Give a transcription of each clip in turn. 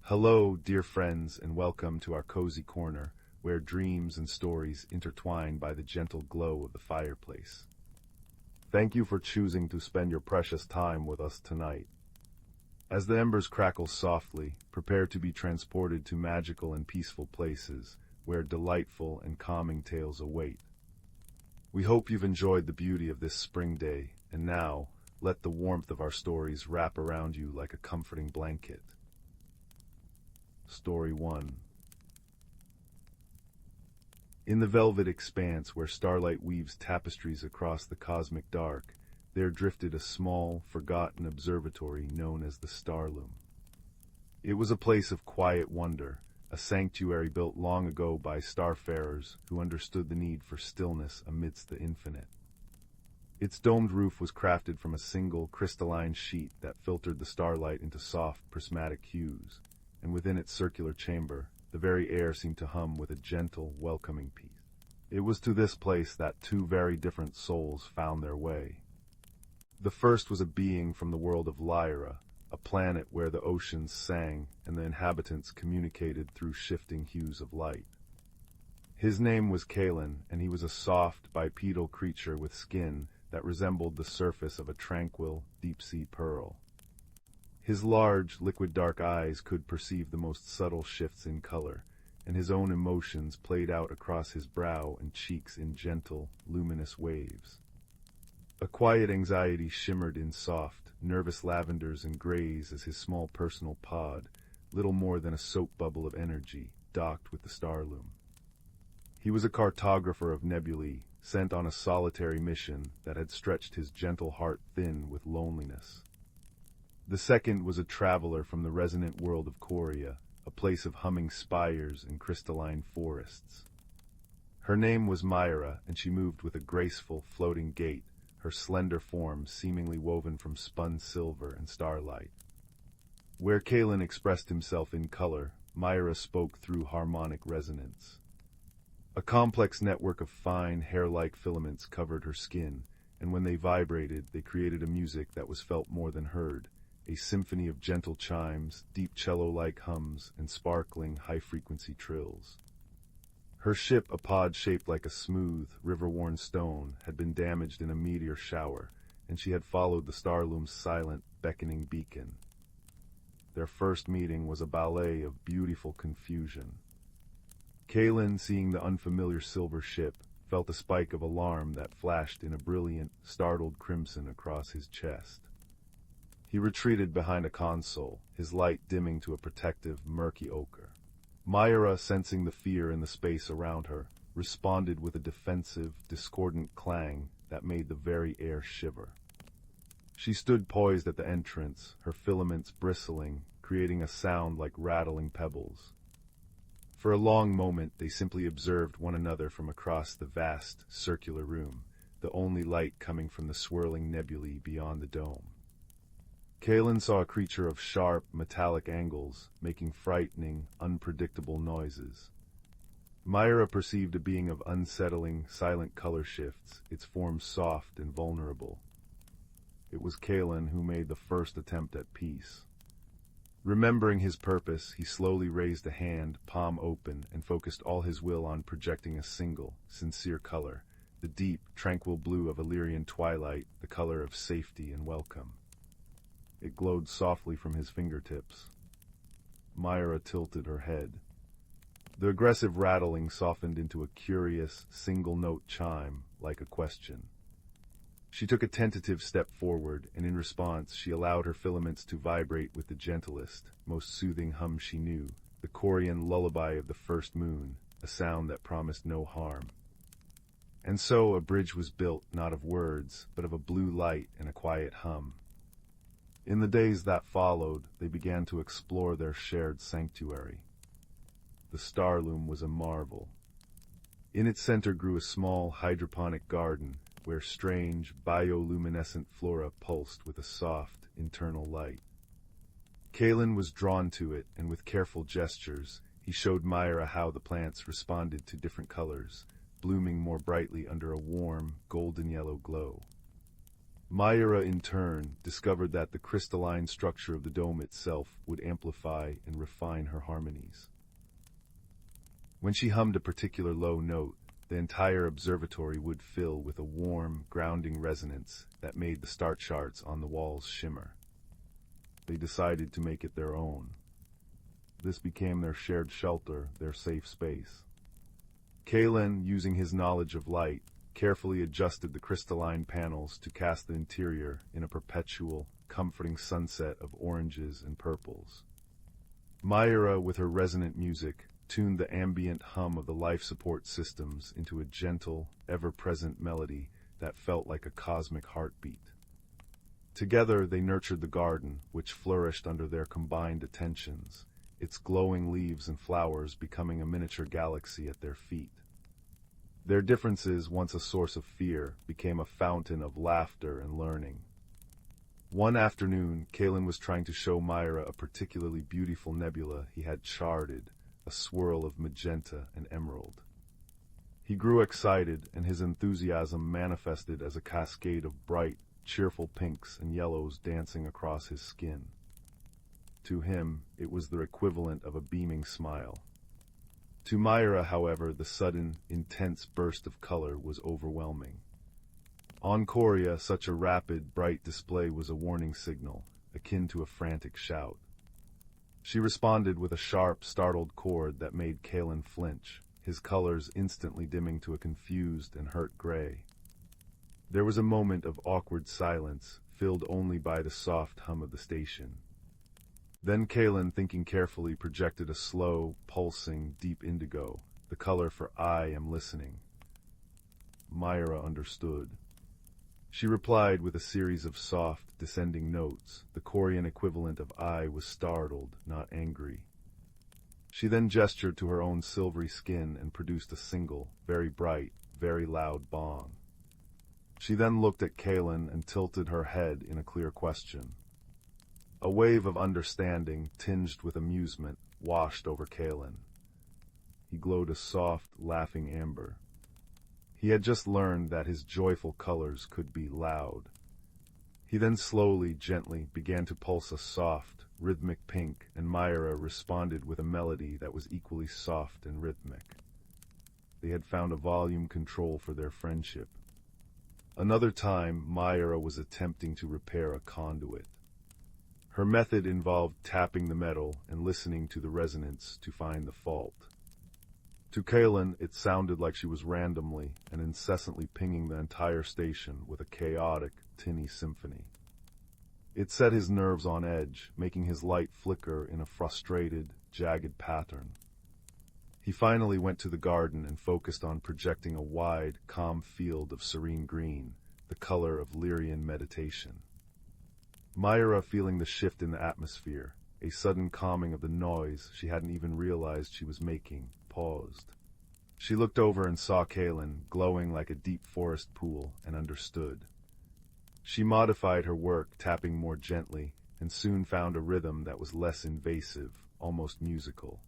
Hello, dear friends, and welcome to our cozy corner, where dreams and stories intertwine by the gentle glow of the fireplace. Thank you for choosing to spend your precious time with us tonight. As the embers crackle softly, prepare to be transported to magical and peaceful places, where delightful and calming tales await. We hope you've enjoyed the beauty of this spring day, and now, let the warmth of our stories wrap around you like a comforting blanket. Story 1. In the velvet expanse where starlight weaves tapestries across the cosmic dark, there drifted a small, forgotten observatory known as the Starloom. It was a place of quiet wonder, a sanctuary built long ago by starfarers who understood the need for stillness amidst the infinite. Its domed roof was crafted from a single, crystalline sheet that filtered the starlight into soft, prismatic hues, and within its circular chamber, the very air seemed to hum with a gentle, welcoming peace. It was to this place that two very different souls found their way. The first was a being from the world of Lyra, a planet where the oceans sang and the inhabitants communicated through shifting hues of light. His name was Kaelen, and he was a soft, bipedal creature with skin that resembled the surface of a tranquil, deep-sea pearl. His large, liquid dark eyes could perceive the most subtle shifts in color, and his own emotions played out across his brow and cheeks in gentle, luminous waves. A quiet anxiety shimmered in soft, nervous lavenders and grays as his small personal pod, little more than a soap bubble of energy, docked with the Starloom. He was a cartographer of nebulae, sent on a solitary mission that had stretched his gentle heart thin with loneliness. The second was a traveler from the resonant world of Coria, a place of humming spires and crystalline forests. Her name was Mirea, and she moved with a graceful, floating gait, her slender form seemingly woven from spun silver and starlight. Where Kaelen expressed himself in color, Mirea spoke through harmonic resonance. A complex network of fine, hair-like filaments covered her skin, and when they vibrated, they created a music that was felt more than heard, a symphony of gentle chimes, deep cello-like hums, and sparkling, high-frequency trills. Her ship, a pod shaped like a smooth, river-worn stone, had been damaged in a meteor shower, and she had followed the Starloom's silent, beckoning beacon. Their first meeting was a ballet of beautiful confusion. Kaelen, seeing the unfamiliar silver ship, felt a spike of alarm that flashed in a brilliant, startled crimson across his chest. He retreated behind a console, his light dimming to a protective, murky ochre. Mirea, sensing the fear in the space around her, responded with a defensive, discordant clang that made the very air shiver. She stood poised at the entrance, her filaments bristling, creating a sound like rattling pebbles. For a long moment they simply observed one another from across the vast, circular room, the only light coming from the swirling nebulae beyond the dome. Kaelen saw a creature of sharp, metallic angles, making frightening, unpredictable noises. Mirea perceived a being of unsettling, silent color shifts, its form soft and vulnerable. It was Kaelen who made the first attempt at peace. Remembering his purpose, he slowly raised a hand, palm open, and focused all his will on projecting a single, sincere color, the deep, tranquil blue of Illyrian twilight, the color of safety and welcome. It glowed softly from his fingertips. Mirea tilted her head. The aggressive rattling softened into a curious, single-note chime, like a question. She took a tentative step forward, and in response she allowed her filaments to vibrate with the gentlest, most soothing hum she knew, the Corian lullaby of the first moon, a sound that promised no harm. And so a bridge was built, not of words, but of a blue light and a quiet hum. In the days that followed, they began to explore their shared sanctuary. The Starloom was a marvel. In its center grew a small hydroponic garden, where strange, bioluminescent flora pulsed with a soft, internal light. Kaelen was drawn to it, and with careful gestures, he showed Mirea how the plants responded to different colors, blooming more brightly under a warm, golden-yellow glow. Mirea, in turn, discovered that the crystalline structure of the dome itself would amplify and refine her harmonies. When she hummed a particular low note, the entire observatory would fill with a warm, grounding resonance that made the star charts on the walls shimmer. They decided to make it their own. This became their shared shelter, their safe space. Kaelen, using his knowledge of light, carefully adjusted the crystalline panels to cast the interior in a perpetual, comforting sunset of oranges and purples. Mirea, with her resonant music, tuned the ambient hum of the life support systems into a gentle, ever-present melody that felt like a cosmic heartbeat. Together they nurtured the garden, which flourished under their combined attentions, its glowing leaves and flowers becoming a miniature galaxy at their feet. Their differences, once a source of fear, became a fountain of laughter and learning. One afternoon, Kaelen was trying to show Mirea a particularly beautiful nebula he had charted, a swirl of magenta and emerald. He grew excited, and his enthusiasm manifested as a cascade of bright, cheerful pinks and yellows dancing across his skin. To him, it was the equivalent of a beaming smile. To Mirea, however, the sudden, intense burst of color was overwhelming. On Coria, such a rapid, bright display was a warning signal, akin to a frantic shout. She responded with a sharp, startled chord that made Kaelen flinch, his colors instantly dimming to a confused and hurt gray. There was a moment of awkward silence, filled only by the soft hum of the station. Then Kaelen, thinking carefully, projected a slow, pulsing, deep indigo, the color for "I am listening." Mirea understood. She replied with a series of soft, descending notes. The Corian equivalent of "I" was startled, not angry. She then gestured to her own silvery skin and produced a single, very bright, very loud bong. She then looked at Kaelen and tilted her head in a clear question. A wave of understanding, tinged with amusement, washed over Kaelen. He glowed a soft, laughing amber. He had just learned that his joyful colors could be loud. He then slowly, gently, began to pulse a soft, rhythmic pink, and Mirea responded with a melody that was equally soft and rhythmic. They had found a volume control for their friendship. Another time, Mirea was attempting to repair a conduit. Her method involved tapping the metal and listening to the resonance to find the fault. To Kaelen, it sounded like she was randomly and incessantly pinging the entire station with a chaotic, tinny symphony. It set his nerves on edge, making his light flicker in a frustrated, jagged pattern. He finally went to the garden and focused on projecting a wide, calm field of serene green, the color of Lyrian meditation. Mirea, feeling the shift in the atmosphere, a sudden calming of the noise she hadn't even realized she was making, paused. She looked over and saw Kaelen, glowing like a deep forest pool, and understood. She modified her work, tapping more gently, and soon found a rhythm that was less invasive, almost musical.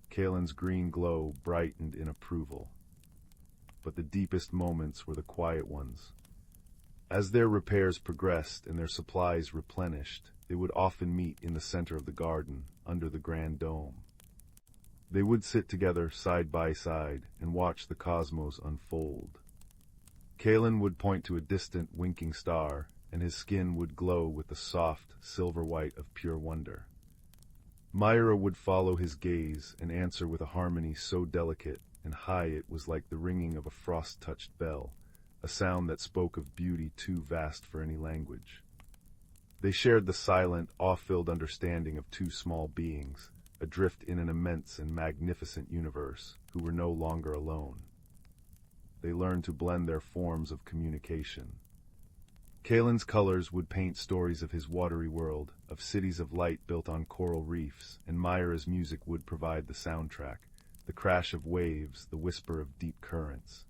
Kaelen's green glow brightened in approval. But the deepest moments were the quiet ones. As their repairs progressed and their supplies replenished, they would often meet in the center of the garden, under the grand dome. They would sit together side by side and watch the cosmos unfold. Kaelen would point to a distant, winking star, and his skin would glow with the soft, silver white of pure wonder. Mirea would follow his gaze and answer with a harmony so delicate and high it was like the ringing of a frost-touched bell, a sound that spoke of beauty too vast for any language. They shared the silent, awe-filled understanding of two small beings, adrift in an immense and magnificent universe, who were no longer alone. They learned to blend their forms of communication. Kaelen's colors would paint stories of his watery world, of cities of light built on coral reefs, and Mirea's music would provide the soundtrack, the crash of waves, the whisper of deep currents.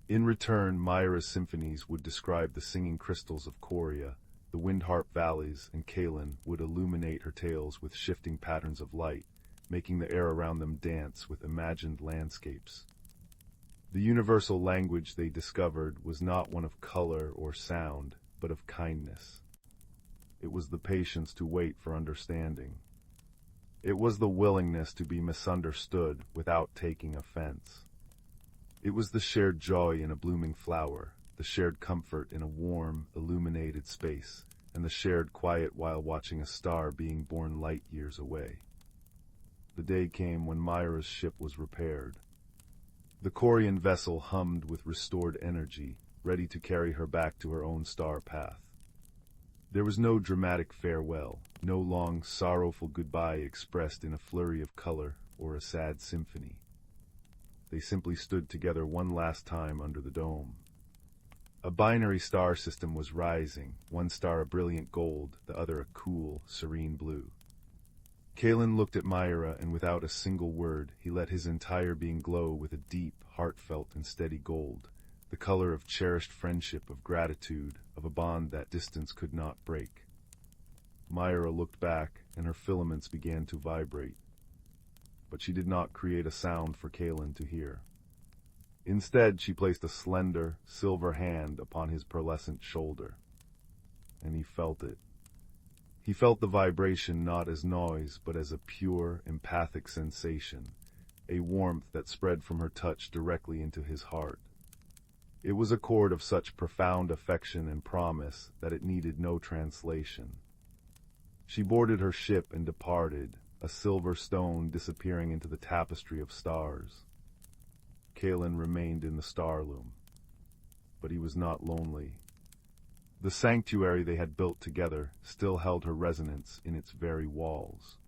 In return, Mirea's symphonies would describe the singing crystals of Coria, the wind-harp valleys, and Kaelen would illuminate her tales with shifting patterns of light, making the air around them dance with imagined landscapes. The universal language they discovered was not one of color or sound, but of kindness. It was the patience to wait for understanding. It was the willingness to be misunderstood without taking offense. It was the shared joy in a blooming flower, the shared comfort in a warm, illuminated space, and the shared quiet while watching a star being born light years away. The day came when Mirea's ship was repaired. The Corian vessel hummed with restored energy, ready to carry her back to her own star path. There was no dramatic farewell, no long, sorrowful goodbye expressed in a flurry of color or a sad symphony. They simply stood together one last time under the dome. A binary star system was rising, one star a brilliant gold, the other a cool, serene blue. Kaelen looked at Mirea, and without a single word, he let his entire being glow with a deep, heartfelt and steady gold, the color of cherished friendship, of gratitude, of a bond that distance could not break. Mirea looked back, and her filaments began to vibrate. But she did not create a sound for Kaelen to hear. Instead, she placed a slender, silver hand upon his pearlescent shoulder. And he felt it. He felt the vibration not as noise, but as a pure, empathic sensation, a warmth that spread from her touch directly into his heart. It was a chord of such profound affection and promise that it needed no translation. She boarded her ship and departed, a silver stone disappearing into the tapestry of stars. Kaelen remained in the Starloom, but he was not lonely. The sanctuary they had built together still held her resonance in its very walls.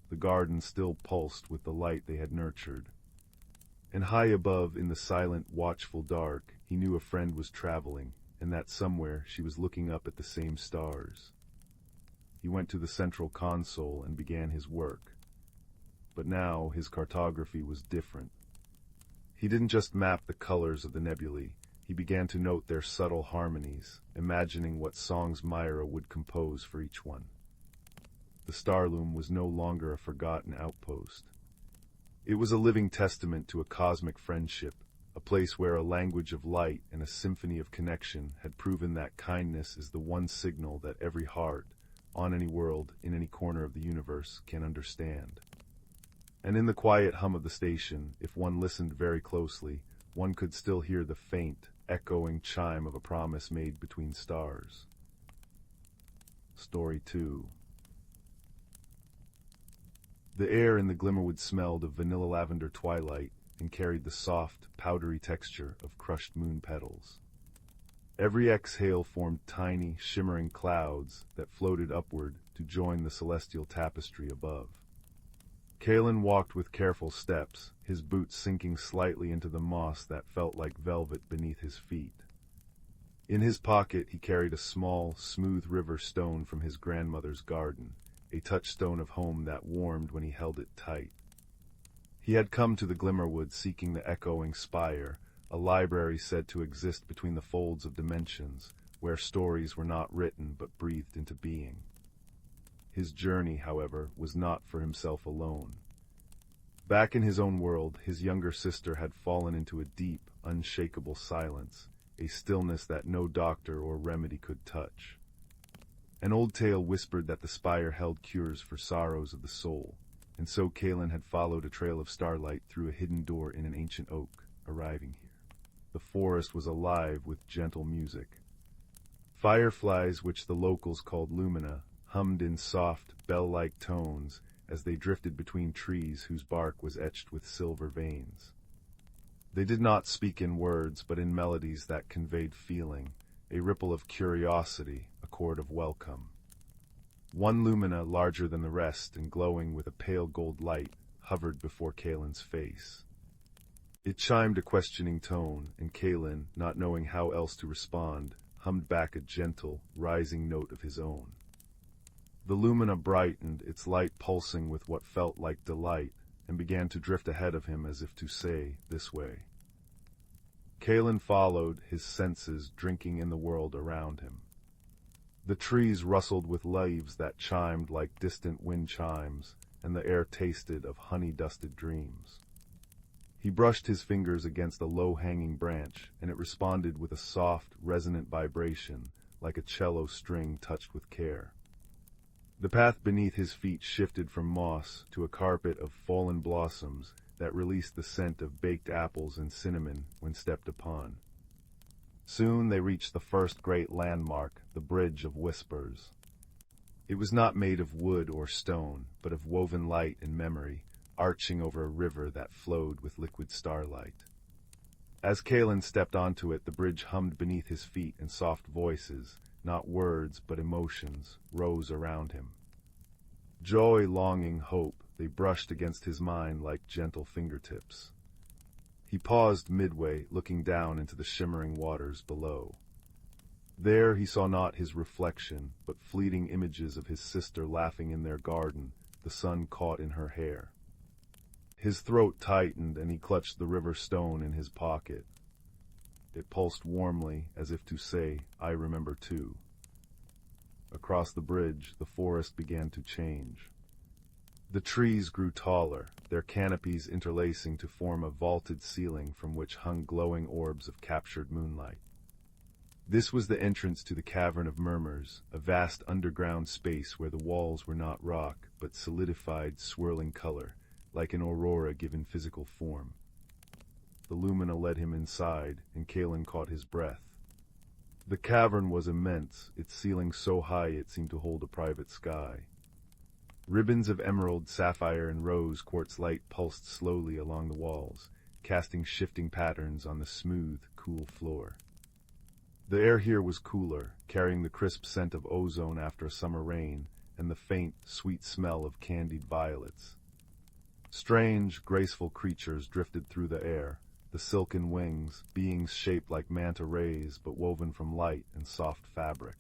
The garden still pulsed with the light they had nurtured. And high above, in the silent, watchful dark, he knew a friend was traveling, and that somewhere she was looking up at the same stars. He went to the central console and began his work. But now his cartography was different. He didn't just map the colors of the nebulae. He began to note their subtle harmonies, imagining what songs Mirea would compose for each one. The Starloom was no longer a forgotten outpost. It was a living testament to a cosmic friendship, a place where a language of light and a symphony of connection had proven that kindness is the one signal that every heart, on any world, in any corner of the universe, can understand. And in the quiet hum of the station, if one listened very closely, one could still hear the faint, echoing chime of a promise made between stars. Story 2. The air in the Glimmerwood smelled of vanilla lavender twilight and carried the soft, powdery texture of crushed moon petals. Every exhale formed tiny, shimmering clouds that floated upward to join the celestial tapestry above. Kaelen walked with careful steps, his boots sinking slightly into the moss that felt like velvet beneath his feet. In his pocket he carried a small, smooth river stone from his grandmother's garden, a touchstone of home that warmed when he held it tight. He had come to the Glimmerwood seeking the echoing spire, a library said to exist between the folds of dimensions, where stories were not written but breathed into being. His journey, however, was not for himself alone. Back in his own world, his younger sister had fallen into a deep, unshakable silence, a stillness that no doctor or remedy could touch. An old tale whispered that the spire held cures for sorrows of the soul, and so Kaelen had followed a trail of starlight through a hidden door in an ancient oak, arriving here. The forest was alive with gentle music. Fireflies, which the locals called lumina, hummed in soft, bell-like tones as they drifted between trees whose bark was etched with silver veins. They did not speak in words, but in melodies that conveyed feeling, a ripple of curiosity, a chord of welcome. One lumina, larger than the rest and glowing with a pale gold light, hovered before Kaelen's face. It chimed a questioning tone, and Kaelen, not knowing how else to respond, hummed back a gentle, rising note of his own. The lumina brightened, its light pulsing with what felt like delight, and began to drift ahead of him as if to say, "This way." Kaelen followed, his senses drinking in the world around him. The trees rustled with leaves that chimed like distant wind chimes, and the air tasted of honey-dusted dreams. He brushed his fingers against a low-hanging branch, and it responded with a soft, resonant vibration, like a cello string touched with care. The path beneath his feet shifted from moss to a carpet of fallen blossoms that released the scent of baked apples and cinnamon when stepped upon. Soon they reached the first great landmark, the Bridge of Whispers. It was not made of wood or stone, but of woven light and memory, arching over a river that flowed with liquid starlight. As Kaelen stepped onto it, the bridge hummed beneath his feet, and soft voices, not words but emotions, rose around him. Joy, longing, hope, they brushed against his mind like gentle fingertips. He paused midway, looking down into the shimmering waters below. There he saw not his reflection, but fleeting images of his sister laughing in their garden, the sun caught in her hair. His throat tightened, and he clutched the river stone in his pocket. It pulsed warmly, as if to say, "I remember too." Across the bridge, the forest began to change. The trees grew taller, their canopies interlacing to form a vaulted ceiling from which hung glowing orbs of captured moonlight. This was the entrance to the Cavern of Murmurs, a vast underground space where the walls were not rock, but solidified, swirling color, like an aurora given physical form. The lumina led him inside, and Kaelen caught his breath. The cavern was immense, its ceiling so high it seemed to hold a private sky. Ribbons of emerald, sapphire, and rose quartz light pulsed slowly along the walls, casting shifting patterns on the smooth, cool floor. The air here was cooler, carrying the crisp scent of ozone after a summer rain, and the faint, sweet smell of candied violets. Strange, graceful creatures drifted through the air, the silken wings, beings shaped like manta rays but woven from light and soft fabric.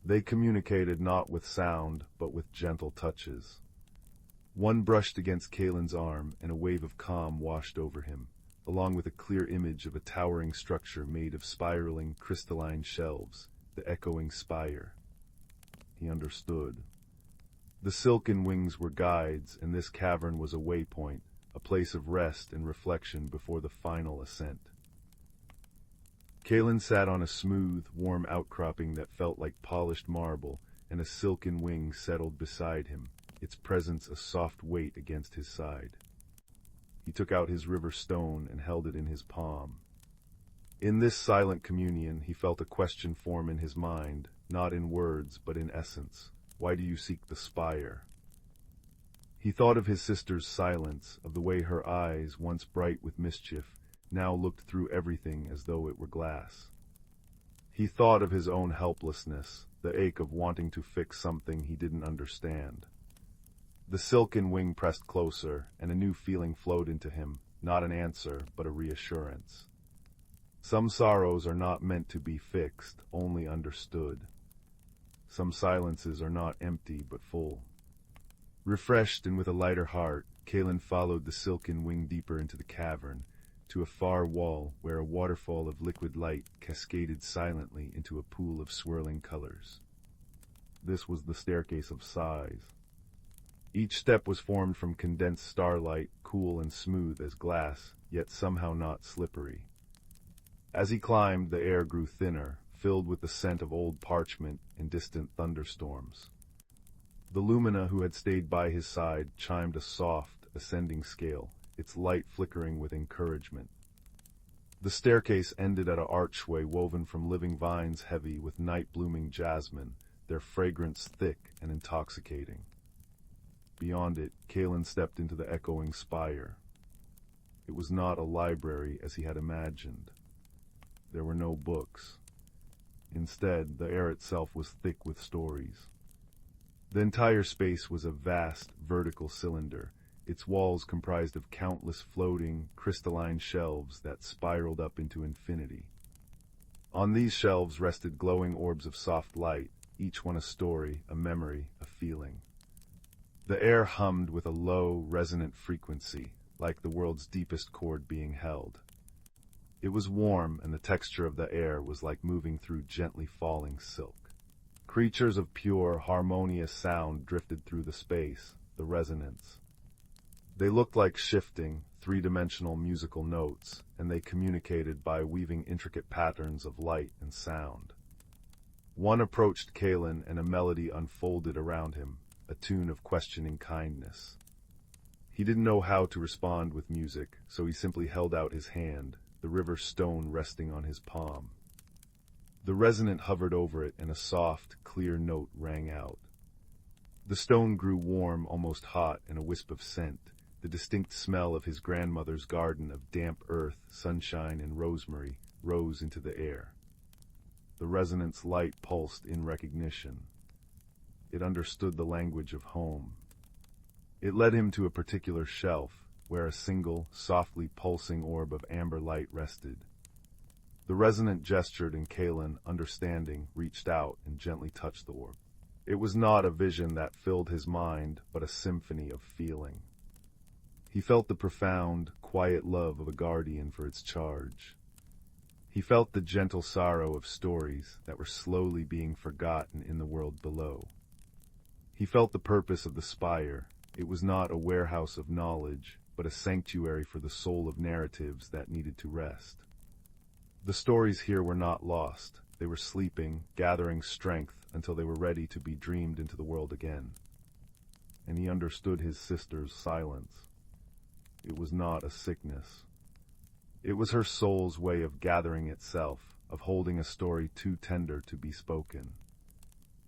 They communicated not with sound, but with gentle touches. One brushed against Kaelen's arm, and a wave of calm washed over him, along with a clear image of a towering structure made of spiraling, crystalline shelves, the echoing spire. He understood. The silken wings were guides, and this cavern was a waypoint, a place of rest and reflection before the final ascent. Kaelen sat on a smooth, warm outcropping that felt like polished marble, and a silken wing settled beside him, its presence a soft weight against his side. He took out his river stone and held it in his palm. In this silent communion, he felt a question form in his mind, not in words, but in essence. Why do you seek the spire? He thought of his sister's silence, of the way her eyes, once bright with mischief, now looked through everything as though it were glass. He thought of his own helplessness, the ache of wanting to fix something he didn't understand. The silken wing pressed closer, and a new feeling flowed into him, not an answer, but a reassurance. Some sorrows are not meant to be fixed, only understood. Some silences are not empty, but full. Refreshed and with a lighter heart, Kaelen followed the silken wing deeper into the cavern, to a far wall where a waterfall of liquid light cascaded silently into a pool of swirling colors. This was the staircase of sighs. Each step was formed from condensed starlight, cool and smooth as glass, yet somehow not slippery. As he climbed, the air grew thinner, filled with the scent of old parchment and distant thunderstorms. The lumina who had stayed by his side chimed a soft, ascending scale, its light flickering with encouragement. The staircase ended at an archway woven from living vines heavy with night-blooming jasmine, their fragrance thick and intoxicating. Beyond it, Kaelen stepped into the echoing spire. It was not a library as he had imagined. There were no books. Instead, the air itself was thick with stories. The entire space was a vast, vertical cylinder, its walls comprised of countless floating, crystalline shelves that spiraled up into infinity. On these shelves rested glowing orbs of soft light, each one a story, a memory, a feeling. The air hummed with a low, resonant frequency, like the world's deepest chord being held. It was warm, and the texture of the air was like moving through gently falling silk. Creatures of pure, harmonious sound drifted through the space, the resonance. They looked like shifting, three-dimensional musical notes, and they communicated by weaving intricate patterns of light and sound. One approached Kaelen, and a melody unfolded around him, a tune of questioning kindness. He didn't know how to respond with music, so he simply held out his hand, the river stone resting on his palm. The resonant hovered over it, and a soft, clear note rang out. The stone grew warm, almost hot, and a wisp of scent, the distinct smell of his grandmother's garden of damp earth, sunshine, and rosemary, rose into the air. The resonant's light pulsed in recognition. It understood the language of home. It led him to a particular shelf, where a single, softly pulsing orb of amber light rested. The resonant gestured, and Kaelen, understanding, reached out and gently touched the orb. It was not a vision that filled his mind, but a symphony of feeling. He felt the profound, quiet love of a guardian for its charge. He felt the gentle sorrow of stories that were slowly being forgotten in the world below. He felt the purpose of the spire. It was not a warehouse of knowledge, but a sanctuary for the soul of narratives that needed to rest. The stories here were not lost. They were sleeping, gathering strength until they were ready to be dreamed into the world again. And he understood his sister's silence. It was not a sickness. It was her soul's way of gathering itself, of holding a story too tender to be spoken.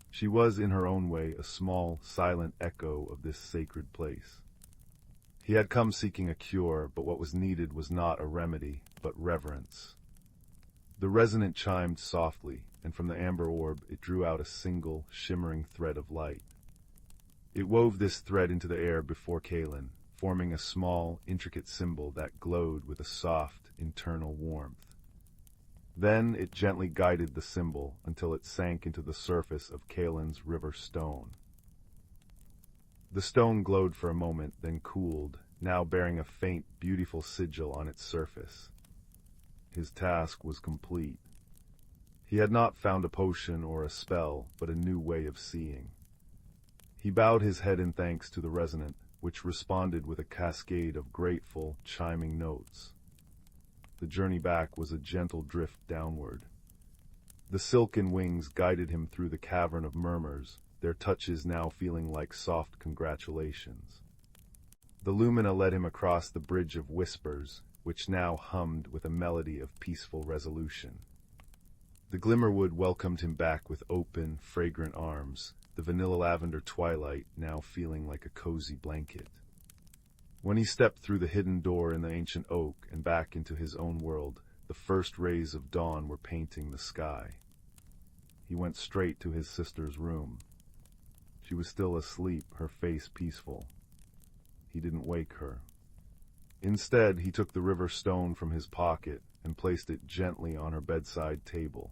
She was, in her own way, a small, silent echo of this sacred place. He had come seeking a cure, but what was needed was not a remedy, but reverence. The resonant chimed softly, and from the amber orb it drew out a single, shimmering thread of light. It wove this thread into the air before Kaelen, forming a small, intricate symbol that glowed with a soft, internal warmth. Then it gently guided the symbol until it sank into the surface of Kaelen's river stone. The stone glowed for a moment, then cooled, now bearing a faint, beautiful sigil on its surface. His task was complete. He had not found a potion or a spell, but a new way of seeing. He bowed his head in thanks to the resonant, which responded with a cascade of grateful, chiming notes. The journey back was a gentle drift downward. The silken wings guided him through the cavern of murmurs, their touches now feeling like soft congratulations. The lumina led him across the bridge of whispers, which now hummed with a melody of peaceful resolution. The glimmerwood welcomed him back with open, fragrant arms, the vanilla lavender twilight now feeling like a cozy blanket. When he stepped through the hidden door in the ancient oak and back into his own world, the first rays of dawn were painting the sky. He went straight to his sister's room. She was still asleep, her face peaceful. He didn't wake her. Instead, he took the river stone from his pocket and placed it gently on her bedside table.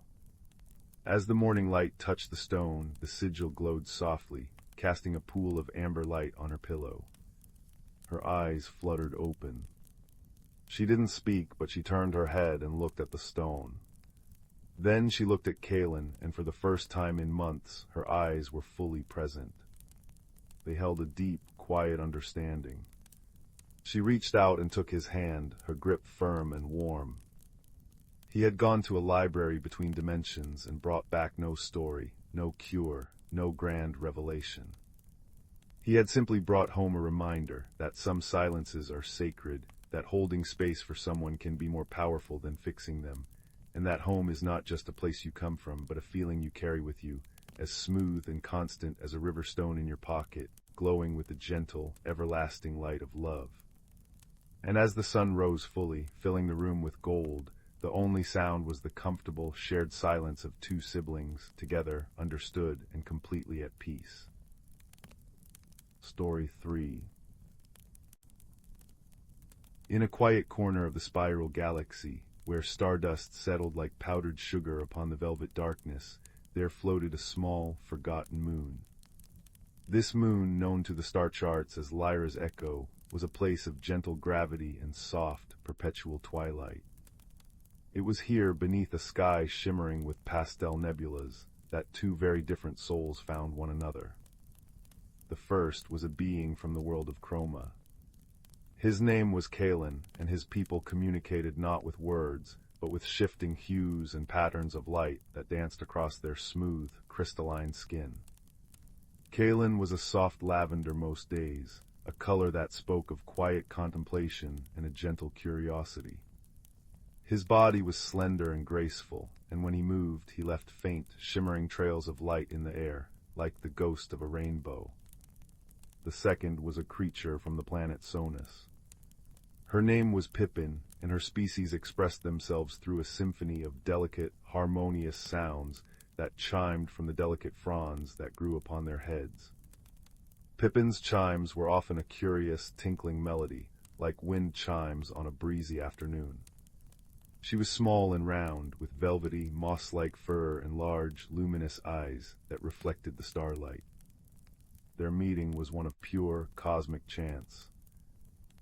As the morning light touched the stone, the sigil glowed softly, casting a pool of amber light on her pillow. Her eyes fluttered open. She didn't speak, but she turned her head and looked at the stone. Then she looked at Kaelen, and for the first time in months, her eyes were fully present. They held a deep, quiet understanding. She reached out and took his hand, her grip firm and warm. He had gone to a library between dimensions and brought back no story, no cure, no grand revelation. He had simply brought home a reminder that some silences are sacred, that holding space for someone can be more powerful than fixing them, and that home is not just a place you come from, but a feeling you carry with you, as smooth and constant as a river stone in your pocket, glowing with the gentle, everlasting light of love. And as the sun rose fully, filling the room with gold, the only sound was the comfortable, shared silence of two siblings, together, understood, and completely at peace. Story 3. In a quiet corner of the spiral galaxy, where stardust settled like powdered sugar upon the velvet darkness, there floated a small, forgotten moon. This moon, known to the star charts as Lyra's Echo, was a place of gentle gravity and soft, perpetual twilight. It was here, beneath a sky shimmering with pastel nebulas, that two very different souls found one another. The first was a being from the world of chroma. His name was Kaelen, and his people communicated not with words, but with shifting hues and patterns of light that danced across their smooth, crystalline skin. Kaelen was a soft lavender most days, a color that spoke of quiet contemplation and a gentle curiosity. His body was slender and graceful, and when he moved, he left faint, shimmering trails of light in the air, like the ghost of a rainbow. The second was a creature from the planet Sonus. Her name was Pippin, and her species expressed themselves through a symphony of delicate, harmonious sounds that chimed from the delicate fronds that grew upon their heads. Pippin's chimes were often a curious, tinkling melody, like wind chimes on a breezy afternoon. She was small and round, with velvety, moss-like fur and large, luminous eyes that reflected the starlight. Their meeting was one of pure, cosmic chance.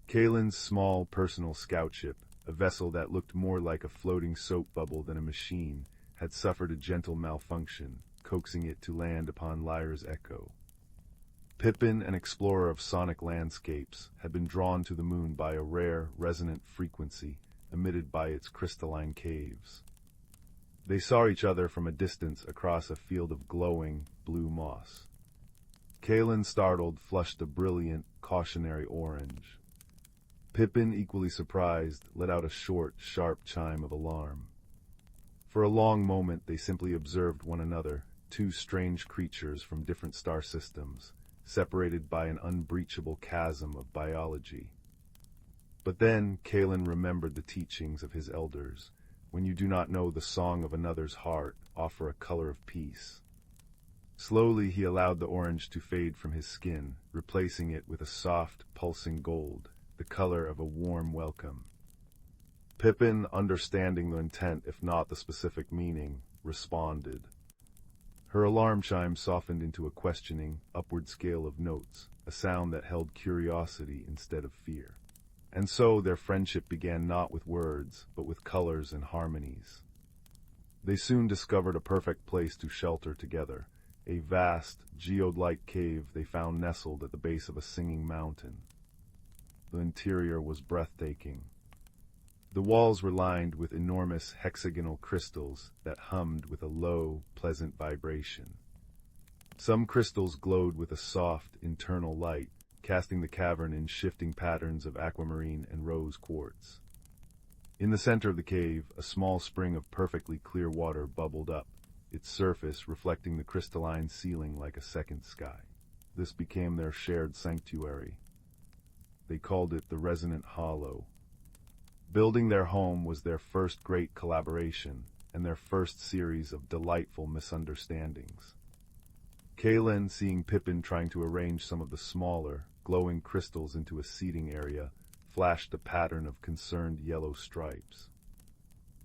Kaelen's small, personal scout ship, a vessel that looked more like a floating soap bubble than a machine, had suffered a gentle malfunction, coaxing it to land upon Lyre's Echo. Pippin, an explorer of sonic landscapes, had been drawn to the moon by a rare, resonant frequency emitted by its crystalline caves. They saw each other from a distance across a field of glowing, blue moss. Kaelen, startled, flushed a brilliant, cautionary orange. Pippin, equally surprised, let out a short, sharp chime of alarm. For a long moment they simply observed one another, two strange creatures from different star systems, separated by an unbreachable chasm of biology. But then Kaelen remembered the teachings of his elders. When you do not know the song of another's heart, offer a color of peace. Slowly he allowed the orange to fade from his skin, replacing it with a soft, pulsing gold, the color of a warm welcome. Pippin, understanding the intent if not the specific meaning, responded. Her alarm chime softened into a questioning, upward scale of notes, a sound that held curiosity instead of fear. And so their friendship began not with words, but with colors and harmonies. They soon discovered a perfect place to shelter together, a vast, geode-like cave they found nestled at the base of a singing mountain. The interior was breathtaking. The walls were lined with enormous hexagonal crystals that hummed with a low, pleasant vibration. Some crystals glowed with a soft, internal light, casting the cavern in shifting patterns of aquamarine and rose quartz. In the center of the cave, a small spring of perfectly clear water bubbled up, its surface reflecting the crystalline ceiling like a second sky. This became their shared sanctuary. They called it the Resonant Hollow. Building their home was their first great collaboration, and their first series of delightful misunderstandings. Kaelen, seeing Pippin trying to arrange some of the smaller, glowing crystals into a seating area, flashed a pattern of concerned yellow stripes.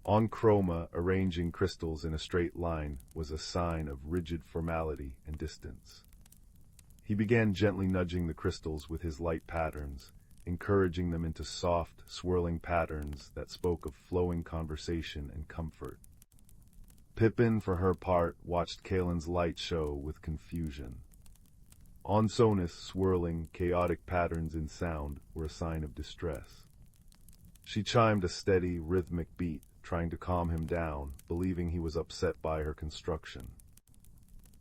On chroma, arranging crystals in a straight line was a sign of rigid formality and distance. He began gently nudging the crystals with his light patterns, encouraging them into soft, swirling patterns that spoke of flowing conversation and comfort. Pippin, for her part, watched Kaelen's light show with confusion. On Sonus, swirling, chaotic patterns in sound were a sign of distress. She chimed a steady, rhythmic beat, trying to calm him down, believing he was upset by her construction.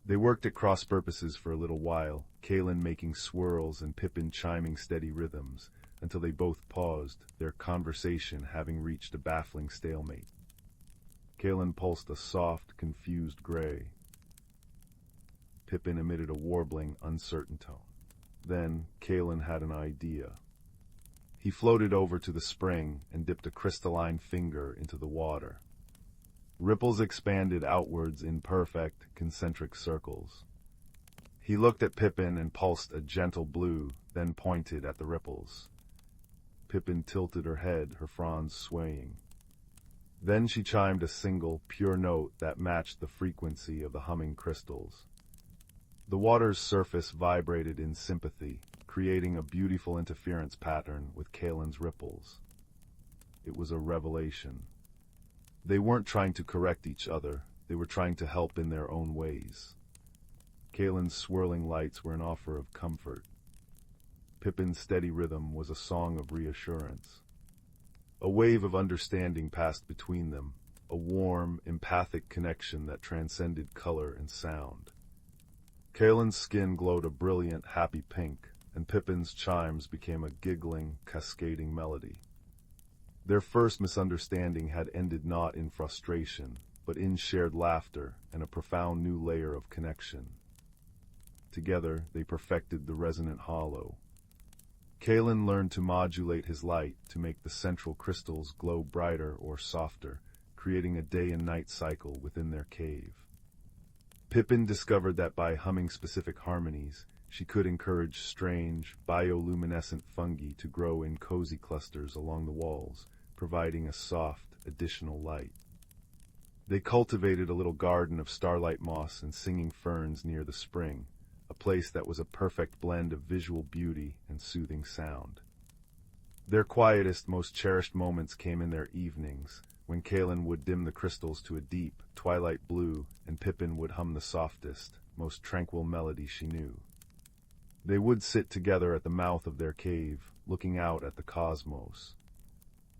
They worked at cross purposes for a little while, Kaelen making swirls and Pippin chiming steady rhythms, until they both paused, their conversation having reached a baffling stalemate. Kaelen pulsed a soft, confused gray. Pippin emitted a warbling, uncertain tone. Then Kaelen had an idea. He floated over to the spring and dipped a crystalline finger into the water. Ripples expanded outwards in perfect, concentric circles. He looked at Pippin and pulsed a gentle blue, then pointed at the ripples. Pippin tilted her head, her fronds swaying. Then she chimed a single, pure note that matched the frequency of the humming crystals. The water's surface vibrated in sympathy, creating a beautiful interference pattern with Kaelen's ripples. It was a revelation. They weren't trying to correct each other, they were trying to help in their own ways. Kaelen's swirling lights were an offer of comfort. Pippin's steady rhythm was a song of reassurance. A wave of understanding passed between them, a warm, empathic connection that transcended color and sound. Kaelen's skin glowed a brilliant, happy pink, and Pippin's chimes became a giggling, cascading melody. Their first misunderstanding had ended not in frustration, but in shared laughter and a profound new layer of connection. Together, they perfected the resonant hollow. Kaelen learned to modulate his light to make the central crystals glow brighter or softer, creating a day and night cycle within their cave. Pippin discovered that by humming specific harmonies, she could encourage strange, bioluminescent fungi to grow in cozy clusters along the walls, providing a soft, additional light. They cultivated a little garden of starlight moss and singing ferns near the spring, a place that was a perfect blend of visual beauty and soothing sound. Their quietest, most cherished moments came in their evenings, when Kaelen would dim the crystals to a deep, twilight blue, and Pippin would hum the softest, most tranquil melody she knew. They would sit together at the mouth of their cave, looking out at the cosmos.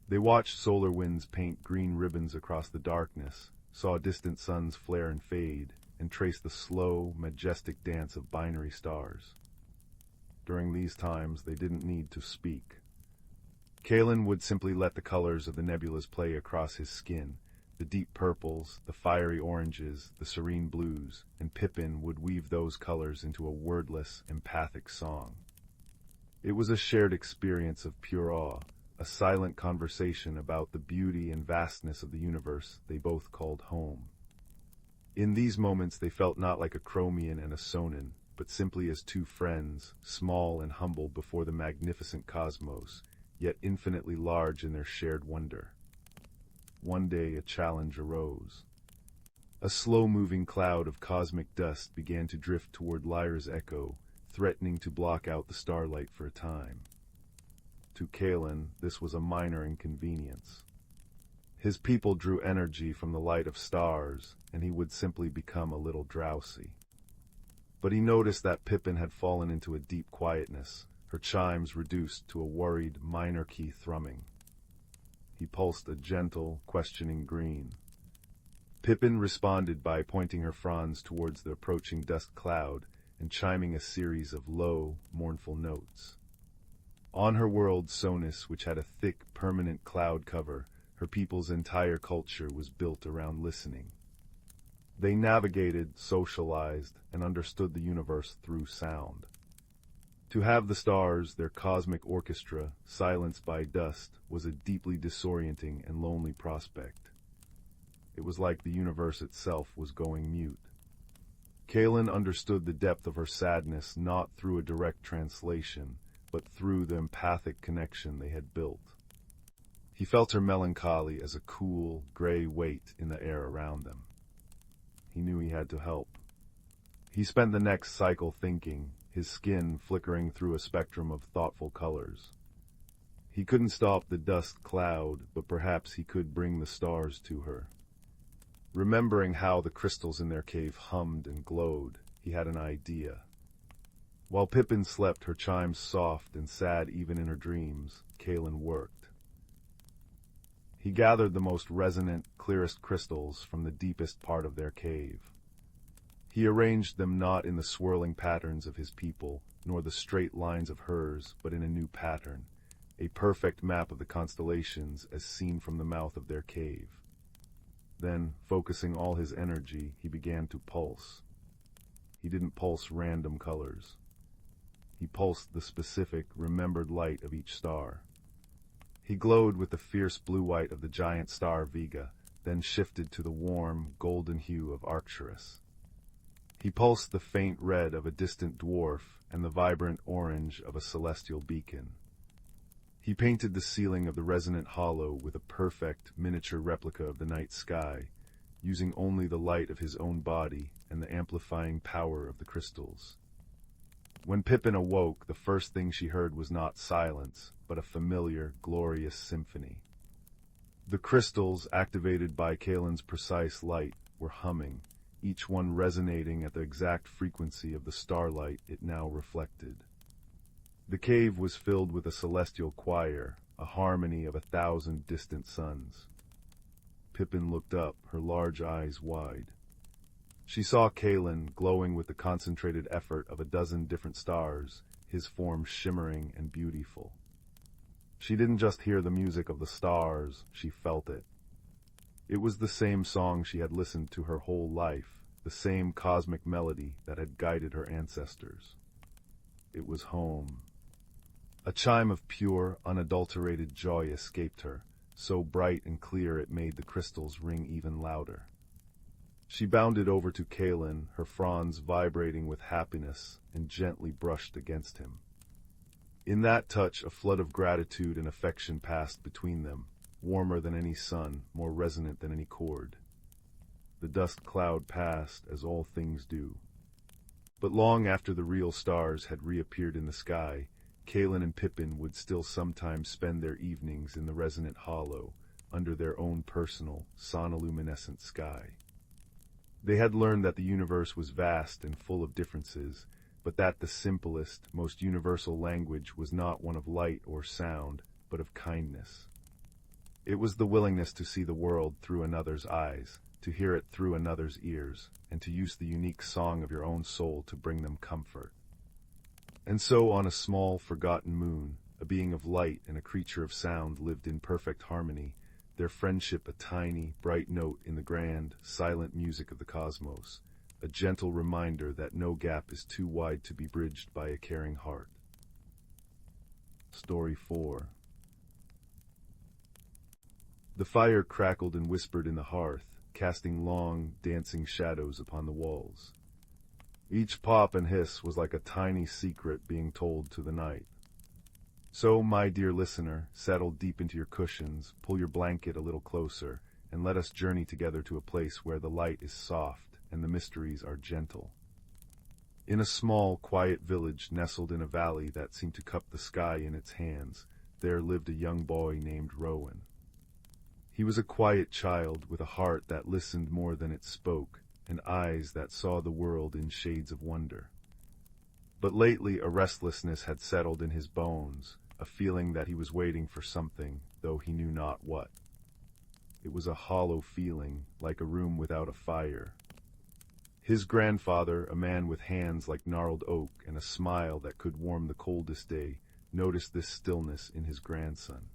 They watched solar winds paint green ribbons across the darkness, saw distant suns flare and fade, and traced the slow, majestic dance of binary stars. During these times, they didn't need to speak. Kaelen would simply let the colors of the nebulas play across his skin, the deep purples, the fiery oranges, the serene blues, and Pippin would weave those colors into a wordless, empathic song. It was a shared experience of pure awe, a silent conversation about the beauty and vastness of the universe they both called home. In these moments they felt not like a chromian and a sonin, but simply as two friends, small and humble before the magnificent cosmos, yet infinitely large in their shared wonder. One day a challenge arose. A slow-moving cloud of cosmic dust began to drift toward Lyra's echo, threatening to block out the starlight for a time. To Kaelen, this was a minor inconvenience. His people drew energy from the light of stars, and he would simply become a little drowsy. But he noticed that Pippin had fallen into a deep quietness, her chimes reduced to a worried minor key thrumming. He pulsed a gentle, questioning green. Pippin responded by pointing her fronds towards the approaching dust cloud and chiming a series of low, mournful notes. On her world Sonis, which had a thick, permanent cloud cover, her people's entire culture was built around listening. They navigated, socialized, and understood the universe through sound. To have the stars, their cosmic orchestra, silenced by dust, was a deeply disorienting and lonely prospect. It was like the universe itself was going mute. Kaelen understood the depth of her sadness not through a direct translation, but through the empathic connection they had built. He felt her melancholy as a cool, gray weight in the air around them. He knew he had to help. He spent the next cycle thinking, his skin flickering through a spectrum of thoughtful colors. He couldn't stop the dust cloud, but perhaps he could bring the stars to her. Remembering how the crystals in their cave hummed and glowed, he had an idea. While Pippin slept, her chimes soft and sad even in her dreams, Kaelen worked. He gathered the most resonant, clearest crystals from the deepest part of their cave. He arranged them not in the swirling patterns of his people, nor the straight lines of hers, but in a new pattern, a perfect map of the constellations as seen from the mouth of their cave. Then, focusing all his energy, he began to pulse. He didn't pulse random colors. He pulsed the specific, remembered light of each star. He glowed with the fierce blue-white of the giant star Vega, then shifted to the warm, golden hue of Arcturus. He pulsed the faint red of a distant dwarf and the vibrant orange of a celestial beacon. He painted the ceiling of the resonant hollow with a perfect, miniature replica of the night sky, using only the light of his own body and the amplifying power of the crystals. When Pippin awoke, the first thing she heard was not silence, but a familiar, glorious symphony. The crystals, activated by Kaelen's precise light, were humming, each one resonating at the exact frequency of the starlight it now reflected. The cave was filled with a celestial choir, a harmony of 1,000 distant suns. Pippin looked up, her large eyes wide. She saw Kaelen glowing with the concentrated effort of 12 different stars, his form shimmering and beautiful. She didn't just hear the music of the stars, she felt it. It was the same song she had listened to her whole life, the same cosmic melody that had guided her ancestors. It was home. A chime of pure, unadulterated joy escaped her, so bright and clear it made the crystals ring even louder. She bounded over to Kaelen, her fronds vibrating with happiness, and gently brushed against him. In that touch, a flood of gratitude and affection passed between them, warmer than any sun, more resonant than any chord. The dust cloud passed, as all things do. But long after the real stars had reappeared in the sky, Kaelen and Pippin would still sometimes spend their evenings in the resonant hollow, under their own personal, sonoluminescent sky. They had learned that the universe was vast and full of differences, but that the simplest, most universal language was not one of light or sound, but of kindness. It was the willingness to see the world through another's eyes, to hear it through another's ears, and to use the unique song of your own soul to bring them comfort. And so on a small, forgotten moon, a being of light and a creature of sound lived in perfect harmony, their friendship a tiny, bright note in the grand, silent music of the cosmos, a gentle reminder that no gap is too wide to be bridged by a caring heart. Story 4. The fire crackled and whispered in the hearth, casting long, dancing shadows upon the walls. Each pop and hiss was like a tiny secret being told to the night. So, my dear listener, settle deep into your cushions, pull your blanket a little closer, and let us journey together to a place where the light is soft and the mysteries are gentle. In a small, quiet village nestled in a valley that seemed to cup the sky in its hands, there lived a young boy named Rowan. He was a quiet child with a heart that listened more than it spoke, and eyes that saw the world in shades of wonder. But lately a restlessness had settled in his bones, a feeling that he was waiting for something, though he knew not what. It was a hollow feeling, like a room without a fire. His grandfather, a man with hands like gnarled oak and a smile that could warm the coldest day, noticed this stillness in his grandson.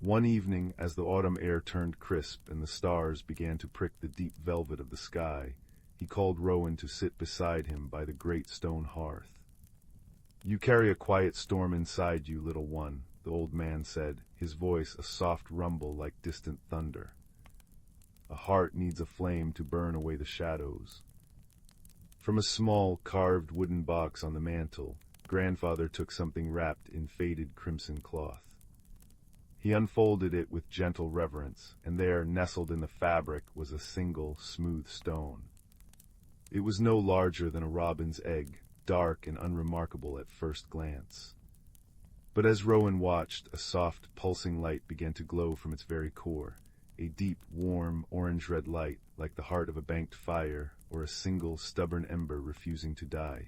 One evening, as the autumn air turned crisp and the stars began to prick the deep velvet of the sky, he called Rowan to sit beside him by the great stone hearth. "You carry a quiet storm inside you, little one," the old man said, his voice a soft rumble like distant thunder. "A heart needs a flame to burn away the shadows." From a small, carved wooden box on the mantel, grandfather took something wrapped in faded crimson cloth. He unfolded it with gentle reverence, and there, nestled in the fabric, was a single, smooth stone. It was no larger than a robin's egg, dark and unremarkable at first glance. But as Rowan watched, a soft, pulsing light began to glow from its very core, a deep, warm, orange-red light, like the heart of a banked fire, or a single, stubborn ember refusing to die.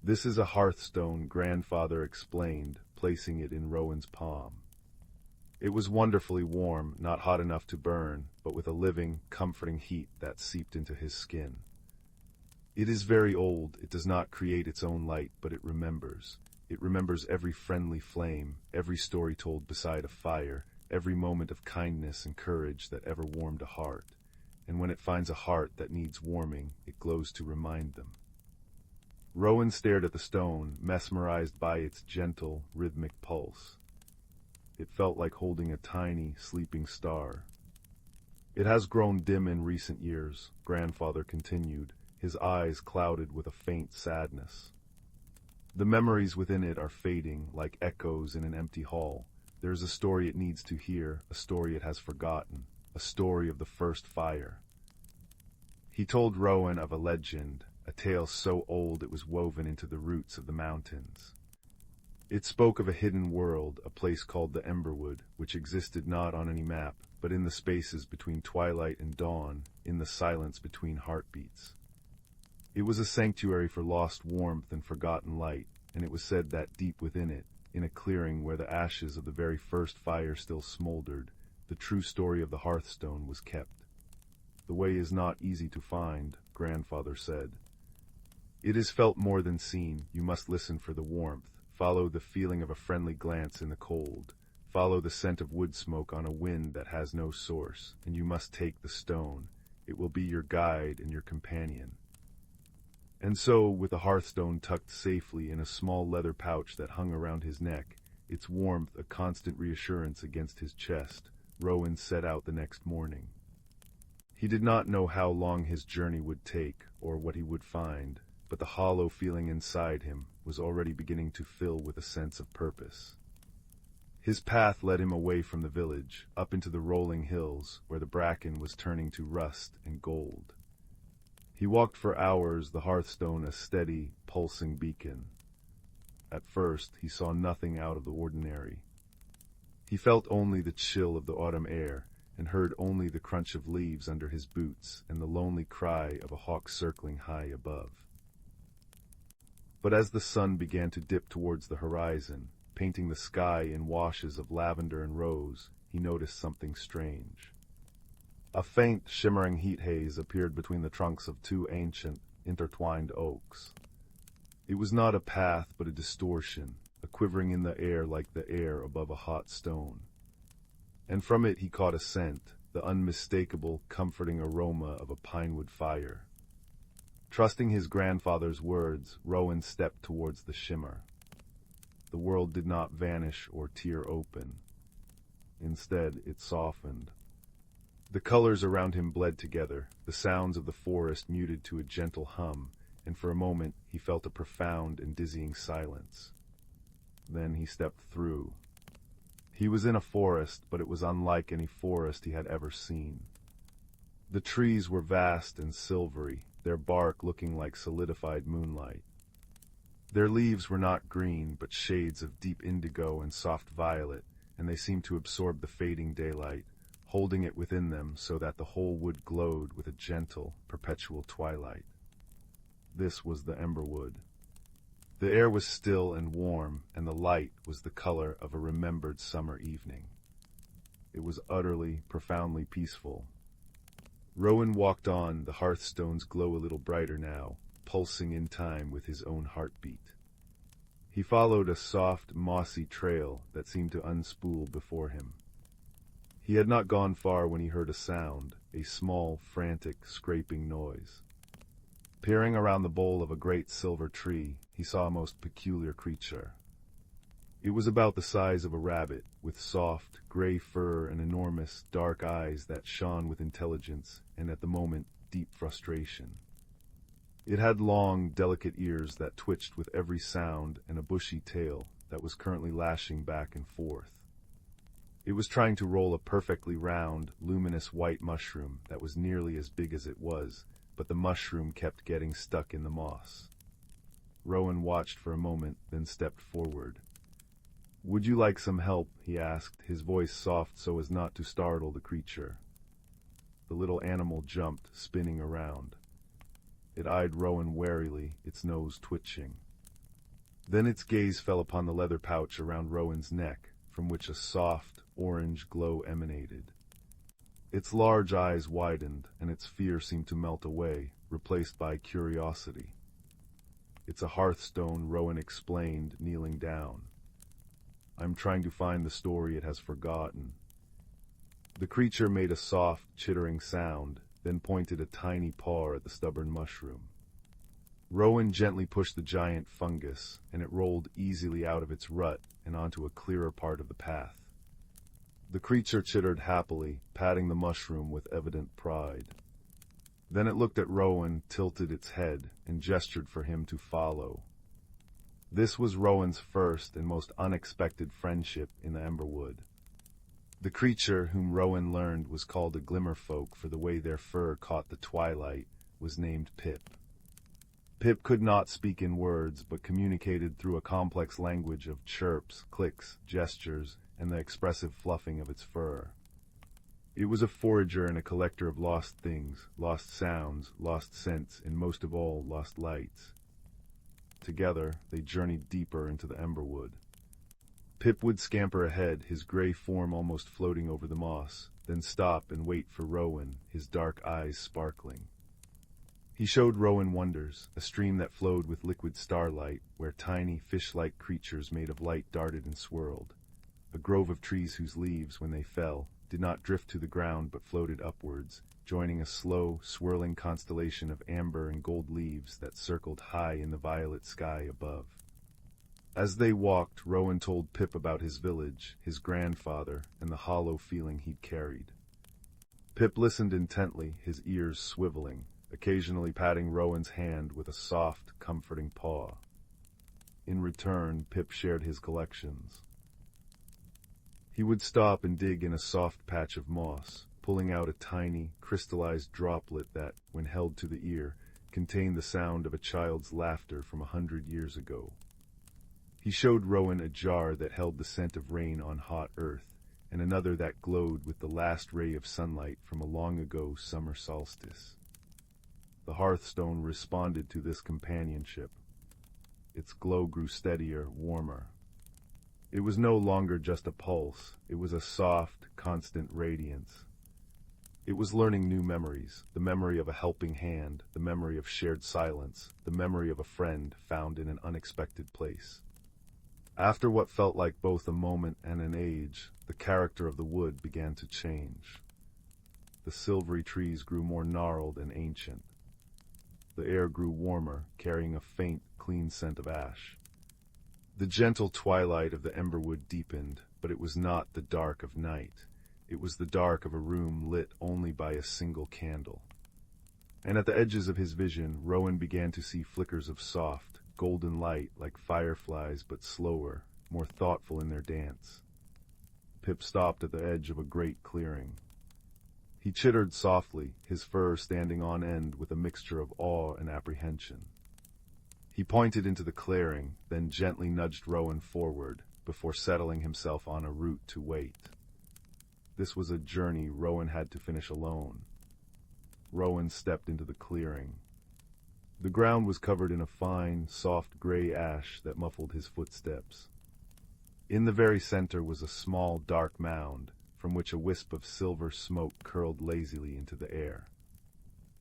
"This is a hearthstone," grandfather explained, placing it in Rowan's palm. It was wonderfully warm, not hot enough to burn, but with a living, comforting heat that seeped into his skin. "It is very old, it does not create its own light, but it remembers. It remembers every friendly flame, every story told beside a fire, every moment of kindness and courage that ever warmed a heart. And when it finds a heart that needs warming, it glows to remind them." Rowan stared at the stone, mesmerized by its gentle, rhythmic pulse. It felt like holding a tiny, sleeping star. "It has grown dim in recent years," grandfather continued, his eyes clouded with a faint sadness. "The memories within it are fading, like echoes in an empty hall. There is a story it needs to hear, a story it has forgotten, a story of the first fire." He told Rowan of a legend, a tale so old it was woven into the roots of the mountains. It spoke of a hidden world, a place called the Emberwood, which existed not on any map, but in the spaces between twilight and dawn, in the silence between heartbeats. It was a sanctuary for lost warmth and forgotten light, and it was said that deep within it, in a clearing where the ashes of the very first fire still smoldered, the true story of the hearthstone was kept. The way is not easy to find, grandfather said. It is felt more than seen. You must listen for the warmth, follow the feeling of a friendly glance in the cold, follow the scent of wood smoke on a wind that has no source, and you must take the stone. It will be your guide and your companion. And so, with the hearthstone tucked safely in a small leather pouch that hung around his neck, its warmth a constant reassurance against his chest, Rowan set out the next morning. He did not know how long his journey would take, or what he would find, but the hollow feeling inside him was already beginning to fill with a sense of purpose. His path led him away from the village, up into the rolling hills, where the bracken was turning to rust and gold. He walked for hours, the hearthstone a steady, pulsing beacon. At first, he saw nothing out of the ordinary. He felt only the chill of the autumn air, and heard only the crunch of leaves under his boots and the lonely cry of a hawk circling high above. But as the sun began to dip towards the horizon, painting the sky in washes of lavender and rose, he noticed something strange. A faint, shimmering heat haze appeared between the trunks of two ancient, intertwined oaks. It was not a path, but a distortion, a quivering in the air like the air above a hot stone. And from it he caught a scent, the unmistakable, comforting aroma of a pinewood fire. Trusting his grandfather's words, Rowan stepped towards the shimmer. The world did not vanish or tear open. Instead, it softened. The colors around him bled together, the sounds of the forest muted to a gentle hum, and for a moment he felt a profound and dizzying silence. Then he stepped through. He was in a forest, but it was unlike any forest he had ever seen. The trees were vast and silvery, their bark looking like solidified moonlight. Their leaves were not green, but shades of deep indigo and soft violet, and they seemed to absorb the fading daylight, holding it within them so that the whole wood glowed with a gentle, perpetual twilight. This was the Emberwood. The air was still and warm, and the light was the color of a remembered summer evening. It was utterly, profoundly peaceful. Rowan walked on, the hearthstones glow a little brighter now, pulsing in time with his own heartbeat. He followed a soft, mossy trail that seemed to unspool before him. He had not gone far when he heard a sound, a small, frantic, scraping noise. Peering around the bole of a great silver tree, he saw a most peculiar creature. It was about the size of a rabbit, with soft, gray fur and enormous, dark eyes that shone with intelligence and, at the moment, deep frustration. It had long, delicate ears that twitched with every sound and a bushy tail that was currently lashing back and forth. It was trying to roll a perfectly round, luminous white mushroom that was nearly as big as it was, but the mushroom kept getting stuck in the moss. Rowan watched for a moment, then stepped forward. "Would you like some help?" he asked, his voice soft so as not to startle the creature. The little animal jumped, spinning around. It eyed Rowan warily, its nose twitching. Then its gaze fell upon the leather pouch around Rowan's neck, from which a soft, orange glow emanated. Its large eyes widened, and its fear seemed to melt away, replaced by curiosity. "It's a hearthstone," Rowan explained, kneeling down. "I'm trying to find the story it has forgotten." The creature made a soft, chittering sound, then pointed a tiny paw at the stubborn mushroom. Rowan gently pushed the giant fungus, and it rolled easily out of its rut and onto a clearer part of the path. The creature chittered happily, patting the mushroom with evident pride. Then it looked at Rowan, tilted its head, and gestured for him to follow. This was Rowan's first and most unexpected friendship in the Emberwood. The creature, whom Rowan learned was called a Glimmerfolk for the way their fur caught the twilight, was named Pip. Pip could not speak in words, but communicated through a complex language of chirps, clicks, gestures, and the expressive fluffing of its fur. It was a forager and a collector of lost things, lost sounds, lost scents, and most of all, lost lights. Together, they journeyed deeper into the Emberwood. Pip would scamper ahead, his gray form almost floating over the moss, then stop and wait for Rowan, his dark eyes sparkling. He showed Rowan wonders, a stream that flowed with liquid starlight, where tiny fish-like creatures made of light darted and swirled. A grove of trees whose leaves, when they fell, did not drift to the ground but floated upwards, joining a slow, swirling constellation of amber and gold leaves that circled high in the violet sky above. As they walked, Rowan told Pip about his village, his grandfather, and the hollow feeling he'd carried. Pip listened intently, his ears swiveling, occasionally patting Rowan's hand with a soft, comforting paw. In return, Pip shared his collections. He would stop and dig in a soft patch of moss, pulling out a tiny, crystallized droplet that, when held to the ear, contained the sound of a child's laughter from 100 years ago. He showed Rowan a jar that held the scent of rain on hot earth, and another that glowed with the last ray of sunlight from a long-ago summer solstice. The hearthstone responded to this companionship. Its glow grew steadier, warmer. It was no longer just a pulse, it was a soft, constant radiance. It was learning new memories, the memory of a helping hand, the memory of shared silence, the memory of a friend found in an unexpected place. After what felt like both a moment and an age, the character of the wood began to change. The silvery trees grew more gnarled and ancient. The air grew warmer, carrying a faint, clean scent of ash. The gentle twilight of the Emberwood deepened, but it was not the dark of night. It was the dark of a room lit only by a single candle. And at the edges of his vision, Rowan began to see flickers of soft, golden light like fireflies, but slower, more thoughtful in their dance. Pip stopped at the edge of a great clearing. He chittered softly, his fur standing on end with a mixture of awe and apprehension. He pointed into the clearing, then gently nudged Rowan forward, before settling himself on a root to wait. This was a journey Rowan had to finish alone. Rowan stepped into the clearing. The ground was covered in a fine, soft gray ash that muffled his footsteps. In the very center was a small, dark mound, from which a wisp of silver smoke curled lazily into the air.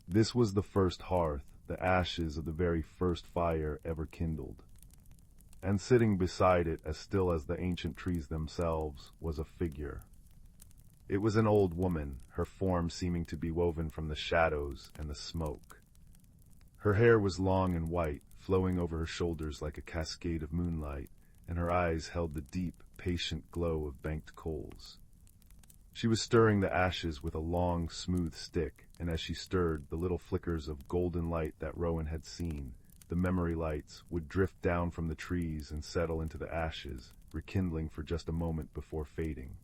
This was the first hearth, the ashes of the very first fire ever kindled. And sitting beside it, as still as the ancient trees themselves, was a figure. It was an old woman, her form seeming to be woven from the shadows and the smoke. Her hair was long and white, flowing over her shoulders like a cascade of moonlight, and her eyes held the deep, patient glow of banked coals. She was stirring the ashes with a long, smooth stick, and as she stirred, the little flickers of golden light that Rowan had seen, the memory lights, would drift down from the trees and settle into the ashes, rekindling for just a moment before fading.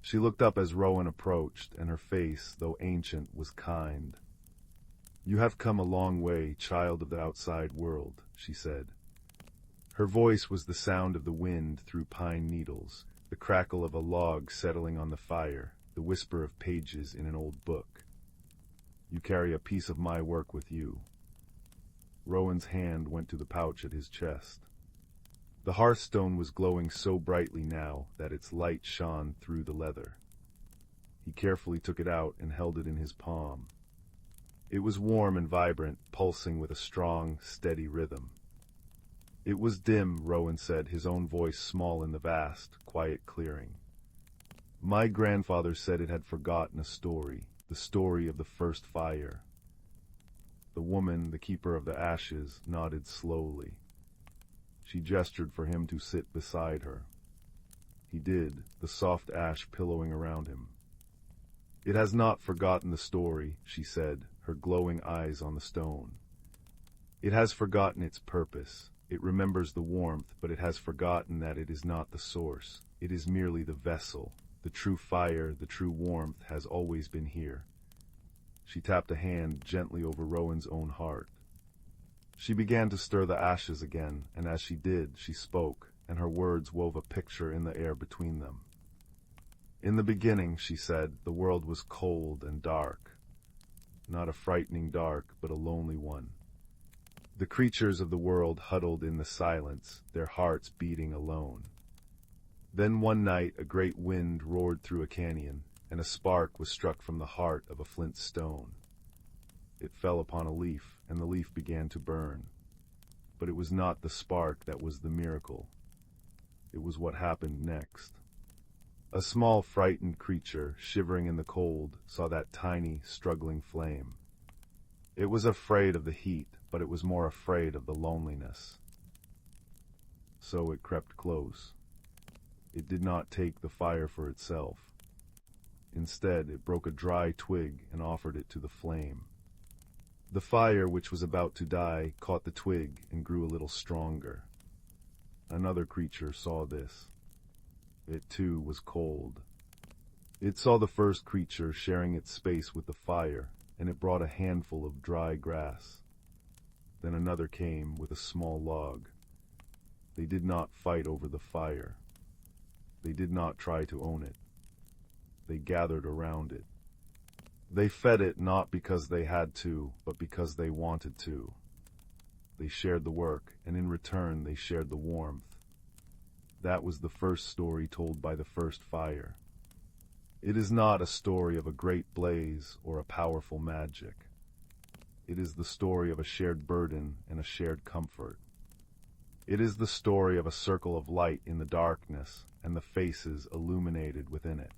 She looked up as Rowan approached, and her face, though ancient, was kind. "You have come a long way, child of the outside world," she said. Her voice was the sound of the wind through pine needles, the crackle of a log settling on the fire, the whisper of pages in an old book. "You carry a piece of my work with you." Rowan's hand went to the pouch at his chest. The hearthstone was glowing so brightly now that its light shone through the leather. He carefully took it out and held it in his palm. It was warm and vibrant, pulsing with a strong, steady rhythm. "It was dim," Rowan said, his own voice small in the vast, quiet clearing. "My grandfather said it had forgotten a story, the story of the first fire." The woman, the keeper of the ashes, nodded slowly. She gestured for him to sit beside her. He did, the soft ash pillowing around him. "It has not forgotten the story," she said, her glowing eyes on the stone. "It has forgotten its purpose. It remembers the warmth, but it has forgotten that it is not the source. It is merely the vessel. The true fire, the true warmth, has always been here." She tapped a hand gently over Rowan's own heart. She began to stir the ashes again, and as she did, she spoke, and her words wove a picture in the air between them. "In the beginning," she said, "the world was cold and dark. Not a frightening dark, but a lonely one. The creatures of the world huddled in the silence, their hearts beating alone. Then one night a great wind roared through a canyon, and a spark was struck from the heart of a flint stone. It fell upon a leaf, and the leaf began to burn. But it was not the spark that was the miracle. It was what happened next. A small, frightened creature, shivering in the cold, saw that tiny, struggling flame. It was afraid of the heat, but it was more afraid of the loneliness. So it crept close. It did not take the fire for itself. Instead, it broke a dry twig and offered it to the flame. The fire, which was about to die, caught the twig and grew a little stronger. Another creature saw this. It too was cold. It saw the first creature sharing its space with the fire, and it brought a handful of dry grass. Then another came with a small log. They did not fight over the fire. They did not try to own it. They gathered around it. They fed it not because they had to, but because they wanted to. They shared the work, and in return they shared the warmth. That was the first story told by the first fire. It is not a story of a great blaze or a powerful magic. It is the story of a shared burden and a shared comfort. It is the story of a circle of light in the darkness and the faces illuminated within it.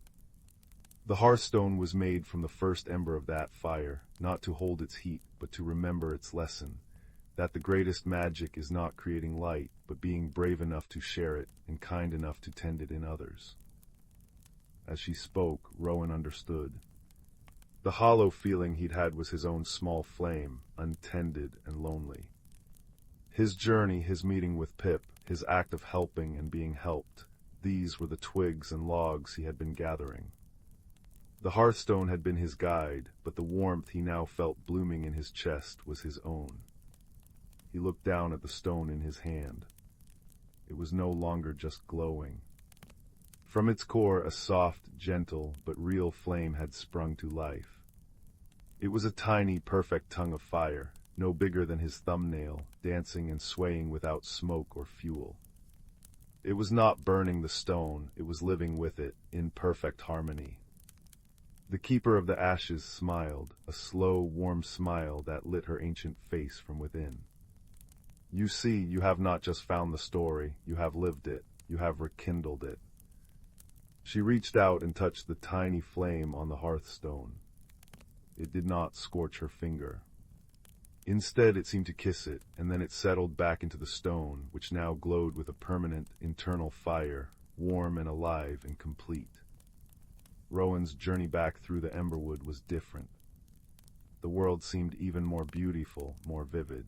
The hearthstone was made from the first ember of that fire, not to hold its heat, but to remember its lesson, that the greatest magic is not creating light, but being brave enough to share it and kind enough to tend it in others. As she spoke, Rowan understood. The hollow feeling he'd had was his own small flame, untended and lonely. His journey, his meeting with Pip, his act of helping and being helped, these were the twigs and logs he had been gathering. The hearthstone had been his guide, but the warmth he now felt blooming in his chest was his own. He looked down at the stone in his hand. It was no longer just glowing. From its core, a soft, gentle, but real flame had sprung to life. It was a tiny, perfect tongue of fire, no bigger than his thumbnail, dancing and swaying without smoke or fuel. It was not burning the stone, it was living with it, in perfect harmony. The keeper of the ashes smiled, a slow, warm smile that lit her ancient face from within. You see, you have not just found the story, you have lived it, you have rekindled it. She reached out and touched the tiny flame on the hearthstone. It did not scorch her finger. Instead, it seemed to kiss it, and then it settled back into the stone, which now glowed with a permanent, internal fire, warm and alive and complete. Rowan's journey back through the Emberwood was different. The world seemed even more beautiful, more vivid.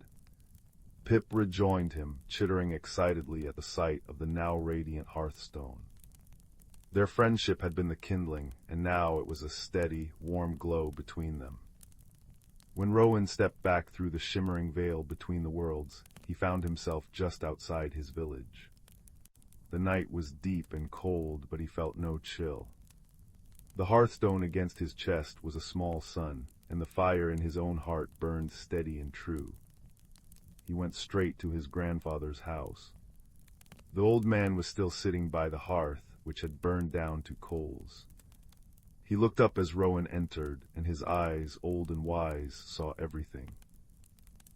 Pip rejoined him, chittering excitedly at the sight of the now radiant hearthstone. Their friendship had been the kindling, and now it was a steady, warm glow between them. When Rowan stepped back through the shimmering veil between the worlds, he found himself just outside his village. The night was deep and cold, but he felt no chill. The hearthstone against his chest was a small sun, and the fire in his own heart burned steady and true. He went straight to his grandfather's house. The old man was still sitting by the hearth, which had burned down to coals. He looked up as Rowan entered, and his eyes, old and wise, saw everything.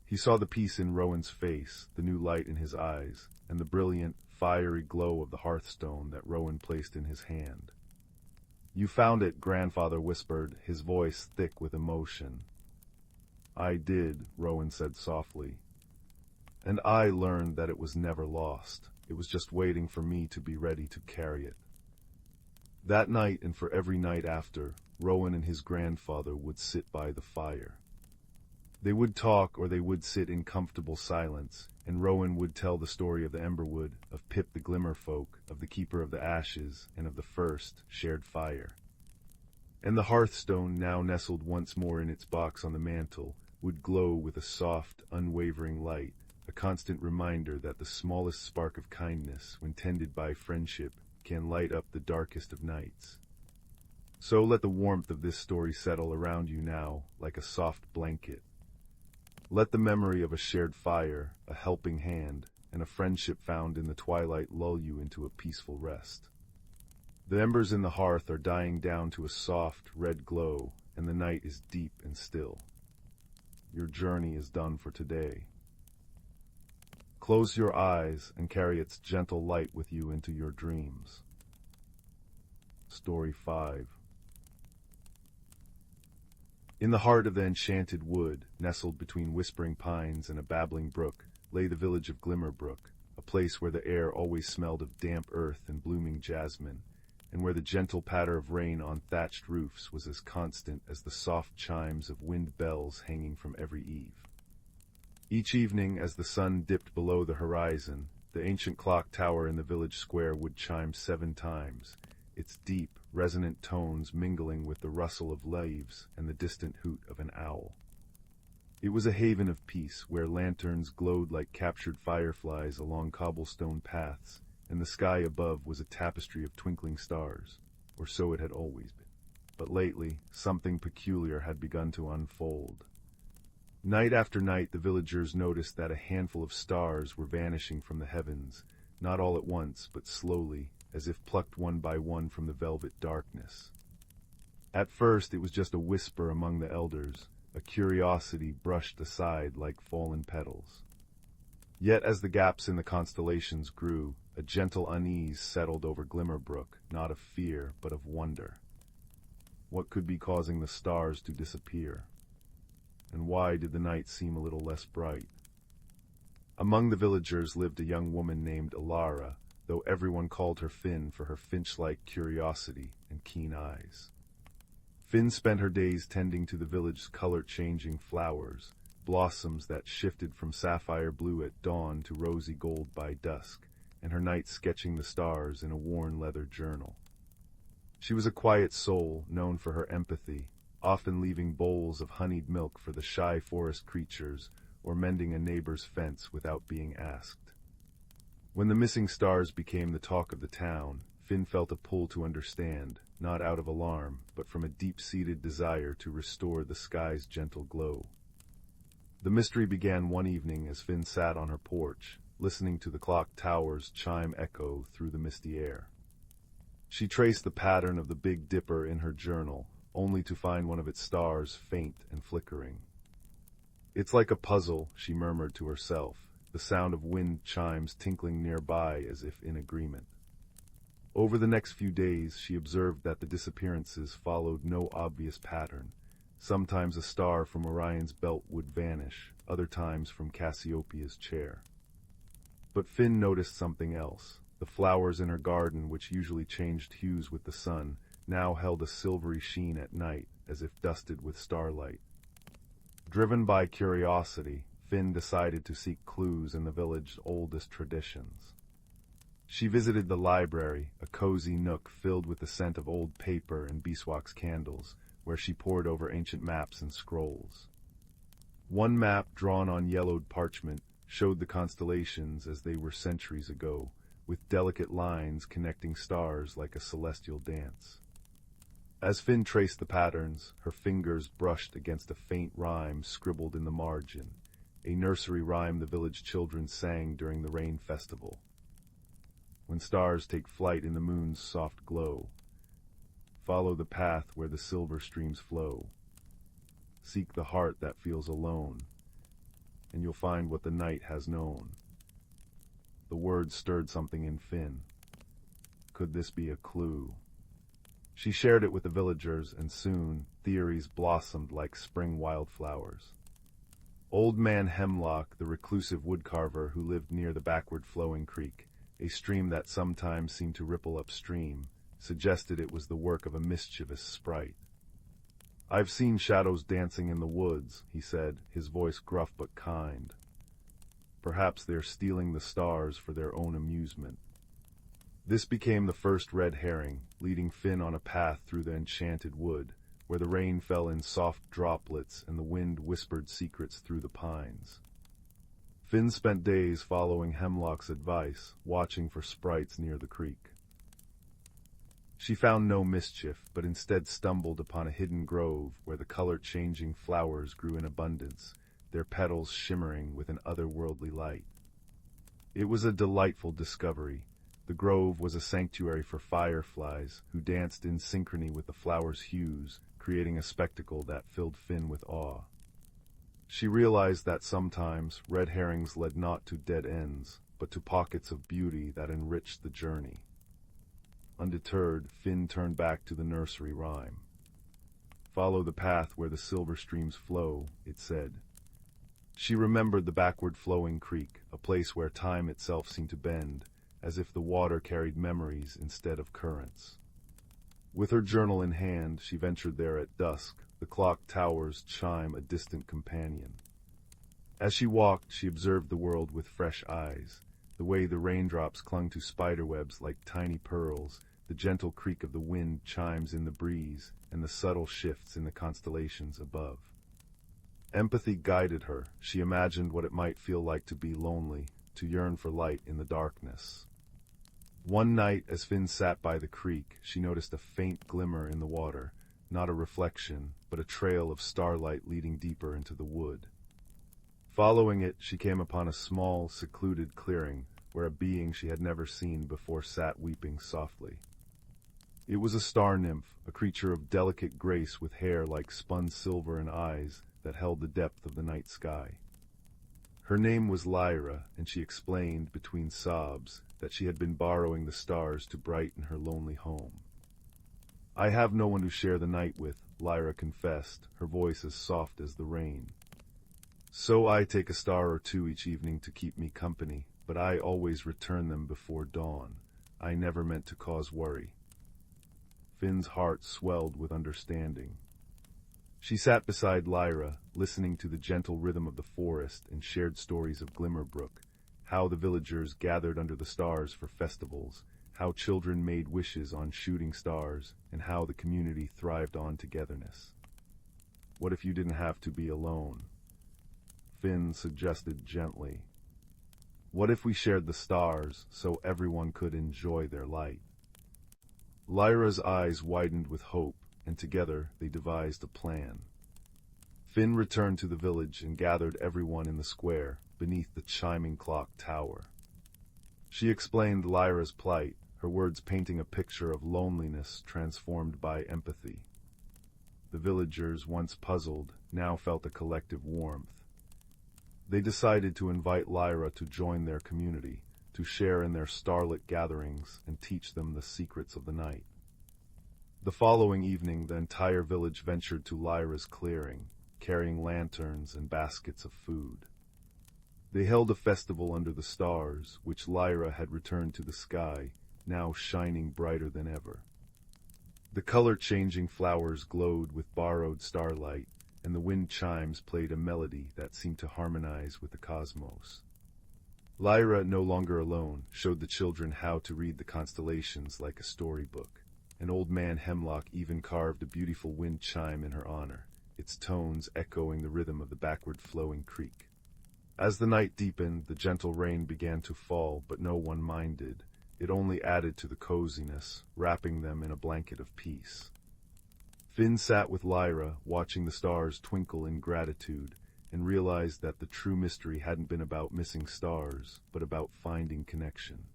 He saw the peace in Rowan's face, the new light in his eyes, and the brilliant, fiery glow of the hearthstone that Rowan placed in his hand. "You found it," Grandfather whispered, his voice thick with emotion. "I did," Rowan said softly. "And I learned that it was never lost. It was just waiting for me to be ready to carry it." That night, and for every night after, Rowan and his grandfather would sit by the fire. They would talk, or they would sit in comfortable silence, and Rowan would tell the story of the Emberwood, of Pip the Glimmerfolk, of the Keeper of the Ashes, and of the first shared fire. And the hearthstone, now nestled once more in its box on the mantel, would glow with a soft, unwavering light, a constant reminder that the smallest spark of kindness, when tended by friendship, can light up the darkest of nights. So let the warmth of this story settle around you now, like a soft blanket. Let the memory of a shared fire, a helping hand, and a friendship found in the twilight lull you into a peaceful rest. The embers in the hearth are dying down to a soft, red glow, and the night is deep and still. Your journey is done for today. Close your eyes and carry its gentle light with you into your dreams. Story 5. In the heart of the enchanted wood, nestled between whispering pines and a babbling brook, lay the village of Glimmerbrook, a place where the air always smelled of damp earth and blooming jasmine, and where the gentle patter of rain on thatched roofs was as constant as the soft chimes of wind bells hanging from every eave. Each evening, as the sun dipped below the horizon, the ancient clock tower in the village square would chime 7 times, its deep, resonant tones mingling with the rustle of leaves and the distant hoot of an owl. It was a haven of peace where lanterns glowed like captured fireflies along cobblestone paths, and the sky above was a tapestry of twinkling stars, or so it had always been. But lately, something peculiar had begun to unfold. Night after night, the villagers noticed that a handful of stars were vanishing from the heavens, not all at once, but slowly, as if plucked one by one from the velvet darkness. At first, it was just a whisper among the elders, a curiosity brushed aside like fallen petals. Yet as the gaps in the constellations grew, a gentle unease settled over Glimmerbrook, not of fear, but of wonder. What could be causing the stars to disappear? And why did the night seem a little less bright? Among the villagers lived a young woman named Alara, though everyone called her Finn for her finch-like curiosity and keen eyes. Finn spent her days tending to the village's color-changing flowers, blossoms that shifted from sapphire blue at dawn to rosy gold by dusk, and her nights sketching the stars in a worn leather journal. She was a quiet soul, known for her empathy, often leaving bowls of honeyed milk for the shy forest creatures, or mending a neighbor's fence without being asked. When the missing stars became the talk of the town, Finn felt a pull to understand, not out of alarm, but from a deep-seated desire to restore the sky's gentle glow. The mystery began one evening as Finn sat on her porch, listening to the clock tower's chime echo through the misty air. She traced the pattern of the Big Dipper in her journal, only to find one of its stars faint and flickering. "It's like a puzzle," she murmured to herself, the sound of wind chimes tinkling nearby as if in agreement. Over the next few days, she observed that the disappearances followed no obvious pattern. Sometimes a star from Orion's belt would vanish, other times from Cassiopeia's chair. But Finn noticed something else. The flowers in her garden, which usually changed hues with the sun, now held a silvery sheen at night, as if dusted with starlight. Driven by curiosity, Finn decided to seek clues in the village's oldest traditions. She visited the library, a cozy nook filled with the scent of old paper and beeswax candles, where she pored over ancient maps and scrolls. One map, drawn on yellowed parchment, showed the constellations as they were centuries ago, with delicate lines connecting stars like a celestial dance. As Finn traced the patterns, her fingers brushed against a faint rhyme scribbled in the margin, a nursery rhyme the village children sang during the rain festival. "When stars take flight in the moon's soft glow, follow the path where the silver streams flow. Seek the heart that feels alone, and you'll find what the night has known." The words stirred something in Finn. Could this be a clue? She shared it with the villagers, and soon theories blossomed like spring wildflowers. Old Man Hemlock, the reclusive woodcarver who lived near the backward-flowing creek, a stream that sometimes seemed to ripple upstream, suggested it was the work of a mischievous sprite. "I've seen shadows dancing in the woods," he said, his voice gruff but kind. "Perhaps they're stealing the stars for their own amusement." This became the first red herring, leading Finn on a path through the enchanted wood, where the rain fell in soft droplets and the wind whispered secrets through the pines. Finn spent days following Hemlock's advice, watching for sprites near the creek. She found no mischief, but instead stumbled upon a hidden grove where the color-changing flowers grew in abundance, their petals shimmering with an otherworldly light. It was a delightful discovery. The grove was a sanctuary for fireflies, who danced in synchrony with the flowers' hues, creating a spectacle that filled Finn with awe. She realized that sometimes red herrings led not to dead ends, but to pockets of beauty that enriched the journey. Undeterred, Finn turned back to the nursery rhyme. "Follow the path where the silver streams flow," it said. She remembered the backward-flowing creek, a place where time itself seemed to bend, as if the water carried memories instead of currents. With her journal in hand, she ventured there at dusk, the clock tower's chime a distant companion. As she walked, she observed the world with fresh eyes, the way the raindrops clung to spiderwebs like tiny pearls, the gentle creak of the wind chimes in the breeze, and the subtle shifts in the constellations above. Empathy guided her. She imagined what it might feel like to be lonely, to yearn for light in the darkness. One night, as Finn sat by the creek, she noticed a faint glimmer in the water, not a reflection, but a trail of starlight leading deeper into the wood. Following it, she came upon a small, secluded clearing, where a being she had never seen before sat weeping softly. It was a star nymph, a creature of delicate grace with hair like spun silver and eyes that held the depth of the night sky. Her name was Lyra, and she explained, between sobs, that she had been borrowing the stars to brighten her lonely home. "I have no one to share the night with," Lyra confessed, her voice as soft as the rain. "So I take a star or two each evening to keep me company, but I always return them before dawn. I never meant to cause worry." Finn's heart swelled with understanding. She sat beside Lyra, listening to the gentle rhythm of the forest, and shared stories of Glimmerbrook, how the villagers gathered under the stars for festivals, how children made wishes on shooting stars, and how the community thrived on togetherness. "What if you didn't have to be alone?" Finn suggested gently. "What if we shared the stars so everyone could enjoy their light?" Lyra's eyes widened with hope, and together they devised a plan. Finn returned to the village and gathered everyone in the square, beneath the chiming clock tower. She explained Lyra's plight, her words painting a picture of loneliness transformed by empathy. The villagers, once puzzled, now felt a collective warmth. They decided to invite Lyra to join their community, to share in their starlit gatherings and teach them the secrets of the night. The following evening, the entire village ventured to Lyra's clearing, carrying lanterns and baskets of food. They held a festival under the stars, which Lyra had returned to the sky, now shining brighter than ever. The color-changing flowers glowed with borrowed starlight, and the wind chimes played a melody that seemed to harmonize with the cosmos. Lyra, no longer alone, showed the children how to read the constellations like a storybook. An old man Hemlock even carved a beautiful wind chime in her honor, its tones echoing the rhythm of the backward-flowing creek. As the night deepened, the gentle rain began to fall, but no one minded. It only added to the coziness, wrapping them in a blanket of peace. Finn sat with Lyra, watching the stars twinkle in gratitude, and realized that the true mystery hadn't been about missing stars, but about finding connection.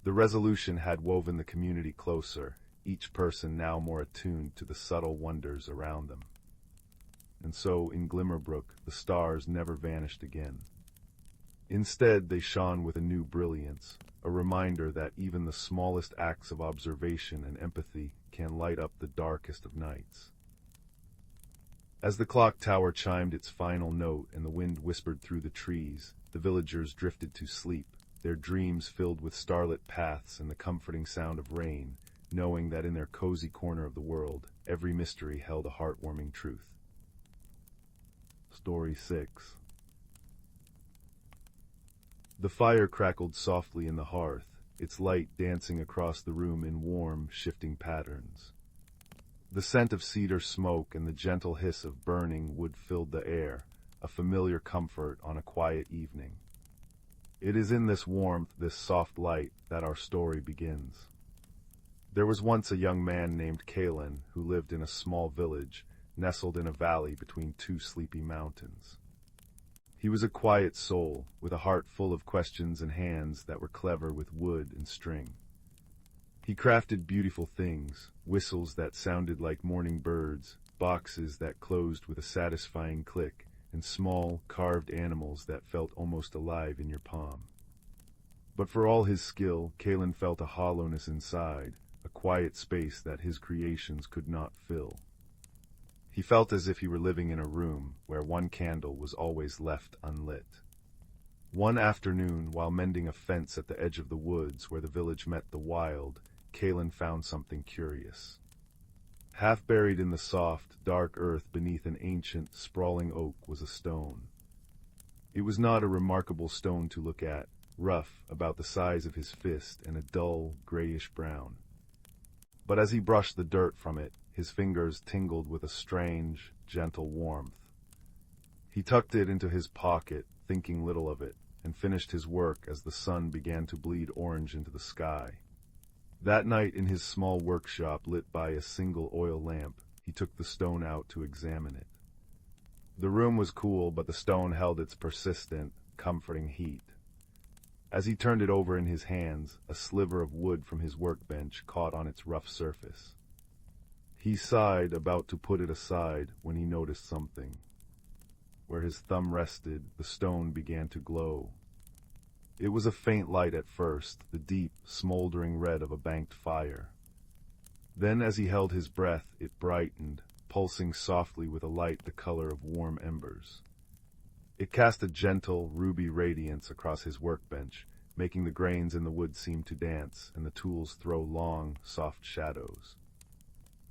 The resolution had woven the community closer, each person now more attuned to the subtle wonders around them. And so, in Glimmerbrook, the stars never vanished again. Instead, they shone with a new brilliance, a reminder that even the smallest acts of observation and empathy can light up the darkest of nights. As the clock tower chimed its final note and the wind whispered through the trees, the villagers drifted to sleep, their dreams filled with starlit paths and the comforting sound of rain, knowing that in their cozy corner of the world, every mystery held a heartwarming truth. Story 6. The fire crackled softly in the hearth, its light dancing across the room in warm, shifting patterns. The scent of cedar smoke and the gentle hiss of burning wood filled the air, a familiar comfort on a quiet evening. It is in this warmth, this soft light, that our story begins. There was once a young man named Kaelen who lived in a small village, nestled in a valley between two sleepy mountains. He was a quiet soul, with a heart full of questions and hands that were clever with wood and string. He crafted beautiful things, whistles that sounded like morning birds, boxes that closed with a satisfying click, and small, carved animals that felt almost alive in your palm. But for all his skill, Kaelen felt a hollowness inside, a quiet space that his creations could not fill. He felt as if he were living in a room where one candle was always left unlit. One afternoon, while mending a fence at the edge of the woods where the village met the wild, Kaelen found something curious. Half buried in the soft, dark earth beneath an ancient, sprawling oak was a stone. It was not a remarkable stone to look at, rough, about the size of his fist, and a dull, grayish-brown. But as he brushed the dirt from it, his fingers tingled with a strange, gentle warmth. He tucked it into his pocket, thinking little of it, and finished his work as the sun began to bleed orange into the sky. That night, in his small workshop lit by a single oil lamp, he took the stone out to examine it. The room was cool, but the stone held its persistent, comforting heat. As he turned it over in his hands, a sliver of wood from his workbench caught on its rough surface. He sighed, about to put it aside, when he noticed something. Where his thumb rested, the stone began to glow. It was a faint light at first, the deep, smoldering red of a banked fire. Then, as he held his breath, it brightened, pulsing softly with a light the color of warm embers. It cast a gentle, ruby radiance across his workbench, making the grains in the wood seem to dance and the tools throw long, soft shadows.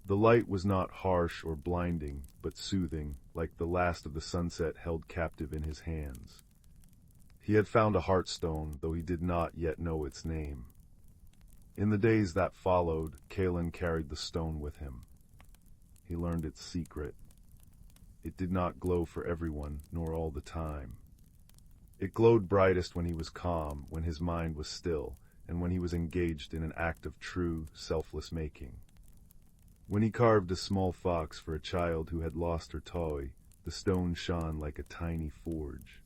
The light was not harsh or blinding, but soothing, like the last of the sunset held captive in his hands. He had found a heartstone, though he did not yet know its name. In the days that followed, Kaelen carried the stone with him. He learned its secret. It did not glow for everyone, nor all the time. It glowed brightest when he was calm, when his mind was still, and when he was engaged in an act of true, selfless making. When he carved a small fox for a child who had lost her toy, the stone shone like a tiny forge.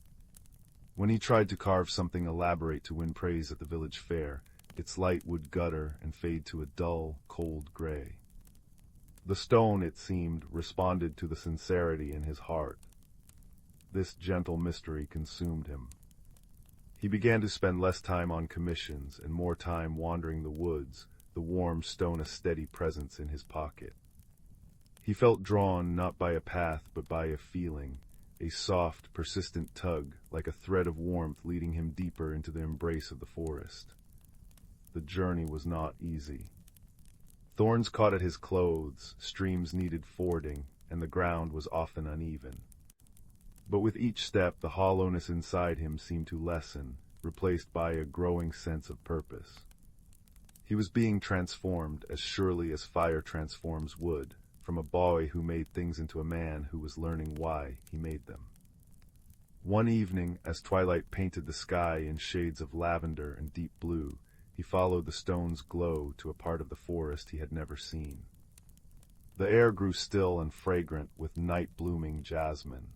When he tried to carve something elaborate to win praise at the village fair, its light would gutter and fade to a dull, cold gray. The stone, it seemed, responded to the sincerity in his heart. This gentle mystery consumed him. He began to spend less time on commissions and more time wandering the woods, the warm stone a steady presence in his pocket. He felt drawn not by a path but by a feeling, a soft, persistent tug, like a thread of warmth leading him deeper into the embrace of the forest. The journey was not easy. Thorns caught at his clothes, streams needed fording, and the ground was often uneven. But with each step, the hollowness inside him seemed to lessen, replaced by a growing sense of purpose. He was being transformed as surely as fire transforms wood, from a boy who made things into a man who was learning why he made them. One evening, as twilight painted the sky in shades of lavender and deep blue, he followed the stone's glow to a part of the forest he had never seen. The air grew still and fragrant with night-blooming jasmine.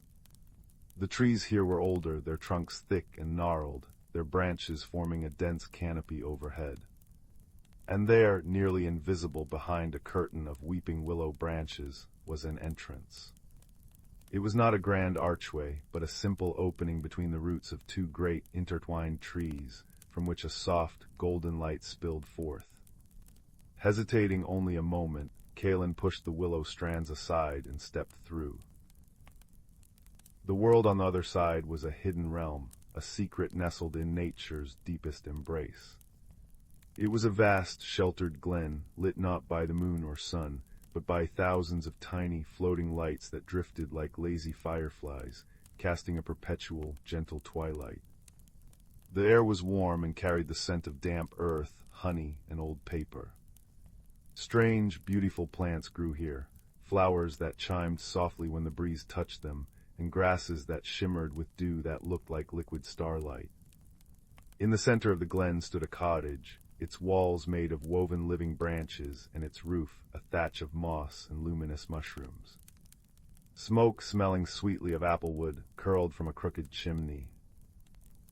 The trees here were older, their trunks thick and gnarled, their branches forming a dense canopy overhead. And there, nearly invisible behind a curtain of weeping willow branches, was an entrance. It was not a grand archway, but a simple opening between the roots of two great intertwined trees, from which a soft, golden light spilled forth. Hesitating only a moment, Kaelen pushed the willow strands aside and stepped through. The world on the other side was a hidden realm, a secret nestled in nature's deepest embrace. It was a vast, sheltered glen, lit not by the moon or sun, but by thousands of tiny, floating lights that drifted like lazy fireflies, casting a perpetual, gentle twilight. The air was warm and carried the scent of damp earth, honey, and old paper. Strange, beautiful plants grew here, flowers that chimed softly when the breeze touched them, and grasses that shimmered with dew that looked like liquid starlight. In the center of the glen stood a cottage, its walls made of woven living branches, and its roof a thatch of moss and luminous mushrooms. Smoke smelling sweetly of applewood curled from a crooked chimney.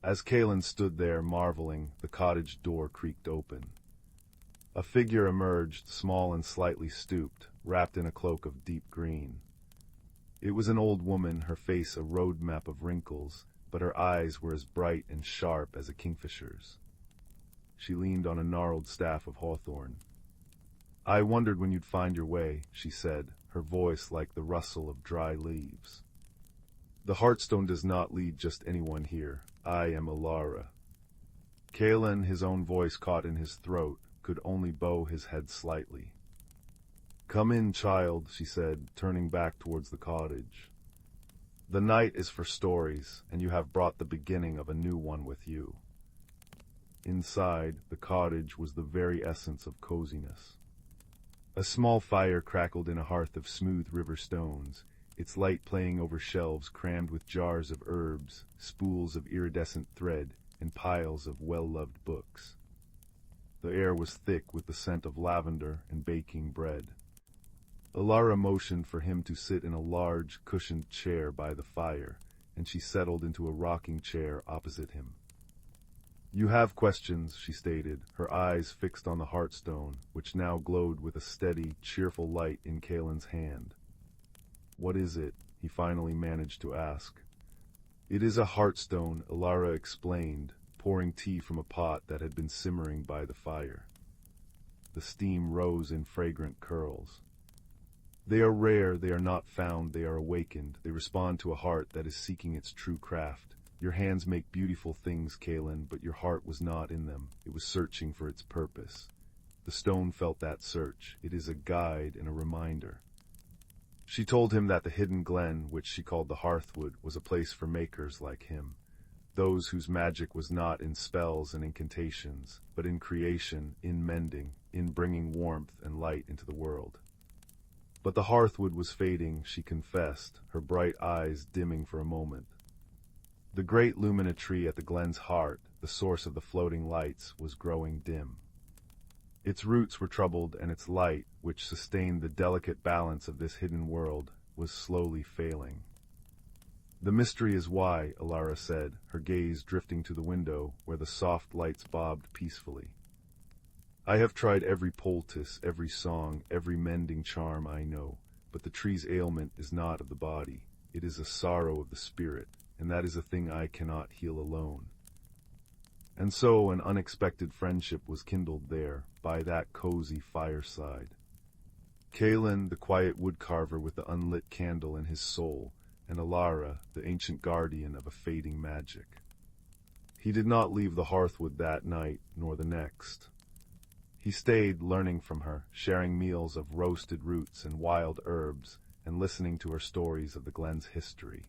As Kaelen stood there marveling, the cottage door creaked open. A figure emerged, small and slightly stooped, wrapped in a cloak of deep green. It was an old woman, her face a road map of wrinkles, but her eyes were as bright and sharp as a kingfisher's. She leaned on a gnarled staff of hawthorn. "I wondered when you'd find your way," she said, her voice like the rustle of dry leaves. "The Heartstone does not lead just anyone here. I am Alara." Kaelen, his own voice caught in his throat, could only bow his head slightly. "Come in, child," she said, turning back towards the cottage. "The night is for stories, and you have brought the beginning of a new one with you." Inside, the cottage was the very essence of coziness. A small fire crackled in a hearth of smooth river stones, its light playing over shelves crammed with jars of herbs, spools of iridescent thread, and piles of well-loved books. The air was thick with the scent of lavender and baking bread. Alara motioned for him to sit in a large, cushioned chair by the fire, and she settled into a rocking chair opposite him. "You have questions," she stated, her eyes fixed on the Heartstone, which now glowed with a steady, cheerful light in Kaelen's hand. "What is it?" he finally managed to ask. "It is a Heartstone," Alara explained, pouring tea from a pot that had been simmering by the fire. The steam rose in fragrant curls. "They are rare, they are not found, they are awakened, they respond to a heart that is seeking its true craft. Your hands make beautiful things, Kaelen, but your heart was not in them. It was searching for its purpose. The stone felt that search. It is a guide and a reminder." She told him that the hidden glen, which she called the Hearthwood, was a place for makers like him, those whose magic was not in spells and incantations, but in creation, in mending, in bringing warmth and light into the world. But the Hearthwood was fading, she confessed, her bright eyes dimming for a moment. The great lumina tree at the glen's heart, the source of the floating lights, was growing dim. Its roots were troubled, and its light, which sustained the delicate balance of this hidden world, was slowly failing. "The mystery is why," Alara said, her gaze drifting to the window, where the soft lights bobbed peacefully. "I have tried every poultice, every song, every mending charm I know, but the tree's ailment is not of the body. It is a sorrow of the spirit, and that is a thing I cannot heal alone." And so an unexpected friendship was kindled there, by that cozy fireside. Kaelen, the quiet woodcarver with the unlit candle in his soul, and Alara, the ancient guardian of a fading magic. He did not leave the Hearthwood that night, nor the next. He stayed learning from her, sharing meals of roasted roots and wild herbs, and listening to her stories of the glen's history.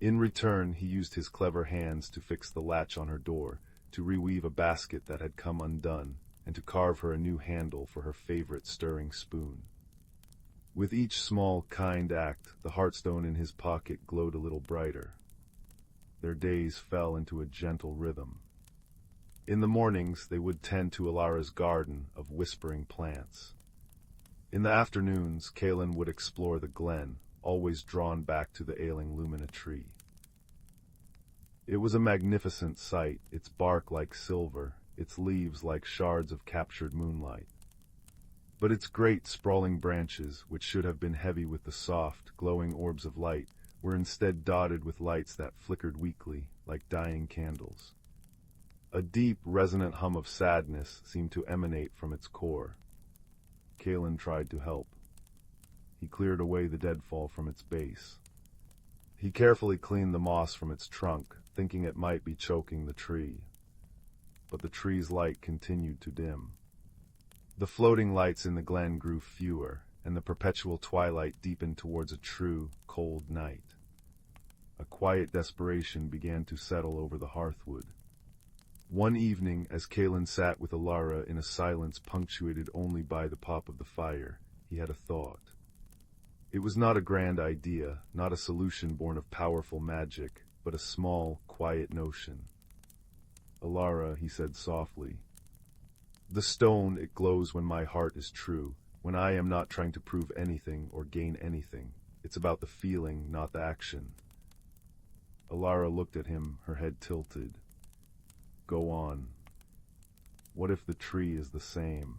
In return, he used his clever hands to fix the latch on her door, to reweave a basket that had come undone, and to carve her a new handle for her favorite stirring spoon. With each small, kind act, the Heartstone in his pocket glowed a little brighter. Their days fell into a gentle rhythm. In the mornings, they would tend to Alara's garden of whispering plants. In the afternoons, Kaelen would explore the glen, always drawn back to the ailing lumina tree. It was a magnificent sight, its bark like silver, its leaves like shards of captured moonlight. But its great sprawling branches, which should have been heavy with the soft, glowing orbs of light, were instead dotted with lights that flickered weakly, like dying candles. A deep, resonant hum of sadness seemed to emanate from its core. Kaelen tried to help. He cleared away the deadfall from its base. He carefully cleaned the moss from its trunk, thinking it might be choking the tree. But the tree's light continued to dim. The floating lights in the glen grew fewer, and the perpetual twilight deepened towards a true, cold night. A quiet desperation began to settle over the Hearthwood. One evening, as Kaelen sat with Alara in a silence punctuated only by the pop of the fire, he had a thought. It was not a grand idea, not a solution born of powerful magic, but a small, quiet notion. "Alara," he said softly, "the stone, it glows when my heart is true, when I am not trying to prove anything or gain anything. It's about the feeling, not the action. Alara looked at him, her head tilted. Go on. What if the tree is the same?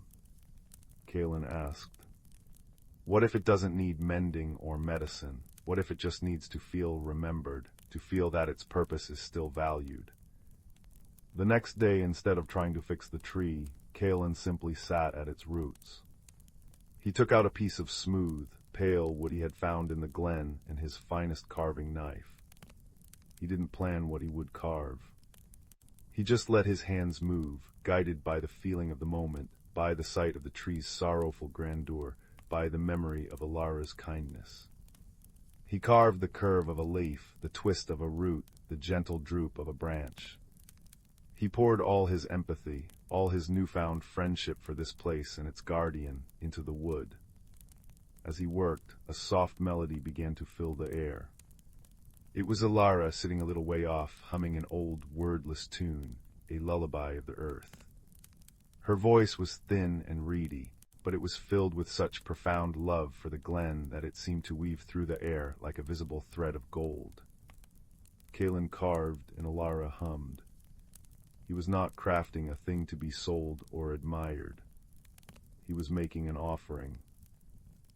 Kaelen asked. What if it doesn't need mending or medicine? What if it just needs to feel remembered, to feel that its purpose is still valued? The next day, instead of trying to fix the tree, Kaelen simply sat at its roots. He took out a piece of smooth, pale wood he had found in the glen and his finest carving knife. He didn't plan what he would carve. He just let his hands move, guided by the feeling of the moment, by the sight of the tree's sorrowful grandeur, by the memory of Alara's kindness. He carved the curve of a leaf, the twist of a root, the gentle droop of a branch. He poured all his empathy, all his newfound friendship for this place and its guardian, into the wood. As he worked, a soft melody began to fill the air. It was Alara sitting a little way off, humming an old, wordless tune, a lullaby of the earth. Her voice was thin and reedy, but it was filled with such profound love for the glen that it seemed to weave through the air like a visible thread of gold. Kaelen carved and Alara hummed. He was not crafting a thing to be sold or admired. He was making an offering,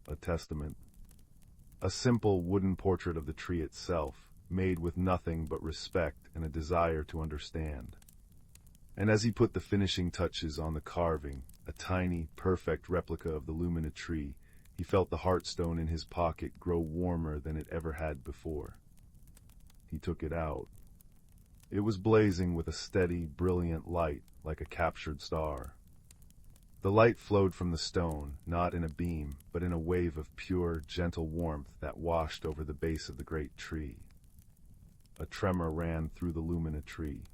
a testament, a simple wooden portrait of the tree itself, made with nothing but respect and a desire to understand. And as he put the finishing touches on the carving, a tiny, perfect replica of the luminous tree, he felt the heartstone in his pocket grow warmer than it ever had before. He took it out. It was blazing with a steady, brilliant light, like a captured star. The light flowed from the stone, not in a beam, but in a wave of pure, gentle warmth that washed over the base of the great tree. A tremor ran through the luminous tree.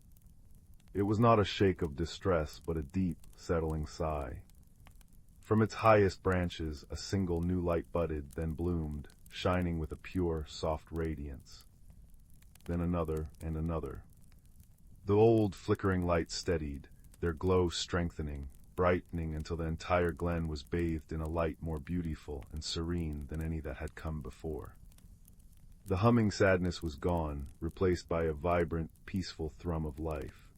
It was not a shake of distress, but a deep, settling sigh. From its highest branches, a single new light budded, then bloomed, shining with a pure, soft radiance. Then another and another. The old, flickering lights steadied, their glow strengthening, brightening until the entire glen was bathed in a light more beautiful and serene than any that had come before. The humming sadness was gone, replaced by a vibrant, peaceful thrum of life.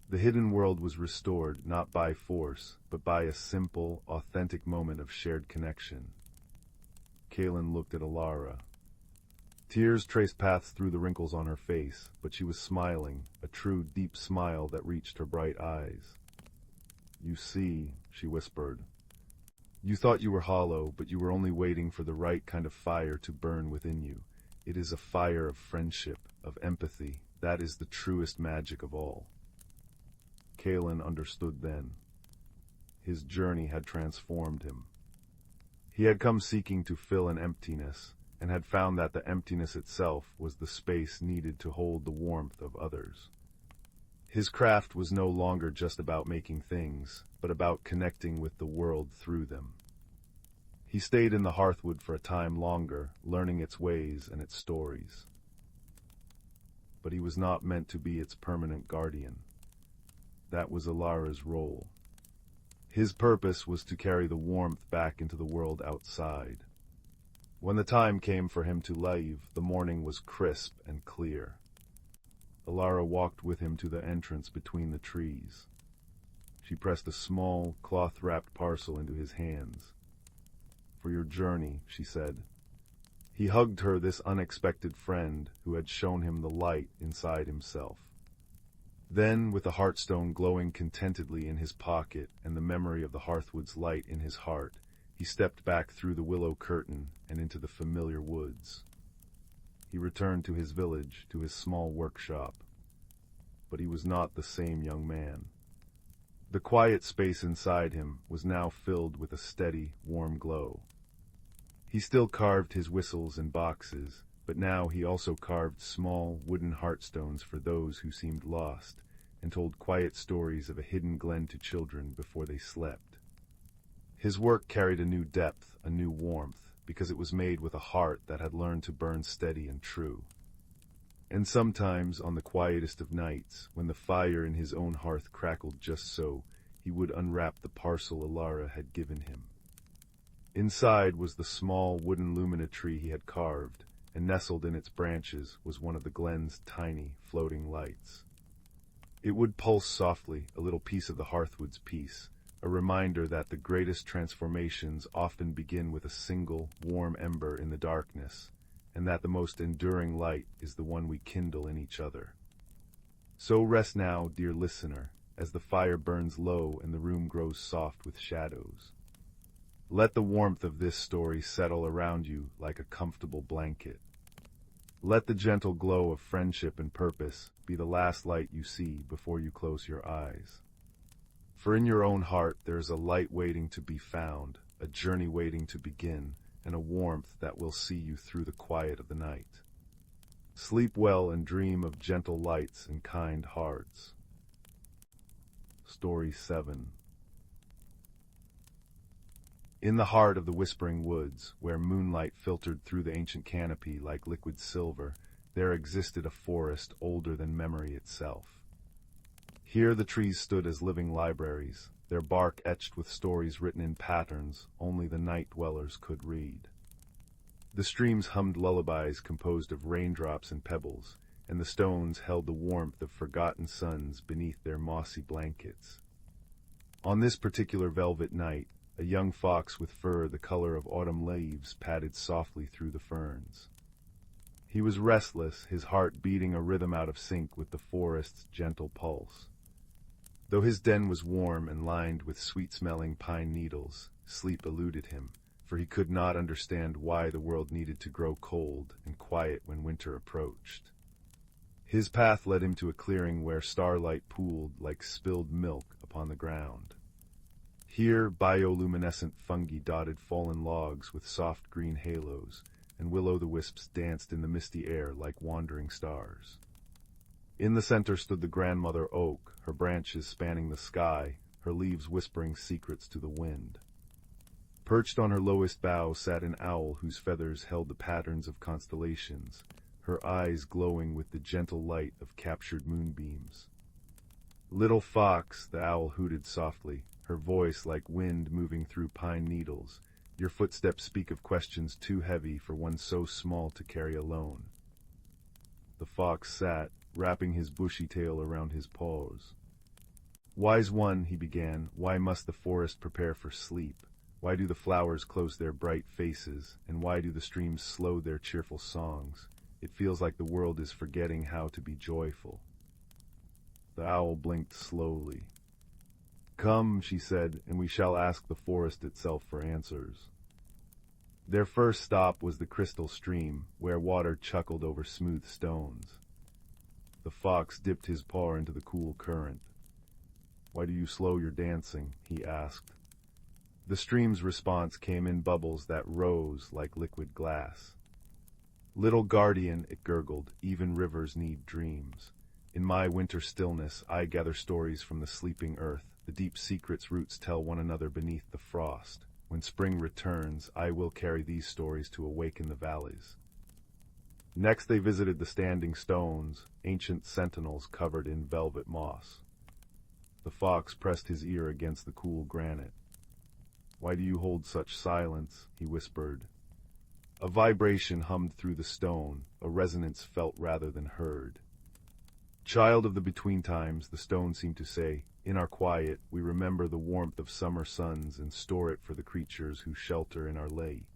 The hidden world was restored not by force, but by a simple, authentic moment of shared connection. Kaelen looked at Alara. Tears traced paths through the wrinkles on her face, but she was smiling, a true, deep smile that reached her bright eyes. You see, she whispered. You thought you were hollow, but you were only waiting for the right kind of fire to burn within you. It is a fire of friendship, of empathy. That is the truest magic of all. Kaelen understood then. His journey had transformed him. He had come seeking to fill an emptiness, and had found that the emptiness itself was the space needed to hold the warmth of others. His craft was no longer just about making things, but about connecting with the world through them. He stayed in the hearthwood for a time longer, learning its ways and its stories. But he was not meant to be its permanent guardian. That was Alara's role. His purpose was to carry the warmth back into the world outside. When the time came for him to leave, the morning was crisp and clear. Alara walked with him to the entrance between the trees. She pressed a small, cloth-wrapped parcel into his hands. For your journey, she said. He hugged her, this unexpected friend who had shown him the light inside himself. Then, with the heartstone glowing contentedly in his pocket and the memory of the hearthwood's light in his heart, he stepped back through the willow curtain and into the familiar woods. He returned to his village, to his small workshop. But he was not the same young man. The quiet space inside him was now filled with a steady, warm glow. He still carved his whistles and boxes, but now he also carved small, wooden heartstones for those who seemed lost, and told quiet stories of a hidden glen to children before they slept. His work carried a new depth, a new warmth, because it was made with a heart that had learned to burn steady and true. And sometimes, on the quietest of nights, when the fire in his own hearth crackled just so, he would unwrap the parcel Alara had given him. Inside was the small wooden lumina tree he had carved, and nestled in its branches was one of the glen's tiny, floating lights. It would pulse softly, a little piece of the hearthwood's peace, a reminder that the greatest transformations often begin with a single, warm ember in the darkness, and that the most enduring light is the one we kindle in each other. So rest now, dear listener, as the fire burns low and the room grows soft with shadows. Let the warmth of this story settle around you like a comfortable blanket. Let the gentle glow of friendship and purpose be the last light you see before you close your eyes. For in your own heart there is a light waiting to be found, a journey waiting to begin, and a warmth that will see you through the quiet of the night. Sleep well and dream of gentle lights and kind hearts. Story 7. In the heart of the whispering woods, where moonlight filtered through the ancient canopy like liquid silver, there existed a forest older than memory itself. Here the trees stood as living libraries, their bark etched with stories written in patterns only the night dwellers could read. The streams hummed lullabies composed of raindrops and pebbles, and the stones held the warmth of forgotten suns beneath their mossy blankets. On this particular velvet night, a young fox with fur the color of autumn leaves padded softly through the ferns. He was restless, his heart beating a rhythm out of sync with the forest's gentle pulse. Though his den was warm and lined with sweet-smelling pine needles, sleep eluded him, for he could not understand why the world needed to grow cold and quiet when winter approached. His path led him to a clearing where starlight pooled like spilled milk upon the ground. Here, bioluminescent fungi dotted fallen logs with soft green halos, and will-o'-the-wisps danced in the misty air like wandering stars. In the center stood the grandmother oak, her branches spanning the sky, her leaves whispering secrets to the wind. Perched on her lowest bough sat an owl whose feathers held the patterns of constellations, her eyes glowing with the gentle light of captured moonbeams. "Little fox," the owl hooted softly, her voice like wind moving through pine needles, "your footsteps speak of questions too heavy for one so small to carry alone." The fox sat, wrapping his bushy tail around his paws. "Wise one," he began, "why must the forest prepare for sleep? Why do the flowers close their bright faces, and why do the streams slow their cheerful songs? It feels like the world is forgetting how to be joyful." The owl blinked slowly. "Come," she said, "and we shall ask the forest itself for answers." Their first stop was the crystal stream, where water chuckled over smooth stones. The fox dipped his paw into the cool current. "Why do you slow your dancing?" he asked. The stream's response came in bubbles that rose like liquid glass. "Little guardian," it gurgled, "even rivers need dreams. In my winter stillness, I gather stories from the sleeping earth. The deep secrets roots tell one another beneath the frost. When spring returns, I will carry these stories to awaken the valleys." Next they visited the standing stones, ancient sentinels covered in velvet moss. The fox pressed his ear against the cool granite. "Why do you hold such silence?" he whispered. A vibration hummed through the stone, a resonance felt rather than heard. "Child of the between times," the stone seemed to say, "in our quiet we remember the warmth of summer suns and store it for the creatures who shelter in our lay.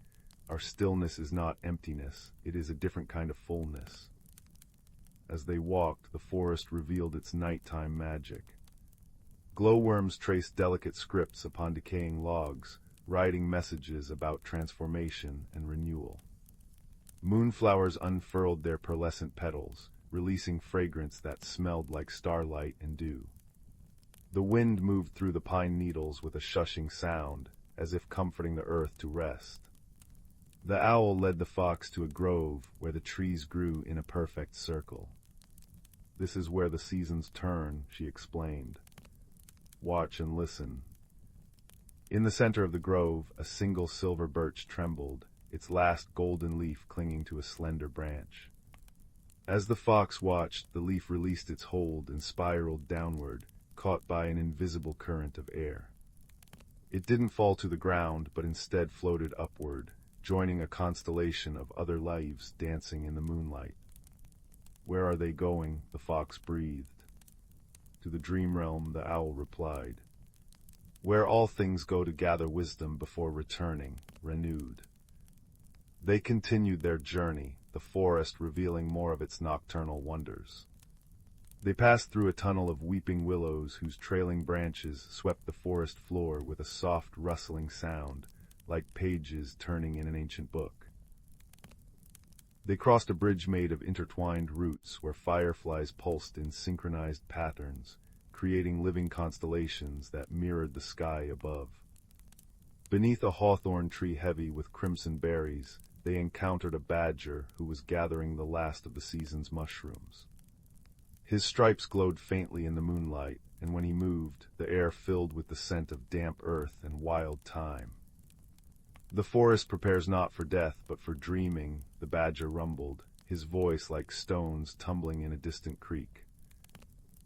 Our stillness is not emptiness, it is a different kind of fullness." As they walked, the forest revealed its nighttime magic. Glowworms traced delicate scripts upon decaying logs, writing messages about transformation and renewal. Moonflowers unfurled their pearlescent petals, releasing fragrance that smelled like starlight and dew. The wind moved through the pine needles with a shushing sound, as if comforting the earth to rest. The owl led the fox to a grove where the trees grew in a perfect circle. "This is where the seasons turn," she explained. "Watch and listen." In the center of the grove, a single silver birch trembled, its last golden leaf clinging to a slender branch. As the fox watched, the leaf released its hold and spiraled downward, caught by an invisible current of air. It didn't fall to the ground, but instead floated upward, joining a constellation of other lives dancing in the moonlight. "Where are they going?" the fox breathed. "To the dream realm," the owl replied. "Where all things go to gather wisdom before returning, renewed." They continued their journey, the forest revealing more of its nocturnal wonders. They passed through a tunnel of weeping willows whose trailing branches swept the forest floor with a soft rustling sound, like pages turning in an ancient book. They crossed a bridge made of intertwined roots where fireflies pulsed in synchronized patterns, creating living constellations that mirrored the sky above. Beneath a hawthorn tree heavy with crimson berries, they encountered a badger who was gathering the last of the season's mushrooms. His stripes glowed faintly in the moonlight, and when he moved, the air filled with the scent of damp earth and wild thyme. "The forest prepares not for death, but for dreaming," the badger rumbled, his voice like stones tumbling in a distant creek.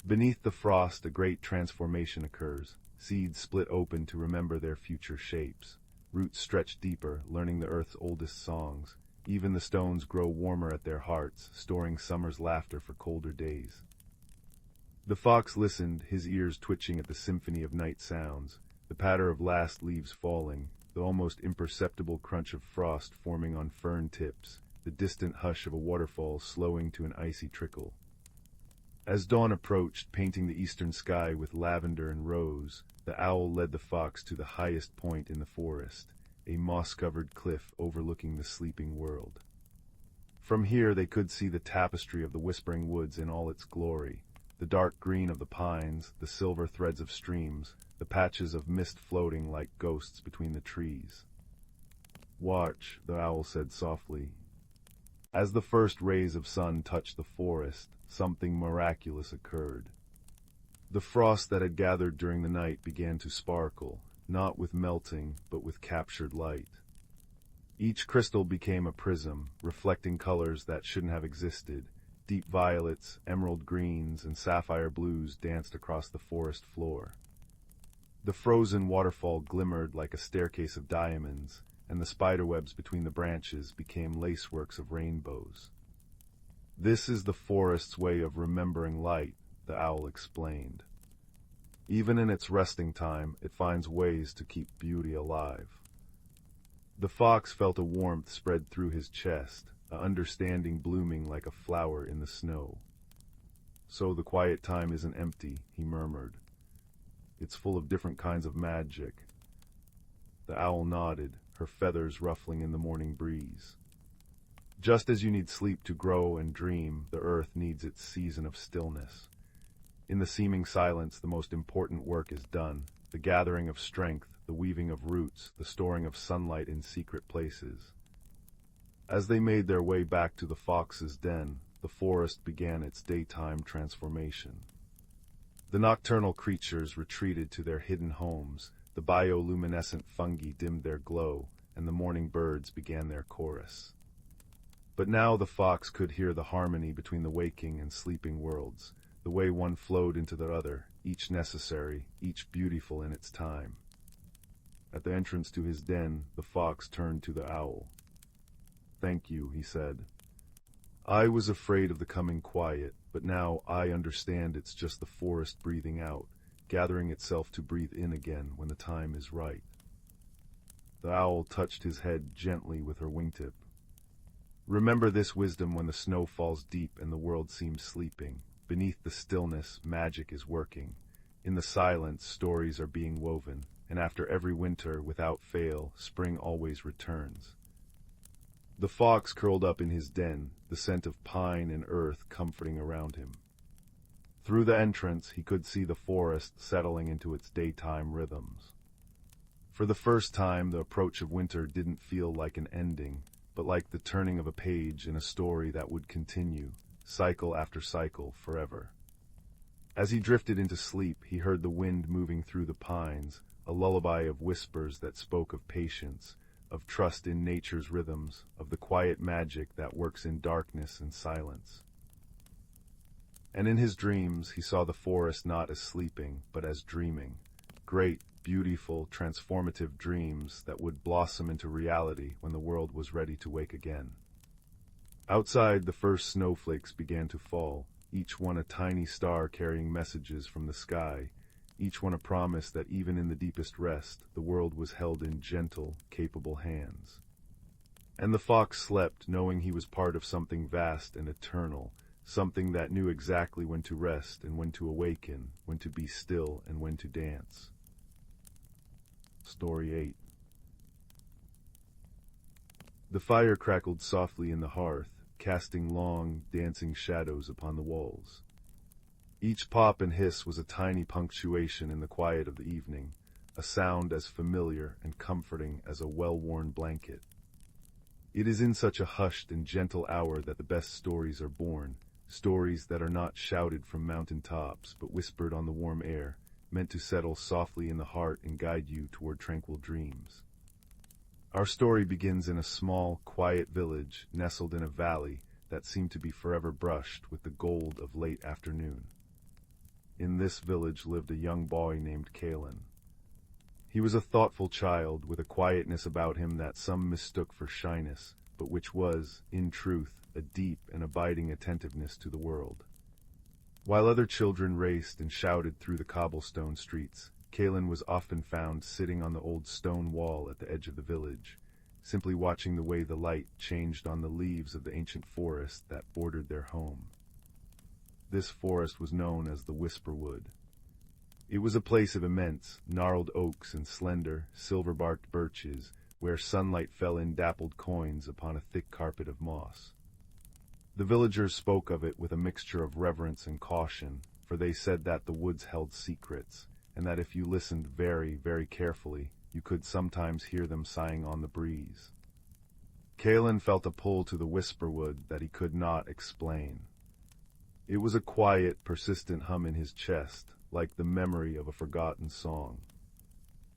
Beneath the frost, a great transformation occurs. Seeds split open to remember their future shapes. Roots stretch deeper, learning the earth's oldest songs. Even the stones grow warmer at their hearts, storing summer's laughter for colder days. The fox listened, his ears twitching at the symphony of night sounds, the patter of last leaves falling, the almost imperceptible crunch of frost forming on fern tips, the distant hush of a waterfall slowing to an icy trickle. As dawn approached, painting the eastern sky with lavender and rose, the owl led the fox to the highest point in the forest, a moss-covered cliff overlooking the sleeping world. From here they could see the tapestry of the whispering woods in all its glory, the dark green of the pines, the silver threads of streams, the patches of mist floating like ghosts between the trees. "Watch," the owl said softly. As the first rays of sun touched the forest, something miraculous occurred. The frost that had gathered during the night began to sparkle, not with melting, but with captured light. Each crystal became a prism, reflecting colors that shouldn't have existed. Deep violets, emerald greens, and sapphire blues danced across the forest floor. The frozen waterfall glimmered like a staircase of diamonds, and the spiderwebs between the branches became laceworks of rainbows. "This is the forest's way of remembering light," the owl explained. "Even in its resting time, it finds ways to keep beauty alive." The fox felt a warmth spread through his chest, a understanding blooming like a flower in the snow. "So the quiet time isn't empty," he murmured. "It's full of different kinds of magic." The owl nodded, her feathers ruffling in the morning breeze. "Just as you need sleep to grow and dream, the earth needs its season of stillness. In the seeming silence, the most important work is done, the gathering of strength, the weaving of roots, the storing of sunlight in secret places." As they made their way back to the fox's den, the forest began its daytime transformation. The nocturnal creatures retreated to their hidden homes, the bioluminescent fungi dimmed their glow, and the morning birds began their chorus. But now the fox could hear the harmony between the waking and sleeping worlds, the way one flowed into the other, each necessary, each beautiful in its time. At the entrance to his den, the fox turned to the owl. "Thank you," he said. "I was afraid of the coming quiet, but now I understand it's just the forest breathing out, gathering itself to breathe in again when the time is right." The owl touched his head gently with her wingtip. "Remember this wisdom when the snow falls deep and the world seems sleeping. Beneath the stillness, magic is working. In the silence, stories are being woven, and after every winter, without fail, spring always returns." The fox curled up in his den, the scent of pine and earth comforting around him. Through the entrance, he could see the forest settling into its daytime rhythms. For the first time, the approach of winter didn't feel like an ending, but like the turning of a page in a story that would continue, cycle after cycle, forever. As he drifted into sleep, he heard the wind moving through the pines, a lullaby of whispers that spoke of patience, of trust in nature's rhythms, of the quiet magic that works in darkness and silence. And in his dreams, he saw the forest not as sleeping, but as dreaming, great, beautiful, transformative dreams that would blossom into reality when the world was ready to wake again. Outside, the first snowflakes began to fall, each one a tiny star carrying messages from the sky, each one a promise that even in the deepest rest, the world was held in gentle, capable hands. And the fox slept, knowing he was part of something vast and eternal, something that knew exactly when to rest and when to awaken, when to be still and when to dance. Story 8. The fire crackled softly in the hearth, casting long, dancing shadows upon the walls. Each pop and hiss was a tiny punctuation in the quiet of the evening, a sound as familiar and comforting as a well-worn blanket. It is in such a hushed and gentle hour that the best stories are born, stories that are not shouted from mountain tops but whispered on the warm air, meant to settle softly in the heart and guide you toward tranquil dreams. Our story begins in a small, quiet village nestled in a valley that seemed to be forever brushed with the gold of late afternoon. In this village lived a young boy named Kaelen. He was a thoughtful child with a quietness about him that some mistook for shyness, but which was, in truth, a deep and abiding attentiveness to the world. While other children raced and shouted through the cobblestone streets, Kaelen was often found sitting on the old stone wall at the edge of the village, simply watching the way the light changed on the leaves of the ancient forest that bordered their home. This forest was known as the Whisperwood. It was a place of immense, gnarled oaks and slender, silver-barked birches, where sunlight fell in dappled coins upon a thick carpet of moss. The villagers spoke of it with a mixture of reverence and caution, for they said that the woods held secrets, and that if you listened very, very carefully, you could sometimes hear them sighing on the breeze. Kaelen felt a pull to the Whisperwood that he could not explain. It was a quiet, persistent hum in his chest, like the memory of a forgotten song.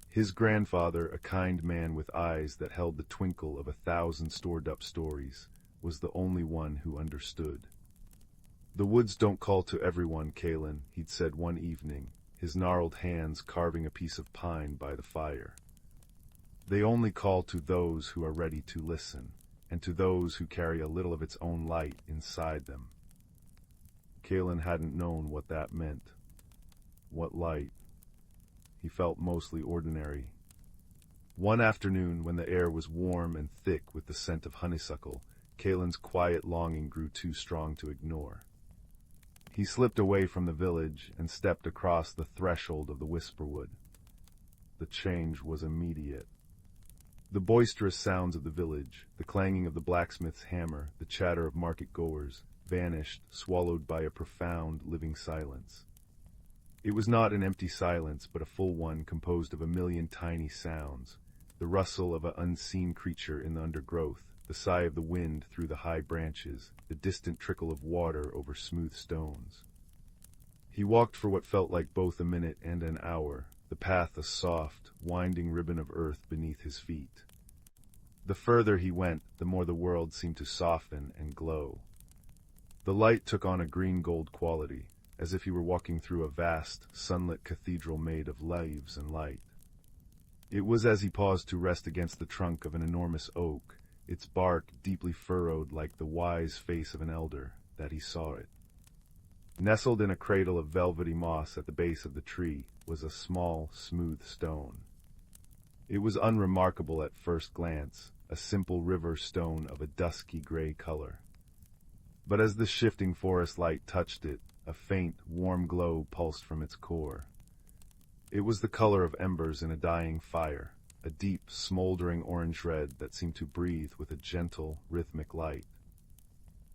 His grandfather, a kind man with eyes that held the twinkle of 1,000 stored-up stories, was the only one who understood. "The woods don't call to everyone, Kaelen," he'd said one evening, his gnarled hands carving a piece of pine by the fire. "They only call to those who are ready to listen, and to those who carry a little of its own light inside them." Kaelen hadn't known what that meant. What light? He felt mostly ordinary. One afternoon, when the air was warm and thick with the scent of honeysuckle, Kaelen's quiet longing grew too strong to ignore. He slipped away from the village and stepped across the threshold of the Whisperwood. The change was immediate. The boisterous sounds of the village, the clanging of the blacksmith's hammer, the chatter of market-goers, vanished, swallowed by a profound, living silence. It was not an empty silence, but a full one composed of a million tiny sounds, the rustle of an unseen creature in the undergrowth, the sigh of the wind through the high branches, the distant trickle of water over smooth stones. He walked for what felt like both a minute and an hour, the path a soft, winding ribbon of earth beneath his feet. The further he went, the more the world seemed to soften and glow. The light took on a green-gold quality, as if he were walking through a vast, sunlit cathedral made of leaves and light. It was as he paused to rest against the trunk of an enormous oak, its bark deeply furrowed like the wise face of an elder, that he saw it. Nestled in a cradle of velvety moss at the base of the tree was a small, smooth stone. It was unremarkable at first glance, a simple river stone of a dusky gray color. But as the shifting forest light touched it, a faint, warm glow pulsed from its core. It was the color of embers in a dying fire, a deep, smoldering orange red that seemed to breathe with a gentle, rhythmic light.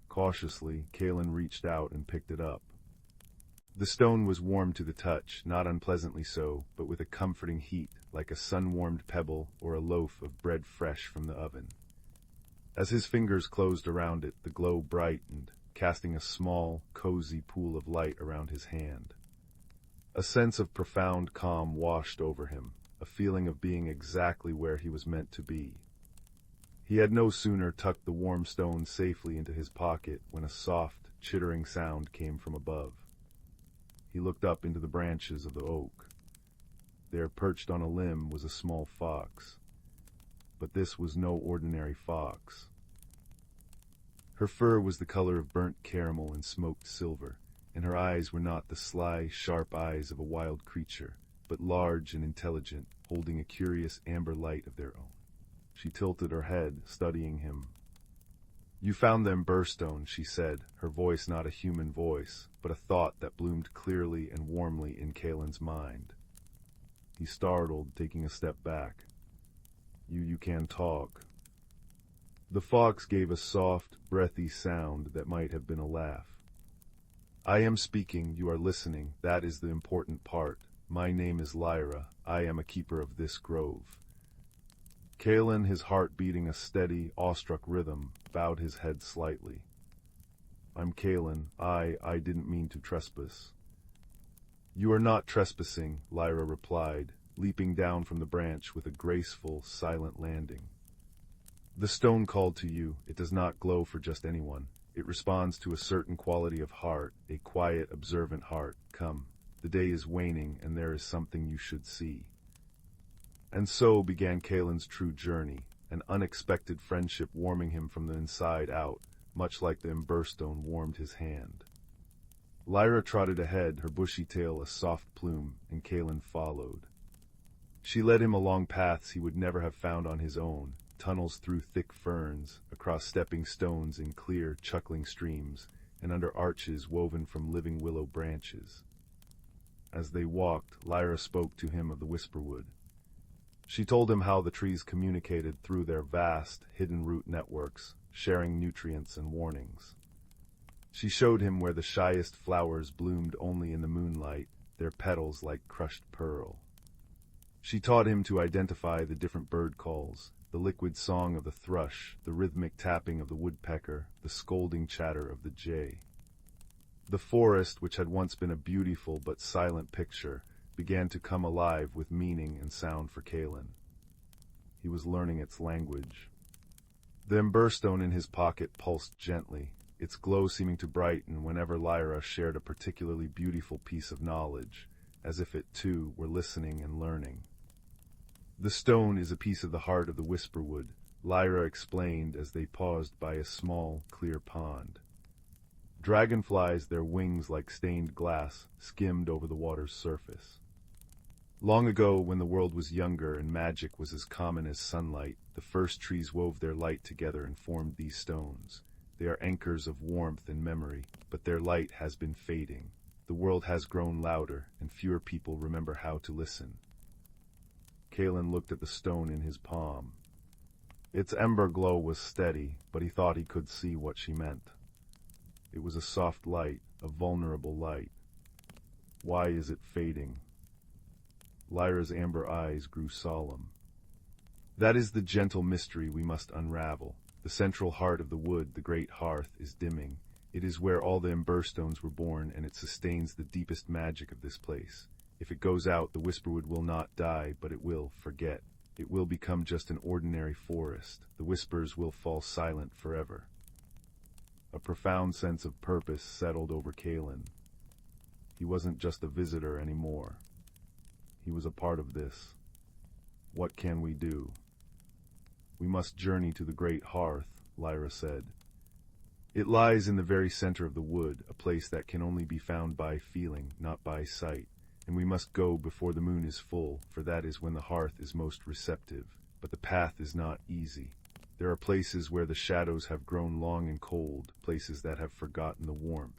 Cautiously, Kaelen reached out and picked it up. The stone was warm to the touch, not unpleasantly so, but with a comforting heat, like a sun-warmed pebble or a loaf of bread fresh from the oven. As his fingers closed around it, the glow brightened, casting a small, cozy pool of light around his hand. A sense of profound calm washed over him, a feeling of being exactly where he was meant to be. He had no sooner tucked the warm stone safely into his pocket when a soft, chittering sound came from above. He looked up into the branches of the oak. There, perched on a limb, was a small fox. But this was no ordinary fox. Her fur was the color of burnt caramel and smoked silver, and her eyes were not the sly, sharp eyes of a wild creature, but large and intelligent, holding a curious amber light of their own. She tilted her head, studying him. "You found them birstone," she said, her voice not a human voice, but a thought that bloomed clearly and warmly in Kaelen's mind. He startled, taking a step back. You can talk." The fox gave a soft, breathy sound that might have been a laugh. "I am speaking, you are listening, that is the important part. My name is Lyra, I am a keeper of this grove." Kaelen, his heart beating a steady, awestruck rhythm, bowed his head slightly. "I'm Kaelen, I didn't mean to trespass." "You are not trespassing," Lyra replied, leaping down from the branch with a graceful, silent landing. "The stone called to you, it does not glow for just anyone. It responds to a certain quality of heart, a quiet, observant heart. Come, the day is waning, and there is something you should see." And so began Kaelen's true journey, an unexpected friendship warming him from the inside out, much like the emberstone warmed his hand. Lyra trotted ahead, her bushy tail a soft plume, and Kaelen followed. She led him along paths he would never have found on his own, tunnels through thick ferns, across stepping stones in clear, chuckling streams, and under arches woven from living willow branches. As they walked, Lyra spoke to him of the Whisperwood. She told him how the trees communicated through their vast, hidden root networks, sharing nutrients and warnings. She showed him where the shyest flowers bloomed only in the moonlight, their petals like crushed pearl. She taught him to identify the different bird calls, the liquid song of the thrush, the rhythmic tapping of the woodpecker, the scolding chatter of the jay. The forest, which had once been a beautiful but silent picture, began to come alive with meaning and sound for Kaelen. He was learning its language. The emberstone in his pocket pulsed gently, its glow seeming to brighten whenever Lyra shared a particularly beautiful piece of knowledge, as if it, too, were listening and learning. "The stone is a piece of the heart of the Whisperwood," Lyra explained as they paused by a small, clear pond. Dragonflies, their wings like stained glass, skimmed over the water's surface. Long ago, when the world was younger and magic was as common as sunlight, the first trees wove their light together and formed these stones. They are anchors of warmth and memory, but their light has been fading. The world has grown louder, and fewer people remember how to listen. Kaelen looked at the stone in his palm. Its ember glow was steady, but he thought he could see what she meant. It was a soft light, a vulnerable light. Why is it fading? Lyra's amber eyes grew solemn. That is the gentle mystery we must unravel. The central heart of the wood, the great hearth, is dimming. It is where all the emberstones were born, and it sustains the deepest magic of this place. If it goes out, the Whisperwood will not die, but it will forget. It will become just an ordinary forest. The whispers will fall silent forever. A profound sense of purpose settled over Kaelen. He wasn't just a visitor anymore. He was a part of this. What can we do? We must journey to the great hearth, Lyra said. It lies in the very center of the wood, a place that can only be found by feeling, not by sight. And we must go before the moon is full, for that is when the hearth is most receptive. But the path is not easy. There are places where the shadows have grown long and cold, places that have forgotten the warmth.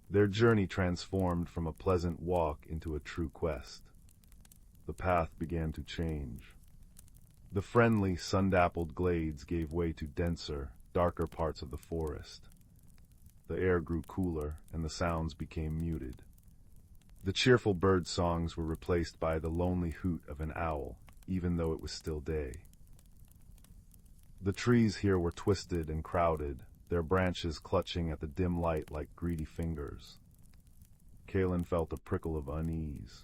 Their journey transformed from a pleasant walk into a true quest. The path began to change. The friendly, sun-dappled glades gave way to denser, darker parts of the forest. The air grew cooler, and the sounds became muted. The cheerful bird songs were replaced by the lonely hoot of an owl, even though it was still day. The trees here were twisted and crowded, their branches clutching at the dim light like greedy fingers. Kaelen felt a prickle of unease.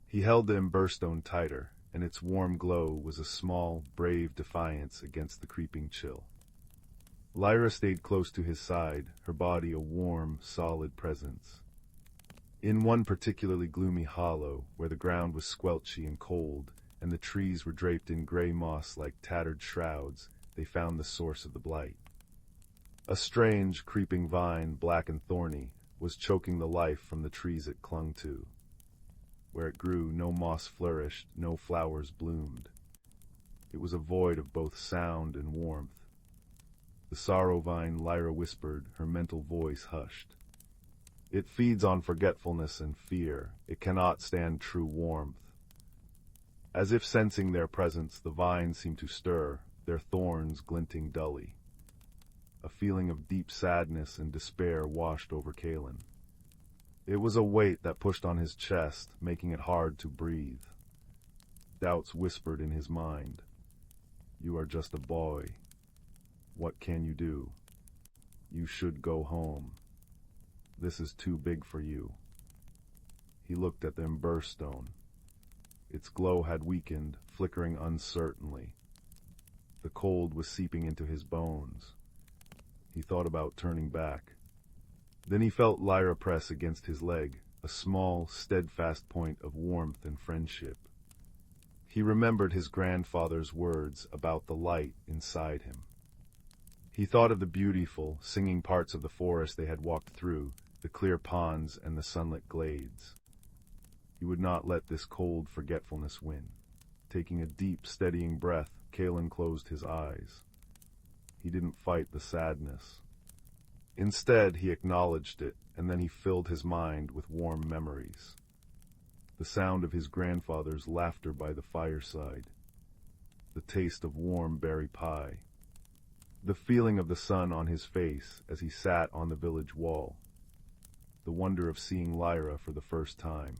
He held the emberstone tighter, and its warm glow was a small, brave defiance against the creeping chill. Lyra stayed close to his side, her body a warm, solid presence. In one particularly gloomy hollow, where the ground was squelchy and cold, and the trees were draped in gray moss like tattered shrouds, they found the source of the blight. A strange, creeping vine, black and thorny, was choking the life from the trees it clung to. Where it grew, no moss flourished, no flowers bloomed. It was a void of both sound and warmth. The sorrow vine, Lyra whispered, her mental voice hushed. It feeds on forgetfulness and fear. It cannot stand true warmth. As if sensing their presence, the vines seemed to stir, their thorns glinting dully. A feeling of deep sadness and despair washed over Kaelen. It was a weight that pushed on his chest, making it hard to breathe. Doubts whispered in his mind. You are just a boy. What can you do? You should go home. This is too big for you. He looked at the ember stone. Its glow had weakened, flickering uncertainly. The cold was seeping into his bones. He thought about turning back. Then he felt Lyra press against his leg, a small, steadfast point of warmth and friendship. He remembered his grandfather's words about the light inside him. He thought of the beautiful, singing parts of the forest they had walked through, the clear ponds and the sunlit glades. He would not let this cold forgetfulness win. Taking a deep, steadying breath, Kaelen closed his eyes. He didn't fight the sadness. Instead, he acknowledged it, and then he filled his mind with warm memories. The sound of his grandfather's laughter by the fireside. The taste of warm berry pie. The feeling of the sun on his face as he sat on the village wall. The wonder of seeing Lyra for the first time.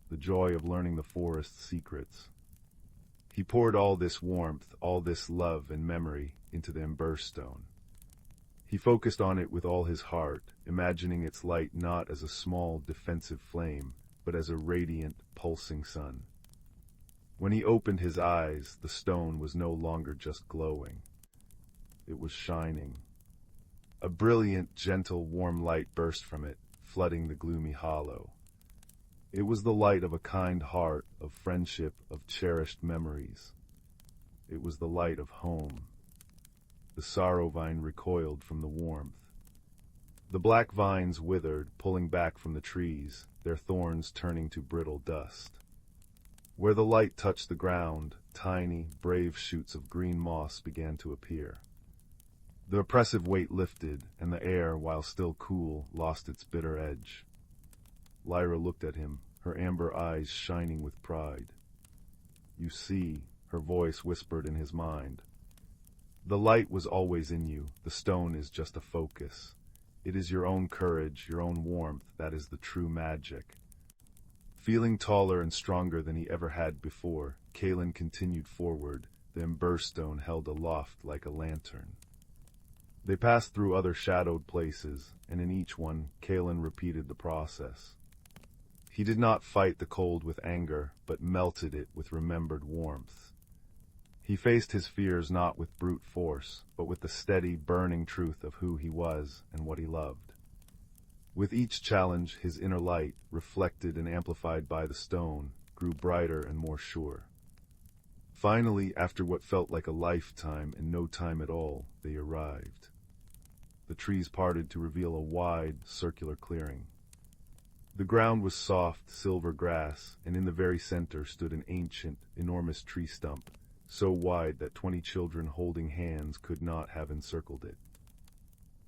The joy of learning the forest's secrets. He poured all this warmth, all this love and memory into the ember stone. He focused on it with all his heart, imagining its light not as a small defensive flame, but as a radiant, pulsing sun. When he opened his eyes, the stone was no longer just glowing. It was shining. A brilliant, gentle, warm light burst from it, flooding the gloomy hollow. It was the light of a kind heart, of friendship, of cherished memories. It was the light of home. The sorrow vine recoiled from the warmth. The black vines withered, pulling back from the trees, their thorns turning to brittle dust. Where the light touched the ground, tiny, brave shoots of green moss began to appear. The oppressive weight lifted, and the air, while still cool, lost its bitter edge. Lyra looked at him, her amber eyes shining with pride. You see, her voice whispered in his mind. The light was always in you. The stone is just a focus. It is your own courage, your own warmth, that is the true magic. Feeling taller and stronger than he ever had before, Kaelen continued forward, the ember stone held aloft like a lantern. They passed through other shadowed places, and in each one, Kaelen repeated the process. He did not fight the cold with anger, but melted it with remembered warmth. He faced his fears not with brute force, but with the steady, burning truth of who he was and what he loved. With each challenge, his inner light, reflected and amplified by the stone, grew brighter and more sure. Finally, after what felt like a lifetime and no time at all, they arrived. The trees parted to reveal a wide, circular clearing. The ground was soft, silver grass, and in the very center stood an ancient, enormous tree stump, so wide that 20 children holding hands could not have encircled it.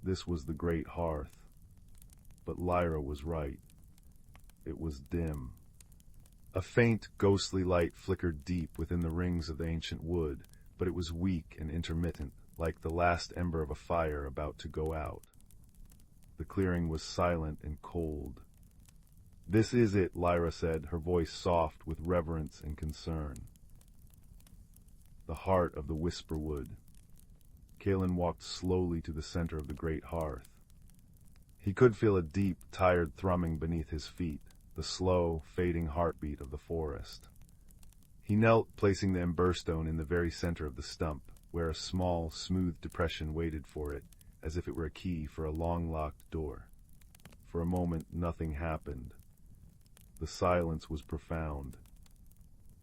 This was the great hearth. But Lyra was right. It was dim. A faint, ghostly light flickered deep within the rings of the ancient wood, but it was weak and intermittent, like the last ember of a fire about to go out. The clearing was silent and cold. This is it, Lyra said, her voice soft with reverence and concern. The heart of the whisperwood. Kaelen walked slowly to the center of the great hearth. He could feel a deep, tired thrumming beneath his feet, the slow, fading heartbeat of the forest. He knelt, placing the ember stone in the very center of the stump, where a small, smooth depression waited for it, as if it were a key for a long-locked door. For a moment, nothing happened. The silence was profound.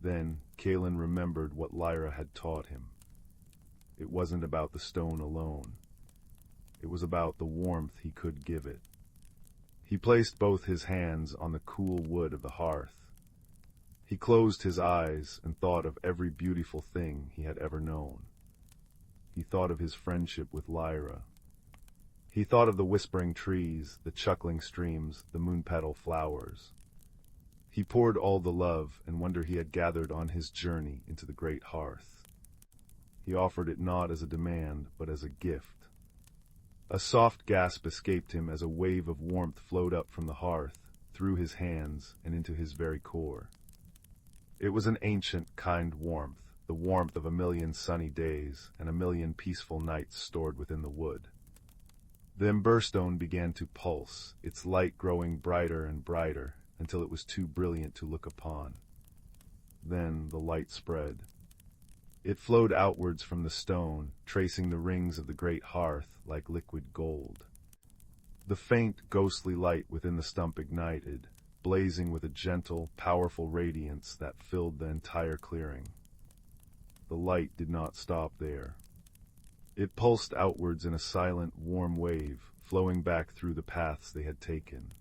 Then, Kaelen remembered what Lyra had taught him. It wasn't about the stone alone. It was about the warmth he could give it. He placed both his hands on the cool wood of the hearth. He closed his eyes and thought of every beautiful thing he had ever known. He thought of his friendship with Lyra. He thought of the whispering trees, the chuckling streams, the moonpetal flowers. He poured all the love and wonder he had gathered on his journey into the great hearth. He offered it not as a demand, but as a gift. A soft gasp escaped him as a wave of warmth flowed up from the hearth, through his hands, and into his very core. It was an ancient, kind warmth, the warmth of 1,000,000 sunny days and 1,000,000 peaceful nights stored within the wood. The emberstone began to pulse, its light growing brighter and brighter, until it was too brilliant to look upon. Then the light spread. It flowed outwards from the stone, tracing the rings of the great hearth like liquid gold. The faint, ghostly light within the stump ignited, blazing with a gentle, powerful radiance that filled the entire clearing. The light did not stop there. It pulsed outwards in a silent, warm wave, flowing back through the paths they had taken.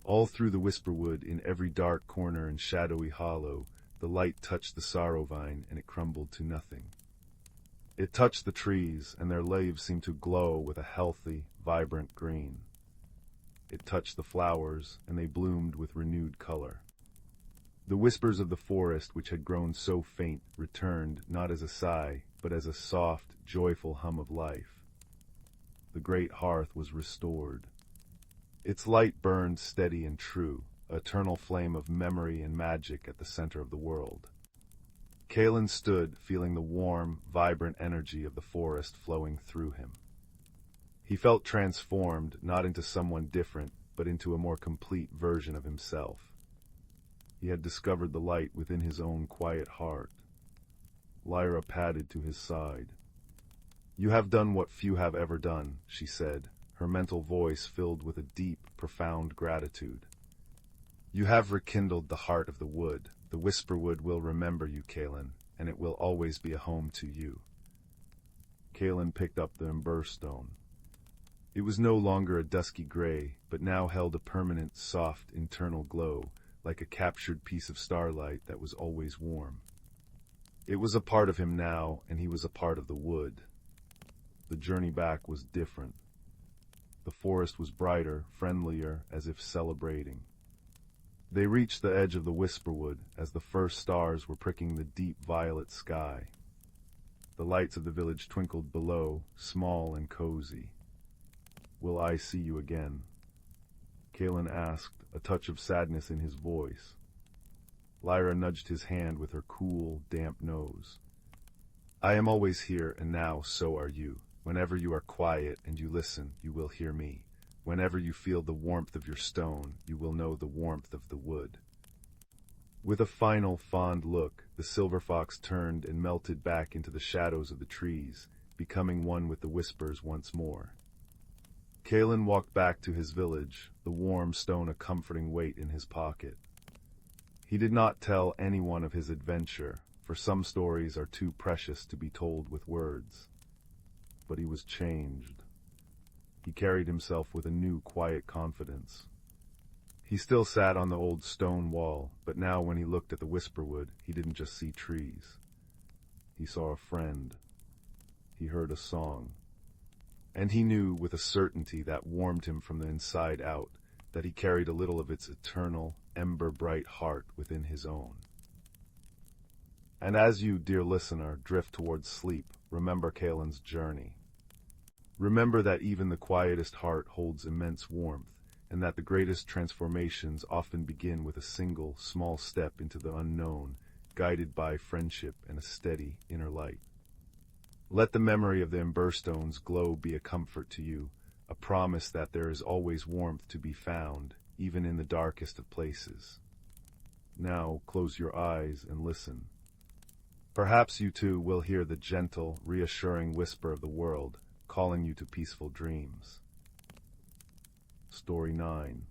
All through the whisperwood, in every dark corner and shadowy hollow, the light touched the sorrow vine, and it crumbled to nothing. It touched the trees, and their leaves seemed to glow with a healthy, vibrant green. It touched the flowers, and they bloomed with renewed color. The whispers of the forest, which had grown so faint, returned, not as a sigh, but as a soft, joyful hum of life. The great hearth was restored. Its light burned steady and true, an eternal flame of memory and magic at the center of the world. Kaelen stood, feeling the warm, vibrant energy of the forest flowing through him. He felt transformed, not into someone different, but into a more complete version of himself. He had discovered the light within his own quiet heart. Lyra padded to his side. "You have done what few have ever done," she said, her mental voice filled with a deep, profound gratitude. "You have rekindled the heart of the wood. The whisperwood will remember you, Kaelen, and it will always be a home to you." Kaelen picked up the emberstone. It was no longer a dusky gray, but now held a permanent, soft, internal glow, like a captured piece of starlight that was always warm. It was a part of him now, and he was a part of the wood. The journey back was different. The forest was brighter, friendlier, as if celebrating. They reached the edge of the whisperwood as the first stars were pricking the deep violet sky. The lights of the village twinkled below, small and cozy. "Will I see you again?" Kaelen asked, a touch of sadness in his voice. Lyra nudged his hand with her cool, damp nose. "I am always here, and now so are you. Whenever you are quiet and you listen, you will hear me. Whenever you feel the warmth of your stone, you will know the warmth of the wood." With a final, fond look, the silver fox turned and melted back into the shadows of the trees, becoming one with the whispers once more. Kaelen walked back to his village, the warm stone a comforting weight in his pocket. He did not tell anyone of his adventure, for some stories are too precious to be told with words. But he was changed. He carried himself with a new, quiet confidence. He still sat on the old stone wall, but now when he looked at the whisperwood, he didn't just see trees. He saw a friend. He heard a song. And he knew with a certainty that warmed him from the inside out that he carried a little of its eternal, ember-bright heart within his own. And as you, dear listener, drift towards sleep, remember Kaelen's journey. Remember that even the quietest heart holds immense warmth, and that the greatest transformations often begin with a single, small step into the unknown, guided by friendship and a steady inner light. Let the memory of the emberstone's glow be a comfort to you, a promise that there is always warmth to be found, even in the darkest of places. Now close your eyes and listen. Perhaps you too will hear the gentle, reassuring whisper of the world, calling you to peaceful dreams. Story 9.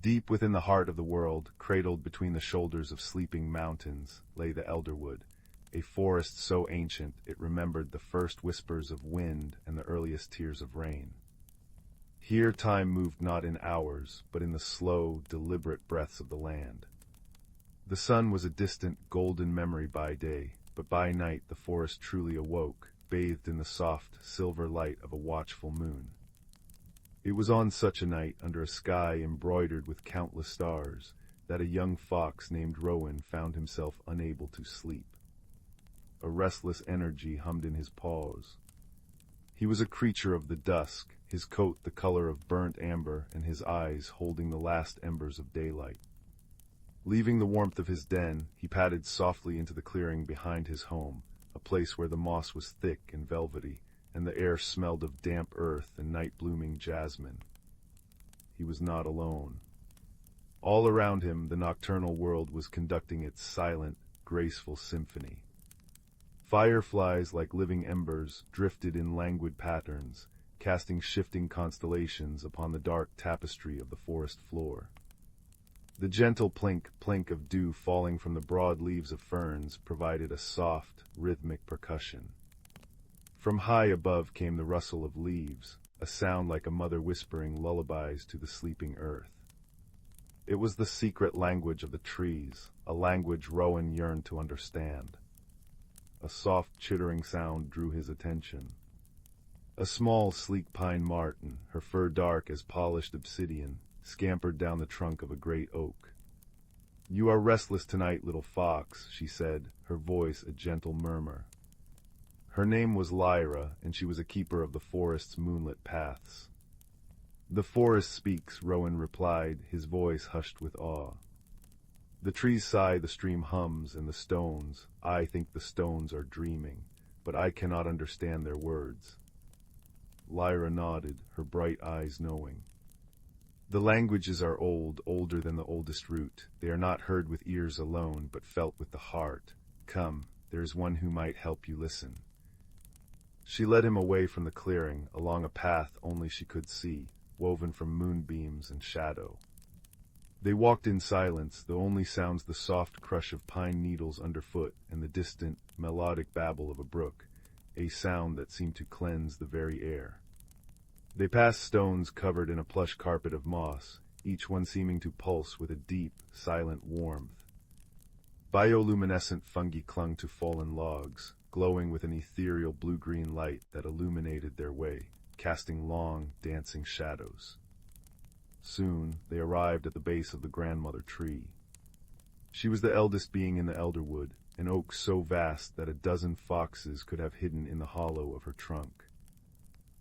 Deep within the heart of the world, cradled between the shoulders of sleeping mountains, lay the Elderwood, a forest so ancient it remembered the first whispers of wind and the earliest tears of rain. Here time moved not in hours, but in the slow, deliberate breaths of the land. The sun was a distant, golden memory by day, but by night the forest truly awoke, bathed in the soft, silver light of a watchful moon. It was on such a night, under a sky embroidered with countless stars, that a young fox named Rowan found himself unable to sleep. A restless energy hummed in his paws. He was a creature of the dusk, his coat the color of burnt amber and his eyes holding the last embers of daylight. Leaving the warmth of his den, he padded softly into the clearing behind his home, a place where the moss was thick and velvety, and the air smelled of damp earth and night-blooming jasmine. He was not alone. All around him, the nocturnal world was conducting its silent, graceful symphony. Fireflies, like living embers, drifted in languid patterns, casting shifting constellations upon the dark tapestry of the forest floor. The gentle plink of dew falling from the broad leaves of ferns provided a soft, rhythmic percussion. From high above came the rustle of leaves, a sound like a mother whispering lullabies to the sleeping earth. It was the secret language of the trees, a language Rowan yearned to understand. A soft, chittering sound drew his attention. A small, sleek pine marten, her fur dark as polished obsidian, scampered down the trunk of a great oak. "You are restless tonight, little fox," she said, her voice a gentle murmur. Her name was Lyra, and she was a keeper of the forest's moonlit paths. "The forest speaks," Rowan replied, his voice hushed with awe. "The trees sigh, the stream hums, and the stones, I think the stones are dreaming, but I cannot understand their words." Lyra nodded, her bright eyes knowing. "The languages are old, older than the oldest root. They are not heard with ears alone, but felt with the heart. Come, there is one who might help you listen." She led him away from the clearing, along a path only she could see, woven from moonbeams and shadow. They walked in silence, the only sounds the soft crush of pine needles underfoot and the distant, melodic babble of a brook, a sound that seemed to cleanse the very air. They passed stones covered in a plush carpet of moss, each one seeming to pulse with a deep, silent warmth. Bioluminescent fungi clung to fallen logs, glowing with an ethereal blue-green light that illuminated their way, casting long, dancing shadows. Soon, they arrived at the base of the grandmother tree. She was the eldest being in the Elderwood, an oak so vast that a dozen foxes could have hidden in the hollow of her trunk.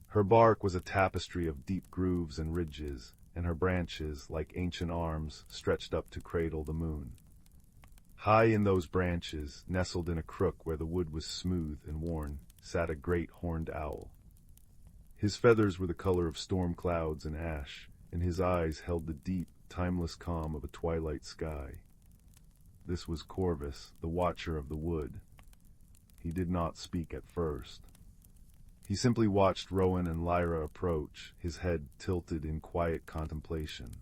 Her bark was a tapestry of deep grooves and ridges, and her branches, like ancient arms, stretched up to cradle the moon. High in those branches, nestled in a crook where the wood was smooth and worn, sat a great horned owl. His feathers were the color of storm clouds and ash, and his eyes held the deep, timeless calm of a twilight sky. This was Corvus, the watcher of the wood. He did not speak at first. He simply watched Rowan and Lyra approach, his head tilted in quiet contemplation.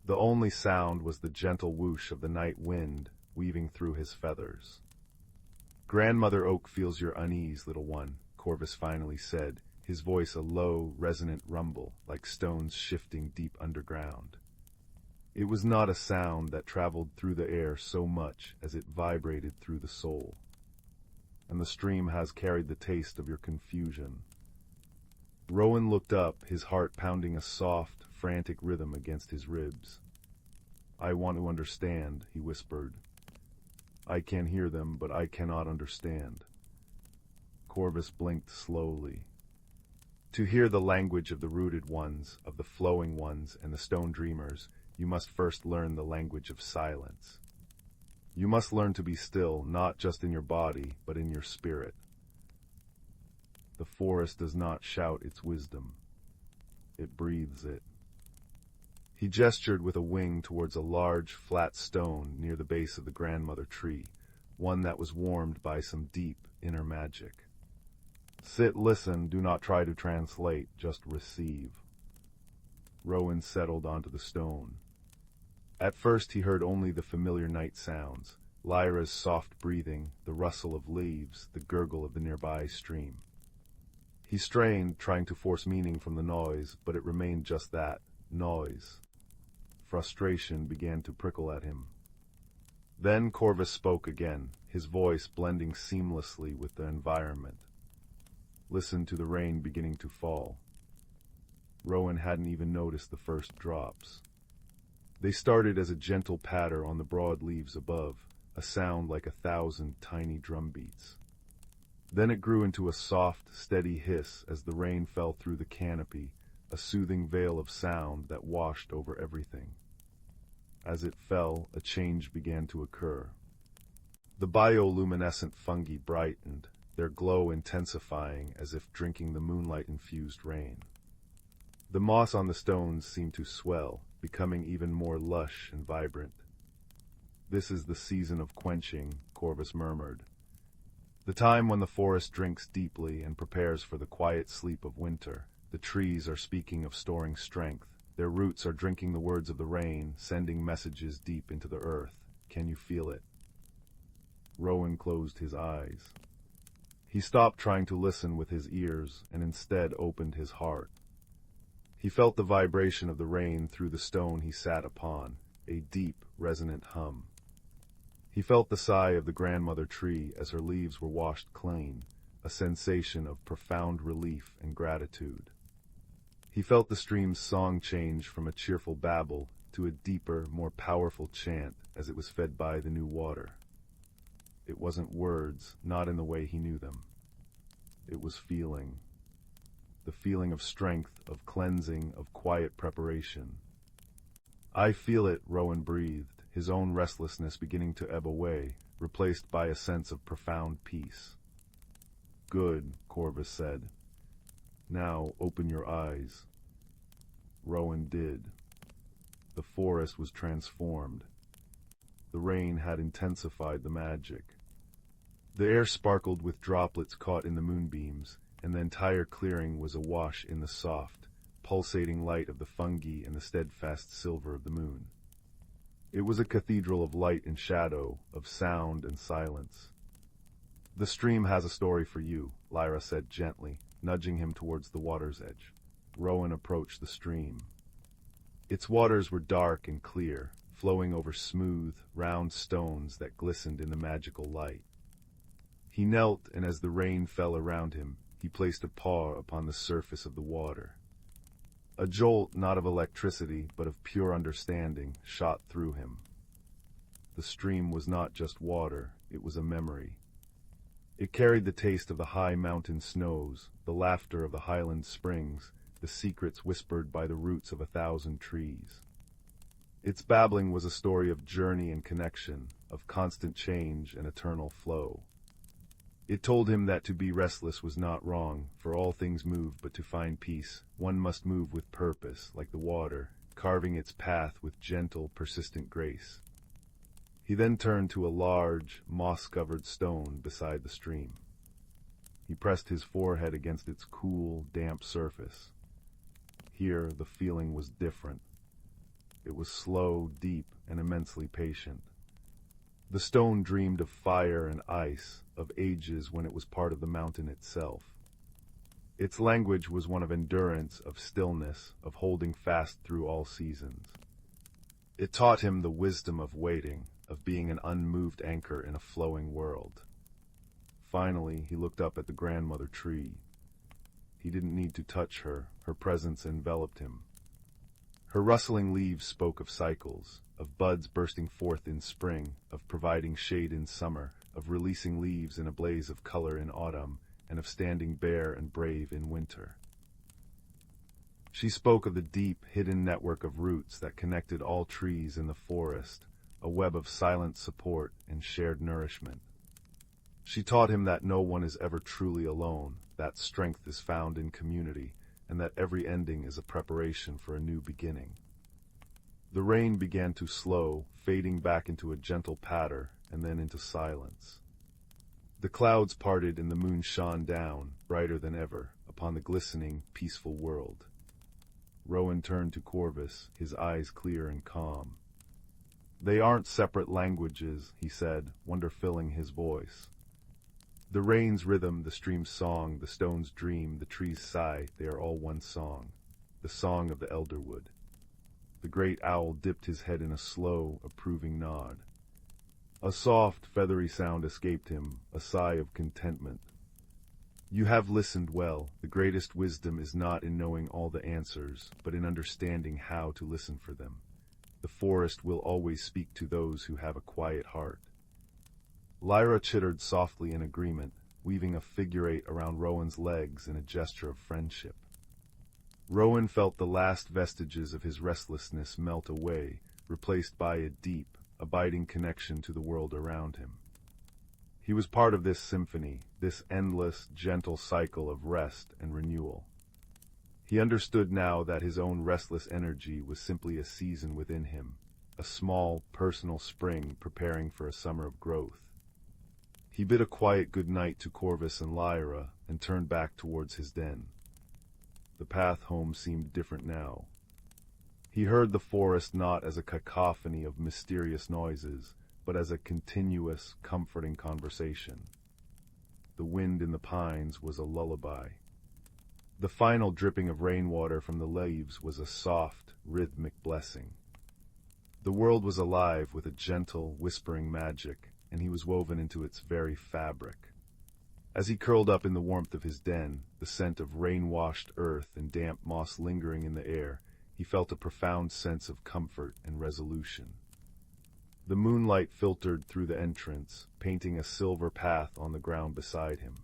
The only sound was the gentle whoosh of the night wind weaving through his feathers. "Grandmother Oak feels your unease, little one," Corvus finally said, his voice a low, resonant rumble, like stones shifting deep underground. It was not a sound that traveled through the air so much as it vibrated through the soul. "And the stream has carried the taste of your confusion." Rowan looked up, his heart pounding a soft, frantic rhythm against his ribs. "I want to understand," he whispered. "I can hear them, but I cannot understand." Corvus blinked slowly. "To hear the language of the rooted ones, of the flowing ones, and the stone dreamers, you must first learn the language of silence. You must learn to be still, not just in your body, but in your spirit. The forest does not shout its wisdom. It breathes it." He gestured with a wing towards a large, flat stone near the base of the grandmother tree, one that was warmed by some deep, inner magic. Sit, listen, do not try to translate, just receive. Rowan settled onto the stone. At first he heard only the familiar night sounds, Lyra's soft breathing, the rustle of leaves, the gurgle of the nearby stream. He strained, trying to force meaning from the noise, but it remained just that, noise. Frustration began to prickle at him. Then Corvus spoke again, his voice blending seamlessly with the environment. Listen to the rain beginning to fall. Rowan hadn't even noticed the first drops. They started as a gentle patter on the broad leaves above, a sound like 1,000 tiny drum beats. Then it grew into a soft, steady hiss as the rain fell through the canopy, a soothing veil of sound that washed over everything. As it fell, a change began to occur. The bioluminescent fungi brightened, their glow intensifying as if drinking the moonlight-infused rain. The moss on the stones seemed to swell, becoming even more lush and vibrant. "This is the season of quenching," Corvus murmured. "The time when the forest drinks deeply and prepares for the quiet sleep of winter. The trees are speaking of storing strength. Their roots are drinking the words of the rain, sending messages deep into the earth. Can you feel it?" Rowan closed his eyes. He stopped trying to listen with his ears and instead opened his heart. He felt the vibration of the rain through the stone he sat upon, a deep, resonant hum. He felt the sigh of the grandmother tree as her leaves were washed clean, a sensation of profound relief and gratitude. He felt the stream's song change from a cheerful babble to a deeper, more powerful chant as it was fed by the new water. It wasn't words, not in the way he knew them. It was feeling. The feeling of strength, of cleansing, of quiet preparation. "I feel it," Rowan breathed, his own restlessness beginning to ebb away, replaced by a sense of profound peace. "Good," Corvus said. "Now open your eyes." Rowan did. The forest was transformed. The rain had intensified the magic. The air sparkled with droplets caught in the moonbeams, and the entire clearing was awash in the soft, pulsating light of the fungi and the steadfast silver of the moon. It was a cathedral of light and shadow, of sound and silence. "The stream has a story for you," Lyra said gently, nudging him towards the water's edge. Rowan approached the stream. Its waters were dark and clear, flowing over smooth, round stones that glistened in the magical light. He knelt, and as the rain fell around him, he placed a paw upon the surface of the water. A jolt, not of electricity, but of pure understanding, shot through him. The stream was not just water, it was a memory. It carried the taste of the high mountain snows, the laughter of the highland springs, the secrets whispered by the roots of 1,000 trees. Its babbling was a story of journey and connection, of constant change and eternal flow. It told him that to be restless was not wrong, for all things move, but to find peace, one must move with purpose, like the water, carving its path with gentle, persistent grace. He then turned to a large, moss-covered stone beside the stream. He pressed his forehead against its cool, damp surface. Here, the feeling was different. It was slow, deep, and immensely patient. The stone dreamed of fire and ice, of ages when it was part of the mountain itself. Its language was one of endurance, of stillness, of holding fast through all seasons. It taught him the wisdom of waiting, of being an unmoved anchor in a flowing world. Finally, he looked up at the grandmother tree. He didn't need to touch her, her presence enveloped him. Her rustling leaves spoke of cycles, of buds bursting forth in spring, of providing shade in summer, of releasing leaves in a blaze of color in autumn, and of standing bare and brave in winter. She spoke of the deep, hidden network of roots that connected all trees in the forest, a web of silent support and shared nourishment. She taught him that no one is ever truly alone, that strength is found in community, and that every ending is a preparation for a new beginning. The rain began to slow, fading back into a gentle patter, and then into silence. The clouds parted and the moon shone down, brighter than ever, upon the glistening, peaceful world. Rowan turned to Corvus, his eyes clear and calm. "They aren't separate languages," he said, wonder filling his voice. "The rain's rhythm, the stream's song, the stone's dream, the tree's sigh, they are all one song, the song of the elderwood." The great owl dipped his head in a slow, approving nod. A soft, feathery sound escaped him, a sigh of contentment. "You have listened well. The greatest wisdom is not in knowing all the answers, but in understanding how to listen for them. The forest will always speak to those who have a quiet heart." Lyra chittered softly in agreement, weaving a figure eight around Rowan's legs in a gesture of friendship. Rowan felt the last vestiges of his restlessness melt away, replaced by a deep, abiding connection to the world around him. He was part of this symphony, this endless, gentle cycle of rest and renewal. He understood now that his own restless energy was simply a season within him, a small, personal spring preparing for a summer of growth. He bid a quiet good night to Corvus and Lyra and turned back towards his den. The path home seemed different now. He heard the forest not as a cacophony of mysterious noises, but as a continuous, comforting conversation. The wind in the pines was a lullaby. The final dripping of rainwater from the leaves was a soft, rhythmic blessing. The world was alive with a gentle, whispering magic, and he was woven into its very fabric. As he curled up in the warmth of his den, the scent of rain-washed earth and damp moss lingering in the air, he felt a profound sense of comfort and resolution. The moonlight filtered through the entrance, painting a silver path on the ground beside him.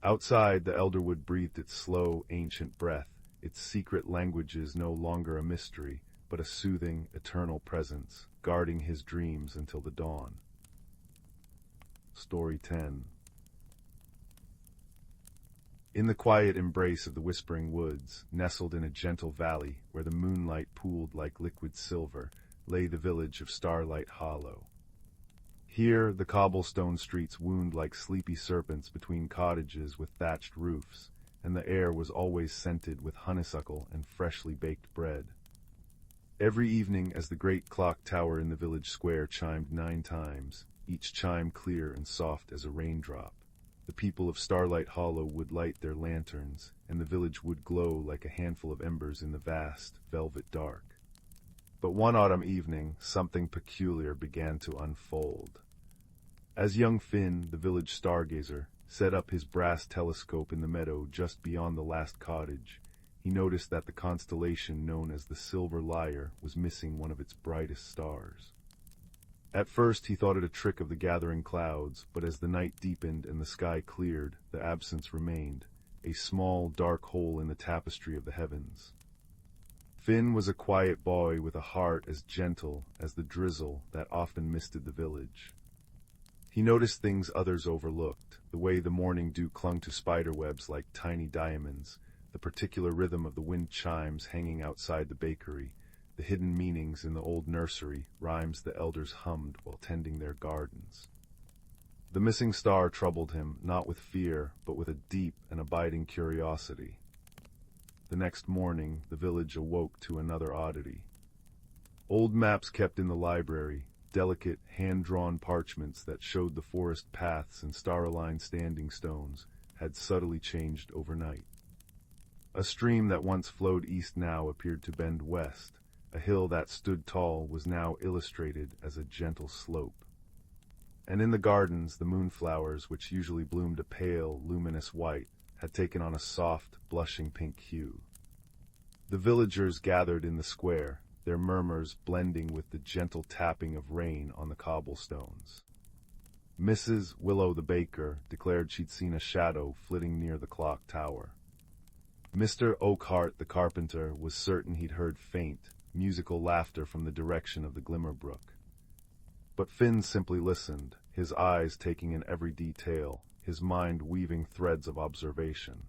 Outside, the elderwood breathed its slow, ancient breath, its secret languages no longer a mystery, but a soothing, eternal presence, guarding his dreams until the dawn. Story 10. In the quiet embrace of the whispering woods, nestled in a gentle valley where the moonlight pooled like liquid silver, lay the village of Starlight Hollow. Here, the cobblestone streets wound like sleepy serpents between cottages with thatched roofs, and the air was always scented with honeysuckle and freshly baked bread. Every evening, as the great clock tower in the village square chimed 9 times, each chime clear and soft as a raindrop, the people of Starlight Hollow would light their lanterns, and the village would glow like a handful of embers in the vast, velvet dark. But one autumn evening, something peculiar began to unfold. As young Finn, the village stargazer, set up his brass telescope in the meadow just beyond the last cottage, he noticed that the constellation known as the Silver Lyre was missing one of its brightest stars. At first he thought it a trick of the gathering clouds, but as the night deepened and the sky cleared, the absence remained, a small, dark hole in the tapestry of the heavens. Finn was a quiet boy with a heart as gentle as the drizzle that often misted the village. He noticed things others overlooked, the way the morning dew clung to spiderwebs like tiny diamonds, the particular rhythm of the wind chimes hanging outside the bakery, the hidden meanings in the old nursery, rhymes the elders hummed while tending their gardens. The missing star troubled him, not with fear, but with a deep and abiding curiosity. The next morning, the village awoke to another oddity. Old maps kept in the library, delicate, hand-drawn parchments that showed the forest paths and star-aligned standing stones, had subtly changed overnight. A stream that once flowed east now appeared to bend west. A hill that stood tall was now illustrated as a gentle slope. And in the gardens, the moonflowers, which usually bloomed a pale, luminous white, had taken on a soft, blushing pink hue. The villagers gathered in the square, their murmurs blending with the gentle tapping of rain on the cobblestones. Mrs. Willow the baker declared she'd seen a shadow flitting near the clock tower. Mr. Oakhart the carpenter was certain he'd heard faint, musical laughter from the direction of the Glimmer Brook. But Finn simply listened, his eyes taking in every detail, his mind weaving threads of observation.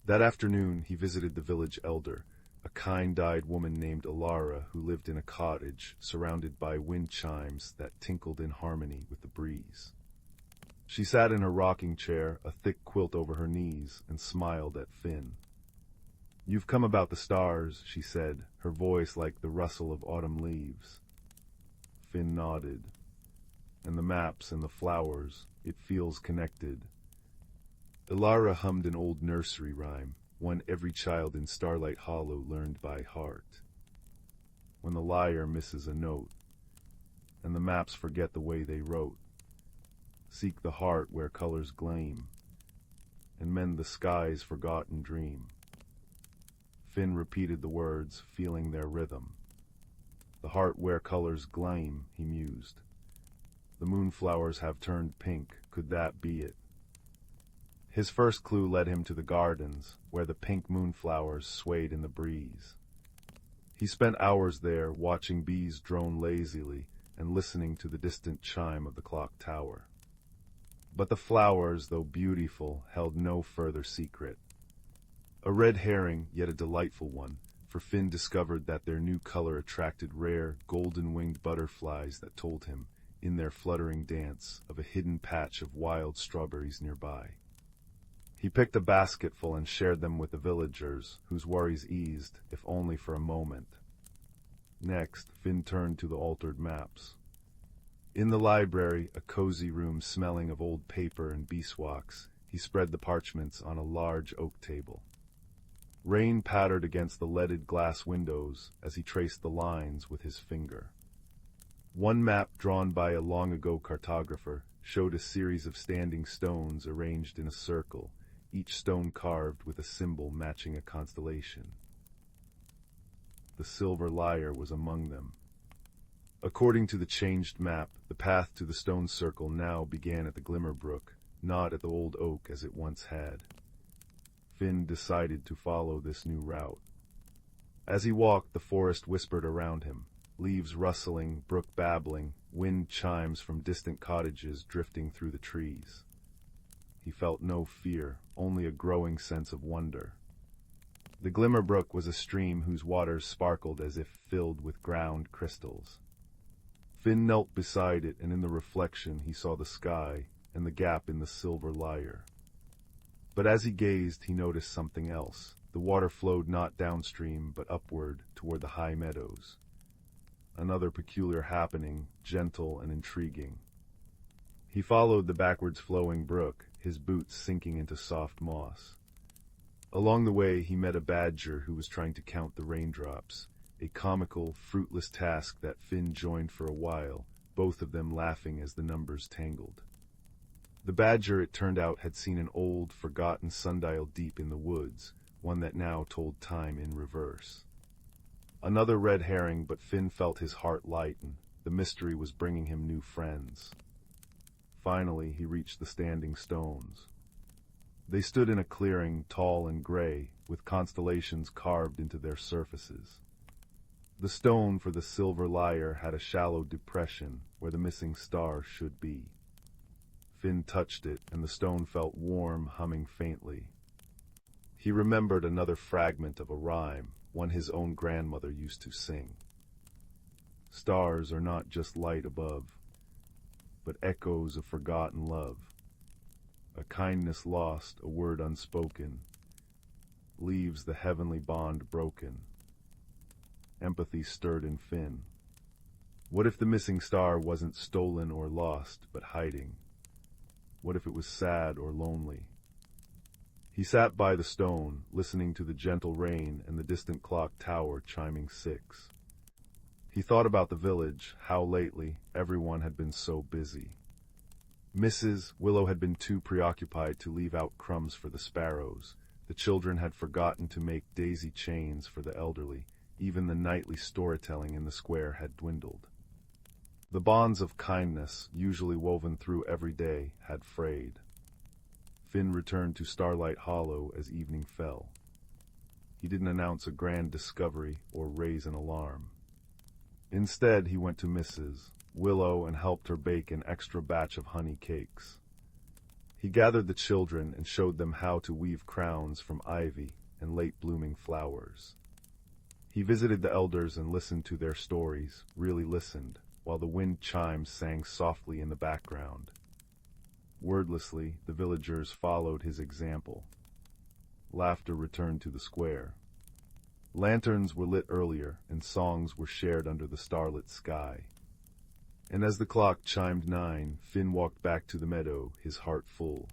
That afternoon he visited the village elder, a kind-eyed woman named Alara who lived in a cottage surrounded by wind chimes that tinkled in harmony with the breeze. She sat in her rocking chair, a thick quilt over her knees, and smiled at Finn. "You've come about the stars," she said, her voice like the rustle of autumn leaves. Finn nodded. "And the maps and the flowers, it feels connected." Ilara hummed an old nursery rhyme, one every child in Starlight Hollow learned by heart. When the lyre misses a note, and the maps forget the way they wrote, seek the heart where colors gleam, and mend the sky's forgotten dream. Finn repeated the words, feeling their rhythm. The heart where colors gleam, he mused. The moonflowers have turned pink, could that be it? His first clue led him to the gardens, where the pink moonflowers swayed in the breeze. He spent hours there, watching bees drone lazily and listening to the distant chime of the clock tower. But the flowers, though beautiful, held no further secret. A red herring, yet a delightful one, for Finn discovered that their new color attracted rare, golden-winged butterflies that told him, in their fluttering dance, of a hidden patch of wild strawberries nearby. He picked a basketful and shared them with the villagers, whose worries eased, if only for a moment. Next, Finn turned to the altered maps. In the library, a cozy room smelling of old paper and beeswax, he spread the parchments on a large oak table. Rain pattered against the leaded glass windows as he traced the lines with his finger. One map drawn by a long-ago cartographer showed a series of standing stones arranged in a circle, each stone carved with a symbol matching a constellation. The silver lyre was among them. According to the changed map, the path to the stone circle now began at the Glimmer Brook, not at the old oak as it once had. Finn decided to follow this new route. As he walked, the forest whispered around him, leaves rustling, brook babbling, wind chimes from distant cottages drifting through the trees. He felt no fear, only a growing sense of wonder. The Glimmer Brook was a stream whose waters sparkled as if filled with ground crystals. Finn knelt beside it, and in the reflection he saw the sky and the gap in the silver lyre. But as he gazed, he noticed something else. The water flowed not downstream, but upward toward the high meadows. Another peculiar happening, gentle and intriguing. He followed the backwards flowing brook, his boots sinking into soft moss. Along the way, he met a badger who was trying to count the raindrops, a comical, fruitless task that Finn joined for a while, both of them laughing as the numbers tangled. The badger, it turned out, had seen an old, forgotten sundial deep in the woods, one that now told time in reverse. Another red herring, but Finn felt his heart lighten. The mystery was bringing him new friends. Finally, he reached the standing stones. They stood in a clearing, tall and gray, with constellations carved into their surfaces. The stone for the silver lyre had a shallow depression where the missing star should be. Finn touched it, and the stone felt warm, humming faintly. He remembered another fragment of a rhyme, one his own grandmother used to sing. Stars are not just light above, but echoes of forgotten love. A kindness lost, a word unspoken, leaves the heavenly bond broken. Empathy stirred in Finn. What if the missing star wasn't stolen or lost, but hiding? What if it was sad or lonely? He sat by the stone, listening to the gentle rain and the distant clock tower chiming 6. He thought about the village, how lately everyone had been so busy. Mrs. Willow had been too preoccupied to leave out crumbs for the sparrows. The children had forgotten to make daisy chains for the elderly. Even the nightly storytelling in the square had dwindled. The bonds of kindness, usually woven through every day, had frayed. Finn returned to Starlight Hollow as evening fell. He didn't announce a grand discovery or raise an alarm. Instead, he went to Mrs. Willow and helped her bake an extra batch of honey cakes. He gathered the children and showed them how to weave crowns from ivy and late-blooming flowers. He visited the elders and listened to their stories, really listened, while the wind chimes sang softly in the background. Wordlessly, the villagers followed his example. Laughter returned to the square. Lanterns were lit earlier, and songs were shared under the starlit sky. And as the clock chimed 9, Finn walked back to the meadow, his heart full.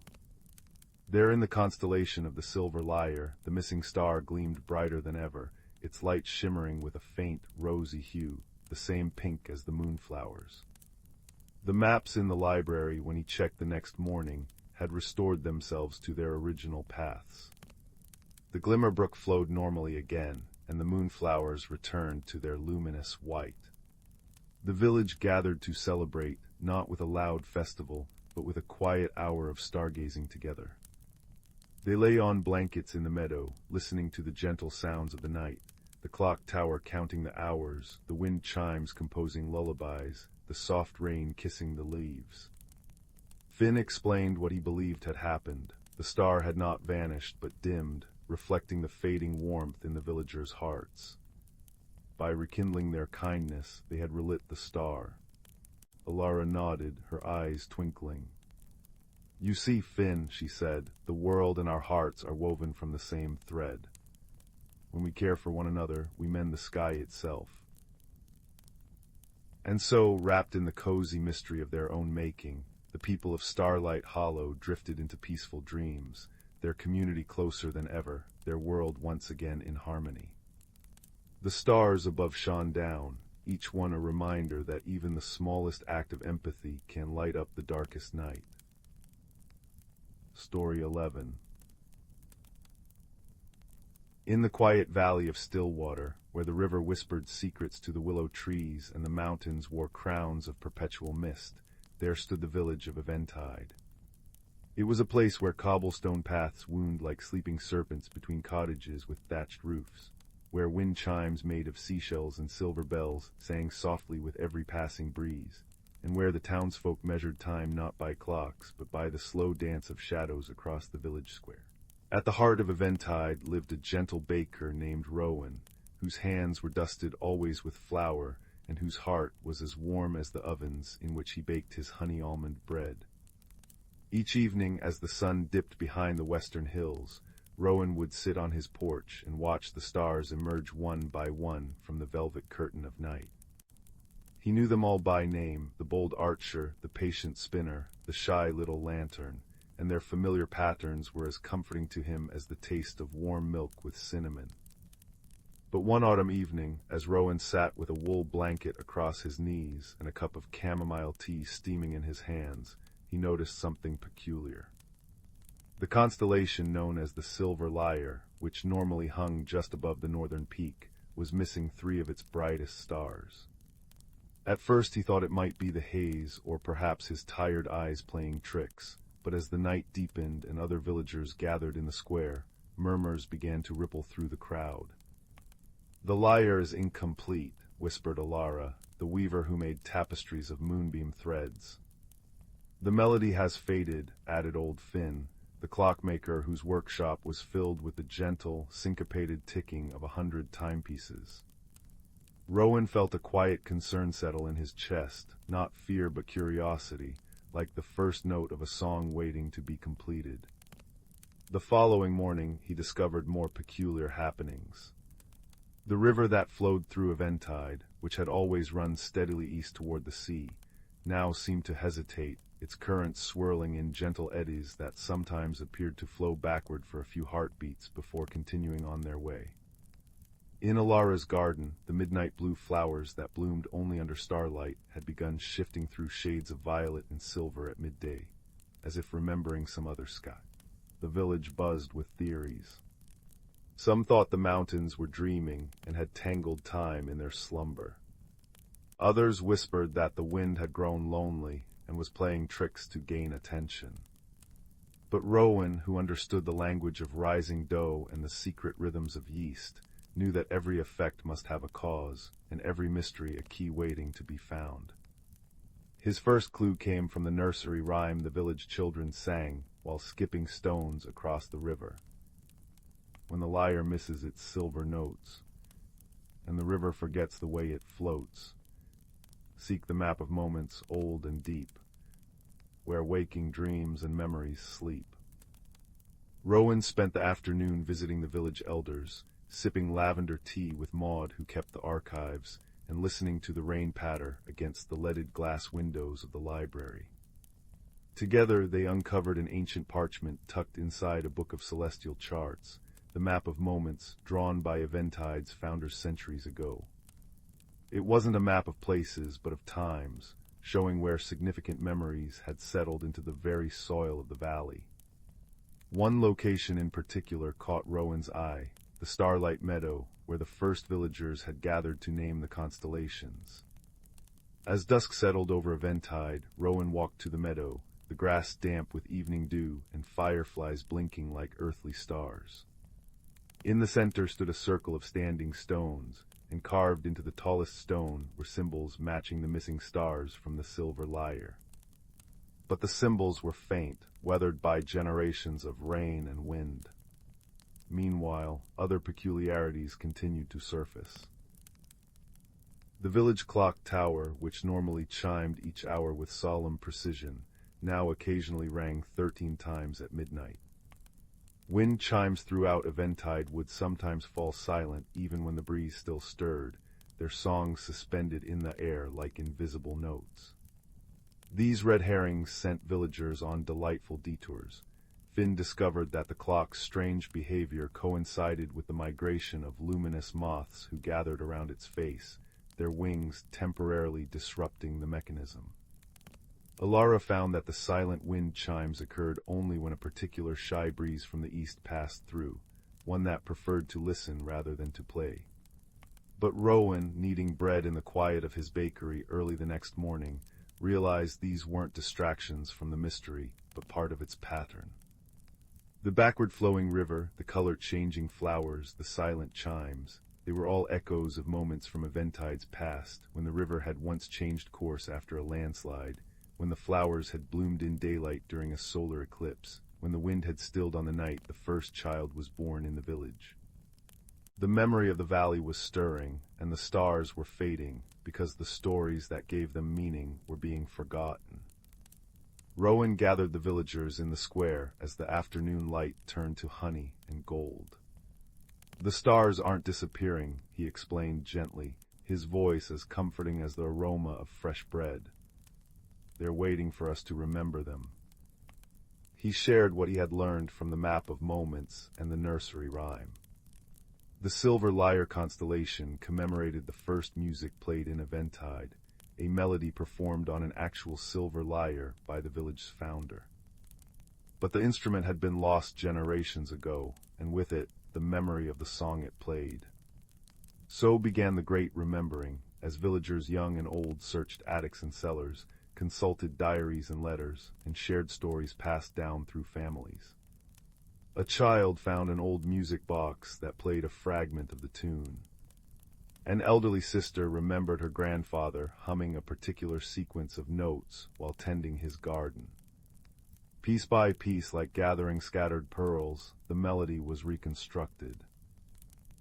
There in the constellation of the Silver Lyre, the missing star gleamed brighter than ever, its light shimmering with a faint, rosy hue, the same pink as the moonflowers. The maps in the library, when he checked the next morning, had restored themselves to their original paths. The Glimmer Brook flowed normally again, and the moonflowers returned to their luminous white. The village gathered to celebrate, not with a loud festival, but with a quiet hour of stargazing together. They lay on blankets in the meadow, listening to the gentle sounds of the night, the clock tower counting the hours, the wind chimes composing lullabies, the soft rain kissing the leaves. Finn explained what he believed had happened. The star had not vanished, but dimmed, reflecting the fading warmth in the villagers' hearts. By rekindling their kindness, they had relit the star. Alara nodded, her eyes twinkling. "You see, Finn," she said, "the world and our hearts are woven from the same thread. When we care for one another, we mend the sky itself." And so, wrapped in the cozy mystery of their own making, the people of Starlight Hollow drifted into peaceful dreams, their community closer than ever, their world once again in harmony. The stars above shone down, each one a reminder that even the smallest act of empathy can light up the darkest night. Story 11. In the quiet valley of Stillwater, where the river whispered secrets to the willow trees and the mountains wore crowns of perpetual mist, there stood the village of Eventide. It was a place where cobblestone paths wound like sleeping serpents between cottages with thatched roofs, where wind chimes made of seashells and silver bells sang softly with every passing breeze, and where the townsfolk measured time not by clocks, but by the slow dance of shadows across the village square. At the heart of Eventide lived a gentle baker named Rowan, whose hands were dusted always with flour, and whose heart was as warm as the ovens in which he baked his honey almond bread. Each evening, as the sun dipped behind the western hills, Rowan would sit on his porch and watch the stars emerge one by one from the velvet curtain of night. He knew them all by name, the bold archer, the patient spinner, the shy little lantern, and their familiar patterns were as comforting to him as the taste of warm milk with cinnamon. But one autumn evening, as Rowan sat with a wool blanket across his knees and a cup of chamomile tea steaming in his hands, he noticed something peculiar. The constellation known as the Silver Lyre, which normally hung just above the northern peak, was missing 3 of its brightest stars. At first he thought it might be the haze or perhaps his tired eyes playing tricks, but as the night deepened and other villagers gathered in the square, murmurs began to ripple through the crowd. "The lyre is incomplete," whispered Alara, the weaver who made tapestries of moonbeam threads. "The melody has faded," added old Finn, the clockmaker whose workshop was filled with the gentle, syncopated ticking of 100 timepieces. Rowan felt a quiet concern settle in his chest, not fear but curiosity, like the first note of a song waiting to be completed. The following morning he discovered more peculiar happenings. The river that flowed through Eventide, which had always run steadily east toward the sea, now seemed to hesitate, its currents swirling in gentle eddies that sometimes appeared to flow backward for a few heartbeats before continuing on their way. In Alara's garden, the midnight blue flowers that bloomed only under starlight had begun shifting through shades of violet and silver at midday, as if remembering some other sky. The village buzzed with theories. Some thought the mountains were dreaming and had tangled time in their slumber. Others whispered that the wind had grown lonely and was playing tricks to gain attention. But Rowan, who understood the language of rising dough and the secret rhythms of yeast, knew that every effect must have a cause, and every mystery a key waiting to be found. His first clue came from the nursery rhyme the village children sang while skipping stones across the river. When the lyre misses its silver notes, and the river forgets the way it floats, seek the map of moments old and deep. where waking dreams and memories sleep. Rowan spent the afternoon visiting the village elders, sipping lavender tea with Maud, who kept the archives, and listening to the rain patter against the leaded glass windows of the library. Together they uncovered an ancient parchment tucked inside a book of celestial charts, the map of moments drawn by Eventide's founders centuries ago. It wasn't a map of places, but of times, showing where significant memories had settled into the very soil of the valley. One location in particular caught Rowan's eye, the Starlight Meadow, where the first villagers had gathered to name the constellations. As dusk settled over Eventide, Rowan walked to the meadow, the grass damp with evening dew and fireflies blinking like earthly stars. In the center stood a circle of standing stones, and carved into the tallest stone were symbols matching the missing stars from the silver lyre. But the symbols were faint, weathered by generations of rain and wind. Meanwhile, other peculiarities continued to surface. The village clock tower, which normally chimed each hour with solemn precision, now occasionally rang 13 times at midnight. Wind chimes throughout Eventide would sometimes fall silent even when the breeze still stirred, their songs suspended in the air like invisible notes. These red herrings sent villagers on delightful detours. Finn discovered that the clock's strange behavior coincided with the migration of luminous moths who gathered around its face, their wings temporarily disrupting the mechanism. Alara found that the silent wind chimes occurred only when a particular shy breeze from the east passed through, one that preferred to listen rather than to play. But Rowan, kneading bread in the quiet of his bakery early the next morning, realized these weren't distractions from the mystery, but part of its pattern. The backward-flowing river, the color-changing flowers, the silent chimes, they were all echoes of moments from Eventide's past, when the river had once changed course after a landslide, when the flowers had bloomed in daylight during a solar eclipse, when the wind had stilled on the night the first child was born in the village. The memory of the valley was stirring, and the stars were fading, because the stories that gave them meaning were being forgotten. Rowan gathered the villagers in the square as the afternoon light turned to honey and gold. "The stars aren't disappearing," he explained gently, his voice as comforting as the aroma of fresh bread. "They're waiting for us to remember them." He shared what he had learned from the map of moments and the nursery rhyme. The Silver Lyre constellation commemorated the first music played in Eventide, a melody performed on an actual silver lyre by the village's founder. But the instrument had been lost generations ago, and with it, the memory of the song it played. So began the great remembering, as villagers young and old searched attics and cellars, consulted diaries and letters, and shared stories passed down through families. A child found an old music box that played a fragment of the tune. An elderly sister remembered her grandfather humming a particular sequence of notes while tending his garden. Piece by piece, like gathering scattered pearls, the melody was reconstructed.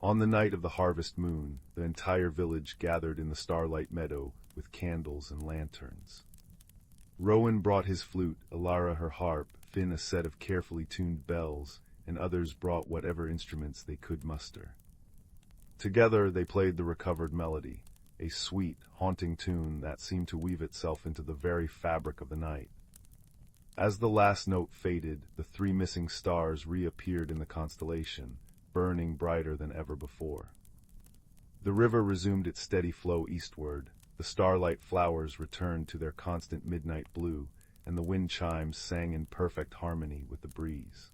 On the night of the harvest moon, the entire village gathered in the Starlight Meadow with candles and lanterns. Rowan brought his flute, Alara her harp, Finn a set of carefully tuned bells, and others brought whatever instruments they could muster. Together they played the recovered melody, a sweet, haunting tune that seemed to weave itself into the very fabric of the night. As the last note faded, the 3 missing stars reappeared in the constellation, burning brighter than ever before. The river resumed its steady flow eastward, the starlight flowers returned to their constant midnight blue, and the wind chimes sang in perfect harmony with the breeze.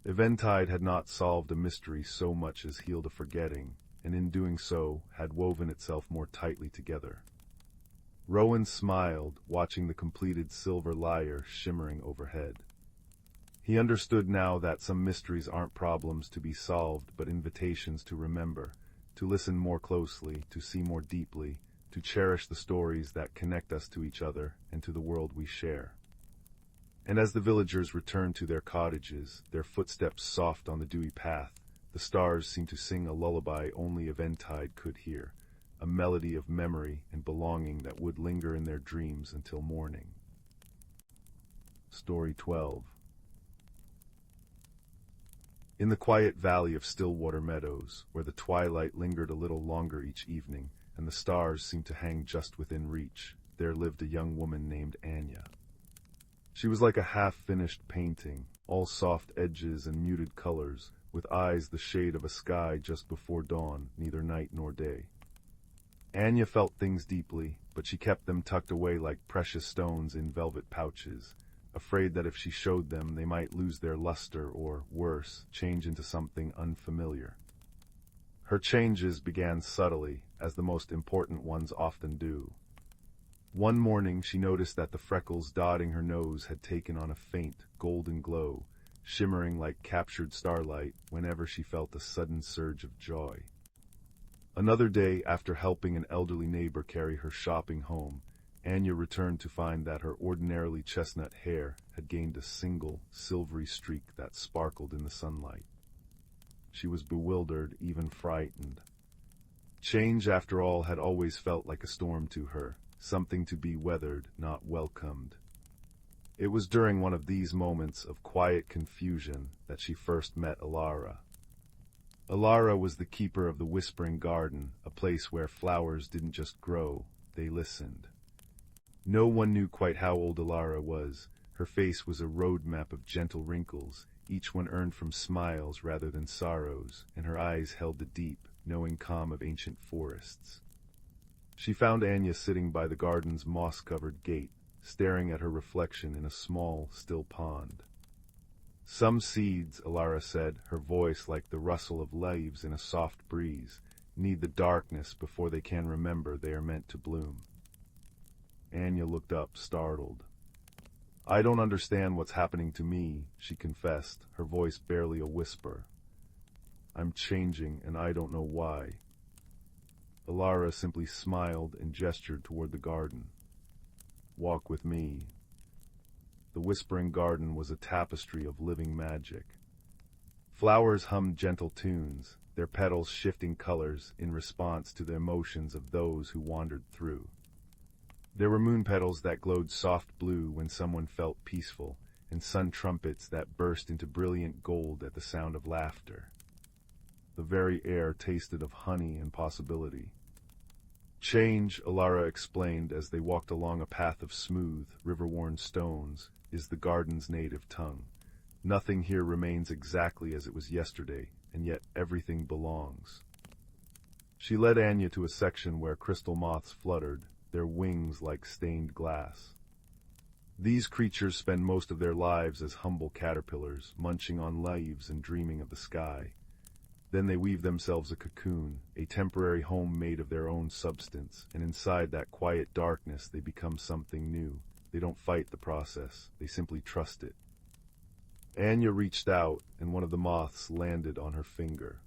Eventide had not solved a mystery so much as healed a forgetting, and in doing so had woven itself more tightly together. Rowan smiled, watching the completed silver lyre shimmering overhead. He understood now that some mysteries aren't problems to be solved, but invitations to remember, to listen more closely, to see more deeply, to cherish the stories that connect us to each other and to the world we share. And as the villagers returned to their cottages, their footsteps soft on the dewy path, the stars seemed to sing a lullaby only Eventide could hear, a melody of memory and belonging that would linger in their dreams until morning. Story 12. In the quiet valley of Stillwater Meadows, where the twilight lingered a little longer each evening, and the stars seemed to hang just within reach, there lived a young woman named Anya. She was like a half-finished painting, all soft edges and muted colors, with eyes the shade of a sky just before dawn, neither night nor day. Anya felt things deeply, but she kept them tucked away like precious stones in velvet pouches, afraid that if she showed them they might lose their luster or, worse, change into something unfamiliar. Her changes began subtly, as the most important ones often do. One morning she noticed that the freckles dotting her nose had taken on a faint, golden glow, shimmering like captured starlight whenever she felt a sudden surge of joy. Another day, after helping an elderly neighbor carry her shopping home, Anya returned to find that her ordinarily chestnut hair had gained a single, silvery streak that sparkled in the sunlight. She was bewildered, even frightened. Change, after all, had always felt like a storm to her, something to be weathered, not welcomed. It was during one of these moments of quiet confusion that she first met Alara. Alara was the keeper of the Whispering Garden, a place where flowers didn't just grow, they listened. No one knew quite how old Alara was. Her face was a road map of gentle wrinkles, each one earned from smiles rather than sorrows, and her eyes held the deep, knowing calm of ancient forests. She found Anya sitting by the garden's moss-covered gate, staring at her reflection in a small, still pond. "Some seeds," Alara said, her voice like the rustle of leaves in a soft breeze, "need the darkness before they can remember they are meant to bloom." Anya looked up, startled. "I don't understand what's happening to me," she confessed, her voice barely a whisper. "I'm changing, and I don't know why." Alara simply smiled and gestured toward the garden. "Walk with me." The Whispering Garden was a tapestry of living magic. Flowers hummed gentle tunes, their petals shifting colors in response to the emotions of those who wandered through. There were moon petals that glowed soft blue when someone felt peaceful, and sun trumpets that burst into brilliant gold at the sound of laughter. The very air tasted of honey and possibility. "Change," Alara explained as they walked along a path of smooth, river-worn stones, "is the garden's native tongue. Nothing here remains exactly as it was yesterday, and yet everything belongs." She led Anya to a section where crystal moths fluttered, their wings like stained glass. These creatures spend most of their lives as humble caterpillars, munching on leaves and dreaming of the sky. Then they weave themselves a cocoon, a temporary home made of their own substance, and inside that quiet darkness they become something new. They don't fight the process, they simply trust it. Anya reached out, and one of the moths landed on her finger.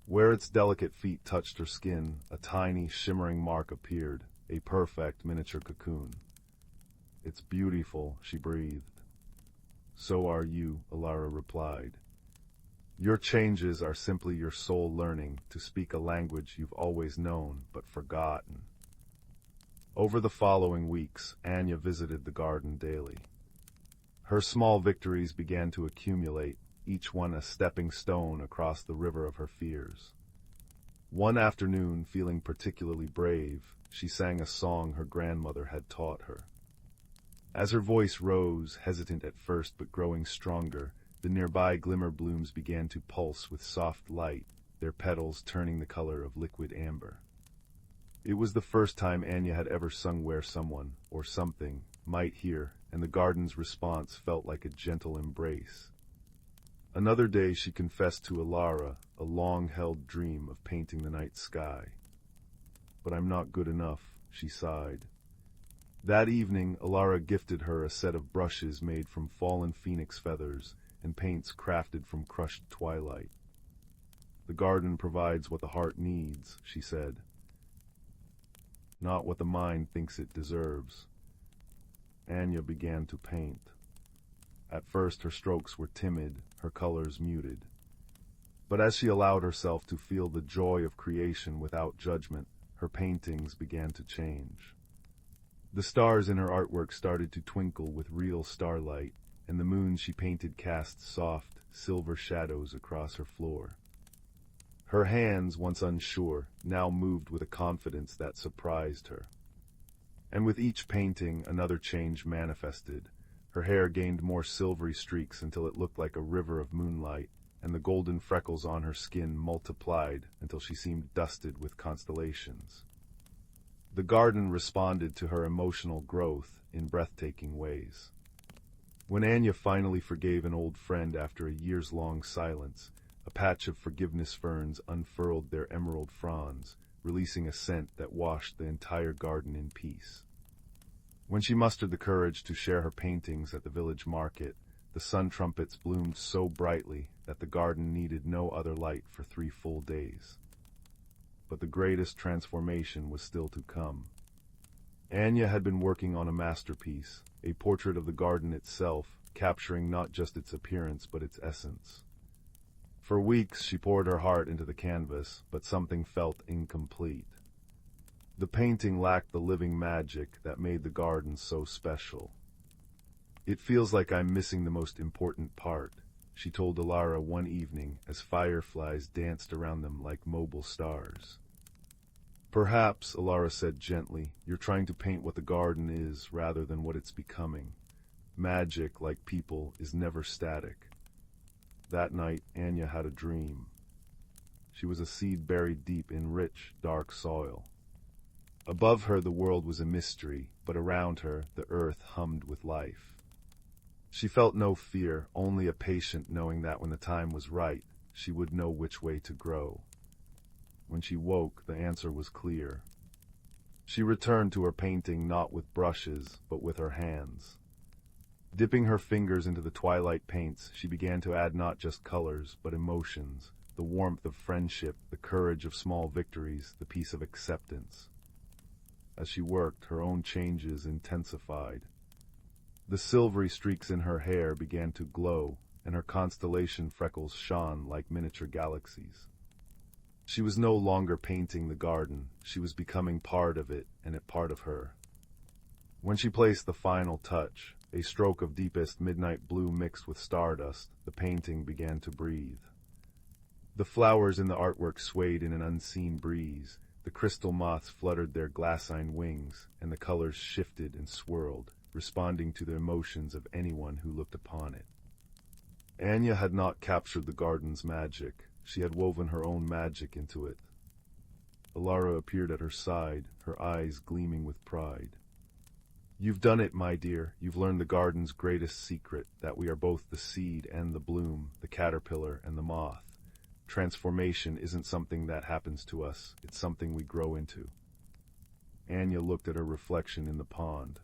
Where its delicate feet touched her skin, a tiny, shimmering mark appeared, a perfect miniature cocoon. "It's beautiful," she breathed. "So are you," Alara replied. "Your changes are simply your soul learning to speak a language you've always known but forgotten." Over the following weeks, Anya visited the garden daily. Her small victories began to accumulate, each one a stepping stone across the river of her fears. One afternoon, feeling particularly brave, she sang a song her grandmother had taught her. As her voice rose, hesitant at first but growing stronger, the nearby glimmer blooms began to pulse with soft light, their petals turning the color of liquid amber. It was the first time Anya had ever sung where someone, or something, might hear, and the garden's response felt like a gentle embrace. Another day she confessed to Alara a long-held dream of painting the night sky. "But I'm not good enough," she sighed. That evening, Alara gifted her a set of brushes made from fallen phoenix feathers and paints crafted from crushed twilight. "The garden provides what the heart needs," she said, "not what the mind thinks it deserves." Anya began to paint. At first her strokes were timid, her colors muted. But as she allowed herself to feel the joy of creation without judgment, her paintings began to change. The stars in her artwork started to twinkle with real starlight, and the moon she painted cast soft, silver shadows across her floor. Her hands, once unsure, now moved with a confidence that surprised her. And with each painting, another change manifested. Her hair gained more silvery streaks until it looked like a river of moonlight, and the golden freckles on her skin multiplied until she seemed dusted with constellations. The garden responded to her emotional growth in breathtaking ways. When Anya finally forgave an old friend after a years-long silence, a patch of forgiveness ferns unfurled their emerald fronds, releasing a scent that washed the entire garden in peace. When she mustered the courage to share her paintings at the village market, the sun trumpets bloomed so brightly that the garden needed no other light for 3 full days. But the greatest transformation was still to come. Anya had been working on a masterpiece, a portrait of the garden itself, capturing not just its appearance but its essence. For weeks she poured her heart into the canvas, but something felt incomplete. The painting lacked the living magic that made the garden so special. "It feels like I'm missing the most important part," she told Alara one evening as fireflies danced around them like mobile stars. "Perhaps," Alara said gently, "you're trying to paint what the garden is rather than what it's becoming. Magic, like people, is never static." That night, Anya had a dream. She was a seed buried deep in rich, dark soil. Above her the world was a mystery, but around her the earth hummed with life. She felt no fear, only a patient knowing that when the time was right, she would know which way to grow. When she woke, the answer was clear. She returned to her painting not with brushes, but with her hands. Dipping her fingers into the twilight paints, she began to add not just colors, but emotions, the warmth of friendship, the courage of small victories, the peace of acceptance. As she worked, her own changes intensified. The silvery streaks in her hair began to glow, and her constellation freckles shone like miniature galaxies. She was no longer painting the garden, she was becoming part of it, and it part of her. When she placed the final touch, a stroke of deepest midnight blue mixed with stardust, the painting began to breathe. The flowers in the artwork swayed in an unseen breeze, the crystal moths fluttered their glassine wings, and the colors shifted and swirled, responding to the emotions of anyone who looked upon it. Anya had not captured the garden's magic, she had woven her own magic into it. Alara appeared at her side, her eyes gleaming with pride. "You've done it, my dear. You've learned the garden's greatest secret, that we are both the seed and the bloom, the caterpillar and the moth. Transformation isn't something that happens to us, it's something we grow into." Anya looked at her reflection in the pond.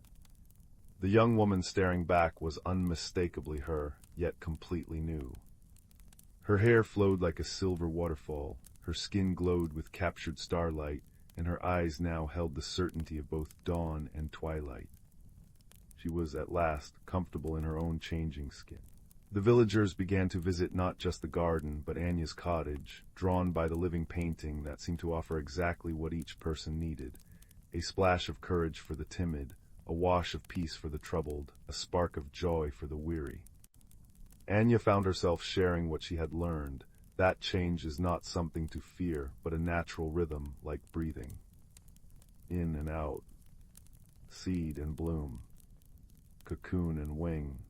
The young woman staring back was unmistakably her, yet completely new. Her hair flowed like a silver waterfall, her skin glowed with captured starlight, and her eyes now held the certainty of both dawn and twilight. She was at last comfortable in her own changing skin. The villagers began to visit not just the garden, but Anya's cottage, drawn by the living painting that seemed to offer exactly what each person needed: a splash of courage for the timid, a wash of peace for the troubled, a spark of joy for the weary. Anya found herself sharing what she had learned. That change is not something to fear, but a natural rhythm like breathing. In and out. Seed and bloom. Cocoon and wing.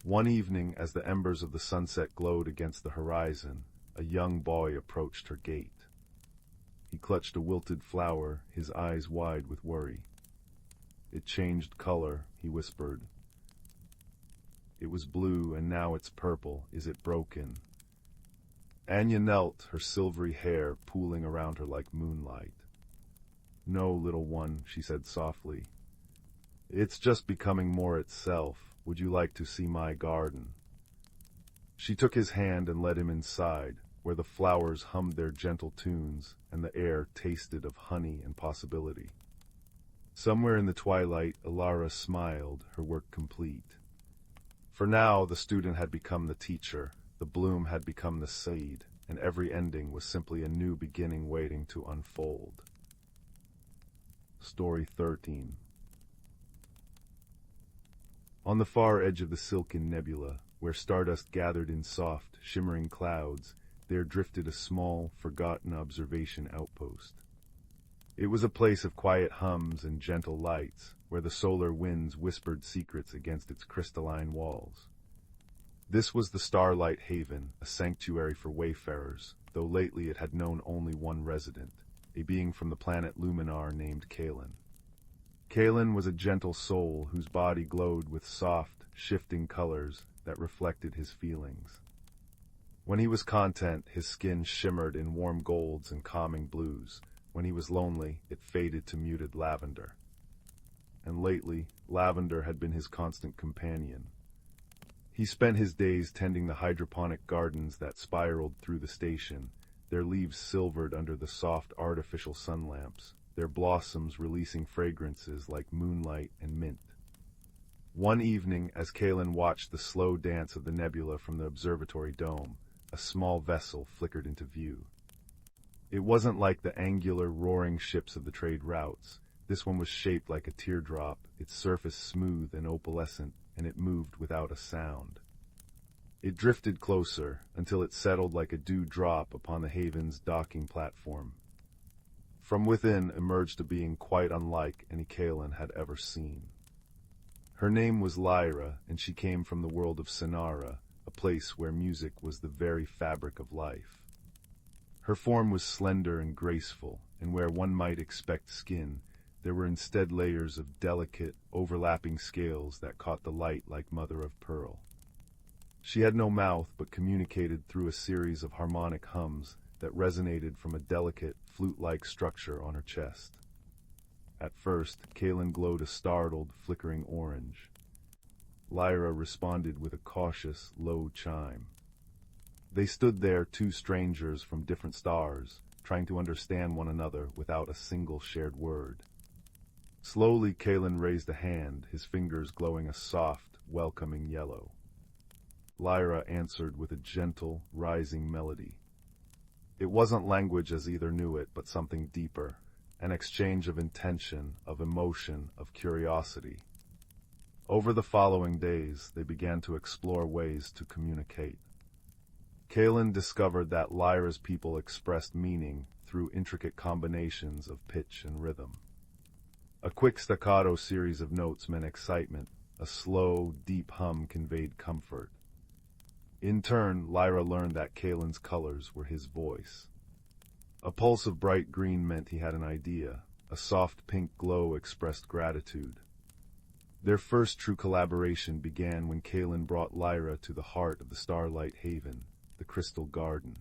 One evening, as the embers of the sunset glowed against the horizon, a young boy approached her gate. He clutched a wilted flower, his eyes wide with worry. "It changed color," he whispered. "It was blue, and now it's purple. Is it broken?" Anya knelt, her silvery hair pooling around her like moonlight. "No, little one," she said softly. "It's just becoming more itself. Would you like to see my garden?" She took his hand and led him inside, where the flowers hummed their gentle tunes, and the air tasted of honey and possibility. Somewhere in the twilight, Alara smiled, her work complete. For now, the student had become the teacher, the bloom had become the seed, and every ending was simply a new beginning waiting to unfold. Story 13. On the far edge of the Silken Nebula, where stardust gathered in soft, shimmering clouds, there drifted a small, forgotten observation outpost. It was a place of quiet hums and gentle lights, where the solar winds whispered secrets against its crystalline walls. This was the Starlight Haven, a sanctuary for wayfarers, though lately it had known only one resident, a being from the planet Luminar named Kaelen. Kaelen was a gentle soul whose body glowed with soft, shifting colors that reflected his feelings. When he was content, his skin shimmered in warm golds and calming blues. When he was lonely, it faded to muted lavender. And lately, lavender had been his constant companion. He spent his days tending the hydroponic gardens that spiraled through the station, their leaves silvered under the soft artificial sun lamps, their blossoms releasing fragrances like moonlight and mint. One evening, as Kaelen watched the slow dance of the nebula from the observatory dome, a small vessel flickered into view. It wasn't like the angular, roaring ships of the trade routes. This one was shaped like a teardrop, its surface smooth and opalescent, and it moved without a sound. It drifted closer, until it settled like a dewdrop upon the haven's docking platform. From within emerged a being quite unlike any Kaelen had ever seen. Her name was Lyra, and she came from the world of Sonara, a place where music was the very fabric of life. Her form was slender and graceful, and where one might expect skin, there were instead layers of delicate, overlapping scales that caught the light like mother of pearl. She had no mouth but communicated through a series of harmonic hums that resonated from a delicate, flute-like structure on her chest. At first, Kaelen glowed a startled, flickering orange. Lyra responded with a cautious, low chime. They stood there, two strangers from different stars, trying to understand one another without a single shared word. Slowly, Kaelen raised a hand, his fingers glowing a soft, welcoming yellow. Lyra answered with a gentle, rising melody. It wasn't language as either knew it, but something deeper, an exchange of intention, of emotion, of curiosity. Over the following days, they began to explore ways to communicate. Kaelen discovered that Lyra's people expressed meaning through intricate combinations of pitch and rhythm. A quick staccato series of notes meant excitement, a slow, deep hum conveyed comfort. In turn, Lyra learned that Kaelen's colors were his voice. A pulse of bright green meant he had an idea, a soft pink glow expressed gratitude. Their first true collaboration began when Kaelen brought Lyra to the heart of the Starlight Haven, the Crystal Garden.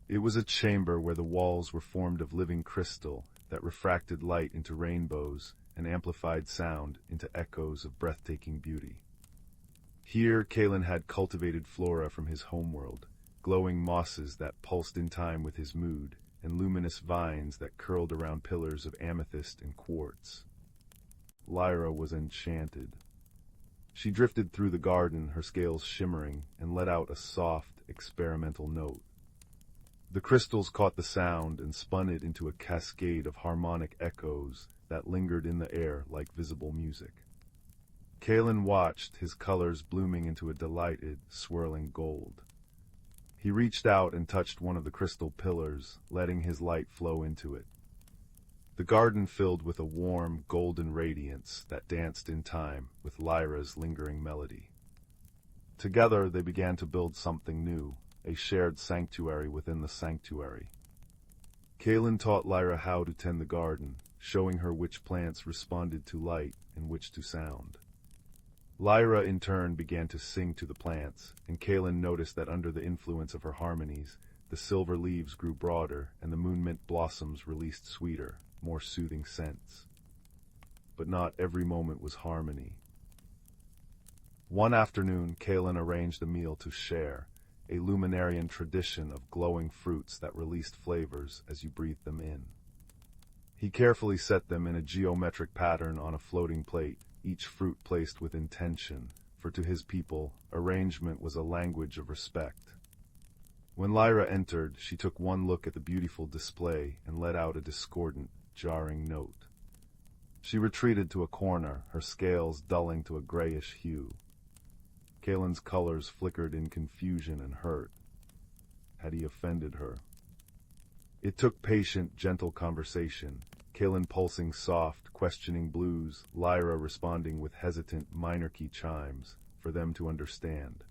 It was a chamber where the walls were formed of living crystal that refracted light into rainbows and amplified sound into echoes of breathtaking beauty. Here, Kaelen had cultivated flora from his homeworld, glowing mosses that pulsed in time with his mood, and luminous vines that curled around pillars of amethyst and quartz. Lyra was enchanted. She drifted through the garden, her scales shimmering, and let out a soft, experimental note. The crystals caught the sound and spun it into a cascade of harmonic echoes that lingered in the air like visible music. Kaelen watched, his colors blooming into a delighted, swirling gold. He reached out and touched one of the crystal pillars, letting his light flow into it. The garden filled with a warm, golden radiance that danced in time with Lyra's lingering melody. Together they began to build something new, a shared sanctuary within the sanctuary. Kaelen taught Lyra how to tend the garden, showing her which plants responded to light and which to sound. Lyra in turn began to sing to the plants, and Kaelen noticed that under the influence of her harmonies, the silver leaves grew broader and the moonmint blossoms released sweeter, more soothing scents. But not every moment was harmony. One afternoon, Kaelen arranged a meal to share, a luminarian tradition of glowing fruits that released flavors as you breathed them in. He carefully set them in a geometric pattern on a floating plate, each fruit placed with intention, for to his people, arrangement was a language of respect. When Lyra entered, she took one look at the beautiful display and let out a discordant, jarring note. She retreated to a corner, her scales dulling to a grayish hue. Kaelen's colors flickered in confusion and hurt. Had he offended her? It took patient, gentle conversation, Kaelen pulsing soft, questioning blues, Lyra responding with hesitant minor-key chimes, for them to understand.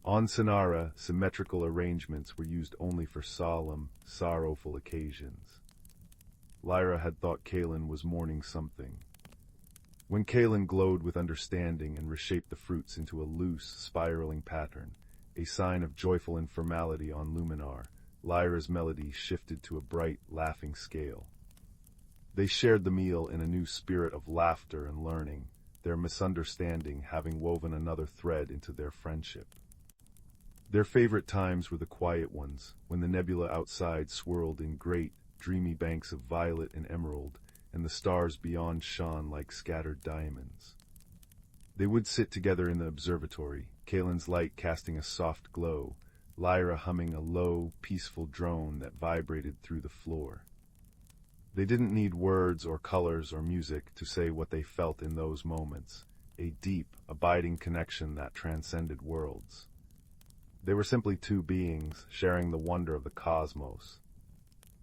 On Sonara, symmetrical arrangements were used only for solemn, sorrowful occasions. Lyra had thought Kaelen was mourning something. When Kaelen glowed with understanding and reshaped the fruits into a loose, spiraling pattern, a sign of joyful informality on Luminar, Lyra's melody shifted to a bright, laughing scale. They shared the meal in a new spirit of laughter and learning, their misunderstanding having woven another thread into their friendship. Their favorite times were the quiet ones, when the nebula outside swirled in great, dreamy banks of violet and emerald, and the stars beyond shone like scattered diamonds. They would sit together in the observatory, Kaelen's light casting a soft glow, Lyra humming a low, peaceful drone that vibrated through the floor. They didn't need words or colors or music to say what they felt in those moments, a deep, abiding connection that transcended worlds. They were simply two beings sharing the wonder of the cosmos.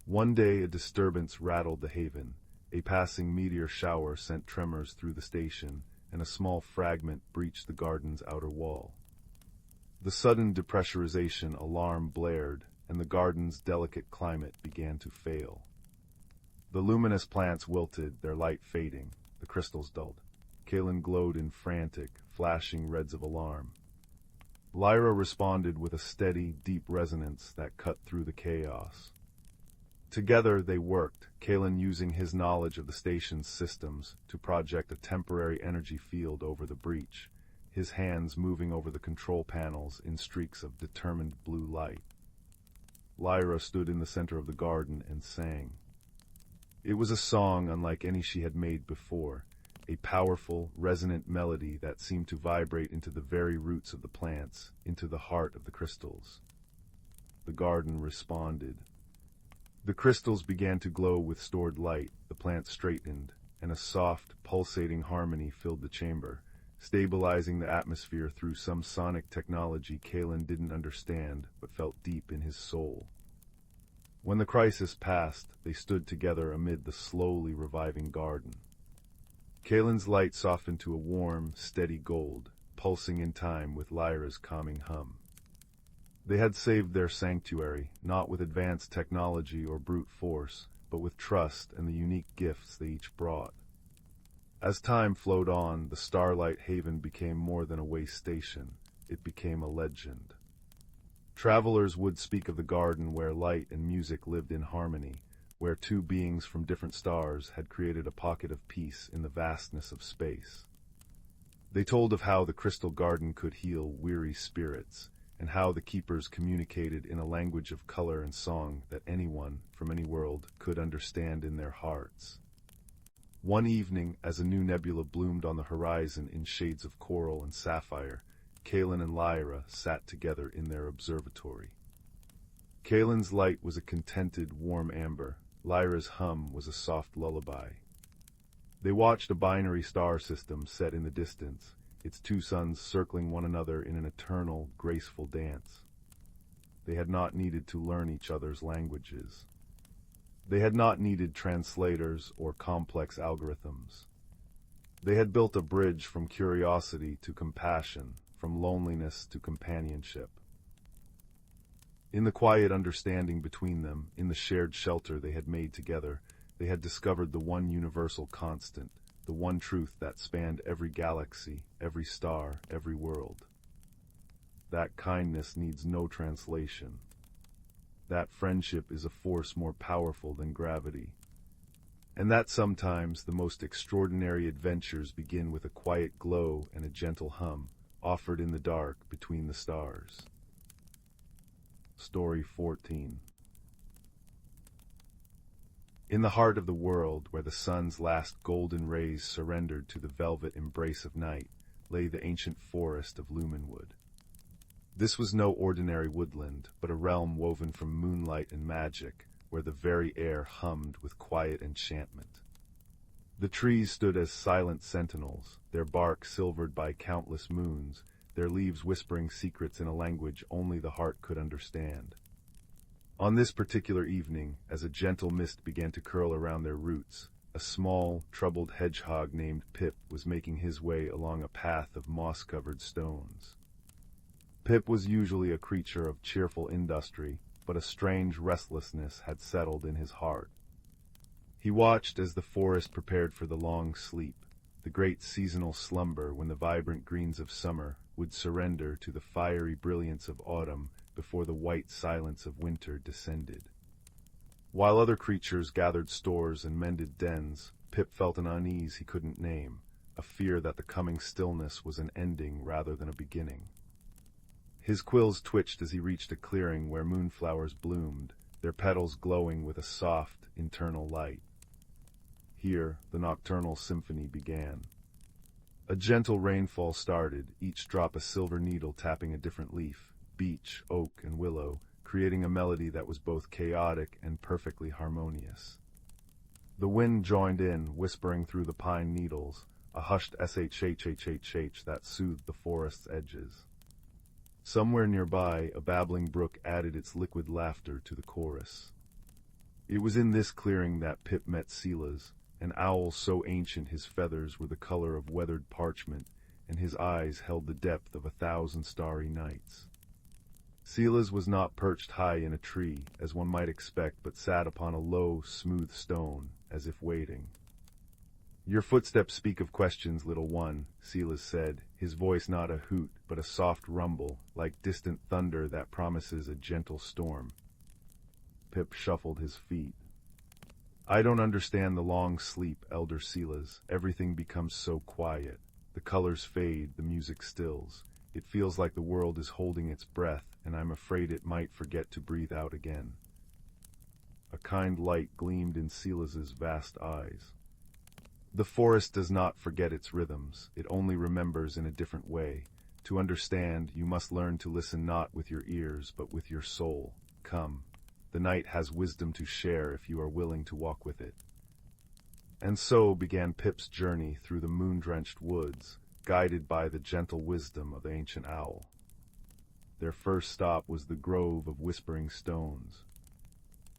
One day a disturbance rattled the haven. A passing meteor shower sent tremors through the station, and a small fragment breached the garden's outer wall. The sudden depressurization alarm blared, and the garden's delicate climate began to fail. The luminous plants wilted, their light fading, the crystals dulled. Kaelen glowed in frantic, flashing reds of alarm. Lyra responded with a steady, deep resonance that cut through the chaos. Together they worked, Kaelen using his knowledge of the station's systems to project a temporary energy field over the breach, his hands moving over the control panels in streaks of determined blue light. Lyra stood in the center of the garden and sang. It was a song unlike any she had made before, a powerful, resonant melody that seemed to vibrate into the very roots of the plants, into the heart of the crystals. The garden responded. The crystals began to glow with stored light, the plants straightened, and a soft, pulsating harmony filled the chamber, stabilizing the atmosphere through some sonic technology Kaelen didn't understand but felt deep in his soul. When the crisis passed, they stood together amid the slowly reviving garden. Kaelen's light softened to a warm, steady gold, pulsing in time with Lyra's calming hum. They had saved their sanctuary, not with advanced technology or brute force, but with trust and the unique gifts they each brought. As time flowed on, the Starlight Haven became more than a way station. It became a legend. Travelers would speak of the garden where light and music lived in harmony, where two beings from different stars had created a pocket of peace in the vastness of space. They told of how the crystal garden could heal weary spirits, and how the keepers communicated in a language of color and song that anyone, from any world, could understand in their hearts. One evening, as a new nebula bloomed on the horizon in shades of coral and sapphire, Kaelen and Lyra sat together in their observatory. Kaelen's light was a contented, warm amber. Lyra's hum was a soft lullaby. They watched a binary star system set in the distance, its two suns circling one another in an eternal, graceful dance. They had not needed to learn each other's languages. They had not needed translators or complex algorithms. They had built a bridge from curiosity to compassion, from loneliness to companionship. In the quiet understanding between them, in the shared shelter they had made together, they had discovered the one universal constant, the one truth that spanned every galaxy, every star, every world. That kindness needs no translation. That friendship is a force more powerful than gravity. And that sometimes the most extraordinary adventures begin with a quiet glow and a gentle hum, offered in the dark between the stars. Story 14. In the heart of the world, where the sun's last golden rays surrendered to the velvet embrace of night, lay the ancient forest of Lumenwood. This was no ordinary woodland, but a realm woven from moonlight and magic, where the very air hummed with quiet enchantment. The trees stood as silent sentinels, their bark silvered by countless moons, their leaves whispering secrets in a language only the heart could understand. On this particular evening, as a gentle mist began to curl around their roots, a small, troubled hedgehog named Pip was making his way along a path of moss-covered stones. Pip was usually a creature of cheerful industry, but a strange restlessness had settled in his heart. He watched as the forest prepared for the long sleep, the great seasonal slumber when the vibrant greens of summer would surrender to the fiery brilliance of autumn before the white silence of winter descended. While other creatures gathered stores and mended dens, Pip felt an unease he couldn't name, a fear that the coming stillness was an ending rather than a beginning. His quills twitched as he reached a clearing where moonflowers bloomed, their petals glowing with a soft, internal light. Here, the nocturnal symphony began. A gentle rainfall started, each drop a silver needle tapping a different leaf, beech, oak, and willow, creating a melody that was both chaotic and perfectly harmonious. The wind joined in, whispering through the pine needles, a hushed shhhhh that soothed the forest's edges. Somewhere nearby, a babbling brook added its liquid laughter to the chorus. It was in this clearing that Pip met Silas, an owl so ancient his feathers were the color of weathered parchment, and his eyes held the depth of 1,000 starry nights. Silas was not perched high in a tree, as one might expect, but sat upon a low, smooth stone, as if waiting. "Your footsteps speak of questions, little one," Silas said, his voice not a hoot, but a soft rumble, like distant thunder that promises a gentle storm. Pip shuffled his feet. "I don't understand the long sleep, Elder Silas. Everything becomes so quiet. The colors fade, the music stills. It feels like the world is holding its breath, and I'm afraid it might forget to breathe out again." A kind light gleamed in Silas's vast eyes. "The forest does not forget its rhythms. It only remembers in a different way. To understand, you must learn to listen not with your ears, but with your soul. Come. The night has wisdom to share if you are willing to walk with it." And so began Pip's journey through the moon-drenched woods, guided by the gentle wisdom of the ancient owl. Their first stop was the grove of whispering stones.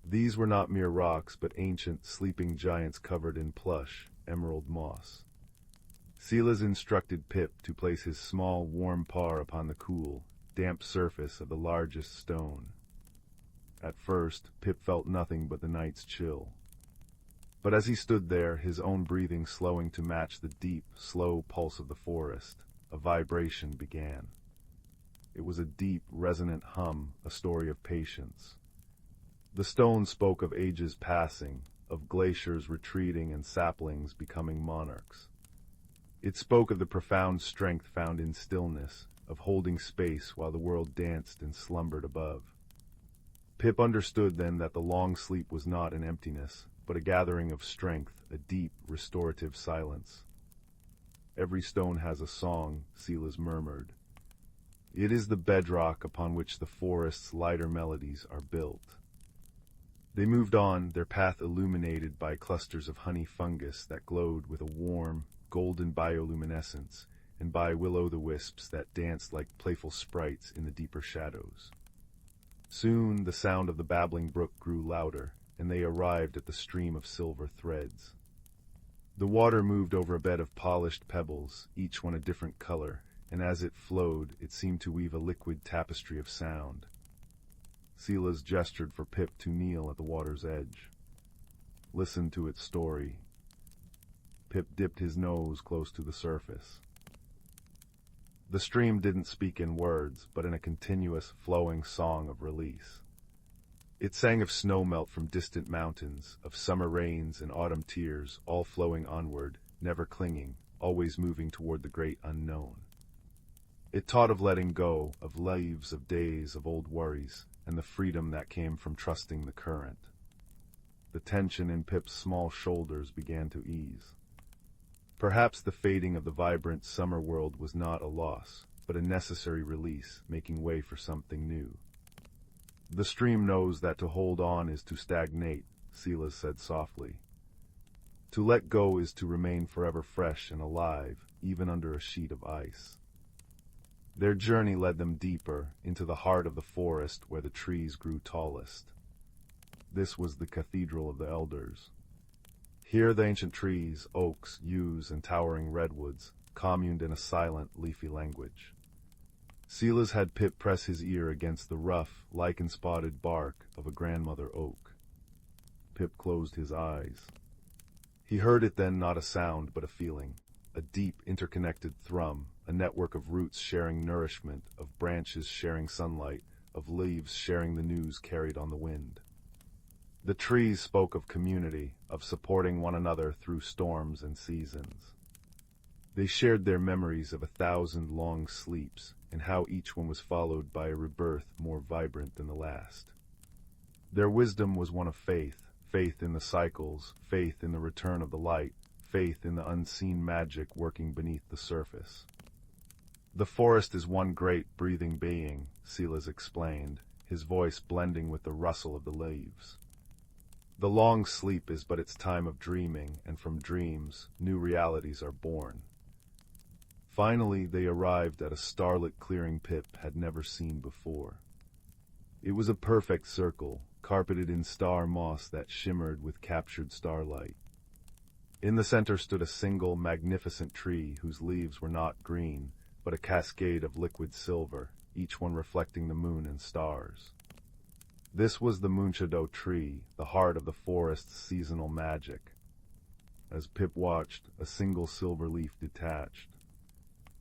These were not mere rocks, but ancient, sleeping giants covered in plush, emerald moss. Silas instructed Pip to place his small, warm paw upon the cool, damp surface of the largest stone. At first, Pip felt nothing but the night's chill. But as he stood there, his own breathing slowing to match the deep, slow pulse of the forest, a vibration began. It was a deep, resonant hum, a story of patience. The stone spoke of ages passing, of glaciers retreating and saplings becoming monarchs. It spoke of the profound strength found in stillness, of holding space while the world danced and slumbered above. Pip understood then that the long sleep was not an emptiness, but a gathering of strength, a deep, restorative silence. "Every stone has a song," Silas murmured. "It is the bedrock upon which the forest's lighter melodies are built." They moved on, their path illuminated by clusters of honey fungus that glowed with a warm, golden bioluminescence, and by will-o'-the-wisps that danced like playful sprites in the deeper shadows. Soon the sound of the babbling brook grew louder, and they arrived at the stream of silver threads. The water moved over a bed of polished pebbles, each one a different color, and as it flowed, it seemed to weave a liquid tapestry of sound. Silas gestured for Pip to kneel at the water's edge. "Listen to its story." Pip dipped his nose close to the surface. The stream didn't speak in words, but in a continuous, flowing song of release. It sang of snowmelt from distant mountains, of summer rains and autumn tears, all flowing onward, never clinging, always moving toward the great unknown. It taught of letting go, of leaves of days, of old worries, and the freedom that came from trusting the current. The tension in Pip's small shoulders began to ease. Perhaps the fading of the vibrant summer world was not a loss, but a necessary release, making way for something new. "The stream knows that to hold on is to stagnate," Silas said softly. To let go is to remain forever fresh and alive, even under a sheet of ice. Their journey led them deeper, into the heart of the forest where the trees grew tallest. This was the Cathedral of the Elders. Here the ancient trees, oaks, yews, and towering redwoods, communed in a silent, leafy language. Silas had Pip press his ear against the rough, lichen-spotted bark of a grandmother oak. Pip closed his eyes. He heard it then, not a sound, but a feeling, a deep, interconnected thrum, a network of roots sharing nourishment, of branches sharing sunlight, of leaves sharing the news carried on the wind. The trees spoke of community, of supporting one another through storms and seasons. They shared their memories of 1,000 long sleeps, and how each one was followed by a rebirth more vibrant than the last. Their wisdom was one of faith, faith in the cycles, faith in the return of the light, faith in the unseen magic working beneath the surface. The forest is one great breathing being, Silas explained, his voice blending with the rustle of the leaves. The long sleep is but its time of dreaming, and from dreams, new realities are born. Finally, they arrived at a starlit clearing Pip had never seen before. It was a perfect circle, carpeted in star moss that shimmered with captured starlight. In the center stood a single, magnificent tree whose leaves were not green, but a cascade of liquid silver, each one reflecting the moon and stars. This was the Moonshadow tree, the heart of the forest's seasonal magic. As Pip watched, a single silver leaf detached.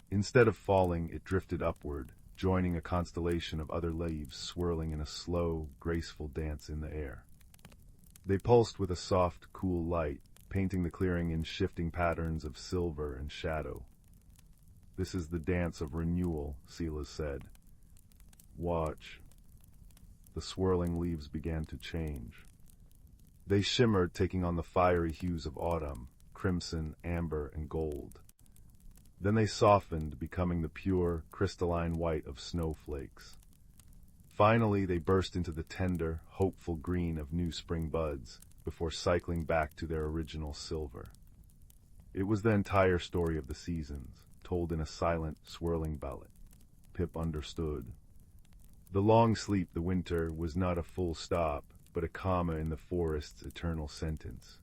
Instead of falling, it drifted upward, joining a constellation of other leaves swirling in a slow, graceful dance in the air. They pulsed with a soft, cool light, painting the clearing in shifting patterns of silver and shadow. "This is the dance of renewal," Silas said. "Watch." The swirling leaves began to change. They shimmered, taking on the fiery hues of autumn, crimson, amber, and gold. Then they softened, becoming the pure, crystalline white of snowflakes. Finally, they burst into the tender, hopeful green of new spring buds, before cycling back to their original silver. It was the entire story of the seasons, told in a silent, swirling ballad. Pip understood. The long sleep, the winter, was not a full stop, but a comma in the forest's eternal sentence.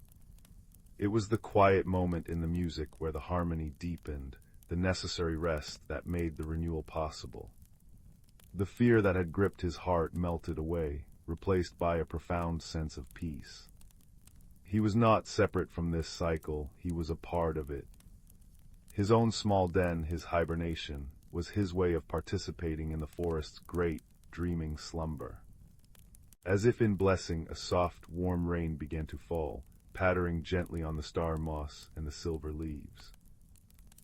It was the quiet moment in the music where the harmony deepened, the necessary rest that made the renewal possible. The fear that had gripped his heart melted away, replaced by a profound sense of peace. He was not separate from this cycle, he was a part of it. His own small den, his hibernation, was his way of participating in the forest's great, dreaming slumber. As if in blessing, a soft, warm rain began to fall, pattering gently on the star moss and the silver leaves.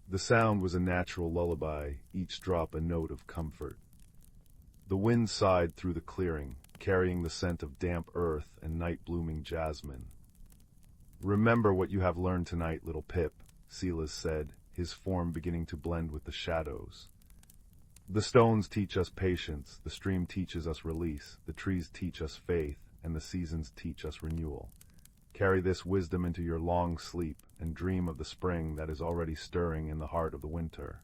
The sound was a natural lullaby, each drop a note of comfort. The wind sighed through the clearing, carrying the scent of damp earth and night-blooming jasmine. "Remember what you have learned tonight, little Pip," Silas said, his form beginning to blend with the shadows. "The stones teach us patience, the stream teaches us release, the trees teach us faith, and the seasons teach us renewal. Carry this wisdom into your long sleep, and dream of the spring that is already stirring in the heart of the winter."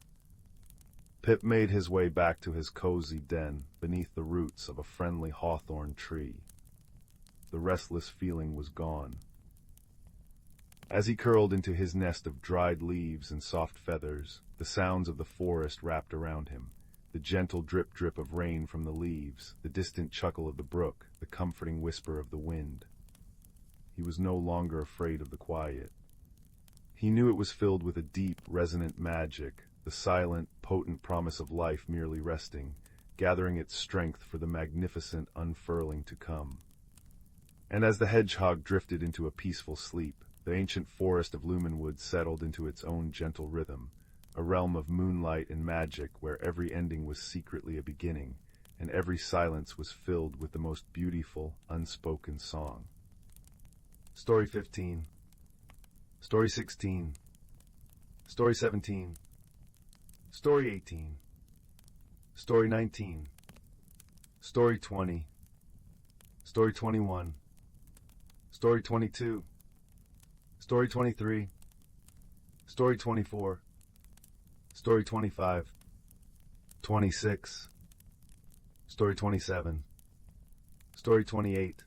Pip made his way back to his cozy den, beneath the roots of a friendly hawthorn tree. The restless feeling was gone. As he curled into his nest of dried leaves and soft feathers, the sounds of the forest wrapped around him, the gentle drip-drip of rain from the leaves, the distant chuckle of the brook, the comforting whisper of the wind. He was no longer afraid of the quiet. He knew it was filled with a deep, resonant magic, the silent, potent promise of life merely resting, gathering its strength for the magnificent unfurling to come. And as the hedgehog drifted into a peaceful sleep, the ancient forest of Lumenwood settled into its own gentle rhythm, a realm of moonlight and magic where every ending was secretly a beginning, and every silence was filled with the most beautiful, unspoken song. Story 15. Story 16. Story 17. Story 18. Story 19. Story 20. Story 21. Story 22. Story 23. Story 24. Story 25. 26. Story 27. Story 28.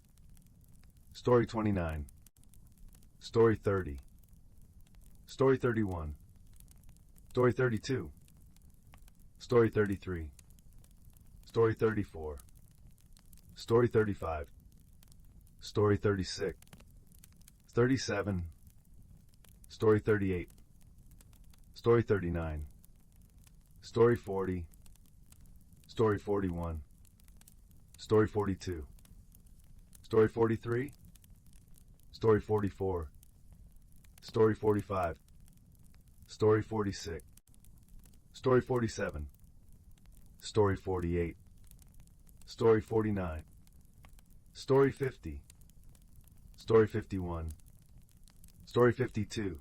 Story 29. Story 30. Story 31. Story 32. Story 33. Story 34. Story 35. Story 36. 37. Story 38. Story 39. Story 40. Story 41. Story 42. Story 43. Story 44. Story 45. Story 46. Story 47. Story 48. Story 49. Story 50. Story 51. Story 52.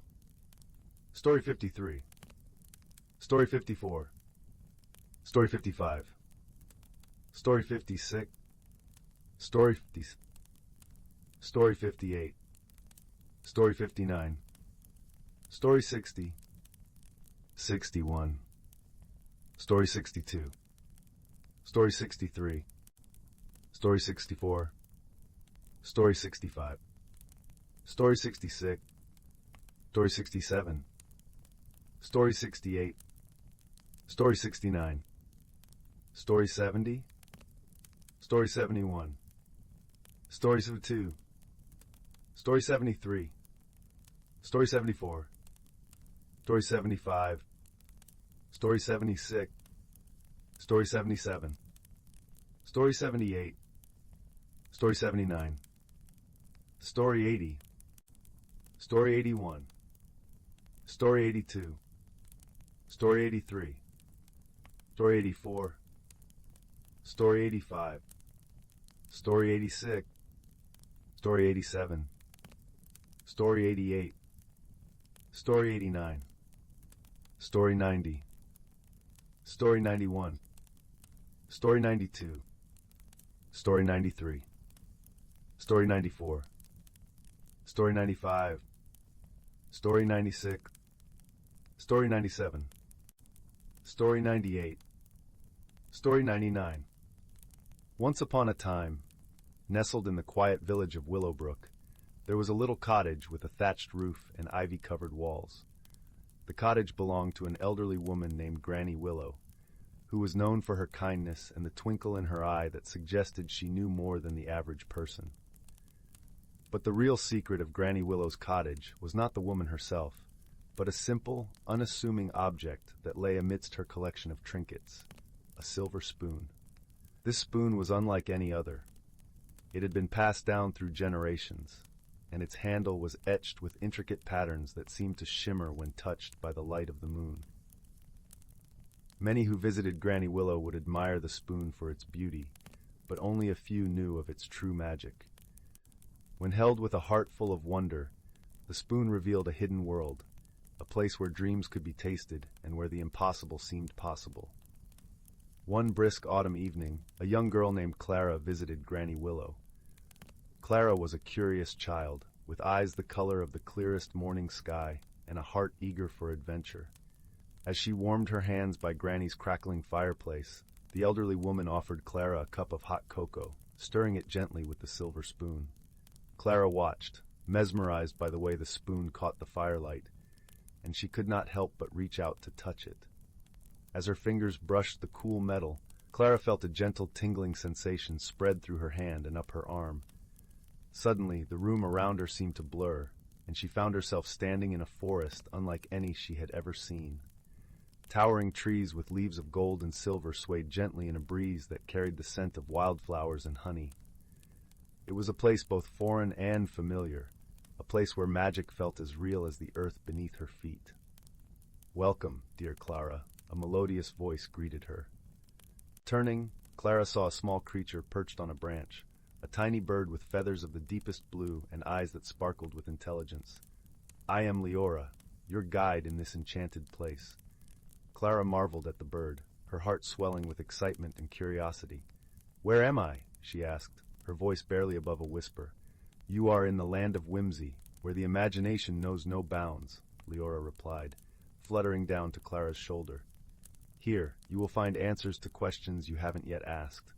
Story 53. Story 54. Story 55. Story 56. Story 50. Story 58. Story 59. Story 60. 61. Story 62. Story 63. Story 64. Story 65. Story 66. Story 67. Story 68. Story 69. Story 70. Story 71. Story 72. Story 73. Story 74. Story 75. Story 76. Story 77. Story 78. Story 79. Story 80. Story 81. Story 82. Story 83. Story 84. Story 85. Story 86. Story 87. Story 88. Story 89. Story 90. Story 91. Story 92. Story 93. Story 94. Story 95. Story 96. Story 97. Story 98. Story 99. Once upon a time, nestled in the quiet village of Willowbrook, there was a little cottage with a thatched roof and ivy-covered walls. The cottage belonged to an elderly woman named Granny Willow, who was known for her kindness and the twinkle in her eye that suggested she knew more than the average person. But the real secret of Granny Willow's cottage was not the woman herself, but a simple, unassuming object that lay amidst her collection of trinkets, a silver spoon. This spoon was unlike any other. It had been passed down through generations, and its handle was etched with intricate patterns that seemed to shimmer when touched by the light of the moon. Many who visited Granny Willow would admire the spoon for its beauty, but only a few knew of its true magic. When held with a heart full of wonder, the spoon revealed a hidden world, a place where dreams could be tasted and where the impossible seemed possible. One brisk autumn evening, a young girl named Clara visited Granny Willow. Clara was a curious child, with eyes the color of the clearest morning sky and a heart eager for adventure. As she warmed her hands by Granny's crackling fireplace, the elderly woman offered Clara a cup of hot cocoa, stirring it gently with the silver spoon. Clara watched, mesmerized by the way the spoon caught the firelight, and she could not help but reach out to touch it. As her fingers brushed the cool metal, Clara felt a gentle tingling sensation spread through her hand and up her arm. Suddenly, the room around her seemed to blur, and she found herself standing in a forest unlike any she had ever seen. Towering trees with leaves of gold and silver swayed gently in a breeze that carried the scent of wildflowers and honey. It was a place both foreign and familiar, a place where magic felt as real as the earth beneath her feet. "Welcome, dear Clara," a melodious voice greeted her. Turning, Clara saw a small creature perched on a branch, a tiny bird with feathers of the deepest blue and eyes that sparkled with intelligence. "I am Leora, your guide in this enchanted place." Clara marveled at the bird, her heart swelling with excitement and curiosity. "Where am I?" she asked, her voice barely above a whisper. "You are in the land of whimsy, Where the imagination knows no bounds, Leora replied, fluttering down to Clara's shoulder. Here, you will find answers to questions you haven't yet asked,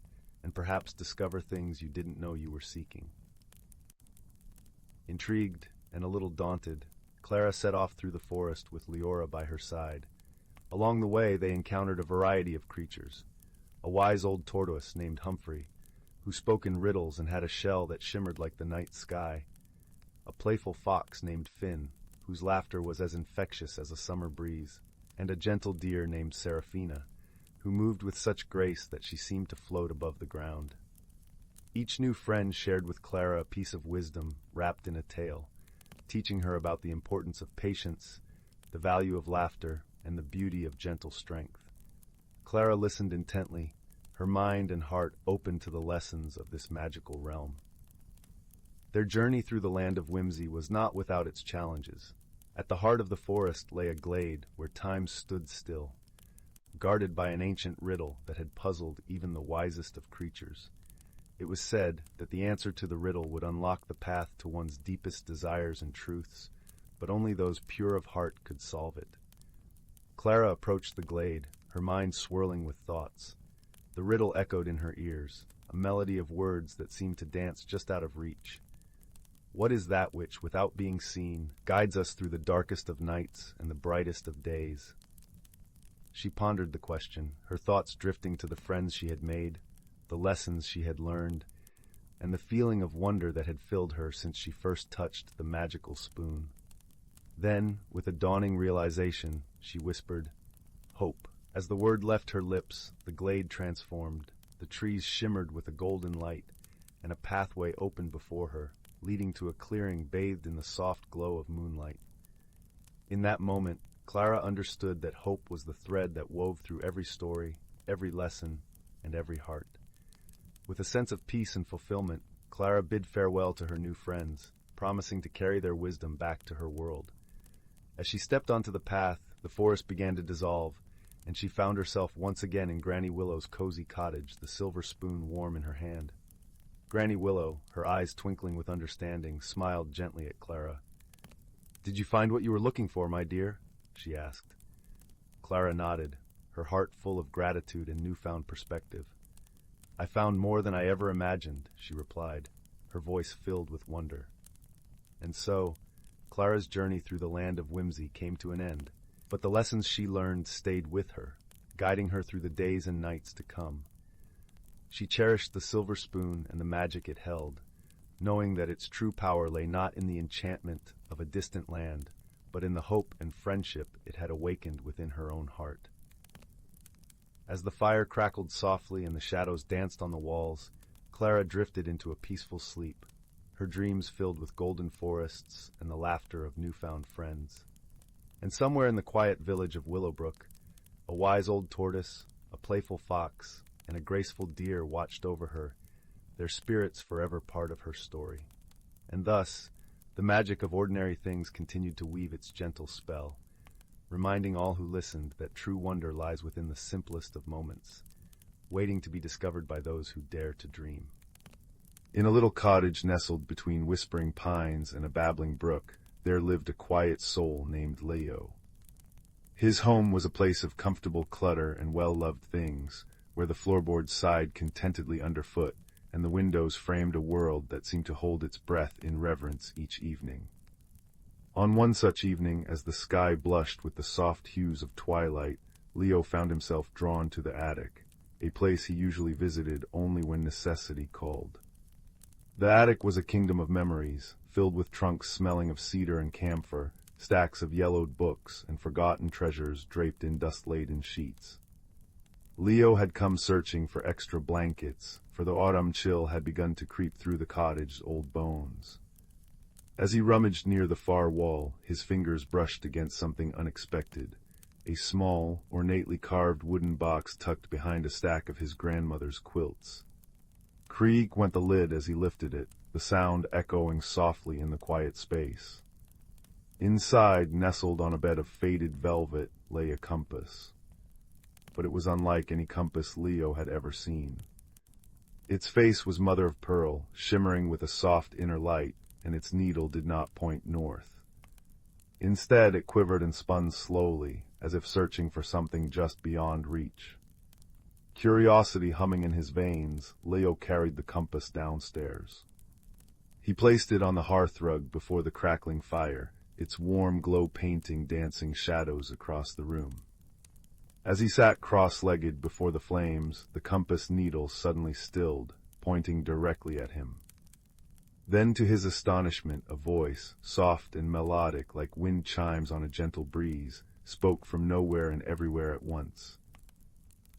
and perhaps discover things you didn't know you were seeking. Intrigued and a little daunted, Clara set off through the forest with Leora by her side. Along the way, they encountered a variety of creatures. A wise old tortoise named Humphrey, who spoke in riddles and had a shell that shimmered like the night sky. A playful fox named Finn, whose laughter was as infectious as a summer breeze, and a gentle deer named Seraphina, who moved with such grace that she seemed to float above the ground. Each new friend shared with Clara a piece of wisdom wrapped in a tale, teaching her about the importance of patience, the value of laughter, and the beauty of gentle strength. Clara listened intently, her mind and heart open to the lessons of this magical realm. Their journey through the land of whimsy was not without its challenges. At the heart of the forest lay a glade where time stood still, guarded by an ancient riddle that had puzzled even the wisest of creatures. It was said that the answer to the riddle would unlock the path to one's deepest desires and truths, but only those pure of heart could solve it. Clara approached the glade, her mind swirling with thoughts. The riddle echoed in her ears, a melody of words that seemed to dance just out of reach. What is that which, without being seen, guides us through the darkest of nights and the brightest of days? She pondered the question, her thoughts drifting to the friends she had made, the lessons she had learned, and the feeling of wonder that had filled her since she first touched the magical spoon. Then, with a dawning realization, she whispered, "Hope." As the word left her lips, the glade transformed, the trees shimmered with a golden light, and a pathway opened before her, leading to a clearing bathed in the soft glow of moonlight. In that moment, Clara understood that hope was the thread that wove through every story, every lesson, and every heart. With a sense of peace and fulfillment, Clara bid farewell to her new friends, promising to carry their wisdom back to her world. As she stepped onto the path, the forest began to dissolve, and she found herself once again in Granny Willow's cozy cottage, the silver spoon warm in her hand. Granny Willow, her eyes twinkling with understanding, smiled gently at Clara. "Did you find what you were looking for, my dear?" she asked. Clara nodded, her heart full of gratitude and newfound perspective. "I found more than I ever imagined," she replied, her voice filled with wonder. And so, Clara's journey through the land of whimsy came to an end, but the lessons she learned stayed with her, guiding her through the days and nights to come. She cherished the silver spoon and the magic it held, knowing that its true power lay not in the enchantment of a distant land, but in the hope and friendship it had awakened within her own heart. As the fire crackled softly and the shadows danced on the walls, Clara drifted into a peaceful sleep, her dreams filled with golden forests and the laughter of newfound friends. And somewhere in the quiet village of Willowbrook, a wise old tortoise, a playful fox, and a graceful deer watched over her, their spirits forever part of her story. And thus, the magic of ordinary things continued to weave its gentle spell, reminding all who listened that true wonder lies within the simplest of moments, waiting to be discovered by those who dare to dream. In a little cottage nestled between whispering pines and a babbling brook, there lived a quiet soul named Leo. His home was a place of comfortable clutter and well-loved things, where the floorboards sighed contentedly underfoot, and the windows framed a world that seemed to hold its breath in reverence each evening. On one such evening, as the sky blushed with the soft hues of twilight, Leo found himself drawn to the attic, a place he usually visited only when necessity called. The attic was a kingdom of memories, filled with trunks smelling of cedar and camphor, stacks of yellowed books, and forgotten treasures draped in dust-laden sheets. Leo had come searching for extra blankets, for the autumn chill had begun to creep through the cottage's old bones. As he rummaged near the far wall, his fingers brushed against something unexpected, a small, ornately carved wooden box tucked behind a stack of his grandmother's quilts. Creak went the lid as he lifted it, the sound echoing softly in the quiet space. Inside, nestled on a bed of faded velvet, lay a compass. But it was unlike any compass Leo had ever seen. Its face was mother of pearl, shimmering with a soft inner light, and its needle did not point north. Instead, it quivered and spun slowly, as if searching for something just beyond reach. Curiosity humming in his veins, Leo carried the compass downstairs. He placed it on the hearthrug before the crackling fire, its warm glow painting dancing shadows across the room. As he sat cross-legged before the flames, the compass needle suddenly stilled, pointing directly at him. Then, to his astonishment, a voice, soft and melodic like wind chimes on a gentle breeze, spoke from nowhere and everywhere at once.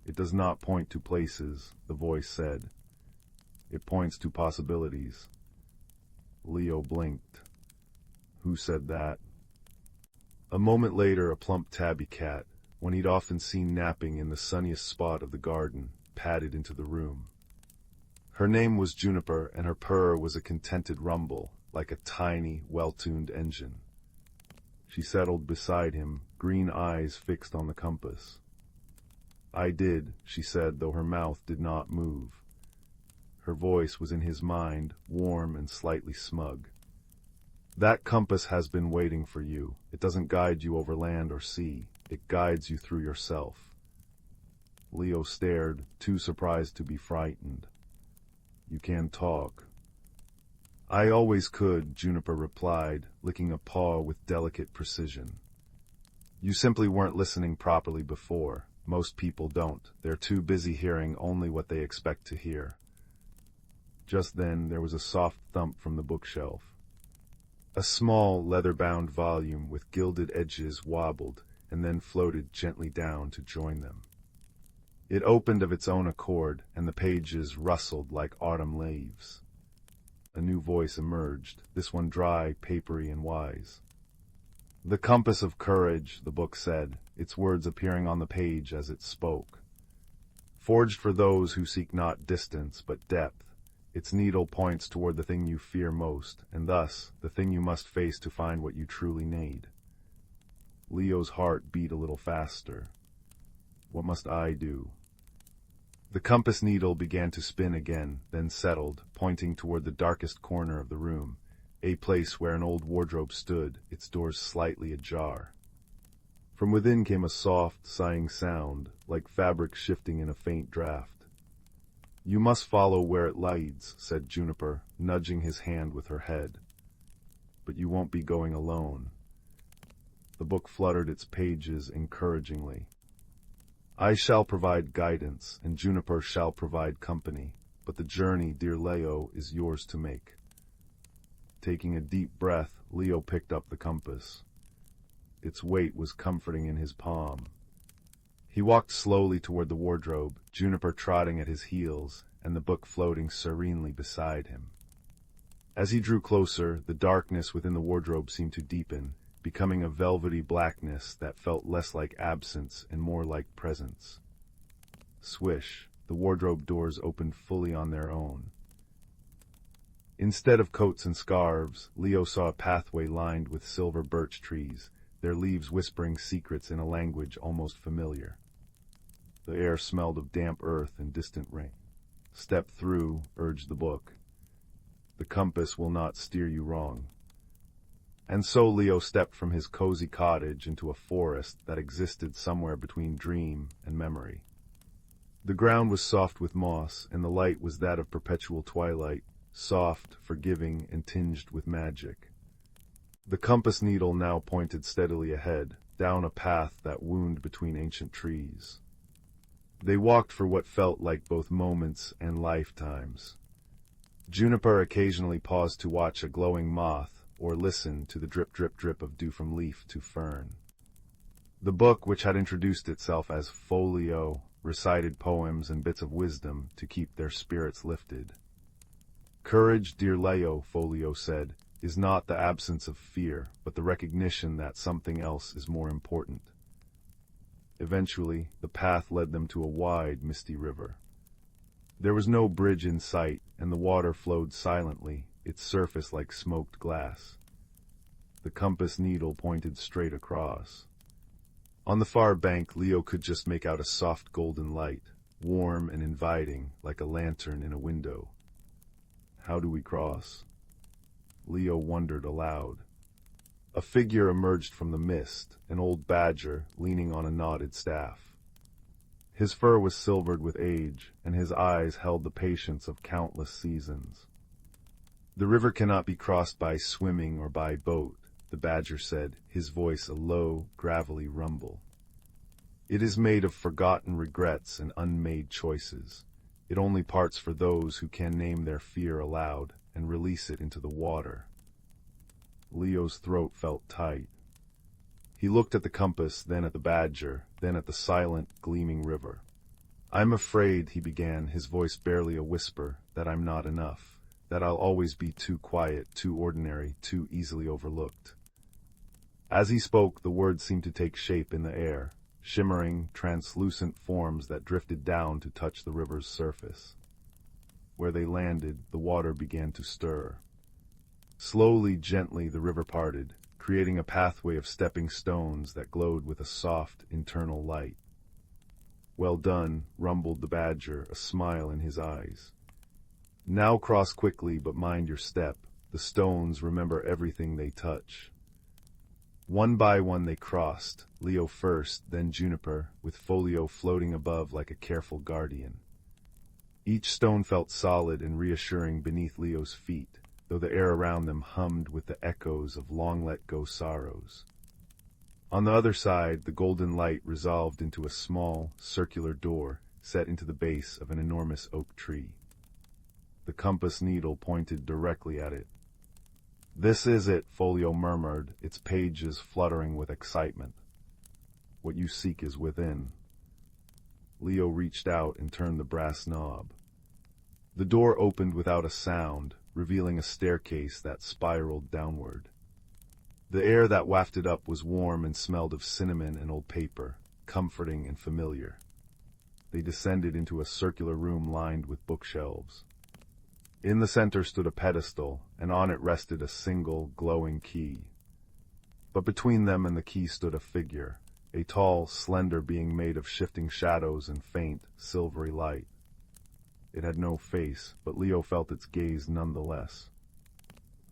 "It does not point to places," the voice said. "It points to possibilities." Leo blinked. Who said that? A moment later, a plump tabby cat, one he'd often seen napping in the sunniest spot of the garden, padded into the room. Her name was Juniper, and her purr was a contented rumble, like a tiny, well-tuned engine. She settled beside him, green eyes fixed on the compass. "I did," she said, though her mouth did not move. Her voice was in his mind, warm and slightly smug. "That compass has been waiting for you. It doesn't guide you over land or sea. It guides you through yourself." Leo stared, too surprised to be frightened. "You can talk." "I always could," Juniper replied, licking a paw with delicate precision. "You simply weren't listening properly before. Most people don't. They're too busy hearing only what they expect to hear." Just then there was a soft thump from the bookshelf. A small, leather-bound volume with gilded edges wobbled and then floated gently down to join them. It opened of its own accord, and the pages rustled like autumn leaves. A new voice emerged, this one dry, papery, and wise. "The compass of courage," the book said, its words appearing on the page as it spoke. "Forged for those who seek not distance, but depth. Its needle points toward the thing you fear most, and thus, the thing you must face to find what you truly need." Leo's heart beat a little faster. What must I do? The compass needle began to spin again, then settled, pointing toward the darkest corner of the room, a place where an old wardrobe stood, its doors slightly ajar. From within came a soft, sighing sound, like fabric shifting in a faint draft. "You must follow where it leads," said Juniper, nudging his hand with her head. "But you won't be going alone." The book fluttered its pages encouragingly. "I shall provide guidance, and Juniper shall provide company, but the journey, dear Leo, is yours to make." Taking a deep breath, Leo picked up the compass. Its weight was comforting in his palm. He walked slowly toward the wardrobe, Juniper trotting at his heels, and the book floating serenely beside him. As he drew closer, the darkness within the wardrobe seemed to deepen, becoming a velvety blackness that felt less like absence and more like presence. Swish, the wardrobe doors opened fully on their own. Instead of coats and scarves, Leo saw a pathway lined with silver birch trees, their leaves whispering secrets in a language almost familiar. The air smelled of damp earth and distant rain. "Step through," urged the book. "The compass will not steer you wrong." And so Leo stepped from his cozy cottage into a forest that existed somewhere between dream and memory. The ground was soft with moss, and the light was that of perpetual twilight, soft, forgiving, and tinged with magic. The compass needle now pointed steadily ahead, down a path that wound between ancient trees. They walked for what felt like both moments and lifetimes. Juniper occasionally paused to watch a glowing moth, or listen to the drip-drip-drip of dew from leaf to fern. The book, which had introduced itself as Folio, recited poems and bits of wisdom to keep their spirits lifted. "Courage, dear Leo," Folio said, "is not the absence of fear, but the recognition that something else is more important." Eventually, the path led them to a wide, misty river. There was no bridge in sight, and the water flowed silently, its surface like smoked glass. The compass needle pointed straight across. On the far bank, Leo could just make out a soft golden light, warm and inviting, like a lantern in a window. "How do we cross?" Leo wondered aloud. A figure emerged from the mist, an old badger leaning on a knotted staff. His fur was silvered with age, and his eyes held the patience of countless seasons. "The river cannot be crossed by swimming or by boat," the badger said, his voice a low, gravelly rumble. "It is made of forgotten regrets and unmade choices. It only parts for those who can name their fear aloud and release it into the water." Leo's throat felt tight. He looked at the compass, then at the badger, then at the silent, gleaming river. "I'm afraid," he began, his voice barely a whisper, "that I'm not enough, that I'll always be too quiet, too ordinary, too easily overlooked." As he spoke, the words seemed to take shape in the air, shimmering, translucent forms that drifted down to touch the river's surface. Where they landed, the water began to stir. Slowly, gently, the river parted, creating a pathway of stepping stones that glowed with a soft, internal light. "Well done," rumbled the badger, a smile in his eyes. "Now cross quickly, but mind your step. The stones remember everything they touch." One by one they crossed, Leo first, then Juniper, with Folio floating above like a careful guardian. Each stone felt solid and reassuring beneath Leo's feet, though the air around them hummed with the echoes of long-let-go sorrows. On the other side, the golden light resolved into a small, circular door set into the base of an enormous oak tree. The compass needle pointed directly at it. "This is it," Folio murmured, its pages fluttering with excitement. "What you seek is within." Leo reached out and turned the brass knob. The door opened without a sound, revealing a staircase that spiraled downward. The air that wafted up was warm and smelled of cinnamon and old paper, comforting and familiar. They descended into a circular room lined with bookshelves. In the center stood a pedestal, and on it rested a single, glowing key. But between them and the key stood a figure, a tall, slender being made of shifting shadows and faint, silvery light. It had no face, but Leo felt its gaze nonetheless.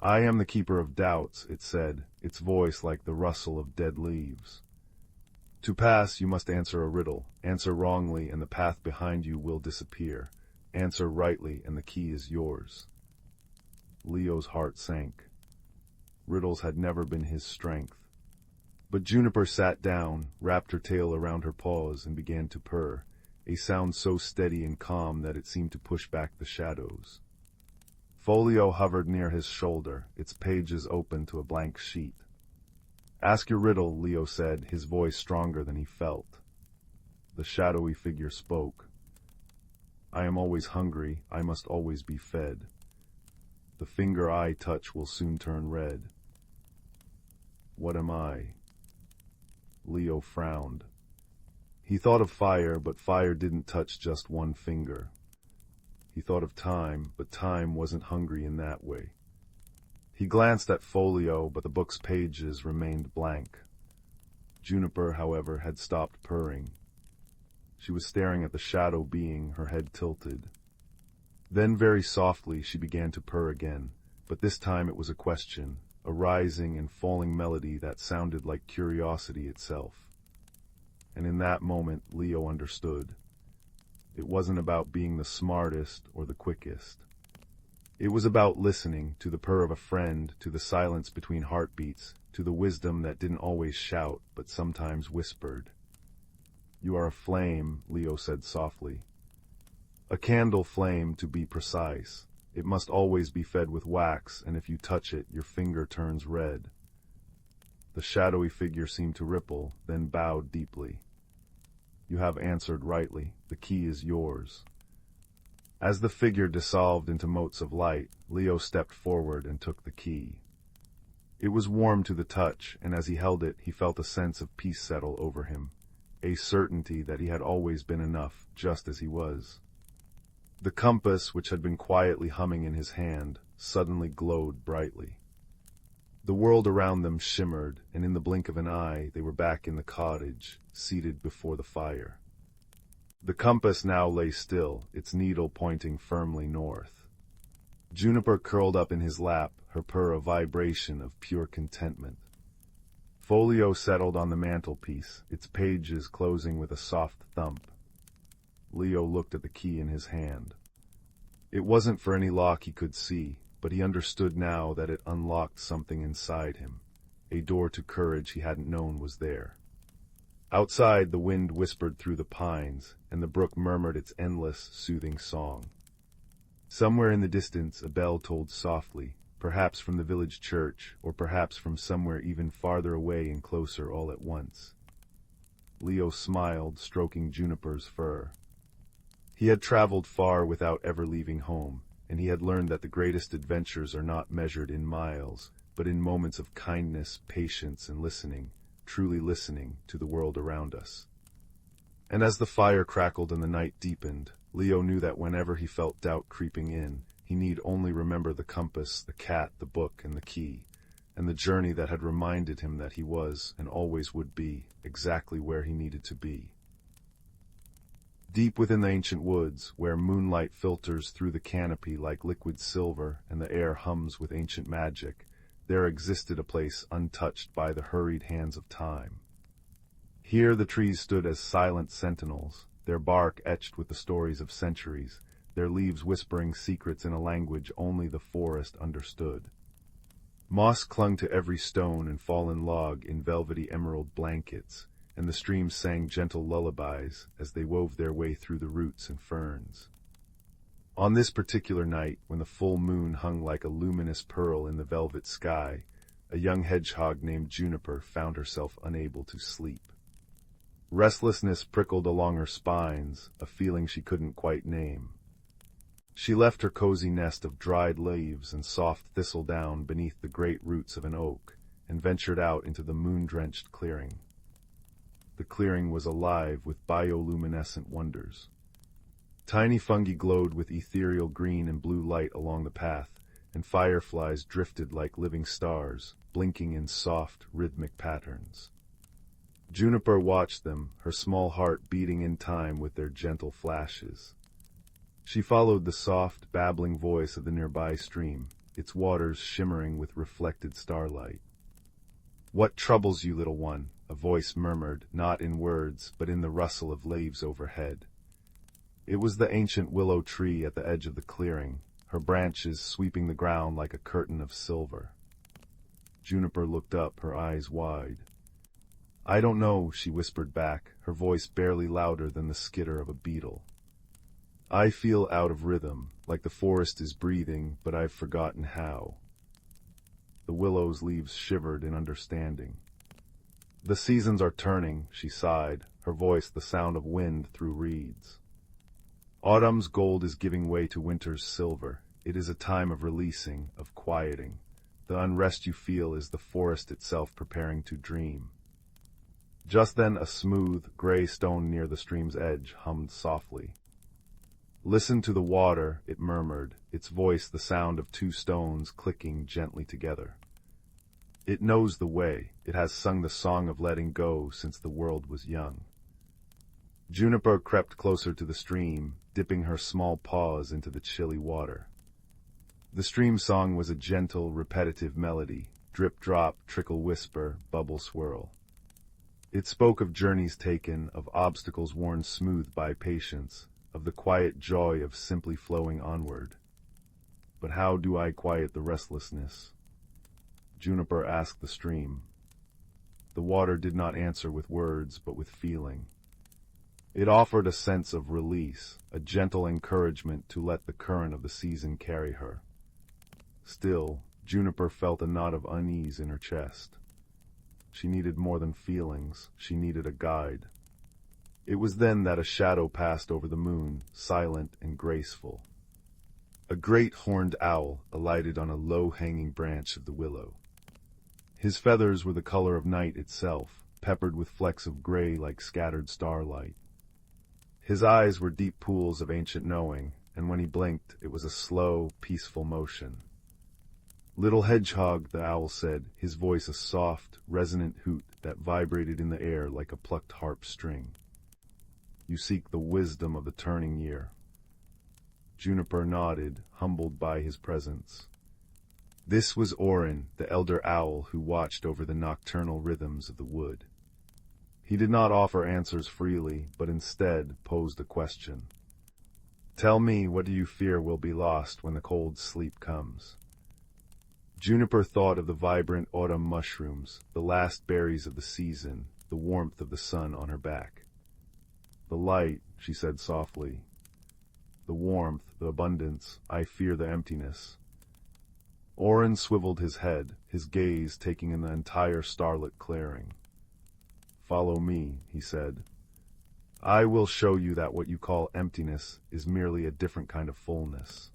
"I am the keeper of doubts," it said, its voice like the rustle of dead leaves. "To pass, you must answer a riddle. Answer wrongly, and the path behind you will disappear. Answer rightly, and the key is yours." Leo's heart sank. Riddles had never been his strength. But Juniper sat down, wrapped her tail around her paws, and began to purr, a sound so steady and calm that it seemed to push back the shadows. Folio hovered near his shoulder, its pages open to a blank sheet. "Ask your riddle," Leo said, his voice stronger than he felt. The shadowy figure spoke. "I am always hungry, I must always be fed. The finger I touch will soon turn red. What am I?" Leo frowned. He thought of fire, but fire didn't touch just one finger. He thought of time, but time wasn't hungry in that way. He glanced at Folio, but the book's pages remained blank. Juniper, however, had stopped purring. She was staring at the shadow being, her head tilted. Then very softly she began to purr again, but this time it was a question, a rising and falling melody that sounded like curiosity itself. And in that moment, Leo understood. It wasn't about being the smartest or the quickest. It was about listening to the purr of a friend, to the silence between heartbeats, to the wisdom that didn't always shout, but sometimes whispered. "You are a flame," Leo said softly. "A candle flame, to be precise. It must always be fed with wax, and if you touch it, your finger turns red." The shadowy figure seemed to ripple, then bowed deeply. "You have answered rightly. The key is yours." As the figure dissolved into motes of light, Leo stepped forward and took the key. It was warm to the touch, and as he held it, he felt a sense of peace settle over him, a certainty that he had always been enough, just as he was. The compass, which had been quietly humming in his hand, suddenly glowed brightly. The world around them shimmered, and in the blink of an eye they were back in the cottage, seated before the fire. The compass now lay still, its needle pointing firmly north. Juniper curled up in his lap, her purr a vibration of pure contentment. Folio settled on the mantelpiece, its pages closing with a soft thump. Leo looked at the key in his hand. It wasn't for any lock he could see, but he understood now that it unlocked something inside him, a door to courage he hadn't known was there. Outside, the wind whispered through the pines, and the brook murmured its endless, soothing song. Somewhere in the distance, a bell tolled softly, perhaps from the village church, or perhaps from somewhere even farther away and closer all at once. Leo smiled, stroking Juniper's fur. He had traveled far without ever leaving home, and he had learned that the greatest adventures are not measured in miles, but in moments of kindness, patience, and listening, truly listening to the world around us. And as the fire crackled and the night deepened, Leo knew that whenever he felt doubt creeping in, he need only remember the compass, the cat, the book, and the key, and the journey that had reminded him that he was, and always would be, exactly where he needed to be. Deep within the ancient woods, where moonlight filters through the canopy like liquid silver and the air hums with ancient magic, there existed a place untouched by the hurried hands of time. Here the trees stood as silent sentinels, their bark etched with the stories of centuries, their leaves whispering secrets in a language only the forest understood. Moss clung to every stone and fallen log in velvety emerald blankets, and the streams sang gentle lullabies as they wove their way through the roots and ferns. On this particular night, when the full moon hung like a luminous pearl in the velvet sky, a young hedgehog named Juniper found herself unable to sleep. Restlessness prickled along her spines, a feeling she couldn't quite name. She left her cozy nest of dried leaves and soft thistledown beneath the great roots of an oak, and ventured out into the moon-drenched clearing. The clearing was alive with bioluminescent wonders. Tiny fungi glowed with ethereal green and blue light along the path, and fireflies drifted like living stars, blinking in soft, rhythmic patterns. Juniper watched them, her small heart beating in time with their gentle flashes. She followed the soft, babbling voice of the nearby stream, its waters shimmering with reflected starlight. "What troubles you, little one?" a voice murmured, not in words, but in the rustle of leaves overhead. It was the ancient willow tree at the edge of the clearing, her branches sweeping the ground like a curtain of silver. Juniper looked up, her eyes wide. "I don't know," she whispered back, her voice barely louder than the skitter of a beetle. "I feel out of rhythm, like the forest is breathing, but I've forgotten how." The willow's leaves shivered in understanding. "The seasons are turning," she sighed, her voice the sound of wind through reeds. "Autumn's gold is giving way to winter's silver. It is a time of releasing, of quieting. The unrest you feel is the forest itself preparing to dream." Just then a smooth, gray stone near the stream's edge hummed softly. "Listen to the water," it murmured, its voice the sound of two stones clicking gently together. "It knows the way. It has sung the song of letting go since the world was young." Juniper crept closer to the stream, dipping her small paws into the chilly water. The stream song was a gentle, repetitive melody, drip-drop, trickle-whisper, bubble-swirl. It spoke of journeys taken, of obstacles worn smooth by patience, of the quiet joy of simply flowing onward. "But how do I quiet the restlessness?" Juniper asked the stream. The water did not answer with words, but with feeling. It offered a sense of release, a gentle encouragement to let the current of the season carry her. Still, Juniper felt a knot of unease in her chest. She needed more than feelings, she needed a guide. It was then that a shadow passed over the moon, silent and graceful. A great horned owl alighted on a low-hanging branch of the willow. His feathers were the color of night itself, peppered with flecks of gray like scattered starlight. His eyes were deep pools of ancient knowing, and when he blinked, it was a slow, peaceful motion. "Little hedgehog," the owl said, his voice a soft, resonant hoot that vibrated in the air like a plucked harp string. "You seek the wisdom of the turning year." Juniper nodded, humbled by his presence. This was Orin, the elder owl who watched over the nocturnal rhythms of the wood. He did not offer answers freely, but instead posed a question. Tell me, what do you fear will be lost when the cold sleep comes? Juniper thought of the vibrant autumn mushrooms, the last berries of the season, the warmth of the sun on her back. The light, she said softly. The warmth, the abundance, I fear the emptiness. Orin swiveled his head, his gaze taking in the entire starlit clearing. Follow me, he said. I will show you that what you call emptiness is merely a different kind of fullness.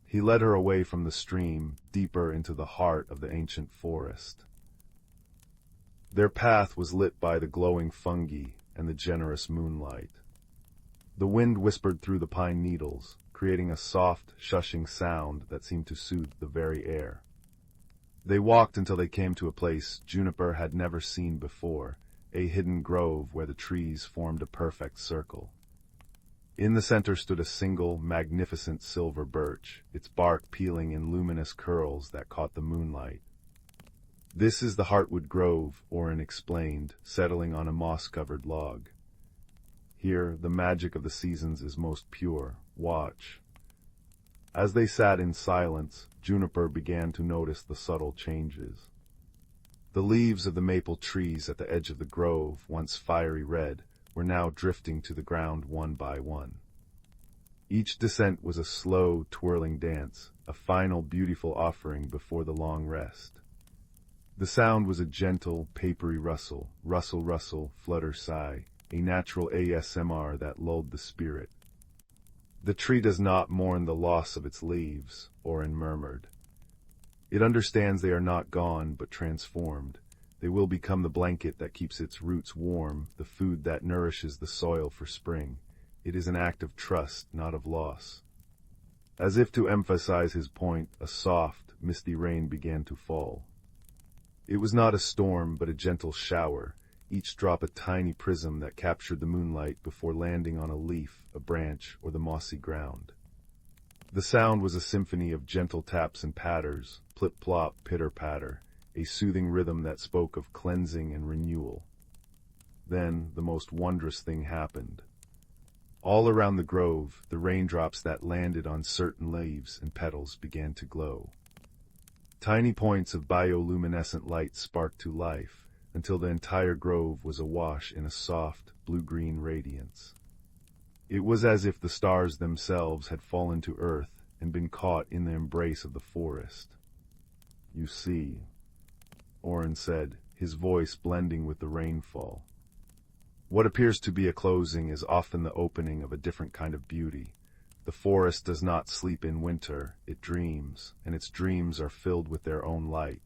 He led her away from the stream, deeper into the heart of the ancient forest. Their path was lit by the glowing fungi and the generous moonlight. The wind whispered through the pine needles, creating a soft, shushing sound that seemed to soothe the very air. They walked until they came to a place Juniper had never seen before, a hidden grove where the trees formed a perfect circle. In the center stood a single, magnificent silver birch, its bark peeling in luminous curls that caught the moonlight. This is the Heartwood Grove, Orin explained, settling on a moss-covered log. Here, the magic of the seasons is most pure. Watch. As they sat in silence, Juniper began to notice the subtle changes. The leaves of the maple trees at the edge of the grove, once fiery red, were now drifting to the ground one by one. Each descent was a slow, twirling dance, a final beautiful offering before the long rest. The sound was a gentle, papery rustle, rustle, rustle, flutter, sigh, a natural ASMR that lulled the spirit. The tree does not mourn the loss of its leaves, Orin murmured. It understands they are not gone, but transformed. They will become the blanket that keeps its roots warm, the food that nourishes the soil for spring. It is an act of trust, not of loss. As if to emphasize his point, a soft, misty rain began to fall. It was not a storm, but a gentle shower, each drop a tiny prism that captured the moonlight before landing on a leaf, a branch, or the mossy ground. The sound was a symphony of gentle taps and patters, plip-plop, pitter-patter, a soothing rhythm that spoke of cleansing and renewal. Then, the most wondrous thing happened. All around the grove, the raindrops that landed on certain leaves and petals began to glow. Tiny points of bioluminescent light sparked to life, until the entire grove was awash in a soft, blue-green radiance. It was as if the stars themselves had fallen to earth and been caught in the embrace of the forest. You see, Orin said, his voice blending with the rainfall. What appears to be a closing is often the opening of a different kind of beauty. The forest does not sleep in winter, it dreams, and its dreams are filled with their own light.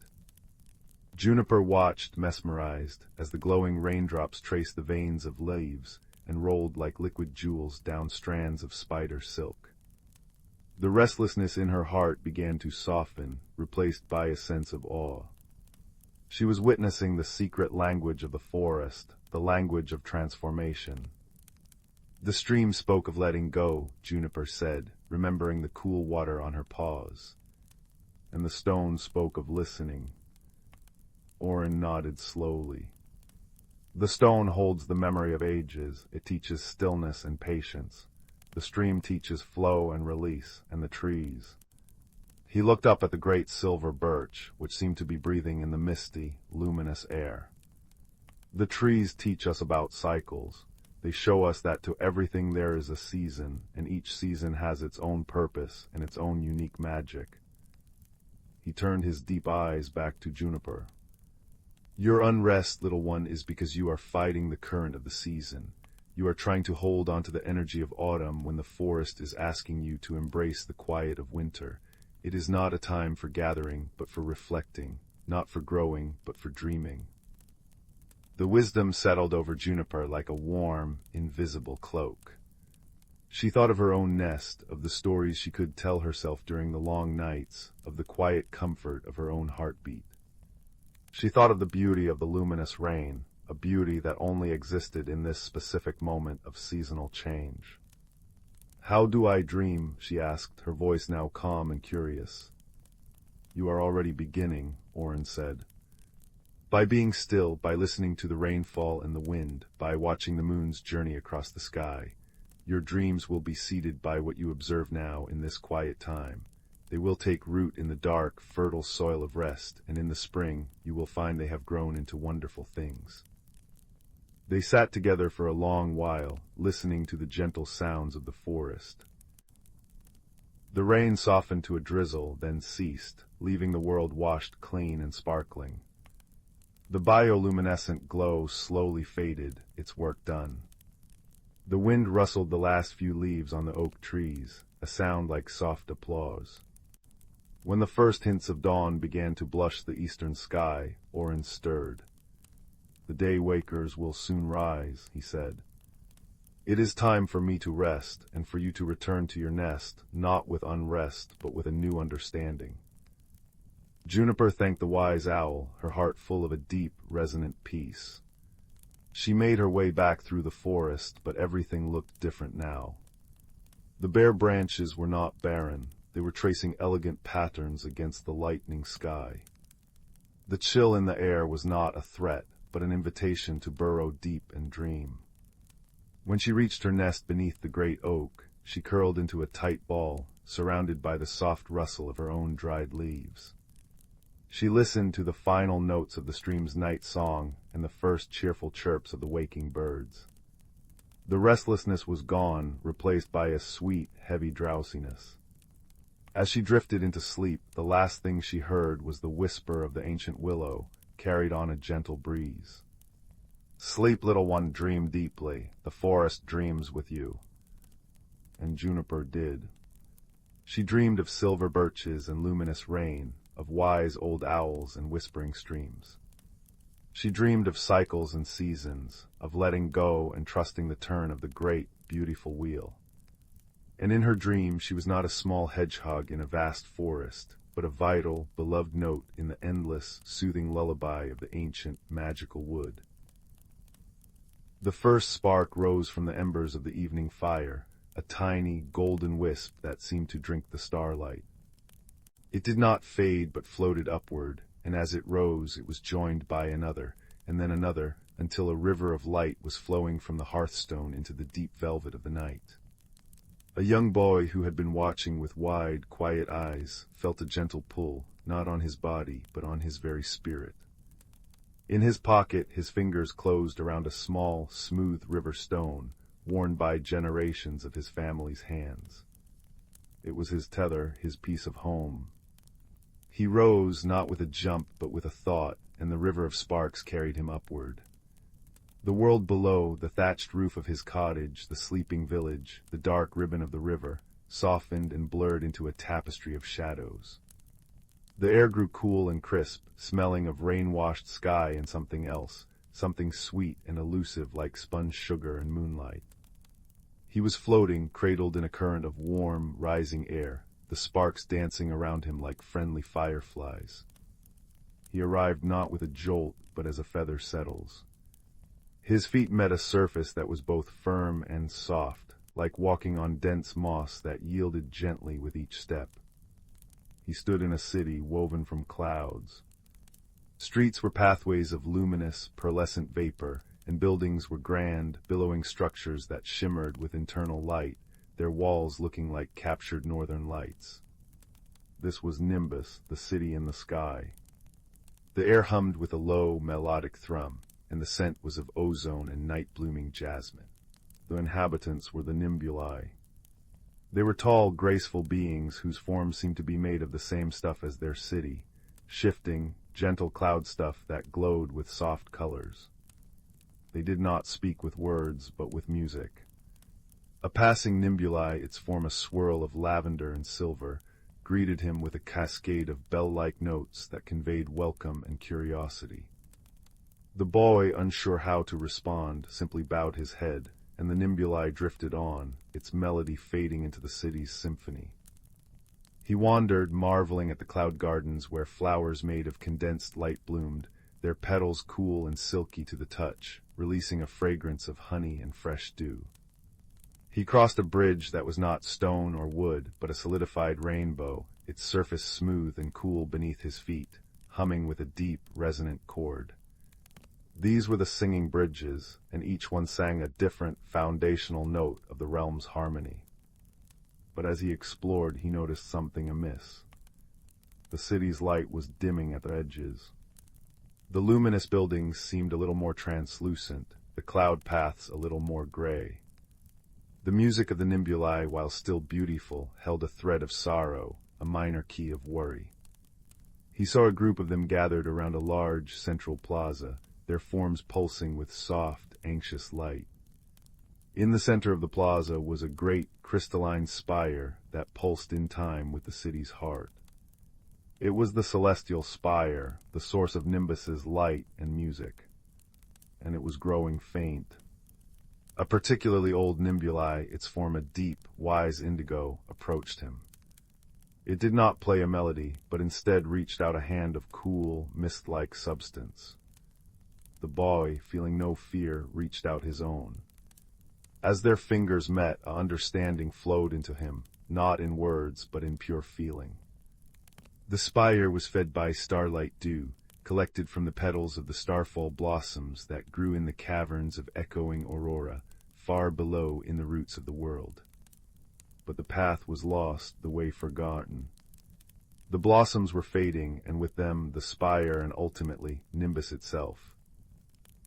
Juniper watched, mesmerized, as the glowing raindrops traced the veins of leaves and rolled like liquid jewels down strands of spider silk. The restlessness in her heart began to soften, replaced by a sense of awe. She was witnessing the secret language of the forest, the language of transformation. The stream spoke of letting go, Juniper said, remembering the cool water on her paws. And the stone spoke of listening. Orin nodded slowly. The stone holds the memory of ages. It teaches stillness and patience. The stream teaches flow and release, and the trees. He looked up at the great silver birch, which seemed to be breathing in the misty, luminous air. The trees teach us about cycles. They show us that to everything there is a season, and each season has its own purpose and its own unique magic. He turned his deep eyes back to Juniper. Your unrest, little one, is because you are fighting the current of the season. You are trying to hold on to the energy of autumn when the forest is asking you to embrace the quiet of winter. It is not a time for gathering, but for reflecting, not for growing, but for dreaming. The wisdom settled over Juniper like a warm, invisible cloak. She thought of her own nest, of the stories she could tell herself during the long nights, of the quiet comfort of her own heartbeat. She thought of the beauty of the luminous rain, a beauty that only existed in this specific moment of seasonal change. How do I dream? She asked, her voice now calm and curious. You are already beginning, Orin said. By being still, by listening to the rainfall and the wind, by watching the moon's journey across the sky, your dreams will be seeded by what you observe now in this quiet time. They will take root in the dark, fertile soil of rest, and in the spring you will find they have grown into wonderful things. They sat together for a long while, listening to the gentle sounds of the forest. The rain softened to a drizzle, then ceased, leaving the world washed clean and sparkling. The bioluminescent glow slowly faded, its work done. The wind rustled the last few leaves on the oak trees, a sound like soft applause. When the first hints of dawn began to blush the eastern sky, Orin stirred. The day wakers will soon rise, he said. It is time for me to rest, and for you to return to your nest, not with unrest, but with a new understanding. Juniper thanked the wise owl, her heart full of a deep, resonant peace. She made her way back through the forest, but everything looked different now. The bare branches were not barren. They were tracing elegant patterns against the lightening sky. The chill in the air was not a threat, but an invitation to burrow deep and dream. When she reached her nest beneath the great oak, she curled into a tight ball, surrounded by the soft rustle of her own dried leaves. She listened to the final notes of the stream's night song and the first cheerful chirps of the waking birds. The restlessness was gone, replaced by a sweet, heavy drowsiness. As she drifted into sleep, the last thing she heard was the whisper of the ancient willow, carried on a gentle breeze. Sleep, little one, dream deeply. The forest dreams with you. And Juniper did. She dreamed of silver birches and luminous rain, of wise old owls and whispering streams. She dreamed of cycles and seasons, of letting go and trusting the turn of the great, beautiful wheel. And in her dream she was not a small hedgehog in a vast forest, but a vital, beloved note in the endless, soothing lullaby of the ancient, magical wood. The first spark rose from the embers of the evening fire, a tiny, golden wisp that seemed to drink the starlight. It did not fade but floated upward, and as it rose it was joined by another, and then another, until a river of light was flowing from the hearthstone into the deep velvet of the night. A young boy who had been watching with wide, quiet eyes felt a gentle pull, not on his body, but on his very spirit. In his pocket, his fingers closed around a small, smooth river stone, worn by generations of his family's hands. It was his tether, his piece of home. He rose, not with a jump, but with a thought, and the river of sparks carried him upward. The world below, the thatched roof of his cottage, the sleeping village, the dark ribbon of the river, softened and blurred into a tapestry of shadows. The air grew cool and crisp, smelling of rain-washed sky and something else, something sweet and elusive like sponge sugar and moonlight. He was floating, cradled in a current of warm, rising air, the sparks dancing around him like friendly fireflies. He arrived not with a jolt, but as a feather settles. His feet met a surface that was both firm and soft, like walking on dense moss that yielded gently with each step. He stood in a city woven from clouds. Streets were pathways of luminous, pearlescent vapor, and buildings were grand, billowing structures that shimmered with internal light, their walls looking like captured northern lights. This was Nimbus, the city in the sky. The air hummed with a low, melodic thrum, and the scent was of ozone and night-blooming jasmine. The inhabitants were the nebulae. They were tall, graceful beings whose forms seemed to be made of the same stuff as their city, shifting, gentle cloud stuff that glowed with soft colors. They did not speak with words, but with music. A passing nebulae, its form a swirl of lavender and silver, greeted him with a cascade of bell-like notes that conveyed welcome and curiosity. The boy, unsure how to respond, simply bowed his head, and the nebulae drifted on, its melody fading into the city's symphony. He wandered, marveling at the cloud gardens where flowers made of condensed light bloomed, their petals cool and silky to the touch, releasing a fragrance of honey and fresh dew. He crossed a bridge that was not stone or wood, but a solidified rainbow, its surface smooth and cool beneath his feet, humming with a deep, resonant chord. These were the singing bridges, and each one sang a different, foundational note of the realm's harmony. But as he explored, he noticed something amiss. The city's light was dimming at the edges. The luminous buildings seemed a little more translucent, the cloud paths a little more gray. The music of the nebulae, while still beautiful, held a thread of sorrow, a minor key of worry. He saw a group of them gathered around a large central plaza, their forms pulsing with soft, anxious light. In the center of the plaza was a great crystalline spire that pulsed in time with the city's heart. It was the celestial spire, the source of Nimbus's light and music. And it was growing faint. A particularly old nebulae, its form a deep, wise indigo, approached him. It did not play a melody, but instead reached out a hand of cool, mist-like substance. The boy, feeling no fear, reached out his own. As their fingers met, a understanding flowed into him, not in words, but in pure feeling. The spire was fed by starlight dew, collected from the petals of the starfall blossoms that grew in the caverns of echoing aurora, far below in the roots of the world. But the path was lost, the way forgotten. The blossoms were fading, and with them the spire and ultimately Nimbus itself.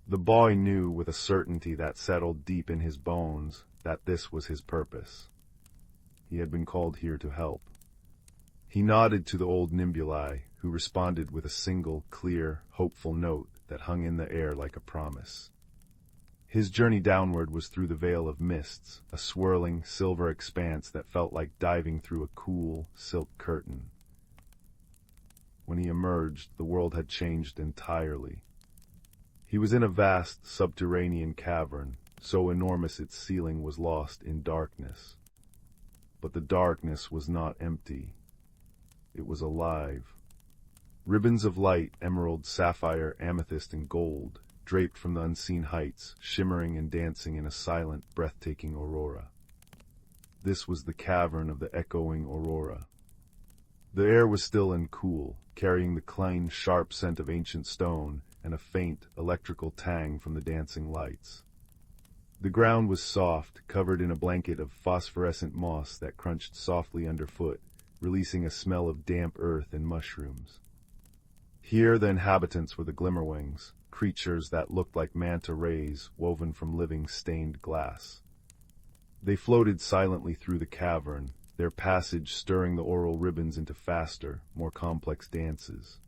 The boy knew with a certainty that settled deep in his bones that this was his purpose. He had been called here to help. He nodded to the old nebulae, who responded with a single, clear, hopeful note that hung in the air like a promise. His journey downward was through the veil of mists, a swirling, silver expanse that felt like diving through a cool, silk curtain. When he emerged, the world had changed entirely. He was in a vast, subterranean cavern, so enormous its ceiling was lost in darkness. But the darkness was not empty. It was alive. Ribbons of light, emerald, sapphire, amethyst, and gold, draped from the unseen heights, shimmering and dancing in a silent, breathtaking aurora. This was the cavern of the echoing aurora. The air was still and cool, carrying the clean, sharp scent of ancient stone and a faint, electrical tang from the dancing lights. The ground was soft, covered in a blanket of phosphorescent moss that crunched softly underfoot, releasing a smell of damp earth and mushrooms. Here the inhabitants were the Glimmerwings, creatures that looked like manta rays woven from living stained glass. They floated silently through the cavern, their passage stirring the aural ribbons into faster, more complex dances.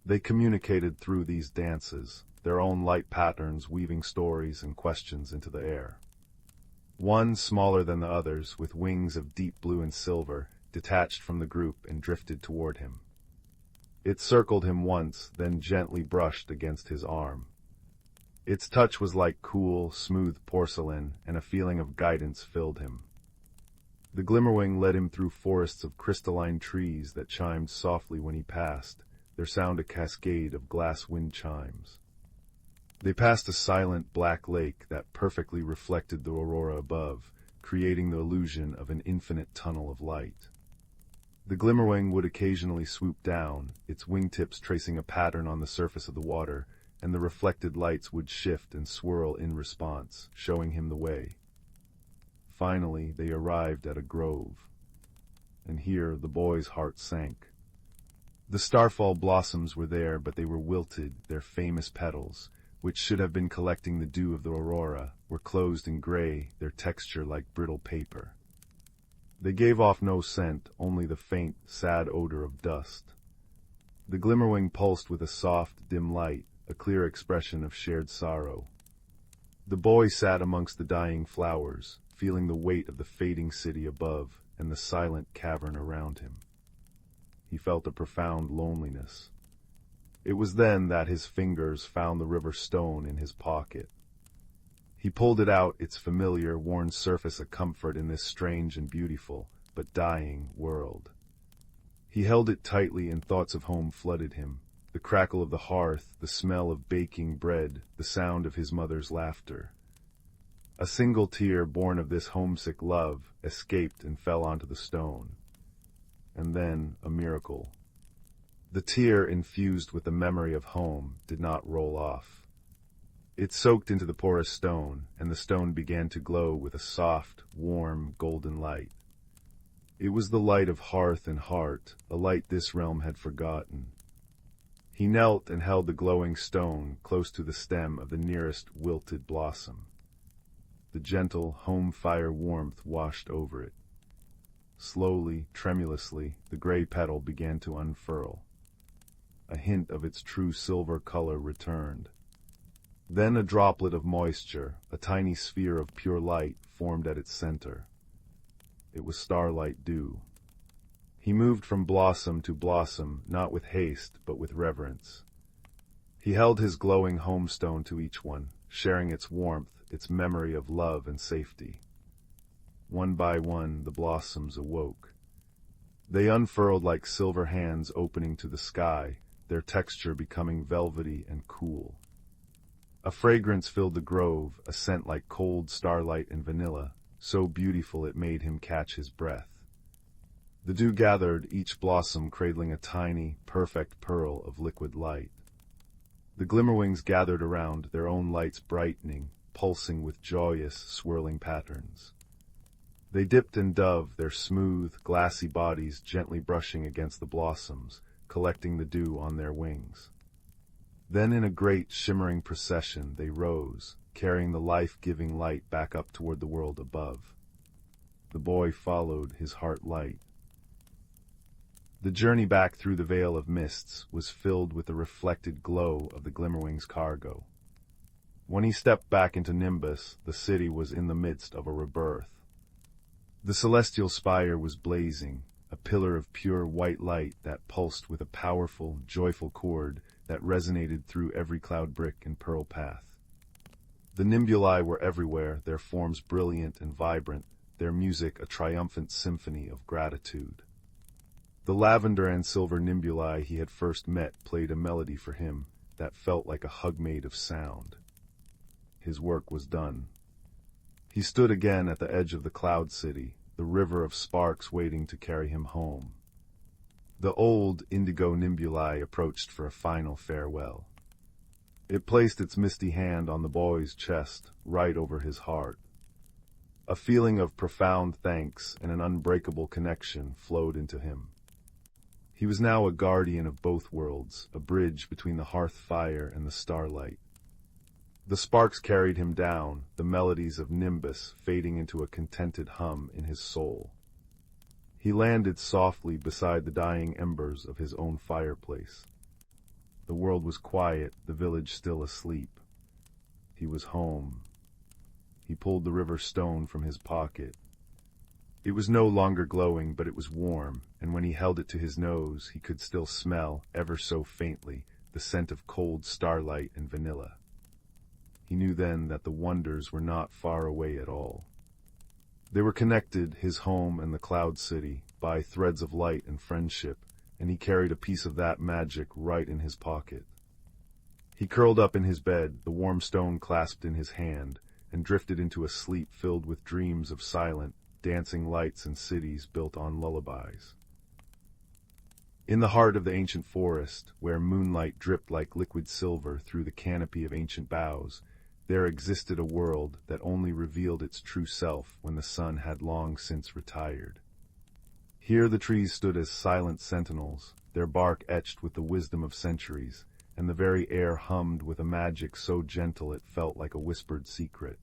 They communicated through these dances, their own light patterns weaving stories and questions into the air. One, smaller than the others, with wings of deep blue and silver, detached from the group and drifted toward him. It circled him once, then gently brushed against his arm. Its touch was like cool, smooth porcelain, and a feeling of guidance filled him. The Glimmerwing led him through forests of crystalline trees that chimed softly when he passed, their sound a cascade of glass wind chimes. They passed a silent black lake that perfectly reflected the aurora above, creating the illusion of an infinite tunnel of light. The Glimmerwing would occasionally swoop down, its wingtips tracing a pattern on the surface of the water, and the reflected lights would shift and swirl in response, showing him the way. Finally, they arrived at a grove. And here the boy's heart sank. The starfall blossoms were there, but they were wilted, their famous petals, which should have been collecting the dew of the aurora, were closed in gray, their texture like brittle paper. They gave off no scent, only the faint, sad odor of dust. The Glimmerwing pulsed with a soft, dim light, a clear expression of shared sorrow. The boy sat amongst the dying flowers, feeling the weight of the fading city above and the silent cavern around him. He felt a profound loneliness. It was then that his fingers found the river stone in his pocket. He pulled it out, its familiar, worn surface a comfort in this strange and beautiful, but dying, world. He held it tightly and thoughts of home flooded him, the crackle of the hearth, the smell of baking bread, the sound of his mother's laughter. A single tear born of this homesick love escaped and fell onto the stone. And then a miracle. The tear, infused with the memory of home, did not roll off. It soaked into the porous stone, and the stone began to glow with a soft, warm, golden light. It was the light of hearth and heart, a light this realm had forgotten. He knelt and held the glowing stone close to the stem of the nearest wilted blossom. The gentle, home fire warmth washed over it. Slowly, tremulously, the gray petal began to unfurl. A hint of its true silver color returned. Then a droplet of moisture, a tiny sphere of pure light, formed at its center. It was starlight dew. He moved from blossom to blossom, not with haste, but with reverence. He held his glowing homestone to each one, sharing its warmth, its memory of love and safety. One by one, the blossoms awoke. They unfurled like silver hands opening to the sky, their texture becoming velvety and cool. A fragrance filled the grove, a scent like cold starlight and vanilla, so beautiful it made him catch his breath. The dew gathered, each blossom cradling a tiny, perfect pearl of liquid light. The glimmerwings gathered around, their own lights brightening, pulsing with joyous, swirling patterns. They dipped and dove, their smooth, glassy bodies gently brushing against the blossoms, collecting the dew on their wings. Then in a great, shimmering procession they rose, carrying the life-giving light back up toward the world above. The boy followed, his heart light. The journey back through the veil of mists was filled with the reflected glow of the Glimmerwing's cargo. When he stepped back into Nimbus, the city was in the midst of a rebirth. The celestial spire was blazing, a pillar of pure white light that pulsed with a powerful, joyful chord that resonated through every cloud brick and pearl path. The nebulae were everywhere, their forms brilliant and vibrant, their music a triumphant symphony of gratitude. The lavender and silver nebulae he had first met played a melody for him that felt like a hug made of sound. His work was done. He stood again at the edge of the cloud city, the river of sparks waiting to carry him home. The old indigo nebulae approached for a final farewell. It placed its misty hand on the boy's chest, right over his heart. A feeling of profound thanks and an unbreakable connection flowed into him. He was now a guardian of both worlds, a bridge between the hearth fire and the starlight. The sparks carried him down, the melodies of Nimbus fading into a contented hum in his soul. He landed softly beside the dying embers of his own fireplace. The world was quiet, the village still asleep. He was home. He pulled the river stone from his pocket. It was no longer glowing, but it was warm, and when he held it to his nose, he could still smell, ever so faintly, the scent of cold starlight and vanilla. He knew then that the wonders were not far away at all. They were connected, his home and the cloud city, by threads of light and friendship, and he carried a piece of that magic right in his pocket. He curled up in his bed, the warm stone clasped in his hand, and drifted into a sleep filled with dreams of silent, dancing lights and cities built on lullabies. In the heart of the ancient forest, where moonlight dripped like liquid silver through the canopy of ancient boughs, there existed a world that only revealed its true self when the sun had long since retired. Here the trees stood as silent sentinels, their bark etched with the wisdom of centuries, and the very air hummed with a magic so gentle it felt like a whispered secret.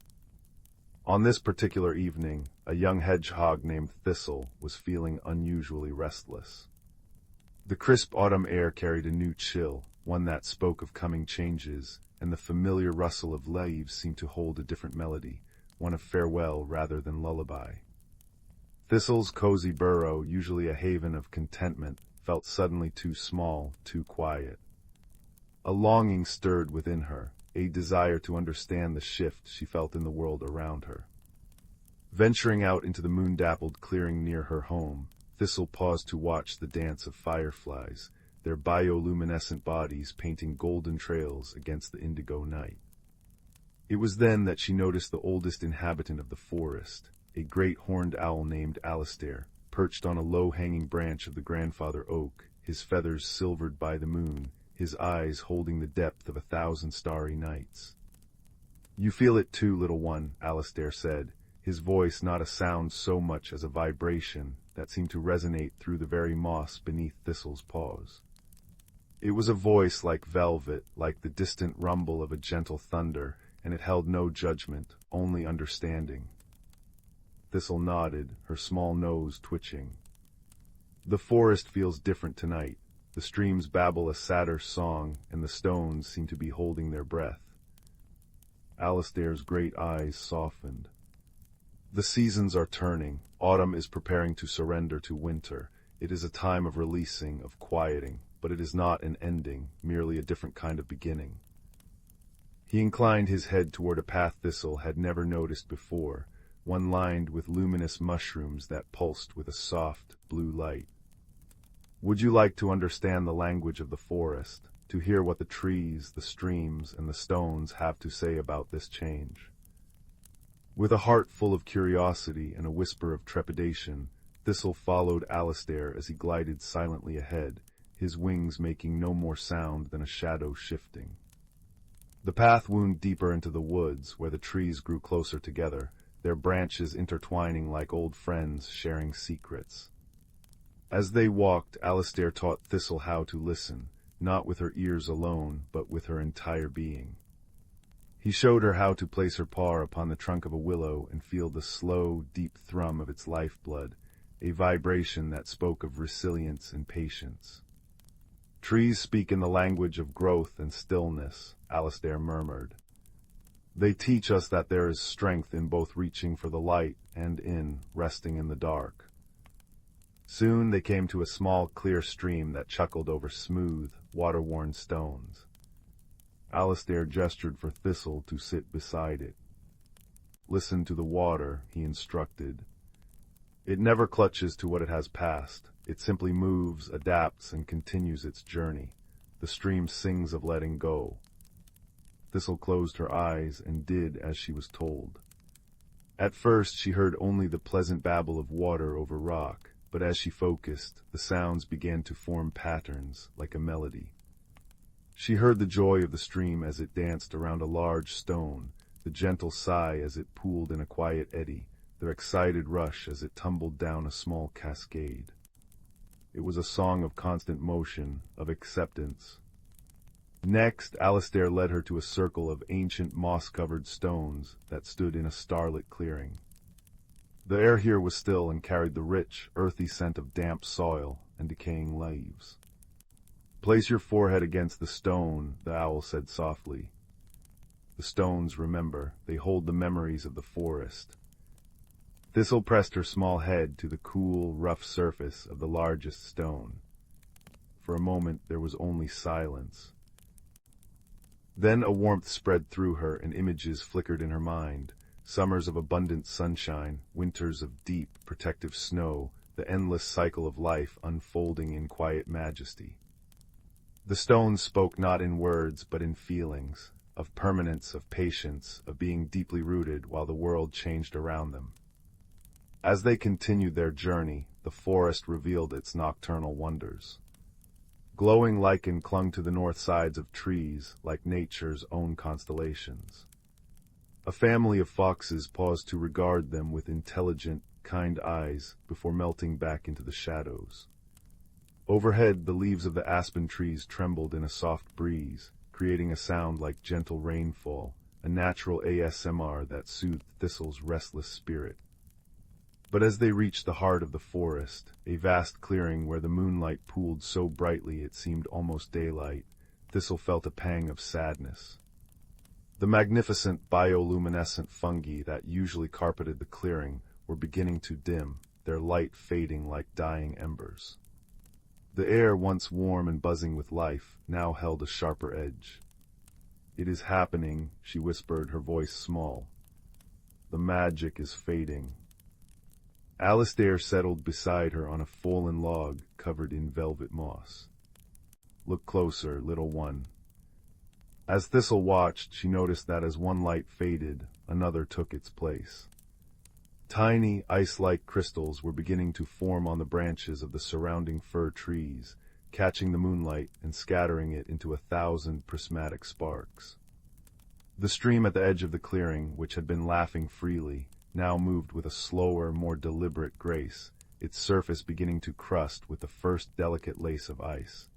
On this particular evening, a young hedgehog named Thistle was feeling unusually restless. The crisp autumn air carried a new chill, one that spoke of coming changes, and the familiar rustle of leaves seemed to hold a different melody, one of farewell rather than lullaby. Thistle's cozy burrow, usually a haven of contentment, felt suddenly too small, too quiet. A longing stirred within her, a desire to understand the shift she felt in the world around her. Venturing out into the moon-dappled clearing near her home, Thistle paused to watch the dance of fireflies, their bioluminescent bodies painting golden trails against the indigo night. It was then that she noticed the oldest inhabitant of the forest, a great horned owl named Alistair, perched on a low-hanging branch of the grandfather oak, his feathers silvered by the moon, his eyes holding the depth of 1,000 starry nights. "You feel it too, little one," Alistair said, his voice not a sound so much as a vibration that seemed to resonate through the very moss beneath Thistle's paws. It was a voice like velvet, like the distant rumble of a gentle thunder, and it held no judgment, only understanding. Thistle nodded, her small nose twitching. "The forest feels different tonight. The streams babble a sadder song, and the stones seem to be holding their breath." Alistair's great eyes softened. "The seasons are turning. Autumn is preparing to surrender to winter. It is a time of releasing, of quieting, but it is not an ending, merely a different kind of beginning." He inclined his head toward a path Thistle had never noticed before, one lined with luminous mushrooms that pulsed with a soft, blue light. "Would you like to understand the language of the forest, to hear what the trees, the streams, and the stones have to say about this change?" With a heart full of curiosity and a whisper of trepidation, Thistle followed Alistair as he glided silently ahead, his wings making no more sound than a shadow shifting. The path wound deeper into the woods, where the trees grew closer together, their branches intertwining like old friends sharing secrets. As they walked, Alistair taught Thistle how to listen, not with her ears alone, but with her entire being. He showed her how to place her paw upon the trunk of a willow and feel the slow, deep thrum of its lifeblood, a vibration that spoke of resilience and patience. "Trees speak in the language of growth and stillness," Alistair murmured. "They teach us that there is strength in both reaching for the light and in resting in the dark." Soon they came to a small, clear stream that chuckled over smooth, water-worn stones. Alistair gestured for Thistle to sit beside it. "Listen to the water," he instructed. "It never clutches to what it has passed. It simply moves, adapts, and continues its journey. The stream sings of letting go." Thistle closed her eyes and did as she was told. At first she heard only the pleasant babble of water over rock, but as she focused, the sounds began to form patterns, like a melody. She heard the joy of the stream as it danced around a large stone, the gentle sigh as it pooled in a quiet eddy, the excited rush as it tumbled down a small cascade. It was a song of constant motion, of acceptance. Next, Alistair led her to a circle of ancient moss-covered stones that stood in a starlit clearing. The air here was still and carried the rich, earthy scent of damp soil and decaying leaves. "Place your forehead against the stone," the owl said softly. "The stones remember. They hold the memories of the forest." Thistle pressed her small head to the cool, rough surface of the largest stone. For a moment there was only silence. Then a warmth spread through her and images flickered in her mind. Summers of abundant sunshine, winters of deep, protective snow, the endless cycle of life unfolding in quiet majesty. The stones spoke not in words but in feelings, of permanence, of patience, of being deeply rooted while the world changed around them. As they continued their journey, the forest revealed its nocturnal wonders. Glowing lichen clung to the north sides of trees, like nature's own constellations. A family of foxes paused to regard them with intelligent, kind eyes before melting back into the shadows. Overhead, the leaves of the aspen trees trembled in a soft breeze, creating a sound like gentle rainfall, a natural ASMR that soothed Thistle's restless spirit. But as they reached the heart of the forest, a vast clearing where the moonlight pooled so brightly it seemed almost daylight, Thistle felt a pang of sadness. The magnificent bioluminescent fungi that usually carpeted the clearing were beginning to dim, their light fading like dying embers. The air, once warm and buzzing with life, now held a sharper edge. "It is happening," she whispered, her voice small. "The magic is fading." Alistair settled beside her on a fallen log covered in velvet moss. "Look closer, little one." As Thistle watched, she noticed that as one light faded, another took its place. Tiny, ice-like crystals were beginning to form on the branches of the surrounding fir trees, catching the moonlight and scattering it into 1,000 prismatic sparks. The stream at the edge of the clearing, which had been laughing freely, now moved with a slower, more deliberate grace, its surface beginning to crust with the first delicate lace of ice.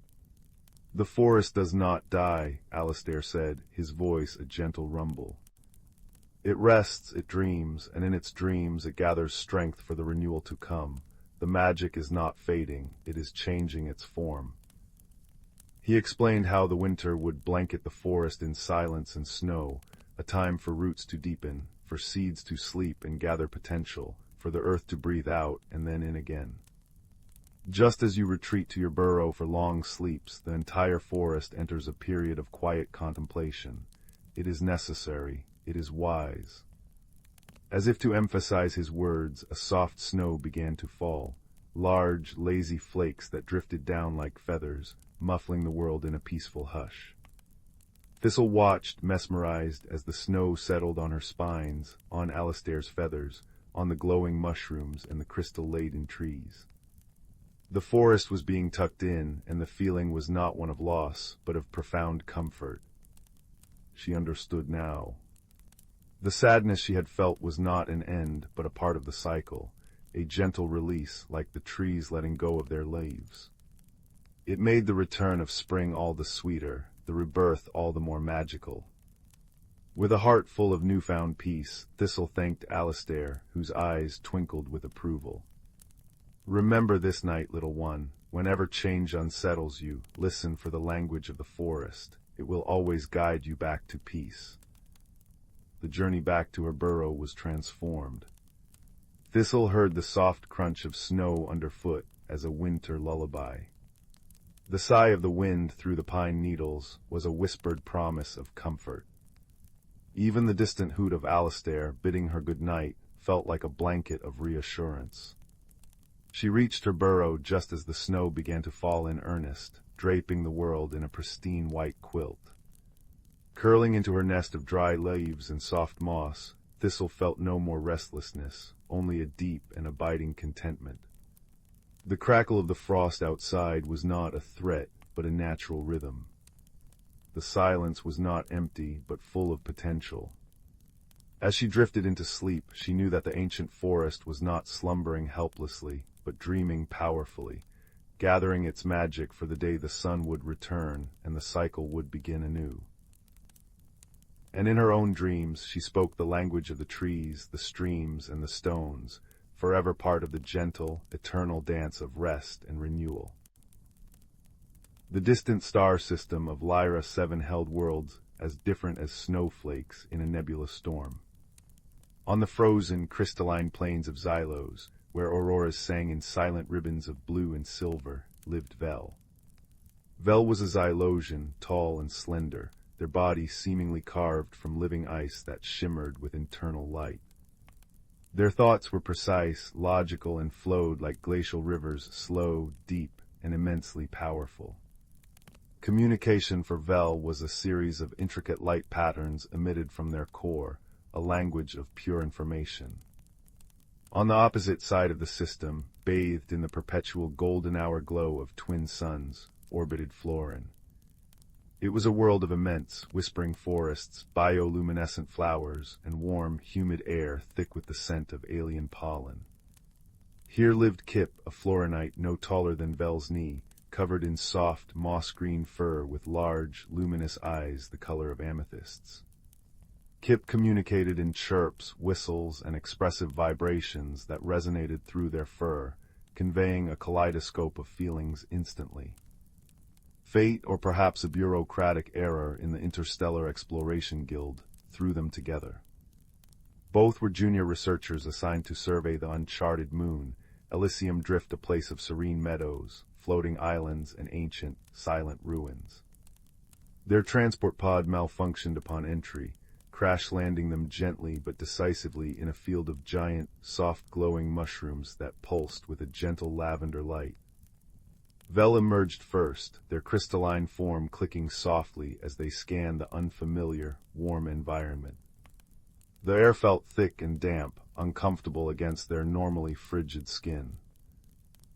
"The forest does not die," Alistair said, his voice a gentle rumble. "It rests, it dreams, and in its dreams it gathers strength for the renewal to come. The magic is not fading, it is changing its form." He explained how the winter would blanket the forest in silence and snow, a time for roots to deepen, for seeds to sleep and gather potential, for the earth to breathe out and then in again. Just as you retreat to your burrow for long sleeps, the entire forest enters a period of quiet contemplation. It is necessary, it is wise. As if to emphasize his words, a soft snow began to fall, large, lazy flakes that drifted down like feathers, muffling the world in a peaceful hush. Thistle watched, mesmerized, as the snow settled on her spines, on Alistair's feathers, on the glowing mushrooms and the crystal-laden trees. The forest was being tucked in, and the feeling was not one of loss, but of profound comfort. She understood now. The sadness she had felt was not an end, but a part of the cycle, a gentle release, like the trees letting go of their leaves. It made the return of spring all the sweeter, the rebirth all the more magical. With a heart full of newfound peace, Thistle thanked Alistair, whose eyes twinkled with approval. "Remember this night, little one. Whenever change unsettles you, listen for the language of the forest. It will always guide you back to peace." The journey back to her burrow was transformed. Thistle heard the soft crunch of snow underfoot as a winter lullaby. The sigh of the wind through the pine needles was a whispered promise of comfort. Even the distant hoot of Alistair, bidding her good night, felt like a blanket of reassurance. She reached her burrow just as the snow began to fall in earnest, draping the world in a pristine white quilt. Curling into her nest of dry leaves and soft moss, Thistle felt no more restlessness, only a deep and abiding contentment. The crackle of the frost outside was not a threat, but a natural rhythm. The silence was not empty, but full of potential. As she drifted into sleep, she knew that the ancient forest was not slumbering helplessly, but dreaming powerfully, gathering its magic for the day the sun would return and the cycle would begin anew. And in her own dreams, she spoke the language of the trees, the streams, and the stones, forever part of the gentle, eternal dance of rest and renewal. The distant star system of Lyra 7 held worlds as different as snowflakes in a nebulous storm. On the frozen, crystalline plains of Xylos, where auroras sang in silent ribbons of blue and silver, lived Vel. Vel was a Xylosian, tall and slender, their bodies seemingly carved from living ice that shimmered with internal light. Their thoughts were precise, logical, and flowed like glacial rivers, slow, deep, and immensely powerful. Communication for Vel was a series of intricate light patterns emitted from their core, a language of pure information. On the opposite side of the system, bathed in the perpetual golden hour glow of twin suns, orbited Florin. It was a world of immense, whispering forests, bioluminescent flowers, and warm, humid air thick with the scent of alien pollen. Here lived Kip, a Florinite no taller than Vel's knee, covered in soft, moss-green fur with large, luminous eyes the color of amethysts. Kip communicated in chirps, whistles, and expressive vibrations that resonated through their fur, conveying a kaleidoscope of feelings instantly. Fate, or perhaps a bureaucratic error in the Interstellar Exploration Guild, threw them together. Both were junior researchers assigned to survey the uncharted moon, Elysium Drift, a place of serene meadows, floating islands, and ancient, silent ruins. Their transport pod malfunctioned upon entry, crash-landing them gently but decisively in a field of giant, soft-glowing mushrooms that pulsed with a gentle lavender light. Vel emerged first, their crystalline form clicking softly as they scanned the unfamiliar, warm environment. The air felt thick and damp, uncomfortable against their normally frigid skin.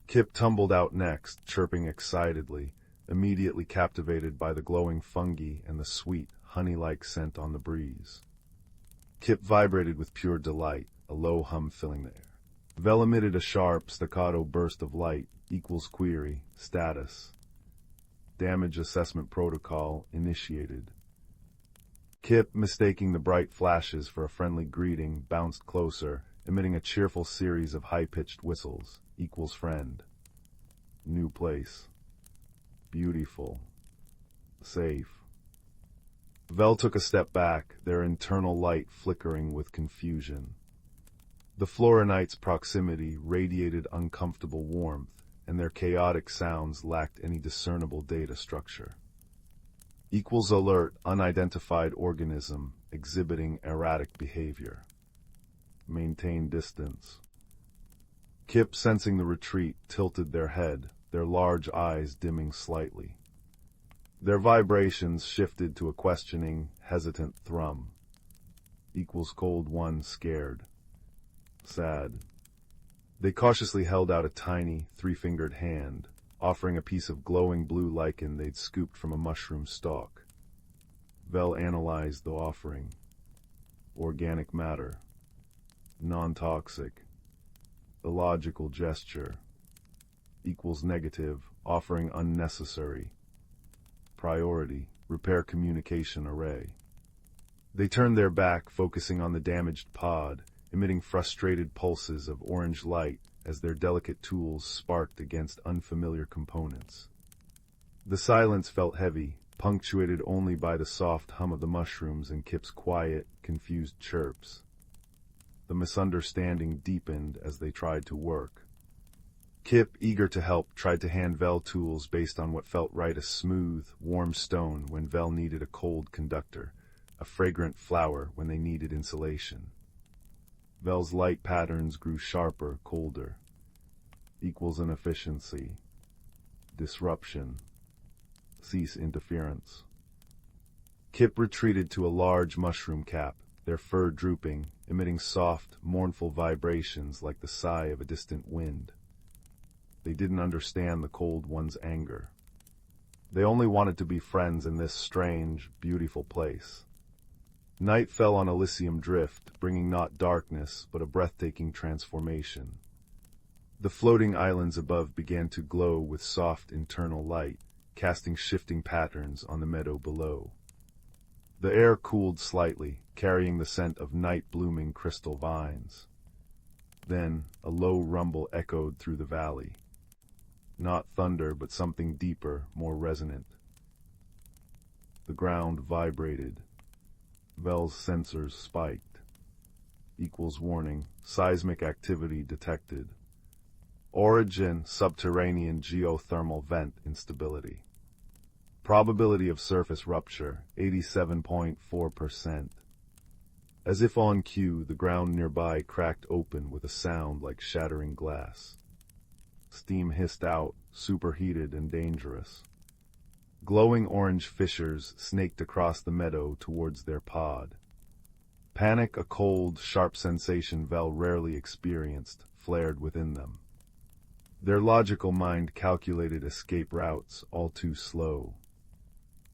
Kip tumbled out next, chirping excitedly, immediately captivated by the glowing fungi and the sweet, honey-like scent on the breeze. Kip vibrated with pure delight, a low hum filling the air. Vel emitted a sharp, staccato burst of light, equals query, status. Damage assessment protocol initiated. Kip, mistaking the bright flashes for a friendly greeting, bounced closer, emitting a cheerful series of high-pitched whistles, equals friend. New place. Beautiful. Safe. Vel took a step back, their internal light flickering with confusion. The Florinite's proximity radiated uncomfortable warmth, and their chaotic sounds lacked any discernible data structure. Equals alert, unidentified organism, exhibiting erratic behavior. Maintain distance. Kip, sensing the retreat, tilted their head, their large eyes dimming slightly. Their vibrations shifted to a questioning, hesitant thrum. Equals cold one, scared. Sad. They cautiously held out a tiny, three-fingered hand, offering a piece of glowing blue lichen they'd scooped from a mushroom stalk. Vel analyzed the offering. Organic matter. Non-toxic. Illogical gesture. Equals negative, offering unnecessary. Priority, repair communication array. They turned their back, focusing on the damaged pod, emitting frustrated pulses of orange light as their delicate tools sparked against unfamiliar components. The silence felt heavy, punctuated only by the soft hum of the mushrooms and Kip's quiet, confused chirps. The misunderstanding deepened as they tried to work. Kip, eager to help, tried to hand Vel tools based on what felt right: a smooth, warm stone when Vel needed a cold conductor, a fragrant flower when they needed insulation. Vel's light patterns grew sharper, colder. Equals inefficiency. Disruption. Cease interference. Kip retreated to a large mushroom cap, their fur drooping, emitting soft, mournful vibrations like the sigh of a distant wind. They didn't understand the cold one's anger. They only wanted to be friends in this strange, beautiful place. Night fell on Elysium Drift, bringing not darkness, but a breathtaking transformation. The floating islands above began to glow with soft internal light, casting shifting patterns on the meadow below. The air cooled slightly, carrying the scent of night-blooming crystal vines. Then, a low rumble echoed through the valley. Not thunder, but something deeper, more resonant. The ground vibrated. Vel's sensors spiked. Equals warning, seismic activity detected. Origin, subterranean geothermal vent instability. Probability of surface rupture, 87.4%. As if on cue, the ground nearby cracked open with a sound like shattering glass. Steam hissed out, superheated and dangerous. Glowing orange fissures snaked across the meadow towards their pod. Panic, a cold, sharp sensation Vel rarely experienced, flared within them. Their logical mind calculated escape routes, all too slow.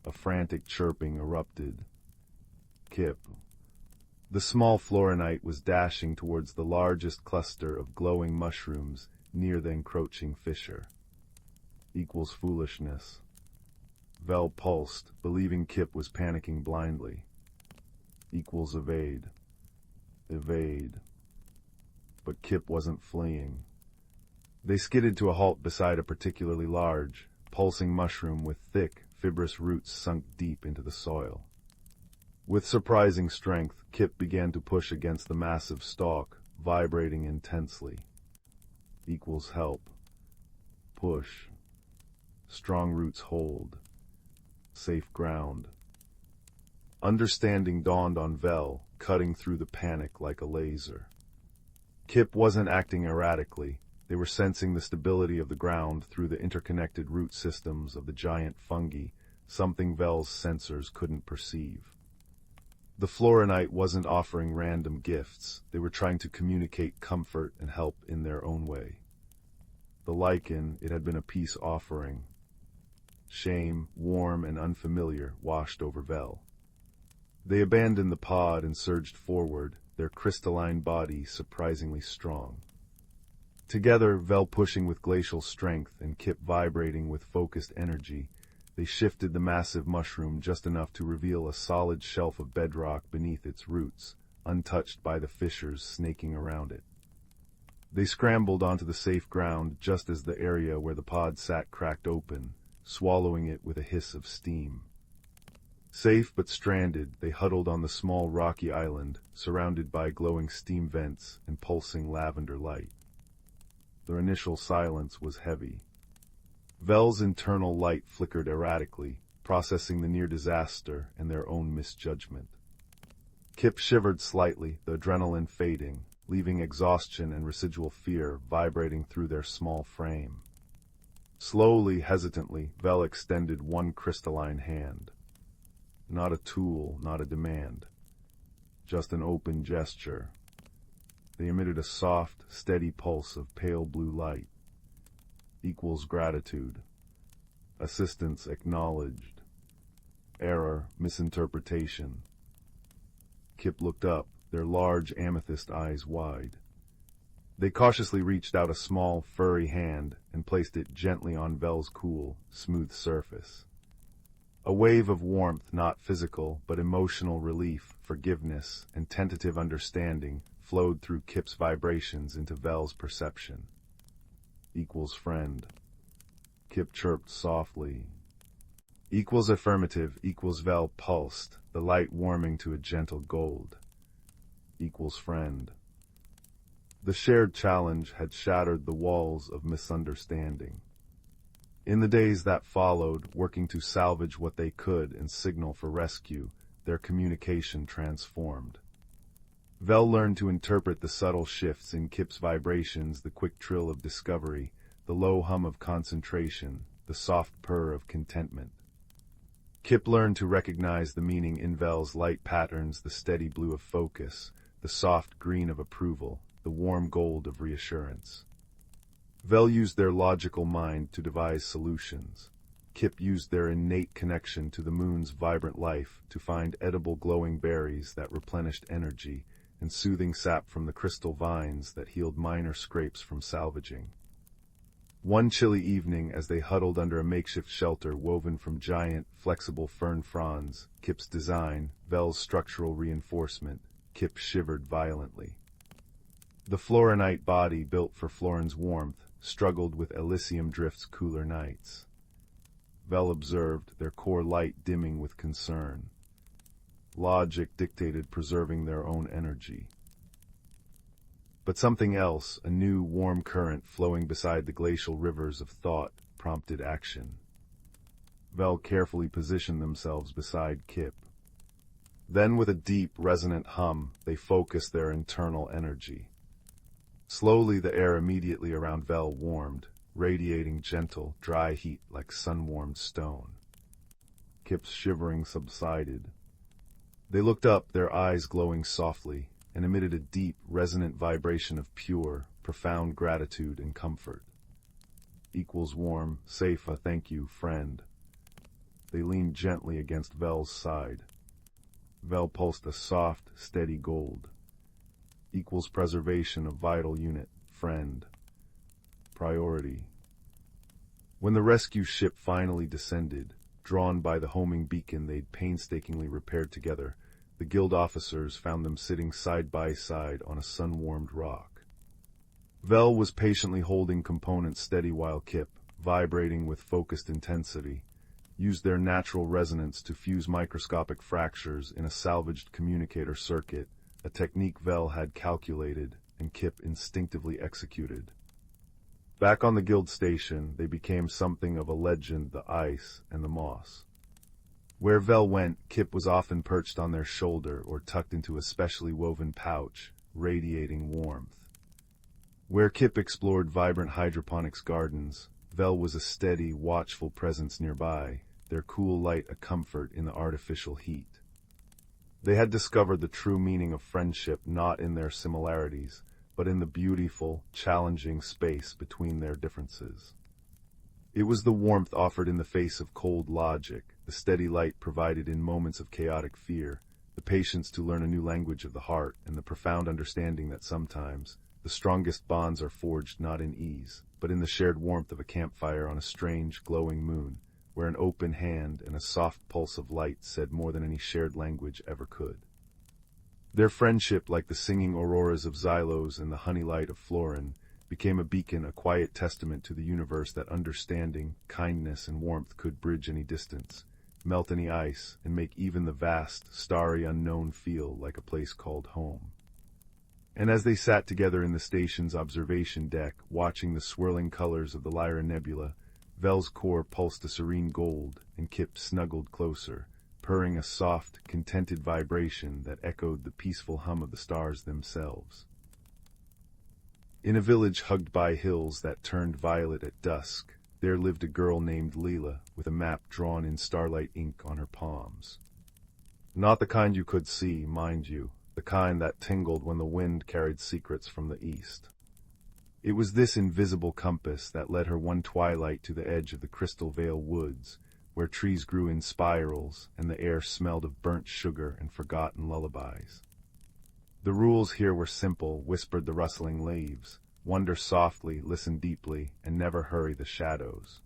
A frantic chirping erupted. Kip. The small Florinite was dashing towards the largest cluster of glowing mushrooms near the encroaching fissure. Equals foolishness. Vel pulsed, believing Kip was panicking blindly. Equals evade. Evade. But Kip wasn't fleeing. They skidded to a halt beside a particularly large, pulsing mushroom with thick, fibrous roots sunk deep into the soil. With surprising strength, Kip began to push against the massive stalk, vibrating intensely. Equals help. Push. Strong roots hold. Safe ground. Understanding dawned on Vel, cutting through the panic like a laser. Kip wasn't acting erratically. They were sensing the stability of the ground through the interconnected root systems of the giant fungi, something Vel's sensors couldn't perceive. The Florinite wasn't offering random gifts. They were trying to communicate comfort and help in their own way. The lichen, it had been a peace offering. Shame, warm and unfamiliar, washed over Vel. They abandoned the pod and surged forward, their crystalline body surprisingly strong. Together, Vel pushing with glacial strength and Kip vibrating with focused energy, they shifted the massive mushroom just enough to reveal a solid shelf of bedrock beneath its roots, untouched by the fissures snaking around it. They scrambled onto the safe ground just as the area where the pod sat cracked open, swallowing it with a hiss of steam. Safe but stranded, they huddled on the small rocky island, surrounded by glowing steam vents and pulsing lavender light. Their initial silence was heavy. Vel's internal light flickered erratically, processing the near disaster and their own misjudgment. Kip shivered slightly, the adrenaline fading, leaving exhaustion and residual fear vibrating through their small frame. Slowly, hesitantly, Vel extended one crystalline hand. Not a tool, not a demand. Just an open gesture. They emitted a soft, steady pulse of pale blue light. Equals gratitude. Assistance acknowledged. Error, misinterpretation. Kip looked up, their large amethyst eyes wide. They cautiously reached out a small, furry hand and placed it gently on Vel's cool, smooth surface. A wave of warmth, not physical, but emotional relief, forgiveness, and tentative understanding flowed through Kip's vibrations into Vel's perception. Equals friend. Kip chirped softly. Equals affirmative, equals Vel pulsed, the light warming to a gentle gold. Equals friend. The shared challenge had shattered the walls of misunderstanding. In the days that followed, working to salvage what they could and signal for rescue, their communication transformed. Vel learned to interpret the subtle shifts in Kip's vibrations, the quick trill of discovery, the low hum of concentration, the soft purr of contentment. Kip learned to recognize the meaning in Vel's light patterns, the steady blue of focus, the soft green of approval, the warm gold of reassurance. Vel used their logical mind to devise solutions. Kip used their innate connection to the moon's vibrant life to find edible glowing berries that replenished energy and soothing sap from the crystal vines that healed minor scrapes from salvaging. One chilly evening, as they huddled under a makeshift shelter woven from giant, flexible fern fronds, Kip's design, Vel's structural reinforcement, Kip shivered violently. The Florinite body, built for Florin's warmth, struggled with Elysium Drift's cooler nights. Vel observed, their core light dimming with concern. Logic dictated preserving their own energy. But something else, a new warm current flowing beside the glacial rivers of thought, prompted action. Vel carefully positioned themselves beside Kip. Then with a deep, resonant hum, they focused their internal energy. Slowly the air immediately around Vel warmed, radiating gentle, dry heat like sun-warmed stone. Kip's shivering subsided. They looked up, their eyes glowing softly, and emitted a deep, resonant vibration of pure, profound gratitude and comfort. Equals warm, safe, a thank you, friend. They leaned gently against Vel's side. Vel pulsed a soft, steady gold. Equals preservation of vital unit, friend. Priority. When the rescue ship finally descended, drawn by the homing beacon they'd painstakingly repaired together, the guild officers found them sitting side by side on a sun-warmed rock. Vel was patiently holding components steady while Kip, vibrating with focused intensity, used their natural resonance to fuse microscopic fractures in a salvaged communicator circuit, a technique Vel had calculated and Kip instinctively executed. Back on the guild station, they became something of a legend, the ice and the moss. Where Vel went, Kip was often perched on their shoulder or tucked into a specially woven pouch, radiating warmth. Where Kip explored vibrant hydroponics gardens, Vel was a steady, watchful presence nearby, their cool light a comfort in the artificial heat. They had discovered the true meaning of friendship not in their similarities, but in the beautiful, challenging space between their differences. It was the warmth offered in the face of cold logic, the steady light provided in moments of chaotic fear, the patience to learn a new language of the heart, and the profound understanding that sometimes the strongest bonds are forged not in ease, but in the shared warmth of a campfire on a strange, glowing moon, where an open hand and a soft pulse of light said more than any shared language ever could. Their friendship, like the singing auroras of Xylos and the honey light of Florin, became a beacon, a quiet testament to the universe that understanding, kindness, and warmth could bridge any distance, melt any ice, and make even the vast, starry unknown feel like a place called home. And as they sat together in the station's observation deck, watching the swirling colors of the Lyra Nebula, Vel's core pulsed a serene gold, and Kip snuggled closer, purring a soft, contented vibration that echoed the peaceful hum of the stars themselves. In a village hugged by hills that turned violet at dusk, there lived a girl named Leela, with a map drawn in starlight ink on her palms. Not the kind you could see, mind you, the kind that tingled when the wind carried secrets from the east. It was this invisible compass that led her one twilight to the edge of the Crystal Vale woods, where trees grew in spirals and the air smelled of burnt sugar and forgotten lullabies. The rules here were simple, whispered the rustling leaves. Wonder softly, listen deeply, and never hurry the shadows.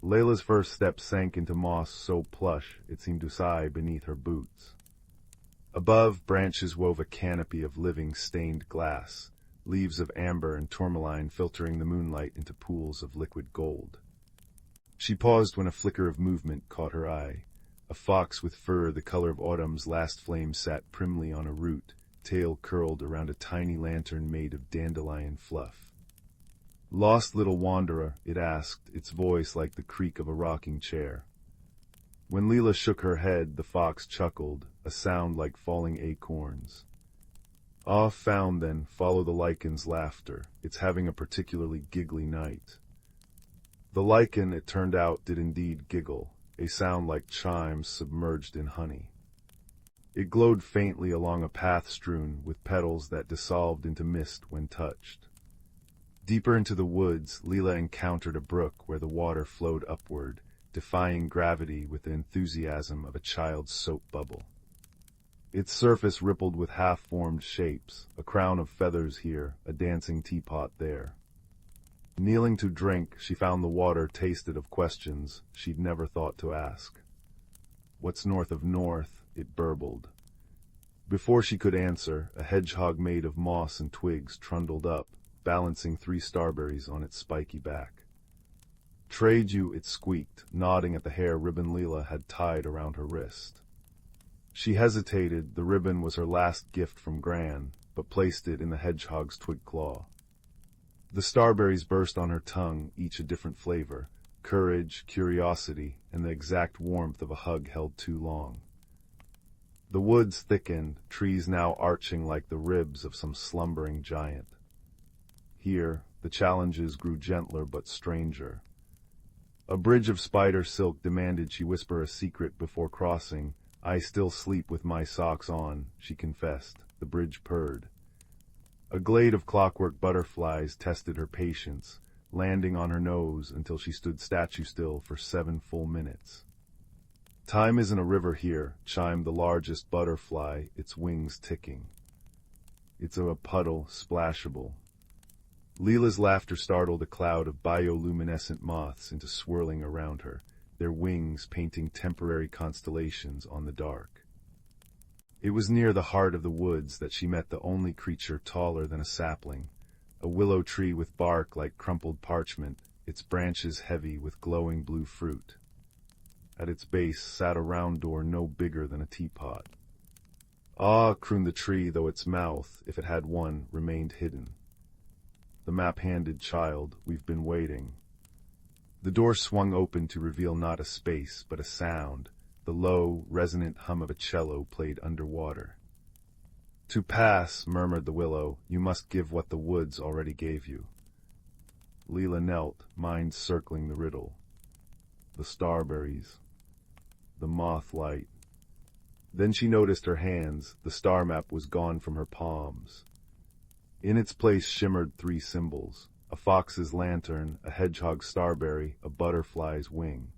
Layla's first step sank into moss so plush it seemed to sigh beneath her boots. Above, branches wove a canopy of living stained glass, leaves of amber and tourmaline filtering the moonlight into pools of liquid gold. She paused when a flicker of movement caught her eye. A fox with fur the color of autumn's last flame sat primly on a root, tail curled around a tiny lantern made of dandelion fluff. "Lost little wanderer," it asked, its voice like the creak of a rocking chair. When Leela shook her head, the fox chuckled, a sound like falling acorns. "Ah, found then, follow the lichens' laughter. It's having a particularly giggly night." The lichen, it turned out, did indeed giggle, a sound like chimes submerged in honey. It glowed faintly along a path strewn with petals that dissolved into mist when touched. Deeper into the woods, Leela encountered a brook where the water flowed upward, defying gravity with the enthusiasm of a child's soap bubble. Its surface rippled with half-formed shapes, a crown of feathers here, a dancing teapot there. Kneeling to drink, she found the water tasted of questions she'd never thought to ask. "What's north of north?" it burbled. Before she could answer, a hedgehog made of moss and twigs trundled up, balancing 3 starberries on its spiky back. "Trade you," it squeaked, nodding at the hair ribbon Leela had tied around her wrist. She hesitated. The ribbon was her last gift from Gran, but placed it in the hedgehog's twig claw. The starberries burst on her tongue, each a different flavor: courage, curiosity, and the exact warmth of a hug held too long. The woods thickened, trees now arching like the ribs of some slumbering giant. Here, the challenges grew gentler but stranger. A bridge of spider silk demanded she whisper a secret before crossing. "I still sleep with my socks on," she confessed. The bridge purred. A glade of clockwork butterflies tested her patience, landing on her nose until she stood statue still for 7 full minutes. "Time isn't a river here," chimed the largest butterfly, its wings ticking. "It's a puddle, splashable." Leela's laughter startled a cloud of bioluminescent moths into swirling around her, their wings painting temporary constellations on the dark. It was near the heart of the woods that she met the only creature taller than a sapling, a willow tree with bark like crumpled parchment, its branches heavy with glowing blue fruit. At its base sat a round door no bigger than a teapot. "Ah," crooned the tree, though its mouth, if it had one, remained hidden. The map-handed child, "We've been waiting." The door swung open to reveal not a space, but a sound. The low, resonant hum of a cello played underwater. To pass, murmured the willow, you must give what the woods already gave you. Leela knelt, mind circling the riddle. The starberries. The moth light. Then she noticed her hands. The star map was gone from her palms. In its place shimmered three symbols: a fox's lantern, a hedgehog's starberry, a butterfly's wing.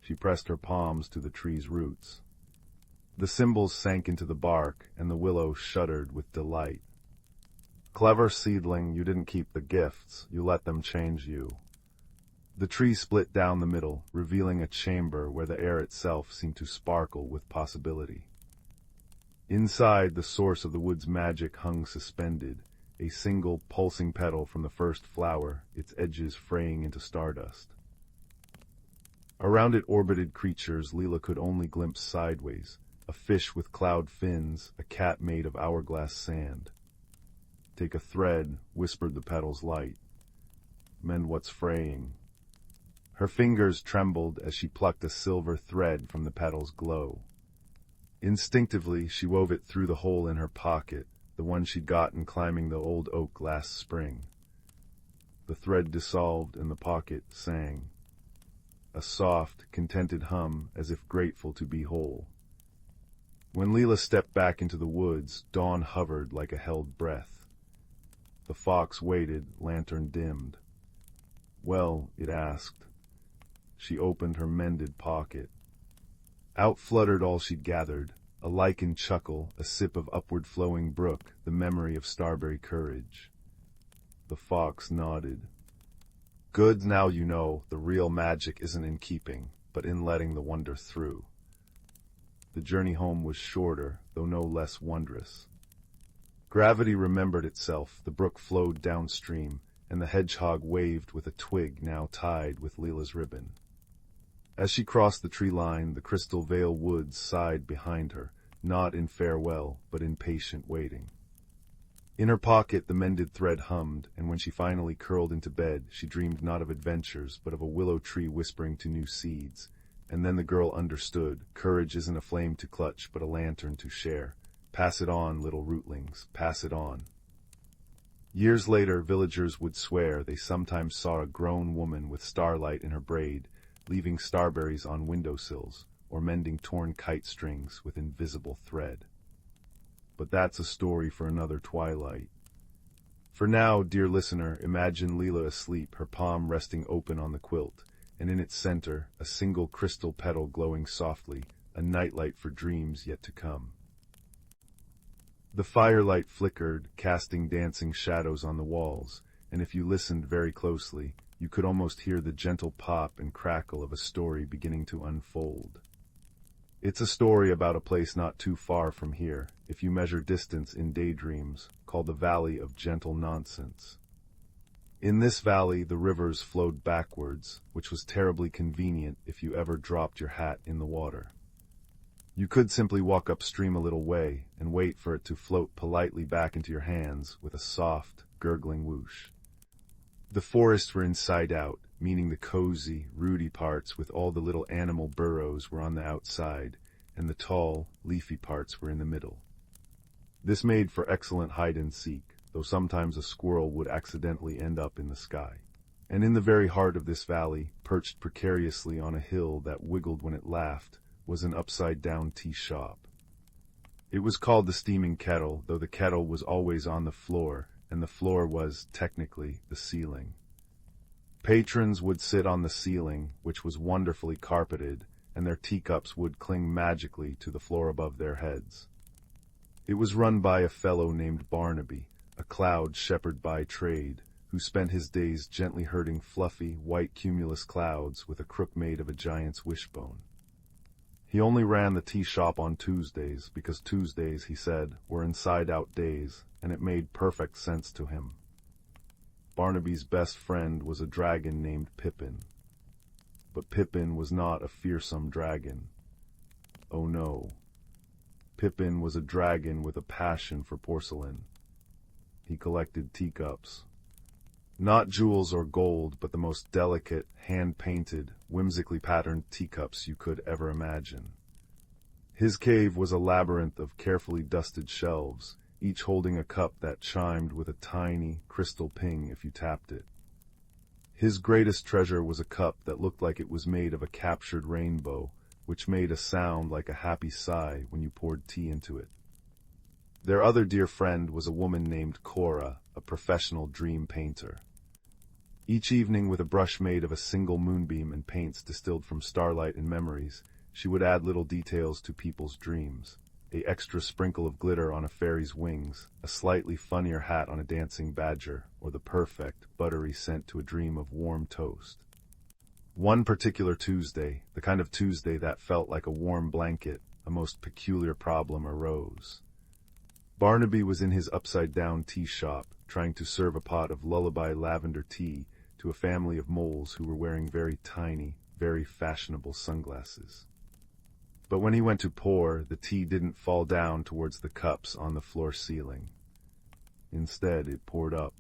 She pressed her palms to the tree's roots. The symbols sank into the bark, and the willow shuddered with delight. Clever seedling, you didn't keep the gifts, you let them change you. The tree split down the middle, revealing a chamber where the air itself seemed to sparkle with possibility. Inside, the source of the wood's magic hung suspended, a single pulsing petal from the first flower, its edges fraying into stardust. Around it orbited creatures Leela could only glimpse sideways, a fish with cloud fins, a cat made of hourglass sand. Take a thread, whispered the petal's light. Mend what's fraying. Her fingers trembled as she plucked a silver thread from the petal's glow. Instinctively, she wove it through the hole in her pocket, the one she'd gotten climbing the old oak last spring. The thread dissolved and the pocket sang. A soft, contented hum, as if grateful to be whole. When Leela stepped back into the woods, dawn hovered like a held breath. The fox waited, lantern dimmed. Well, it asked. She opened her mended pocket. Out fluttered all she'd gathered, a lichen chuckle, a sip of upward-flowing brook, the memory of starberry courage. The fox nodded. Good, now you know, the real magic isn't in keeping, but in letting the wonder through. The journey home was shorter, though no less wondrous. Gravity remembered itself, the brook flowed downstream, and the hedgehog waved with a twig now tied with Leela's ribbon. As she crossed the tree line, the Crystal Vale woods sighed behind her, not in farewell, but in patient waiting. In her pocket the mended thread hummed, and when she finally curled into bed, she dreamed not of adventures, but of a willow tree whispering to new seeds. And then the girl understood, courage isn't a flame to clutch, but a lantern to share. Pass it on, little rootlings, pass it on. Years later, villagers would swear they sometimes saw a grown woman with starlight in her braid, leaving starberries on windowsills, or mending torn kite strings with invisible thread. But that's a story for another twilight. For now, dear listener, imagine Leela asleep, her palm resting open on the quilt, and in its center, a single crystal petal glowing softly, a nightlight for dreams yet to come. The firelight flickered, casting dancing shadows on the walls, and if you listened very closely, you could almost hear the gentle pop and crackle of a story beginning to unfold. It's a story about a place not too far from here, if you measure distance in daydreams, called the Valley of Gentle Nonsense. In this valley, the rivers flowed backwards, which was terribly convenient if you ever dropped your hat in the water. You could simply walk upstream a little way and wait for it to float politely back into your hands with a soft, gurgling whoosh. The forests were inside out, meaning the cozy, rooty parts with all the little animal burrows were on the outside, and the tall, leafy parts were in the middle. This made for excellent hide-and-seek, though sometimes a squirrel would accidentally end up in the sky. And in the very heart of this valley, perched precariously on a hill that wiggled when it laughed, was an upside-down tea shop. It was called the Steaming Kettle, though the kettle was always on the floor, and the floor was, technically, the ceiling. Patrons would sit on the ceiling, which was wonderfully carpeted, and their teacups would cling magically to the floor above their heads. It was run by a fellow named Barnaby, a cloud shepherd by trade, who spent his days gently herding fluffy, white cumulus clouds with a crook made of a giant's wishbone. He only ran the tea shop on Tuesdays, because Tuesdays, he said, were inside-out days, and it made perfect sense to him. Barnaby's best friend was a dragon named Pippin. But Pippin was not a fearsome dragon. Oh no. Pippin was a dragon with a passion for porcelain. He collected teacups. Not jewels or gold, but the most delicate, hand-painted, whimsically patterned teacups you could ever imagine. His cave was a labyrinth of carefully dusted shelves, each holding a cup that chimed with a tiny, crystal ping if you tapped it. His greatest treasure was a cup that looked like it was made of a captured rainbow, which made a sound like a happy sigh when you poured tea into it. Their other dear friend was a woman named Cora, a professional dream painter. Each evening, with a brush made of a single moonbeam and paints distilled from starlight and memories, she would add little details to people's dreams. An extra sprinkle of glitter on a fairy's wings, a slightly funnier hat on a dancing badger, or the perfect, buttery scent to a dream of warm toast. One particular Tuesday, the kind of Tuesday that felt like a warm blanket, a most peculiar problem arose. Barnaby was in his upside-down tea shop, trying to serve a pot of lullaby lavender tea to a family of moles who were wearing very tiny, very fashionable sunglasses. But when he went to pour, the tea didn't fall down towards the cups on the floor ceiling. Instead, it poured up.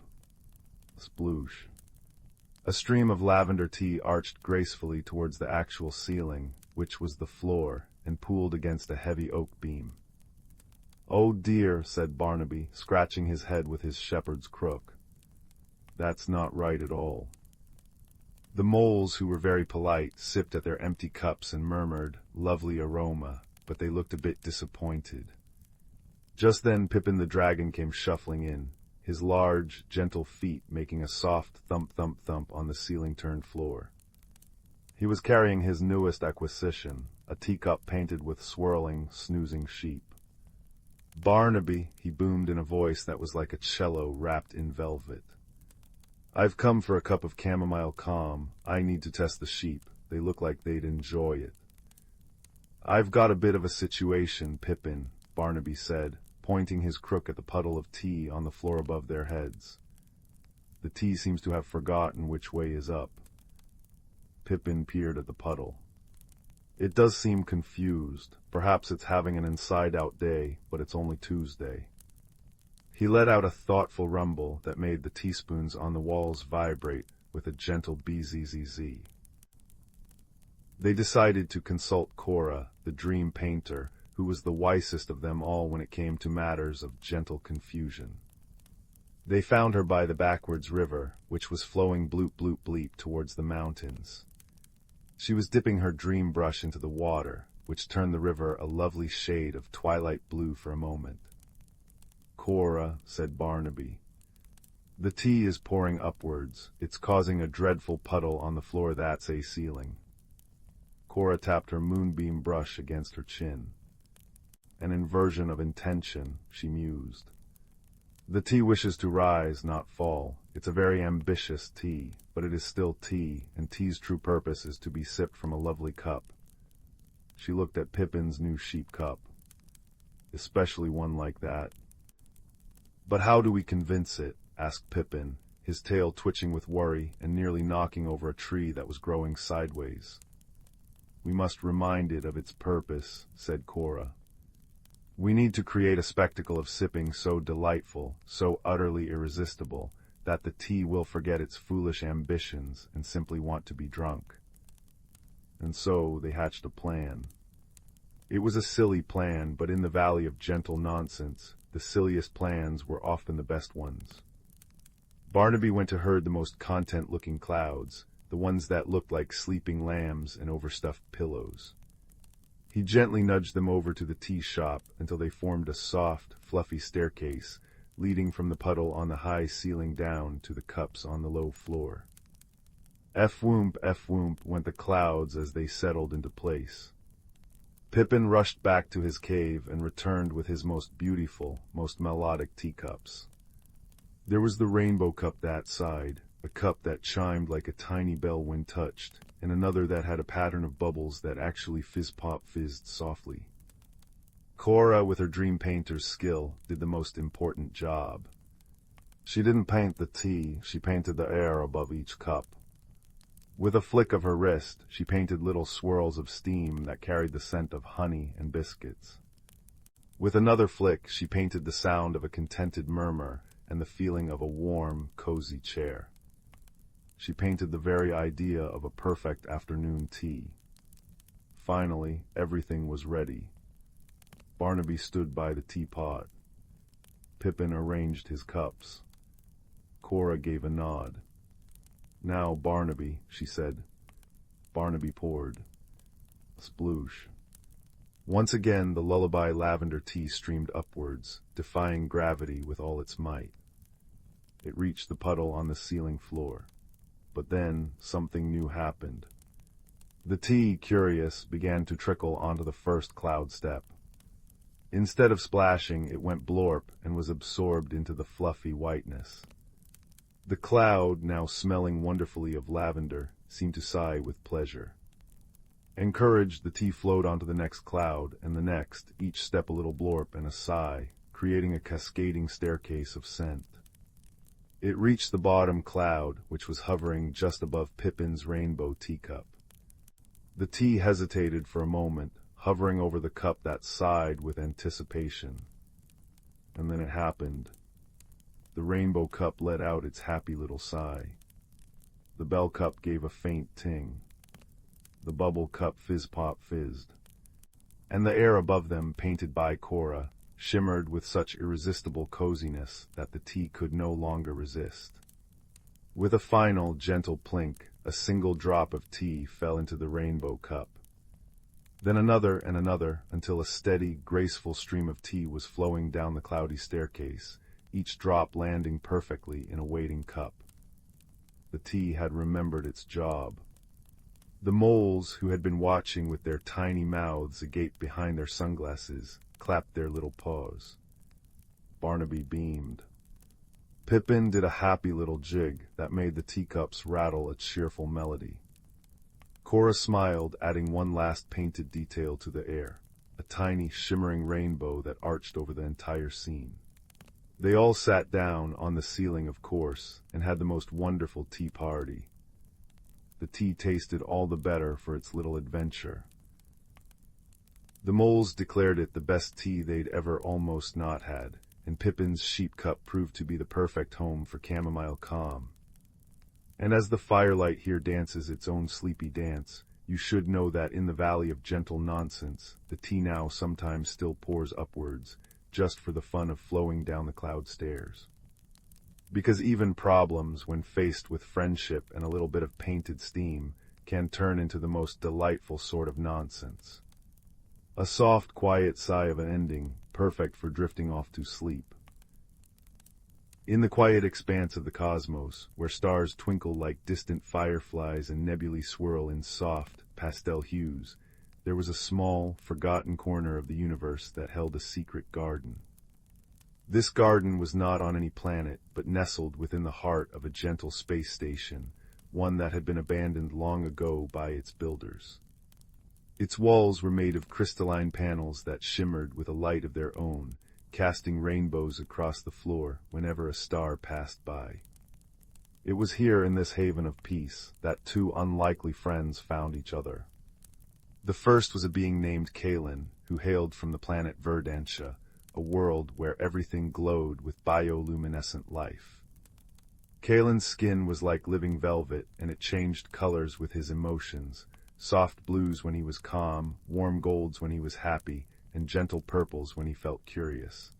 Sploosh. A stream of lavender tea arched gracefully towards the actual ceiling, which was the floor, and pooled against a heavy oak beam. "Oh dear," said Barnaby, scratching his head with his shepherd's crook. "That's not right at all." The moles, who were very polite, sipped at their empty cups and murmured, "Lovely aroma," but they looked a bit disappointed. Just then Pippin the dragon came shuffling in, his large, gentle feet making a soft thump-thump-thump on the ceiling-turned floor. He was carrying his newest acquisition, a teacup painted with swirling, snoozing sheep. "Barnaby," he boomed in a voice that was like a cello wrapped in velvet. "I've come for a cup of chamomile calm. I need to test the sheep. They look like they'd enjoy it." "I've got a bit of a situation, Pippin," Barnaby said, pointing his crook at the puddle of tea on the floor above their heads. "The tea seems to have forgotten which way is up." Pippin peered at the puddle. "It does seem confused. Perhaps it's having an inside-out day, but it's only Tuesday." He let out a thoughtful rumble that made the teaspoons on the walls vibrate with a gentle bzzz. They decided to consult Cora, the dream painter, who was the wisest of them all when it came to matters of gentle confusion. They found her by the backwards river, which was flowing bloop-bloop-bleep towards the mountains. She was dipping her dream brush into the water, which turned the river a lovely shade of twilight blue for a moment. "Cora," said Barnaby, "the tea is pouring upwards. It's causing a dreadful puddle on the floor that's a ceiling." Cora tapped her moonbeam brush against her chin. "An inversion of intention," she mused. "The tea wishes to rise, not fall. It's a very ambitious tea, but it is still tea, and tea's true purpose is to be sipped from a lovely cup." She looked at Pippin's new sheep cup. "Especially one like that." "But how do we convince it?" asked Pippin, his tail twitching with worry and nearly knocking over a tree that was growing sideways. "We must remind it of its purpose," said Cora. "We need to create a spectacle of sipping so delightful, so utterly irresistible, that the tea will forget its foolish ambitions and simply want to be drunk." And so they hatched a plan. It was a silly plan, but in the valley of gentle nonsense, the silliest plans were often the best ones. Barnaby went to herd the most content-looking clouds, the ones that looked like sleeping lambs and overstuffed pillows. He gently nudged them over to the tea shop until they formed a soft, fluffy staircase, leading from the puddle on the high ceiling down to the cups on the low floor. F-whoomp, went the clouds as they settled into place. Pippin rushed back to his cave and returned with his most beautiful, most melodic teacups. There was the rainbow cup that side, a cup that chimed like a tiny bell when touched, and another that had a pattern of bubbles that actually fizz-pop-fizzed softly. Cora, with her dream painter's skill, did the most important job. She didn't paint the tea, she painted the air above each cup. With a flick of her wrist, she painted little swirls of steam that carried the scent of honey and biscuits. With another flick, she painted the sound of a contented murmur and the feeling of a warm, cozy chair. She painted the very idea of a perfect afternoon tea. Finally, everything was ready. Barnaby stood by the teapot. Pippin arranged his cups. Cora gave a nod. "Now, Barnaby," she said. Barnaby poured. Sploosh. Once again the lullaby lavender tea streamed upwards, defying gravity with all its might. It reached the puddle on the ceiling floor. But then something new happened. The tea, curious, began to trickle onto the first cloud step. Instead of splashing, it went blorp and was absorbed into the fluffy whiteness. The cloud, now smelling wonderfully of lavender, seemed to sigh with pleasure. Encouraged, the tea flowed onto the next cloud, and the next, each step a little blorp and a sigh, creating a cascading staircase of scent. It reached the bottom cloud, which was hovering just above Pippin's rainbow teacup. The tea hesitated for a moment, hovering over the cup that sighed with anticipation. And then it happened. The rainbow cup let out its happy little sigh. The bell cup gave a faint ting. The bubble cup fizz-pop fizzed. And the air above them, painted by Cora, shimmered with such irresistible coziness that the tea could no longer resist. With a final, gentle plink, a single drop of tea fell into the rainbow cup. Then another and another, until a steady, graceful stream of tea was flowing down the cloudy staircase, each drop landing perfectly in a waiting cup. The tea had remembered its job. The moles, who had been watching with their tiny mouths agape behind their sunglasses, clapped their little paws. Barnaby beamed. Pippin did a happy little jig that made the teacups rattle a cheerful melody. Cora smiled, adding one last painted detail to the air, a tiny, shimmering rainbow that arched over the entire scene. They all sat down, on the ceiling of course, and had the most wonderful tea party. The tea tasted all the better for its little adventure. The moles declared it the best tea they'd ever almost not had, and Pippin's sheep cup proved to be the perfect home for chamomile calm. And as the firelight here dances its own sleepy dance, you should know that in the valley of gentle nonsense, the tea now sometimes still pours upwards, just for the fun of flowing down the cloud stairs. Because even problems, when faced with friendship and a little bit of painted steam, can turn into the most delightful sort of nonsense. A soft, quiet sigh of an ending, perfect for drifting off to sleep. In the quiet expanse of the cosmos, where stars twinkle like distant fireflies and nebulae swirl in soft, pastel hues, there was a small, forgotten corner of the universe that held a secret garden. This garden was not on any planet, but nestled within the heart of a gentle space station, one that had been abandoned long ago by its builders. Its walls were made of crystalline panels that shimmered with a light of their own, casting rainbows across the floor whenever a star passed by. It was here in this haven of peace that two unlikely friends found each other. The first was a being named Kaelen, who hailed from the planet Verdantia, a world where everything glowed with bioluminescent life. Kaelen's skin was like living velvet, and it changed colors with his emotions, soft blues when he was calm, warm golds when he was happy, and gentle purples when he felt curious.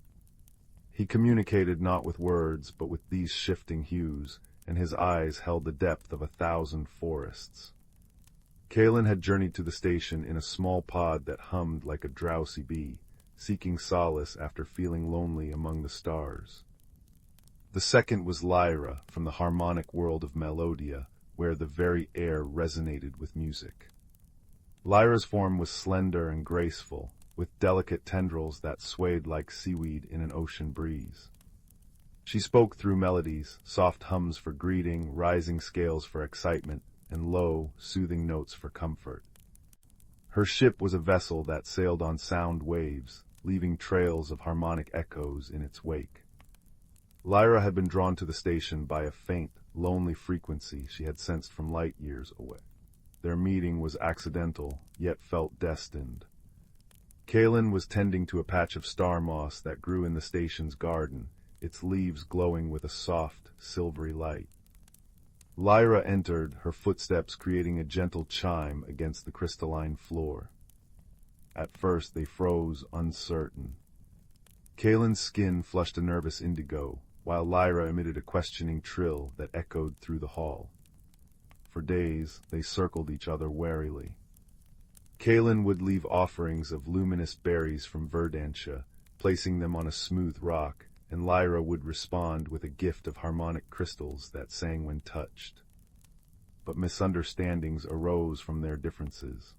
He communicated not with words, but with these shifting hues, and his eyes held the depth of 1,000 forests. Kaelen had journeyed to the station in a small pod that hummed like a drowsy bee, seeking solace after feeling lonely among the stars. The second was Lyra, from the harmonic world of Melodia, where the very air resonated with music. Lyra's form was slender and graceful, with delicate tendrils that swayed like seaweed in an ocean breeze. She spoke through melodies, soft hums for greeting, rising scales for excitement, and low, soothing notes for comfort. Her ship was a vessel that sailed on sound waves, leaving trails of harmonic echoes in its wake. Lyra had been drawn to the station by a faint, lonely frequency she had sensed from light years away. Their meeting was accidental, yet felt destined. Kaelen was tending to a patch of star moss that grew in the station's garden, its leaves glowing with a soft, silvery light. Lyra entered, her footsteps creating a gentle chime against the crystalline floor. At first they froze, uncertain. Kaelen's skin flushed a nervous indigo, while Lyra emitted a questioning trill that echoed through the hall. For days, they circled each other warily. Kaelen would leave offerings of luminous berries from Verdantia, placing them on a smooth rock, and Lyra would respond with a gift of harmonic crystals that sang when touched. But misunderstandings arose from their differences.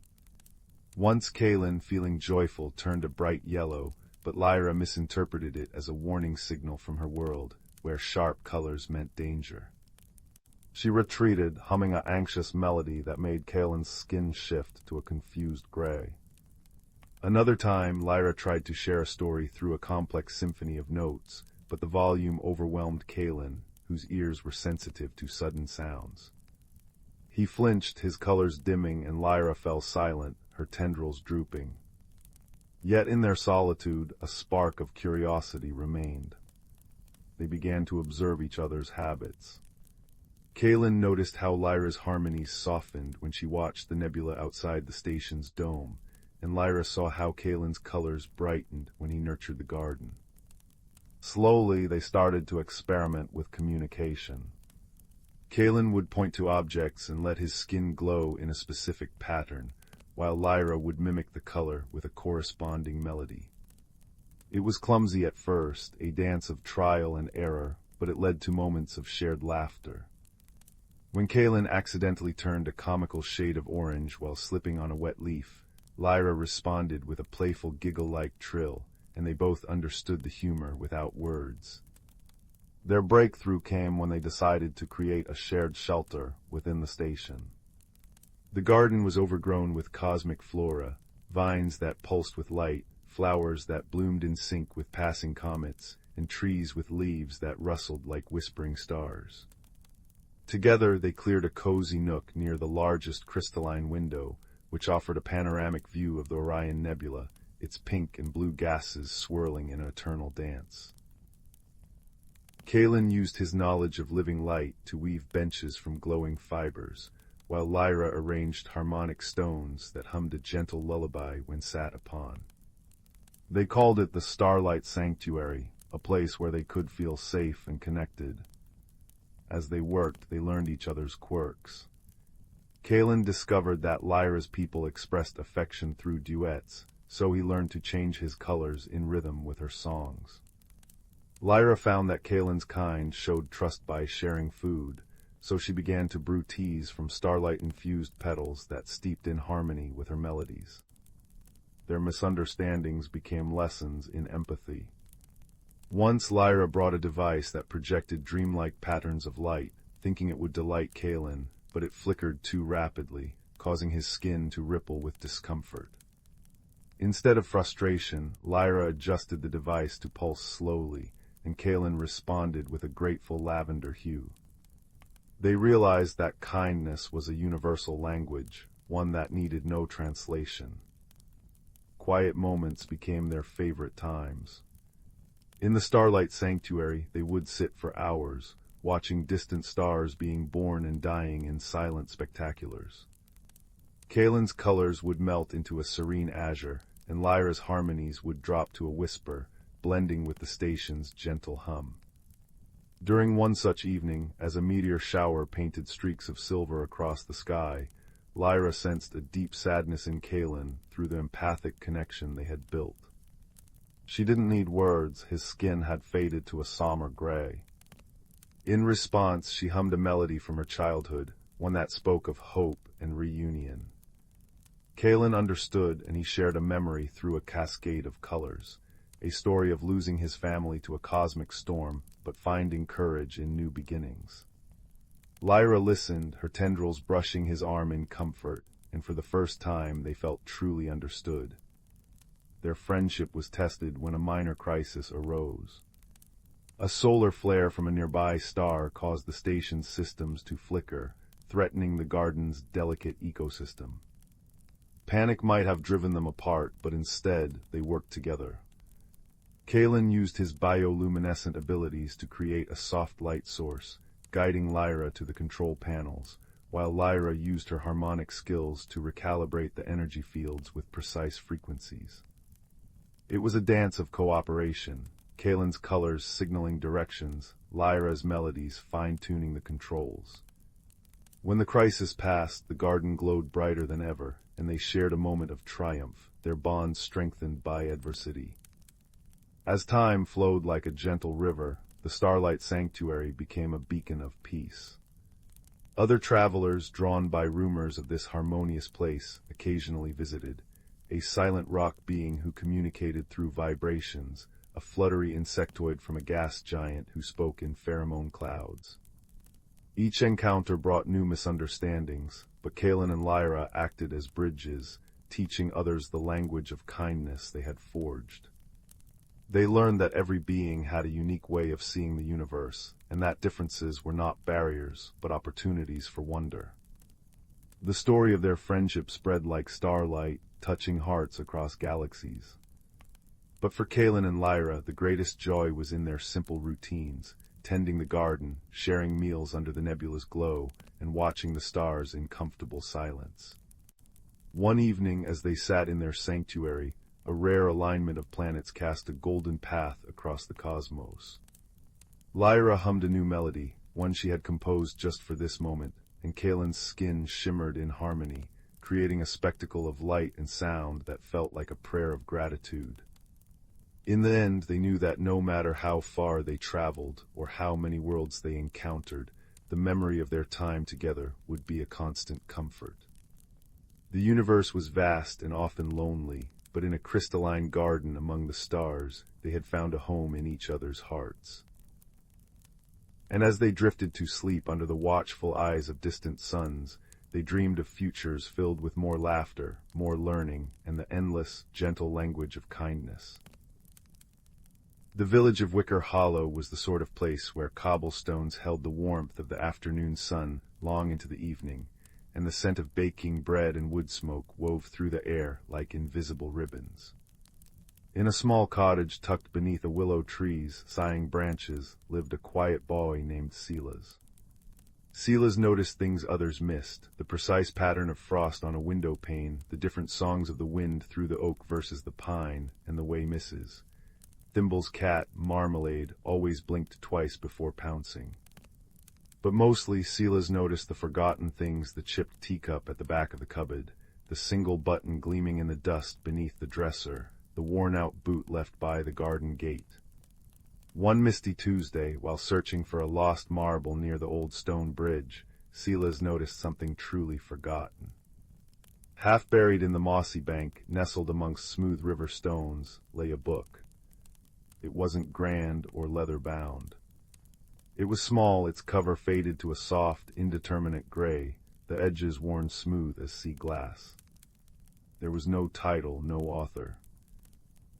Once Kaelen, feeling joyful, turned a bright yellow, but Lyra misinterpreted it as a warning signal from her world, where sharp colors meant danger. She retreated, humming an anxious melody that made Kaelen's skin shift to a confused gray. Another time, Lyra tried to share a story through a complex symphony of notes, but the volume overwhelmed Kaelen, whose ears were sensitive to sudden sounds. He flinched, his colors dimming, and Lyra fell silent, her tendrils drooping. Yet in their solitude, a spark of curiosity remained. They began to observe each other's habits. Kaelen noticed how Lyra's harmonies softened when she watched the nebula outside the station's dome, and Lyra saw how Kaelen's colors brightened when he nurtured the garden. Slowly, they started to experiment with communication. Kaelen would point to objects and let his skin glow in a specific pattern, while Lyra would mimic the color with a corresponding melody. It was clumsy at first, a dance of trial and error, but it led to moments of shared laughter. When Kaelen accidentally turned a comical shade of orange while slipping on a wet leaf, Lyra responded with a playful giggle-like trill, and they both understood the humor without words. Their breakthrough came when they decided to create a shared shelter within the station. The garden was overgrown with cosmic flora, vines that pulsed with light, flowers that bloomed in sync with passing comets, and trees with leaves that rustled like whispering stars. Together they cleared a cozy nook near the largest crystalline window, which offered a panoramic view of the Orion Nebula, its pink and blue gases swirling in an eternal dance. Kaelen used his knowledge of living light to weave benches from glowing fibers, while Lyra arranged harmonic stones that hummed a gentle lullaby when sat upon. They called it the Starlight Sanctuary, a place where they could feel safe and connected. As they worked, they learned each other's quirks. Kaelen discovered that Lyra's people expressed affection through duets, so he learned to change his colors in rhythm with her songs. Lyra found that Kaelen's kind showed trust by sharing food, so she began to brew teas from starlight-infused petals that steeped in harmony with her melodies. Their misunderstandings became lessons in empathy. Once Lyra brought a device that projected dreamlike patterns of light, thinking it would delight Kaelen, but it flickered too rapidly, causing his skin to ripple with discomfort. Instead of frustration, Lyra adjusted the device to pulse slowly, and Kaelen responded with a grateful lavender hue. They realized that kindness was a universal language, one that needed no translation. Quiet moments became their favorite times. In the Starlight Sanctuary, they would sit for hours, watching distant stars being born and dying in silent spectaculars. Kaelen's colors would melt into a serene azure, and Lyra's harmonies would drop to a whisper, blending with the station's gentle hum. During one such evening, as a meteor shower painted streaks of silver across the sky, Lyra sensed a deep sadness in Kaelen through the empathic connection they had built. She didn't need words, his skin had faded to a somber gray. In response, she hummed a melody from her childhood, one that spoke of hope and reunion. Kaelen understood, and he shared a memory through a cascade of colors, a story of losing his family to a cosmic storm, but finding courage in new beginnings. Lyra listened, her tendrils brushing his arm in comfort, and for the first time they felt truly understood. Their friendship was tested when a minor crisis arose. A solar flare from a nearby star caused the station's systems to flicker, threatening the garden's delicate ecosystem. Panic might have driven them apart, but instead they worked together. Kaelen used his bioluminescent abilities to create a soft light source, guiding Lyra to the control panels, while Lyra used her harmonic skills to recalibrate the energy fields with precise frequencies. It was a dance of cooperation, Kaelen's colors signaling directions, Lyra's melodies fine-tuning the controls. When the crisis passed, the garden glowed brighter than ever, and they shared a moment of triumph, their bond strengthened by adversity. As time flowed like a gentle river, the Starlight Sanctuary became a beacon of peace. Other travelers, drawn by rumors of this harmonious place, occasionally visited. A silent rock being who communicated through vibrations, a fluttery insectoid from a gas giant who spoke in pheromone clouds. Each encounter brought new misunderstandings, but Kaelen and Lyra acted as bridges, teaching others the language of kindness they had forged. They learned that every being had a unique way of seeing the universe, and that differences were not barriers, but opportunities for wonder. The story of their friendship spread like starlight, touching hearts across galaxies. But for Kaelen and Lyra, the greatest joy was in their simple routines, tending the garden, sharing meals under the nebula's glow, and watching the stars in comfortable silence. One evening, as they sat in their sanctuary, a rare alignment of planets cast a golden path across the cosmos. Lyra hummed a new melody, one she had composed just for this moment, and Kaelen's skin shimmered in harmony, creating a spectacle of light and sound that felt like a prayer of gratitude. In the end, they knew that no matter how far they traveled or how many worlds they encountered, the memory of their time together would be a constant comfort. The universe was vast and often lonely, but in a crystalline garden among the stars, they had found a home in each other's hearts. And as they drifted to sleep under the watchful eyes of distant suns, they dreamed of futures filled with more laughter, more learning, and the endless, gentle language of kindness. The village of Wicker Hollow was the sort of place where cobblestones held the warmth of the afternoon sun long into the evening, and the scent of baking bread and wood smoke wove through the air like invisible ribbons. In a small cottage tucked beneath a willow tree's sighing branches lived a quiet boy named Silas. Silas noticed things others missed, the precise pattern of frost on a window pane, the different songs of the wind through the oak versus the pine, and the way Mrs. Thimble's cat, Marmalade, always blinked twice before pouncing. But mostly, Silas noticed the forgotten things, the chipped teacup at the back of the cupboard, the single button gleaming in the dust beneath the dresser, the worn-out boot left by the garden gate. One misty Tuesday, while searching for a lost marble near the old stone bridge, Silas noticed something truly forgotten. Half buried in the mossy bank, nestled amongst smooth river stones, lay a book. It wasn't grand or leather-bound. It was small, its cover faded to a soft, indeterminate gray, the edges worn smooth as sea glass. There was no title, no author.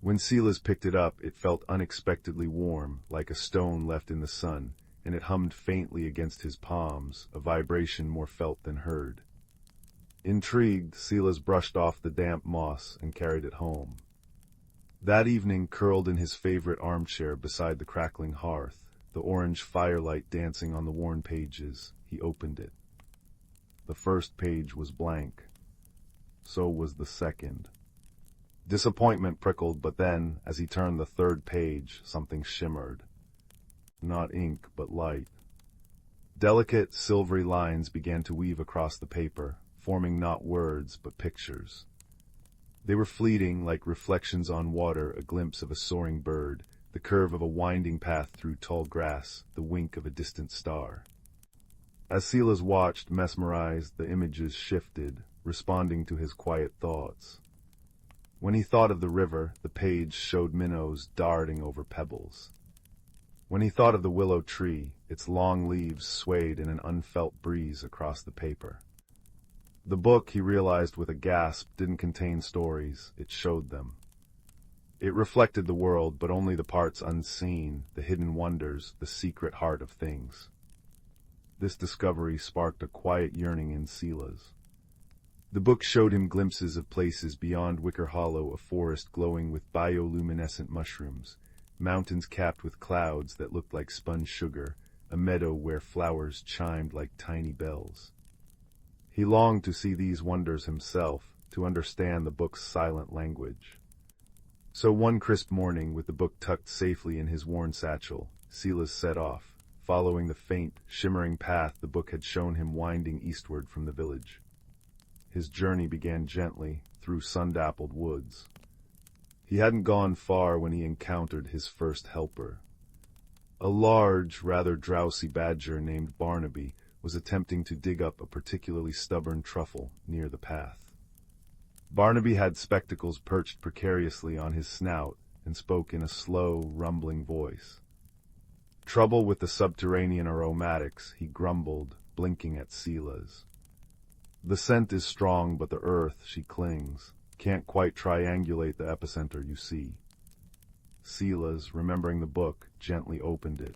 When Silas picked it up, it felt unexpectedly warm, like a stone left in the sun, and it hummed faintly against his palms, a vibration more felt than heard. Intrigued, Silas brushed off the damp moss and carried it home. That evening, curled in his favorite armchair beside the crackling hearth, the orange firelight dancing on the worn pages, he opened it. The first page was blank. So was the second. Disappointment prickled, but then, as he turned the third page, something shimmered. Not ink, but light. Delicate, silvery lines began to weave across the paper, forming not words, but pictures. They were fleeting, like reflections on water, a glimpse of a soaring bird, the curve of a winding path through tall grass, the wink of a distant star. As Silas watched, mesmerized, the images shifted, responding to his quiet thoughts. When he thought of the river, the page showed minnows darting over pebbles. When he thought of the willow tree, its long leaves swayed in an unfelt breeze across the paper. The book, he realized with a gasp, didn't contain stories, it showed them. It reflected the world, but only the parts unseen, the hidden wonders, the secret heart of things. This discovery sparked a quiet yearning in Silas. The book showed him glimpses of places beyond Wicker Hollow, a forest glowing with bioluminescent mushrooms, mountains capped with clouds that looked like spun sugar, a meadow where flowers chimed like tiny bells. He longed to see these wonders himself, to understand the book's silent language. So one crisp morning, with the book tucked safely in his worn satchel, Silas set off, following the faint, shimmering path the book had shown him winding eastward from the village. His journey began gently, through sun-dappled woods. He hadn't gone far when he encountered his first helper. A large, rather drowsy badger named Barnaby was attempting to dig up a particularly stubborn truffle near the path. Barnaby had spectacles perched precariously on his snout and spoke in a slow, rumbling voice. Trouble with the subterranean aromatics, he grumbled, blinking at Silas. The scent is strong, but the earth, she clings. Can't quite triangulate the epicenter, you see. Silas, remembering the book, gently opened it.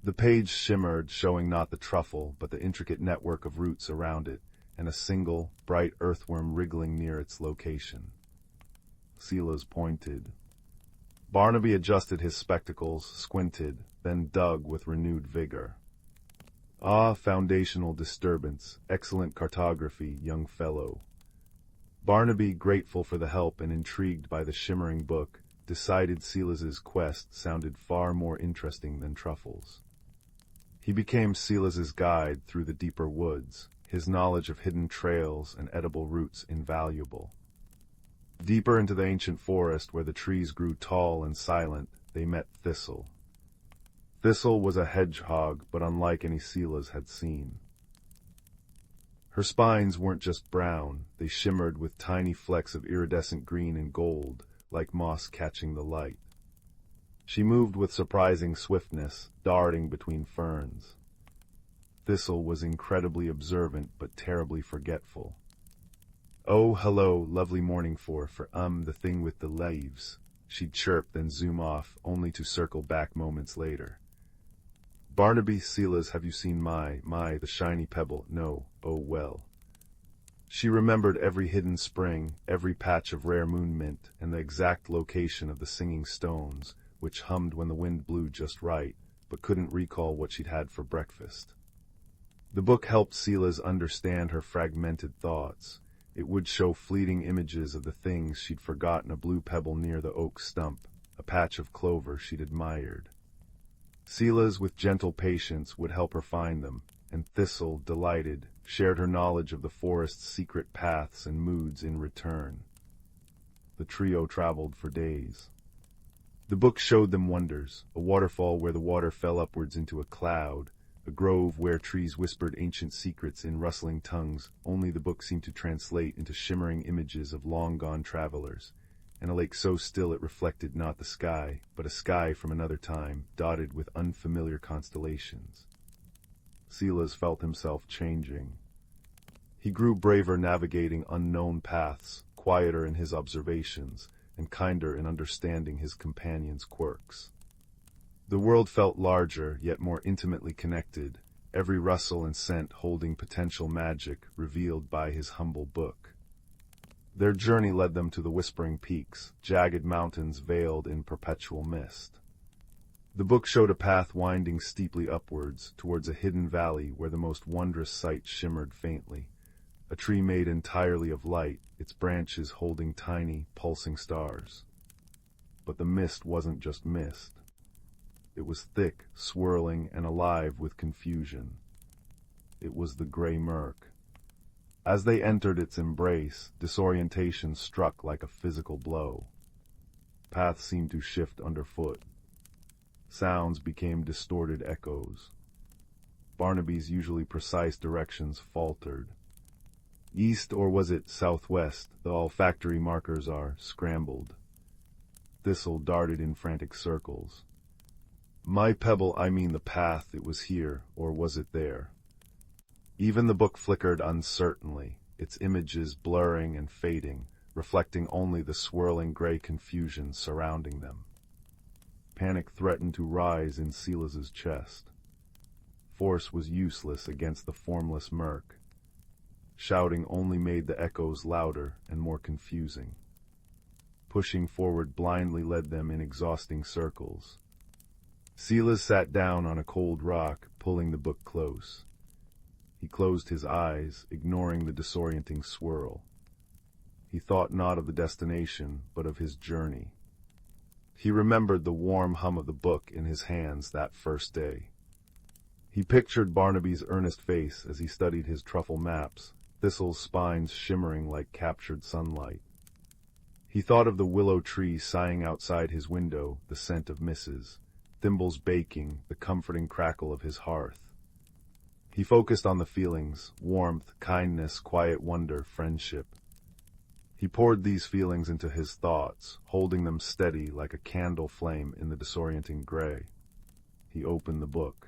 The page shimmered, showing not the truffle, but the intricate network of roots around it, and a single, bright earthworm wriggling near its location. Silas pointed. Barnaby adjusted his spectacles, squinted, then dug with renewed vigor. Ah, foundational disturbance, excellent cartography, young fellow. Barnaby, grateful for the help and intrigued by the shimmering book, decided Silas's quest sounded far more interesting than truffles. He became Silas's guide through the deeper woods, his knowledge of hidden trails and edible roots invaluable. Deeper into the ancient forest, where the trees grew tall and silent, they met Thistle. Thistle was a hedgehog, but unlike any Silas had seen. Her spines weren't just brown, they shimmered with tiny flecks of iridescent green and gold, like moss catching the light. She moved with surprising swiftness, darting between ferns. Thistle was incredibly observant, but terribly forgetful. "Oh, hello, lovely morning for the thing with the leaves," she'd chirp, then zoom off, only to circle back moments later. "Barnaby, Silas, have you seen the shiny pebble? No, oh well." She remembered every hidden spring, every patch of rare moon mint, and the exact location of the singing stones, which hummed when the wind blew just right, but couldn't recall what she'd had for breakfast. The book helped Silas understand her fragmented thoughts. It would show fleeting images of the things she'd forgotten: a blue pebble near the oak stump, a patch of clover she'd admired. Silas, with gentle patience, would help her find them, and Thistle, delighted, shared her knowledge of the forest's secret paths and moods in return. The trio traveled for days. The book showed them wonders: a waterfall where the water fell upwards into a cloud, a grove where trees whispered ancient secrets in rustling tongues only the book seemed to translate into shimmering images of long-gone travelers, and a lake so still it reflected not the sky, but a sky from another time, dotted with unfamiliar constellations. Silas felt himself changing. He grew braver navigating unknown paths, quieter in his observations, and kinder in understanding his companions' quirks. The world felt larger, yet more intimately connected, every rustle and scent holding potential magic revealed by his humble book. Their journey led them to the Whispering Peaks, jagged mountains veiled in perpetual mist. The book showed a path winding steeply upwards, towards a hidden valley where the most wondrous sight shimmered faintly. A tree made entirely of light, its branches holding tiny, pulsing stars. But the mist wasn't just mist. It was thick, swirling, and alive with confusion. It was the gray murk. As they entered its embrace, disorientation struck like a physical blow. Paths seemed to shift underfoot. Sounds became distorted echoes. Barnaby's usually precise directions faltered. East, or was it southwest, the olfactory markers are, scrambled. Thistle darted in frantic circles. "My pebble, I mean the path, it was here, or was it there?" Even the book flickered uncertainly, its images blurring and fading, reflecting only the swirling gray confusion surrounding them. Panic threatened to rise in Silas's chest. Force was useless against the formless murk. Shouting only made the echoes louder and more confusing. Pushing forward blindly led them in exhausting circles. Silas sat down on a cold rock, pulling the book close. He closed his eyes, ignoring the disorienting swirl. He thought not of the destination, but of his journey. He remembered the warm hum of the book in his hands that first day. He pictured Barnaby's earnest face as he studied his truffle maps, Thistle's spines shimmering like captured sunlight. He thought of the willow tree sighing outside his window, the scent of misses, thimbles baking, the comforting crackle of his hearth. He focused on the feelings, warmth, kindness, quiet wonder, friendship. He poured these feelings into his thoughts, holding them steady like a candle flame in the disorienting gray. He opened the book.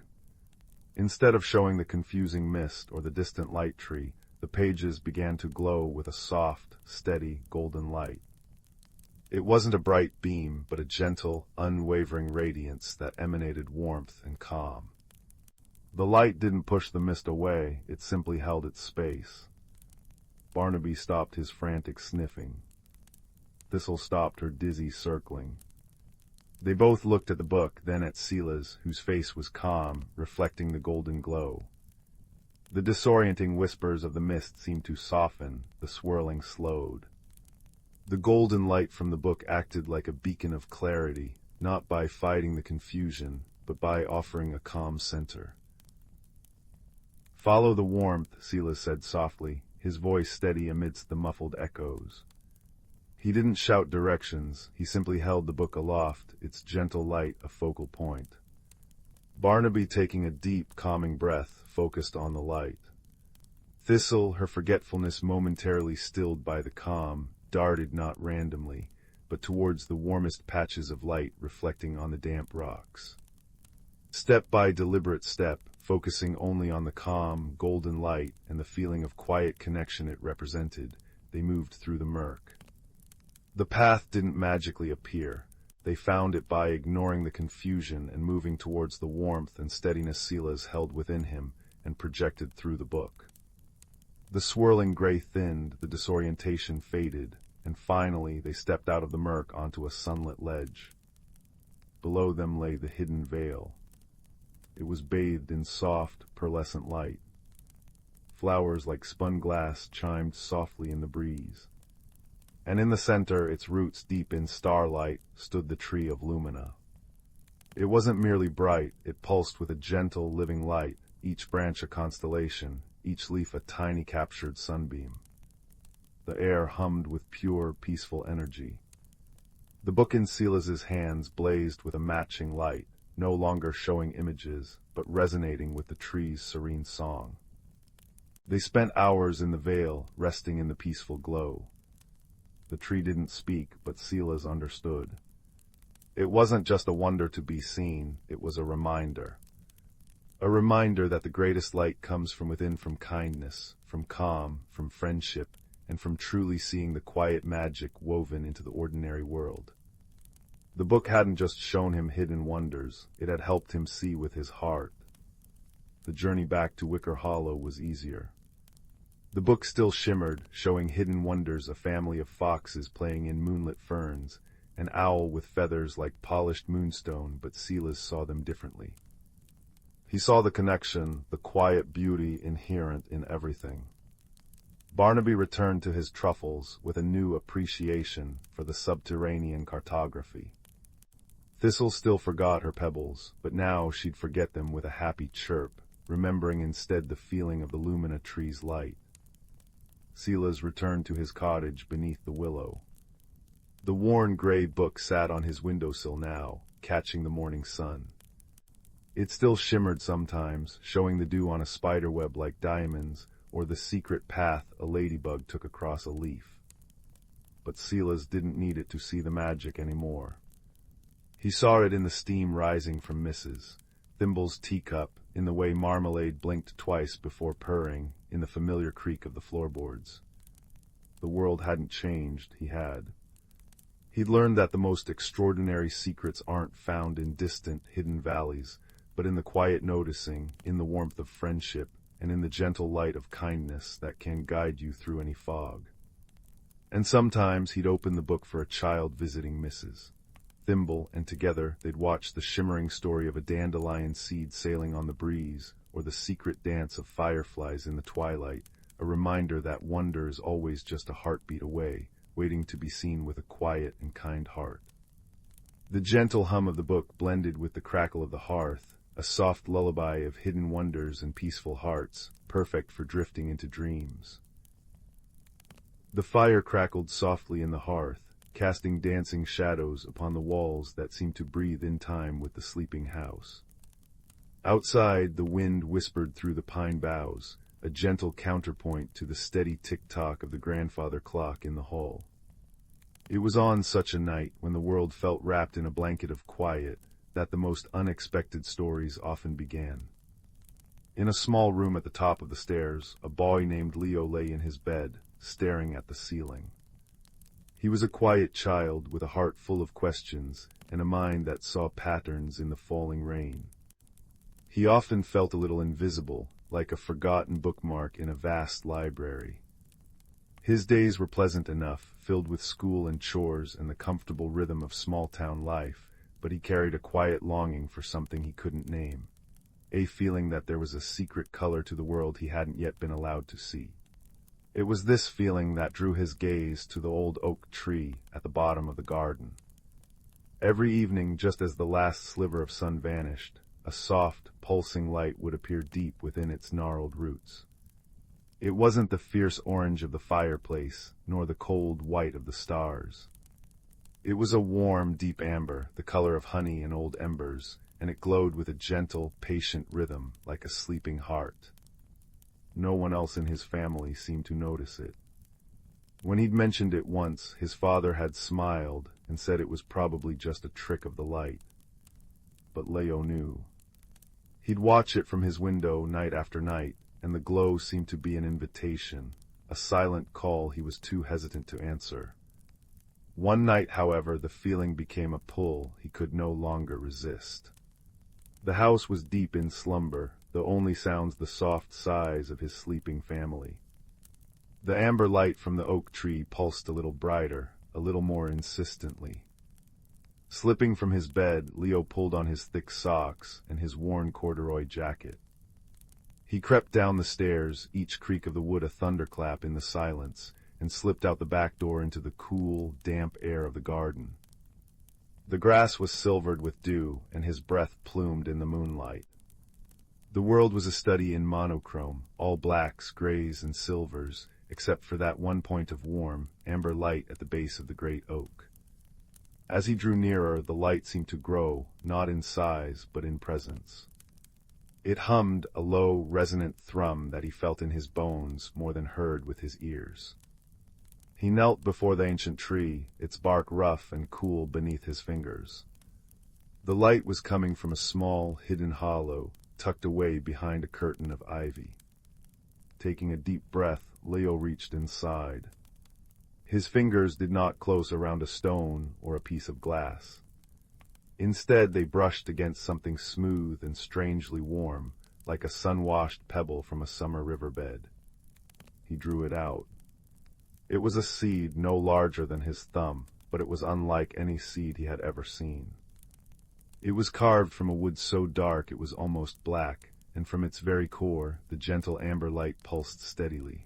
Instead of showing the confusing mist or the distant light tree, the pages began to glow with a soft, steady, golden light. It wasn't a bright beam, but a gentle, unwavering radiance that emanated warmth and calm. The light didn't push the mist away, it simply held its space. Barnaby stopped his frantic sniffing. Thistle stopped her dizzy circling. They both looked at the book, then at Sela's, whose face was calm, reflecting the golden glow. The disorienting whispers of the mist seemed to soften, the swirling slowed. The golden light from the book acted like a beacon of clarity, not by fighting the confusion, but by offering a calm center. "Follow the warmth," Sela said softly, his voice steady amidst the muffled echoes. He didn't shout directions, he simply held the book aloft, its gentle light a focal point. Barnaby, taking a deep, calming breath, focused on the light. Thistle, her forgetfulness momentarily stilled by the calm, darted not randomly, but towards the warmest patches of light reflecting on the damp rocks. Step by deliberate step, focusing only on the calm, golden light and the feeling of quiet connection it represented, they moved through the murk. The path didn't magically appear. They found it by ignoring the confusion and moving towards the warmth and steadiness Sela's held within him and projected through the book. The swirling gray thinned, the disorientation faded, and finally they stepped out of the murk onto a sunlit ledge. Below them lay the hidden veil. It was bathed in soft, pearlescent light. Flowers like spun glass chimed softly in the breeze. And in the center, its roots deep in starlight, stood the tree of Lumina. It wasn't merely bright, it pulsed with a gentle, living light, each branch a constellation, each leaf a tiny captured sunbeam. The air hummed with pure, peaceful energy. The book in Sela's hands blazed with a matching light, no longer showing images, but resonating with the tree's serene song. They spent hours in the vale, resting in the peaceful glow. The tree didn't speak, but Sela's understood. It wasn't just a wonder to be seen, it was a reminder. A reminder that the greatest light comes from within, from kindness, from calm, from friendship, and from truly seeing the quiet magic woven into the ordinary world. The book hadn't just shown him hidden wonders, it had helped him see with his heart. The journey back to Wicker Hollow was easier. The book still shimmered, showing hidden wonders, a family of foxes playing in moonlit ferns, an owl with feathers like polished moonstone, but Sela's saw them differently. He saw the connection, the quiet beauty inherent in everything. Barnaby returned to his truffles with a new appreciation for the subterranean cartography. Thistle still forgot her pebbles, but now she'd forget them with a happy chirp, remembering instead the feeling of the Lumina tree's light. Sela's returned to his cottage beneath the willow. The worn gray book sat on his windowsill now, catching the morning sun. It still shimmered sometimes, showing the dew on a spiderweb like diamonds, or the secret path a ladybug took across a leaf. But Sela's didn't need it to see the magic anymore. He saw it in the steam rising from Mrs. Thimble's teacup, in the way marmalade blinked twice before purring, in the familiar creak of the floorboards. The world hadn't changed, he had. He'd learned that the most extraordinary secrets aren't found in distant, hidden valleys, but in the quiet noticing, in the warmth of friendship, and in the gentle light of kindness that can guide you through any fog. And sometimes he'd open the book for a child visiting Mrs. Thimble, and together they'd watch the shimmering story of a dandelion seed sailing on the breeze, or the secret dance of fireflies in the twilight, a reminder that wonder is always just a heartbeat away, waiting to be seen with a quiet and kind heart. The gentle hum of the book blended with the crackle of the hearth, a soft lullaby of hidden wonders and peaceful hearts, perfect for drifting into dreams. The fire crackled softly in the hearth, casting dancing shadows upon the walls that seemed to breathe in time with the sleeping house. Outside, the wind whispered through the pine boughs, a gentle counterpoint to the steady tick-tock of the grandfather clock in the hall. It was on such a night, when the world felt wrapped in a blanket of quiet, that the most unexpected stories often began. In a small room at the top of the stairs, a boy named Leo lay in his bed, staring at the ceiling. He was a quiet child with a heart full of questions and a mind that saw patterns in the falling rain. He often felt a little invisible, like a forgotten bookmark in a vast library. His days were pleasant enough, filled with school and chores and the comfortable rhythm of small-town life, but he carried a quiet longing for something he couldn't name, a feeling that there was a secret color to the world he hadn't yet been allowed to see. It was this feeling that drew his gaze to the old oak tree at the bottom of the garden. Every evening, just as the last sliver of sun vanished, a soft, pulsing light would appear deep within its gnarled roots. It wasn't the fierce orange of the fireplace, nor the cold white of the stars. It was a warm, deep amber, the color of honey and old embers, and it glowed with a gentle, patient rhythm, like a sleeping heart. No one else in his family seemed to notice it. When he'd mentioned it once, his father had smiled and said it was probably just a trick of the light. But Leo knew. He'd watch it from his window night after night, and the glow seemed to be an invitation, a silent call he was too hesitant to answer. One night, however, the feeling became a pull he could no longer resist. The house was deep in slumber, the only sounds the soft sighs of his sleeping family. The amber light from the oak tree pulsed a little brighter, a little more insistently. Slipping from his bed, Leo pulled on his thick socks and his worn corduroy jacket. He crept down the stairs, each creak of the wood a thunderclap in the silence, and slipped out the back door into the cool, damp air of the garden. The grass was silvered with dew, and his breath plumed in the moonlight. The world was a study in monochrome, all blacks, grays, and silvers, except for that one point of warm, amber light at the base of the great oak. As he drew nearer, the light seemed to grow, not in size, but in presence. It hummed a low, resonant thrum that he felt in his bones more than heard with his ears. He knelt before the ancient tree, its bark rough and cool beneath his fingers. The light was coming from a small, hidden hollow, tucked away behind a curtain of ivy. Taking a deep breath, Leo reached inside. His fingers did not close around a stone or a piece of glass. Instead, they brushed against something smooth and strangely warm, like a sun-washed pebble from a summer riverbed. He drew it out. It was a seed no larger than his thumb, but it was unlike any seed he had ever seen. It was carved from a wood so dark it was almost black, and from its very core the gentle amber light pulsed steadily.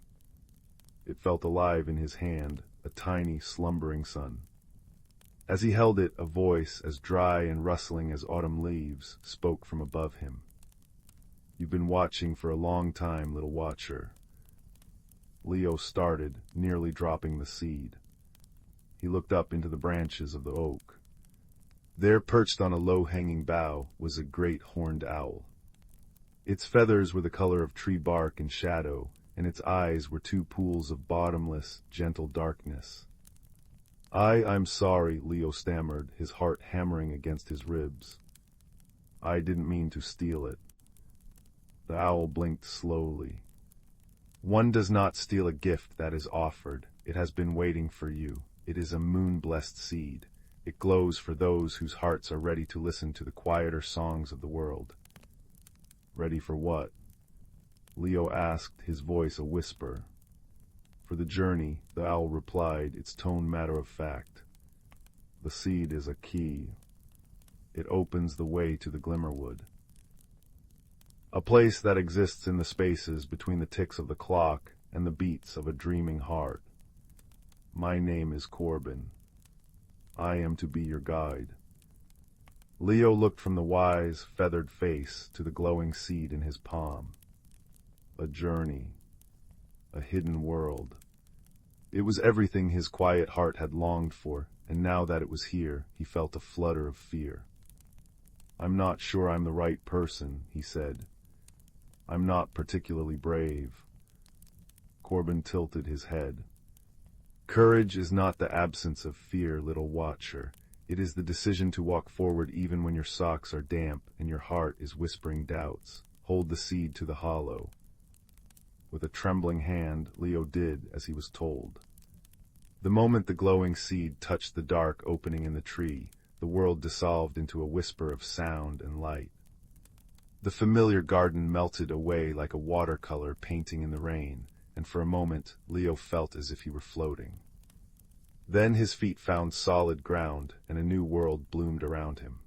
It felt alive in his hand, a tiny, slumbering sun. As he held it, a voice, as dry and rustling as autumn leaves, spoke from above him. "You've been watching for a long time, little watcher." Leo started, nearly dropping the seed. He looked up into the branches of the oak. There, perched on a low-hanging bough, was a great horned owl. Its feathers were the color of tree bark and shadow, and its eyes were two pools of bottomless, gentle darkness. I'm sorry," Leo stammered, his heart hammering against his ribs. "I didn't mean to steal it." The owl blinked slowly. "One does not steal a gift that is offered. It has been waiting for you. It is a moon-blessed seed. It glows for those whose hearts are ready to listen to the quieter songs of the world." "Ready for what?" Leo asked, his voice a whisper. "For the journey," the owl replied, its tone matter-of-fact. "The seed is a key. It opens the way to the Glimmerwood." A place that exists in the spaces between the ticks of the clock and the beats of a dreaming heart. My name is Corbin. I am to be your guide. Leo looked from the wise, feathered face to the glowing seed in his palm. A journey. A hidden world. It was everything his quiet heart had longed for, and now that it was here, he felt a flutter of fear. I'm not sure I'm the right person, he said. I'm not particularly brave. Corbin tilted his head. Courage is not the absence of fear, little watcher. It is the decision to walk forward even when your socks are damp and your heart is whispering doubts. Hold the seed to the hollow. With a trembling hand, Leo did as he was told. The moment the glowing seed touched the dark opening in the tree, the world dissolved into a whisper of sound and light. The familiar garden melted away like a watercolor painting in the rain, and for a moment Leo felt as if he were floating. Then his feet found solid ground, and a new world bloomed around him.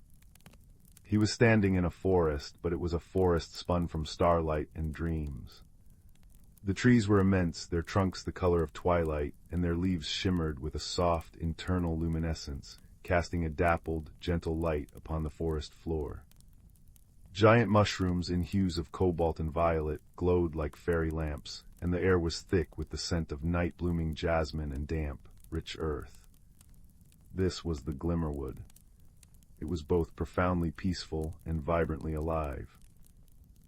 He was standing in a forest, but it was a forest spun from starlight and dreams. The trees were immense, their trunks the color of twilight, and their leaves shimmered with a soft, internal luminescence, casting a dappled, gentle light upon the forest floor. Giant mushrooms in hues of cobalt and violet glowed like fairy lamps, and the air was thick with the scent of night-blooming jasmine and damp, rich earth. This was the Glimmerwood. It was both profoundly peaceful and vibrantly alive.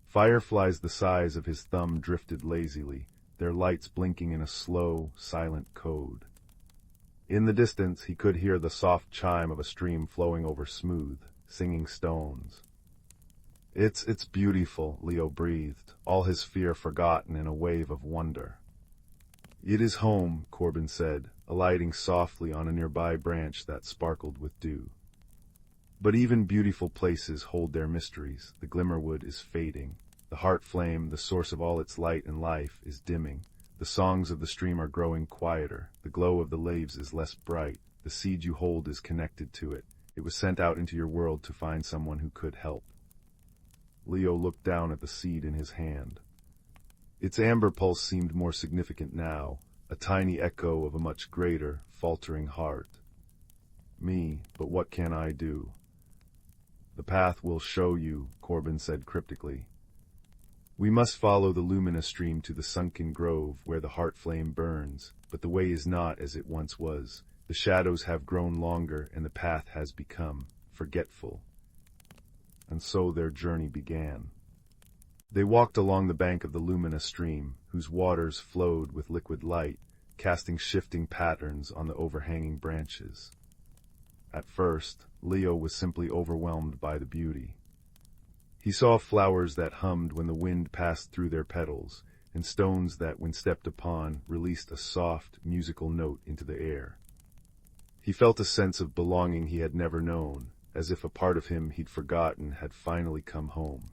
Fireflies the size of his thumb drifted lazily, their lights blinking in a slow, silent code. In the distance he could hear the soft chime of a stream flowing over smooth, singing stones. It's beautiful, Leo breathed, all his fear forgotten in a wave of wonder. It is home, Corbin said, alighting softly on a nearby branch that sparkled with dew. But even beautiful places hold their mysteries. The Glimmerwood is fading. The heart flame, the source of all its light and life, is dimming. The songs of the stream are growing quieter. The glow of the leaves is less bright. The seed you hold is connected to it. It was sent out into your world to find someone who could help. Leo looked down at the seed in his hand. Its amber pulse seemed more significant now, a tiny echo of a much greater, faltering heart. Me, but what can I do? The path will show you, Corbin said cryptically. We must follow the luminous stream to the sunken grove where the heart flame burns, but the way is not as it once was. The shadows have grown longer and the path has become forgetful. And so their journey began. They walked along the bank of the luminous stream, whose waters flowed with liquid light, casting shifting patterns on the overhanging branches. At first, Leo was simply overwhelmed by the beauty. He saw flowers that hummed when the wind passed through their petals, and stones that, when stepped upon, released a soft, musical note into the air. He felt a sense of belonging he had never known, as if a part of him he'd forgotten had finally come home.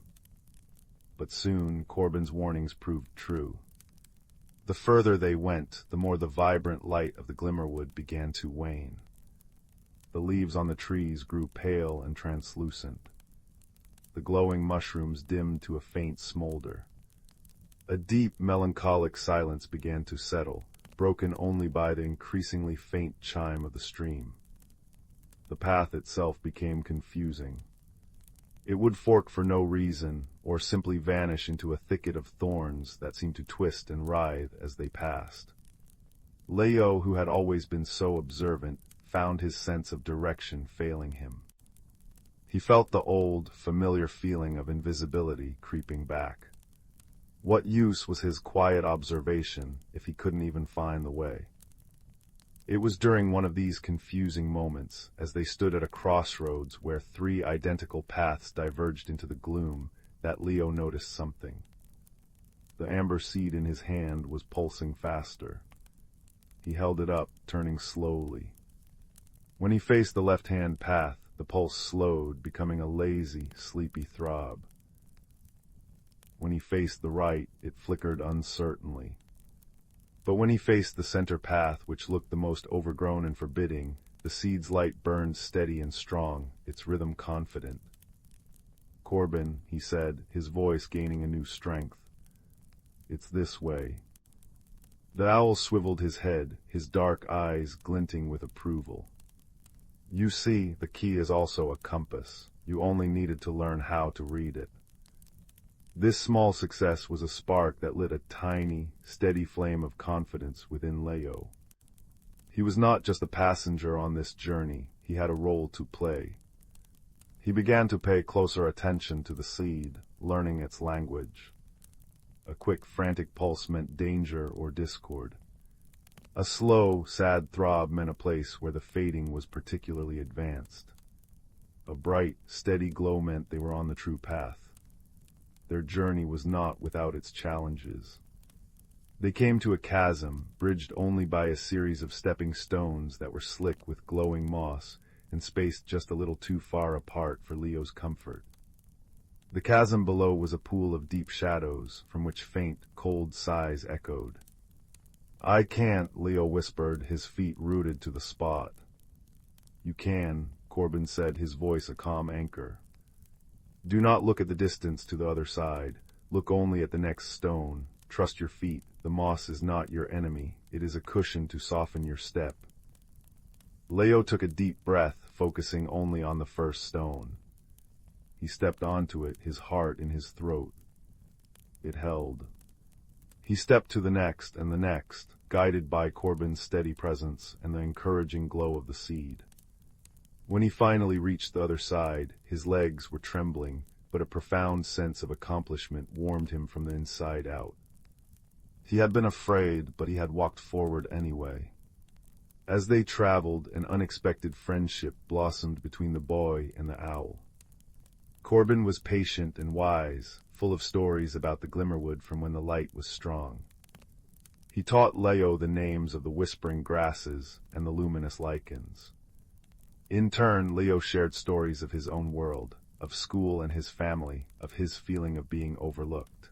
But soon, Corbin's warnings proved true. The further they went, the more the vibrant light of the Glimmerwood began to wane. The leaves on the trees grew pale and translucent. The glowing mushrooms dimmed to a faint smolder. A deep, melancholic silence began to settle, broken only by the increasingly faint chime of the stream. The path itself became confusing. It would fork for no reason, or simply vanish into a thicket of thorns that seemed to twist and writhe as they passed. Leo, who had always been so observant, found his sense of direction failing him. He felt the old, familiar feeling of invisibility creeping back. What use was his quiet observation if he couldn't even find the way? It was during one of these confusing moments, as they stood at a crossroads where three identical paths diverged into the gloom, that Leo noticed something. The amber seed in his hand was pulsing faster. He held it up, turning slowly. When he faced the left-hand path, the pulse slowed, becoming a lazy, sleepy throb. When he faced the right, it flickered uncertainly. But when he faced the center path, which looked the most overgrown and forbidding, the seed's light burned steady and strong, its rhythm confident. Corbin, he said, his voice gaining a new strength. It's this way. The owl swiveled his head, his dark eyes glinting with approval. You see, the key is also a compass. You only needed to learn how to read it. This small success was a spark that lit a tiny, steady flame of confidence within Leo. He was not just a passenger on this journey, he had a role to play. He began to pay closer attention to the seed, learning its language. A quick, frantic pulse meant danger or discord. A slow, sad throb meant a place where the fading was particularly advanced. A bright, steady glow meant they were on the true path. Their journey was not without its challenges. They came to a chasm, bridged only by a series of stepping stones that were slick with glowing moss and spaced just a little too far apart for Leo's comfort. The chasm below was a pool of deep shadows, from which faint, cold sighs echoed. I can't, Leo whispered, his feet rooted to the spot. You can, Corbin said, his voice a calm anchor. Do not look at the distance to the other side. Look only at the next stone. Trust your feet. The moss is not your enemy. It is a cushion to soften your step. Leo took a deep breath, focusing only on the first stone. He stepped onto it, his heart in his throat. It held. He stepped to the next and the next, guided by Corbin's steady presence and the encouraging glow of the seed. When he finally reached the other side, his legs were trembling, but a profound sense of accomplishment warmed him from the inside out. He had been afraid, but he had walked forward anyway. As they traveled, an unexpected friendship blossomed between the boy and the owl. Corbin was patient and wise, full of stories about the glimmerwood from when the light was strong. He taught Leo the names of the whispering grasses and the luminous lichens. In turn, Leo shared stories of his own world, of school and his family, of his feeling of being overlooked.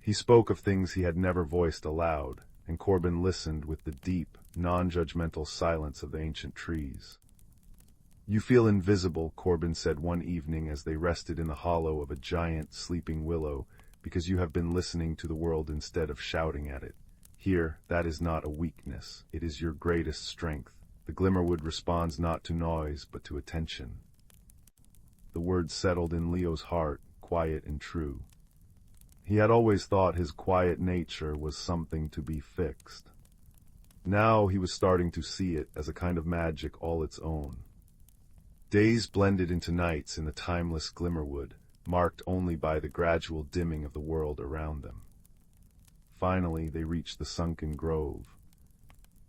He spoke of things he had never voiced aloud, and Corbin listened with the deep, non-judgmental silence of the ancient trees. You feel invisible, Corbin said one evening as they rested in the hollow of a giant, sleeping willow, because you have been listening to the world instead of shouting at it. Here, that is not a weakness. It is your greatest strength. The glimmerwood responds not to noise, but to attention. The words settled in Leo's heart, quiet and true. He had always thought his quiet nature was something to be fixed. Now he was starting to see it as a kind of magic all its own. Days blended into nights in the timeless glimmerwood, marked only by the gradual dimming of the world around them. Finally, they reached the sunken grove.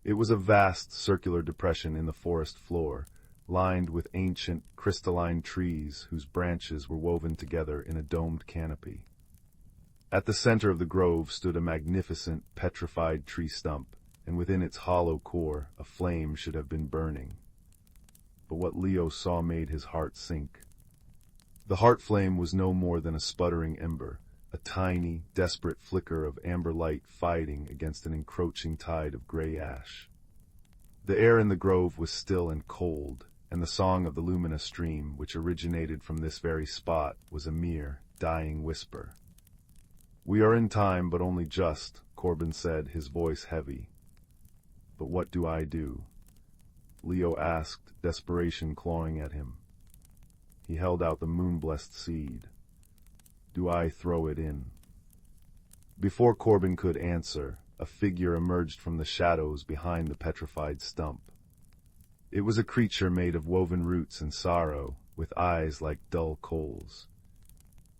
It was a vast circular depression in the forest floor, lined with ancient, crystalline trees whose branches were woven together in a domed canopy. At the center of the grove stood a magnificent, petrified tree stump, and within its hollow core a flame should have been burning. But what Leo saw made his heart sink. The heart flame was no more than a sputtering ember, a tiny, desperate flicker of amber light fighting against an encroaching tide of gray ash. The air in the grove was still and cold, and the song of the luminous stream, which originated from this very spot, was a mere, dying whisper. We are in time, but only just, Corbin said, his voice heavy. But what do I do? Leo asked, desperation clawing at him. He held out the moon-blessed seed. Do I throw it in? Before Corbin could answer, a figure emerged from the shadows behind the petrified stump. It was a creature made of woven roots and sorrow, with eyes like dull coals.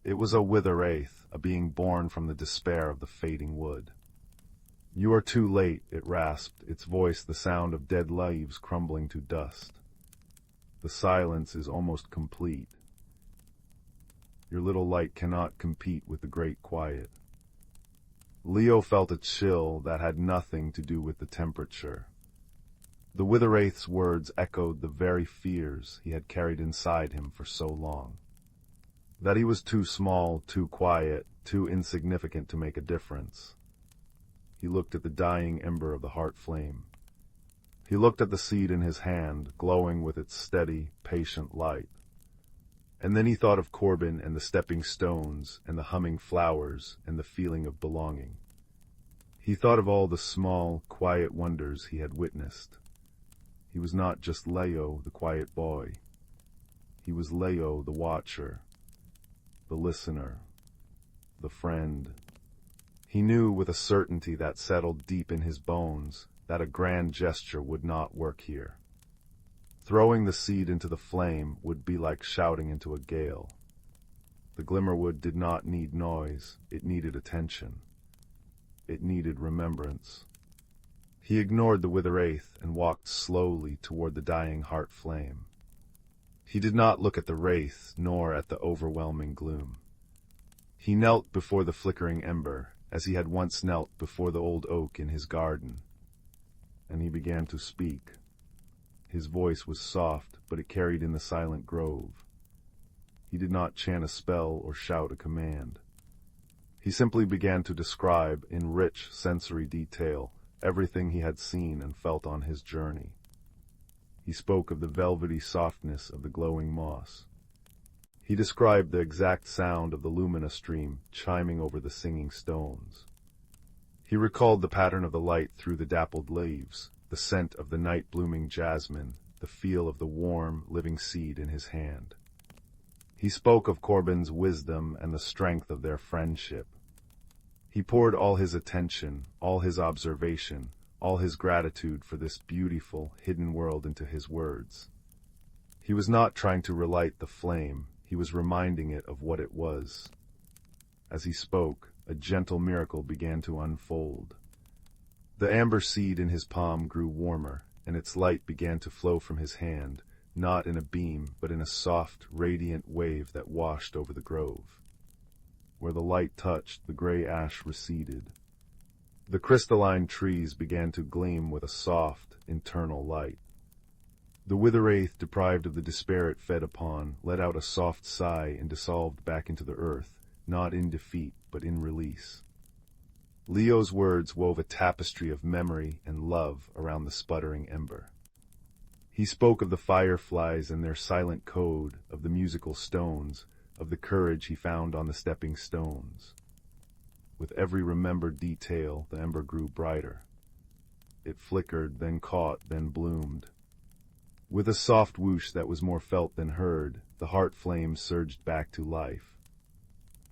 It was a wither-wraith, a being born from the despair of the fading wood. You are too late, it rasped, its voice the sound of dead leaves crumbling to dust. The silence is almost complete. Your little light cannot compete with the great quiet. Leo felt a chill that had nothing to do with the temperature. The wither-wraith's words echoed the very fears he had carried inside him for so long. That he was too small, too quiet, too insignificant to make a difference. He looked at the dying ember of the heart flame. He looked at the seed in his hand, glowing with its steady, patient light. And then he thought of Corbin and the stepping stones and the humming flowers and the feeling of belonging. He thought of all the small, quiet wonders he had witnessed. He was not just Leo, the quiet boy. He was Leo, the watcher, the listener, the friend. He knew with a certainty that settled deep in his bones that a grand gesture would not work here. Throwing the seed into the flame would be like shouting into a gale. The glimmerwood did not need noise, it needed attention. It needed remembrance. He ignored the wither-wraith and walked slowly toward the dying heart flame. He did not look at the wraith, nor at the overwhelming gloom. He knelt before the flickering ember, as he had once knelt before the old oak in his garden. And he began to speak. His voice was soft, but it carried in the silent grove. He did not chant a spell or shout a command. He simply began to describe, in rich sensory detail, everything he had seen and felt on his journey. He spoke of the velvety softness of the glowing moss. He described the exact sound of the luminous stream chiming over the singing stones. He recalled the pattern of the light through the dappled leaves, the scent of the night-blooming jasmine, the feel of the warm, living seed in his hand. He spoke of Corbin's wisdom and the strength of their friendship. He poured all his attention, all his observation, all his gratitude for this beautiful, hidden world into his words. He was not trying to relight the flame, he was reminding it of what it was. As he spoke, a gentle miracle began to unfold. The amber seed in his palm grew warmer, and its light began to flow from his hand, not in a beam, but in a soft, radiant wave that washed over the grove. Where the light touched, the gray ash receded. The crystalline trees began to gleam with a soft, internal light. The wither-wraith, deprived of the despair it fed upon, let out a soft sigh and dissolved back into the earth, not in defeat, but in release. Leo's words wove a tapestry of memory and love around the sputtering ember. He spoke of the fireflies and their silent code, of the musical stones, of the courage he found on the stepping stones. With every remembered detail, the ember grew brighter. It flickered, then caught, then bloomed. With a soft whoosh that was more felt than heard, the heart flame surged back to life.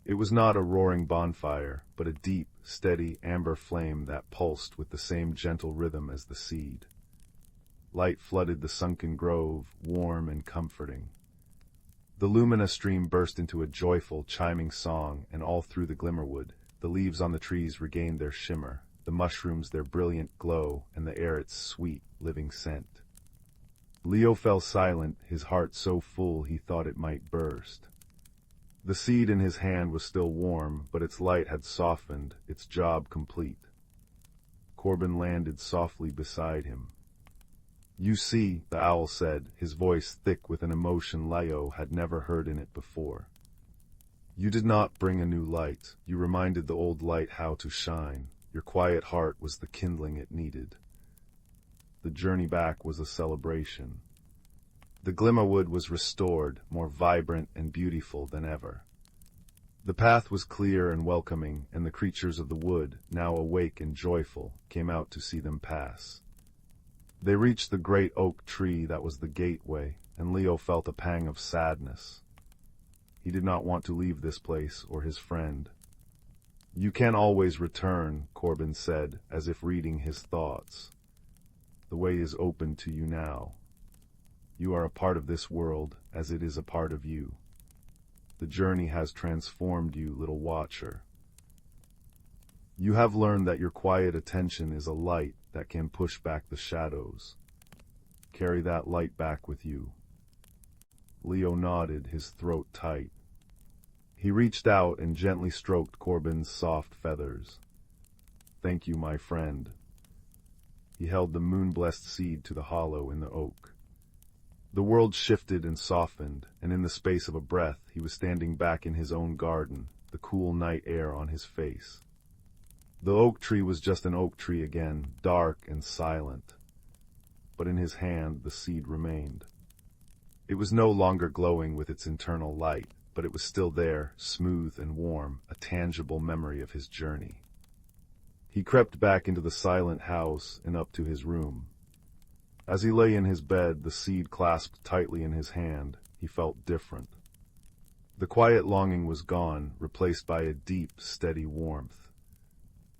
It was not a roaring bonfire, but a deep, steady amber flame that pulsed with the same gentle rhythm as the seed. Light flooded the sunken grove, warm and comforting. The luminous stream burst into a joyful, chiming song, and all through the glimmerwood, the leaves on the trees regained their shimmer, the mushrooms their brilliant glow, and the air its sweet, living scent. Leo fell silent, his heart so full he thought it might burst. The seed in his hand was still warm, but its light had softened, its job complete. Corbin landed softly beside him. "You see," the owl said, his voice thick with an emotion Leo had never heard in it before. "You did not bring a new light. You reminded the old light how to shine. Your quiet heart was the kindling it needed." The journey back was a celebration. The glimmerwood was restored, more vibrant and beautiful than ever. The path was clear and welcoming, and the creatures of the wood, now awake and joyful, came out to see them pass. They reached the great oak tree that was the gateway, and Leo felt a pang of sadness. He did not want to leave this place or his friend. "You can always return," Corbin said, as if reading his thoughts. "The way is open to you now. You are a part of this world, as it is a part of you. The journey has transformed you, little watcher. You have learned that your quiet attention is a light that can push back the shadows. Carry that light back with you." Leo nodded, his throat tight. He reached out and gently stroked Corbin's soft feathers. "Thank you, my friend." He held the moon-blessed seed to the hollow in the oak. The world shifted and softened, and in the space of a breath he was standing back in his own garden, the cool night air on his face. The oak tree was just an oak tree again, dark and silent. But in his hand the seed remained. It was no longer glowing with its internal light, but it was still there, smooth and warm, a tangible memory of his journey. He crept back into the silent house and up to his room. As he lay in his bed, the seed clasped tightly in his hand, he felt different. The quiet longing was gone, replaced by a deep, steady warmth.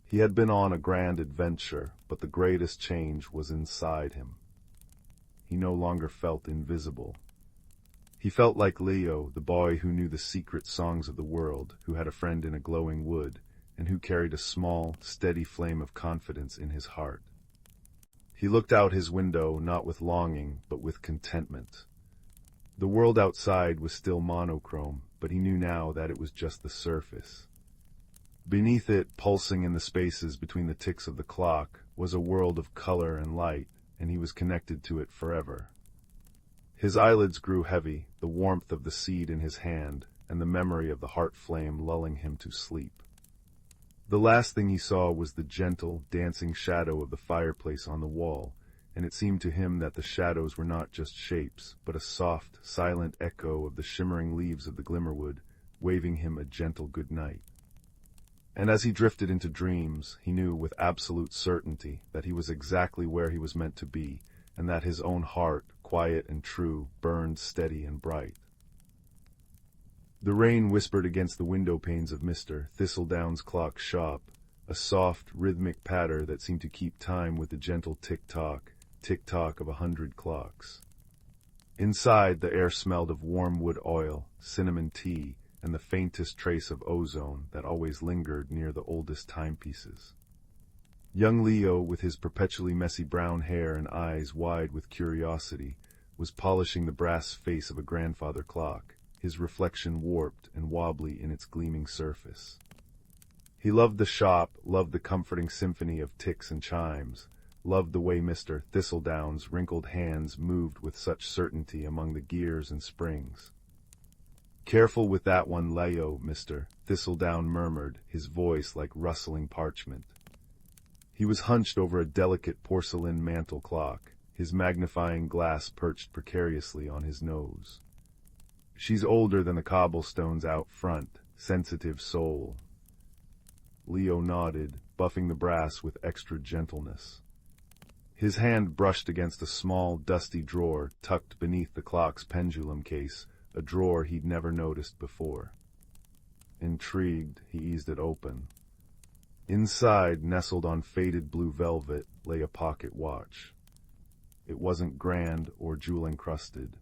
He had been on a grand adventure, but the greatest change was inside him. He no longer felt invisible. He felt like Leo, the boy who knew the secret songs of the world, who had a friend in a glowing wood, and who carried a small, steady flame of confidence in his heart. He looked out his window not with longing, but with contentment. The world outside was still monochrome, but he knew now that it was just the surface. Beneath it, pulsing in the spaces between the ticks of the clock, was a world of color and light, and he was connected to it forever. His eyelids grew heavy, the warmth of the seed in his hand, and the memory of the heart flame lulling him to sleep. The last thing he saw was the gentle, dancing shadow of the fireplace on the wall, and it seemed to him that the shadows were not just shapes, but a soft, silent echo of the shimmering leaves of the glimmerwood, waving him a gentle good night. And as he drifted into dreams, he knew with absolute certainty that he was exactly where he was meant to be, and that his own heart, quiet and true, burned steady and bright. The rain whispered against the window panes of Mr. Thistledown's clock shop, a soft, rhythmic patter that seemed to keep time with the gentle tick-tock of 100 clocks. Inside, the air smelled of warm wood oil, cinnamon tea, and the faintest trace of ozone that always lingered near the oldest timepieces. Young Leo, with his perpetually messy brown hair and eyes wide with curiosity, was polishing the brass face of a grandfather clock, his reflection warped and wobbly in its gleaming surface. He loved the shop, loved the comforting symphony of ticks and chimes, loved the way Mr. Thistledown's wrinkled hands moved with such certainty among the gears and springs. "Careful with that one, Leo," Mr. Thistledown murmured, his voice like rustling parchment. He was hunched over a delicate porcelain mantel clock, his magnifying glass perched precariously on his nose. "She's older than the cobblestones out front, sensitive soul." Leo nodded, buffing the brass with extra gentleness. His hand brushed against a small, dusty drawer tucked beneath the clock's pendulum case, a drawer he'd never noticed before. Intrigued, he eased it open. Inside, nestled on faded blue velvet, lay a pocket watch. It wasn't grand or jewel-encrusted.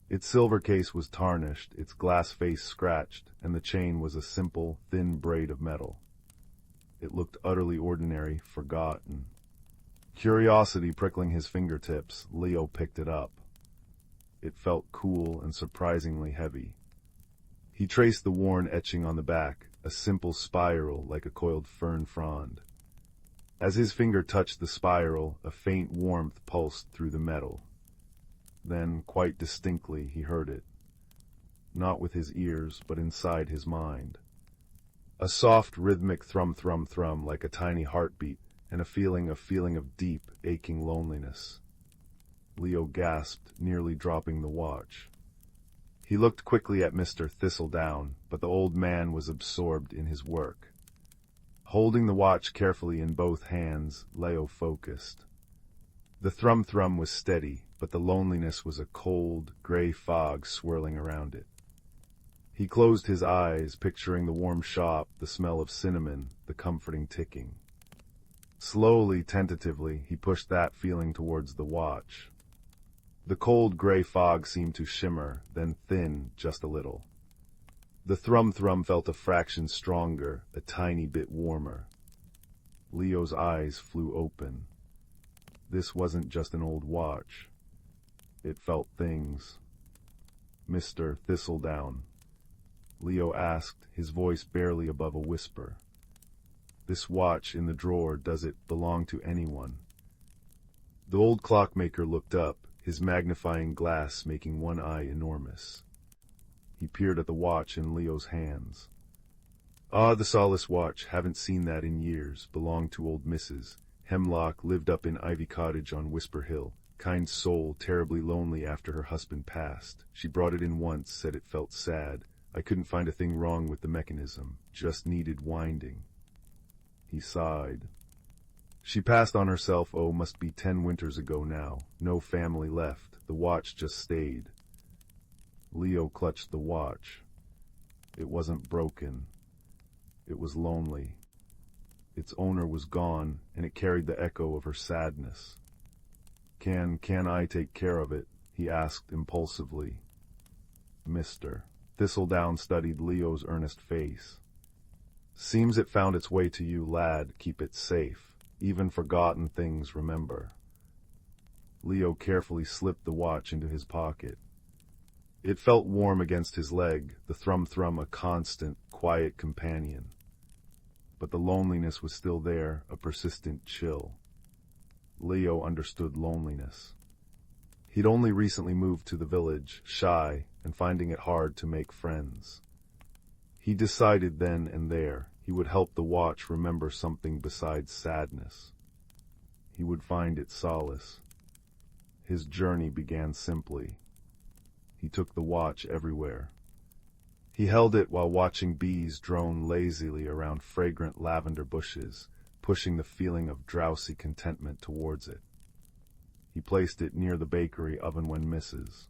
Its silver case was tarnished, its glass face scratched, and the chain was a simple, thin braid of metal. It looked utterly ordinary, forgotten. Curiosity prickling his fingertips, Leo picked it up. It felt cool and surprisingly heavy. He traced the worn etching on the back, a simple spiral like a coiled fern frond. As his finger touched the spiral, a faint warmth pulsed through the metal. Then, quite distinctly, he heard it. Not with his ears, but inside his mind. A soft, rhythmic thrum-thrum-thrum like a tiny heartbeat, and a feeling of deep, aching loneliness. Leo gasped, nearly dropping the watch. He looked quickly at Mr. Thistledown, but the old man was absorbed in his work. Holding the watch carefully in both hands, Leo focused. The thrum-thrum was steady, but the loneliness was a cold, gray fog swirling around it. He closed his eyes, picturing the warm shop, the smell of cinnamon, the comforting ticking. Slowly, tentatively, he pushed that feeling towards the watch. The cold gray fog seemed to shimmer, then thin just a little. The thrum-thrum felt a fraction stronger, a tiny bit warmer. Leo's eyes flew open. This wasn't just an old watch. It felt things. "Mr. Thistledown," Leo asked, his voice barely above a whisper. "This watch in the drawer, does it belong to anyone?" The old clockmaker looked up, his magnifying glass making one eye enormous. He peered at the watch in Leo's hands. "Ah, the Solace watch, haven't seen that in years, belonged to old Mrs. Hemlock, lived up in Ivy Cottage on Whisper Hill. kind soul, terribly lonely after her husband passed. She brought it in once, said it felt sad. I couldn't find a thing wrong with the mechanism, just needed winding. He sighed. She passed on herself, oh, must be 10 winters ago now. No family left, the watch just stayed. Leo clutched the watch. It wasn't broken. It was lonely. Its owner was gone, and it carried the echo of her sadness. Can I take care of it? He asked impulsively. Mister. Thistledown studied Leo's earnest face. Seems it found its way to you, lad. Keep it safe. Even forgotten things remember. Leo carefully slipped the watch into his pocket. It felt warm against his leg, the thrum-thrum a constant, quiet companion. But the loneliness was still there, a persistent chill. Leo understood loneliness. He'd only recently moved to the village, shy, and finding it hard to make friends. He decided then and there he would help the watch remember something besides sadness. He would find it solace. His journey began simply. He took the watch everywhere. He held it while watching bees drone lazily around fragrant lavender bushes, pushing the feeling of drowsy contentment towards it. He placed it near the bakery oven when Mrs.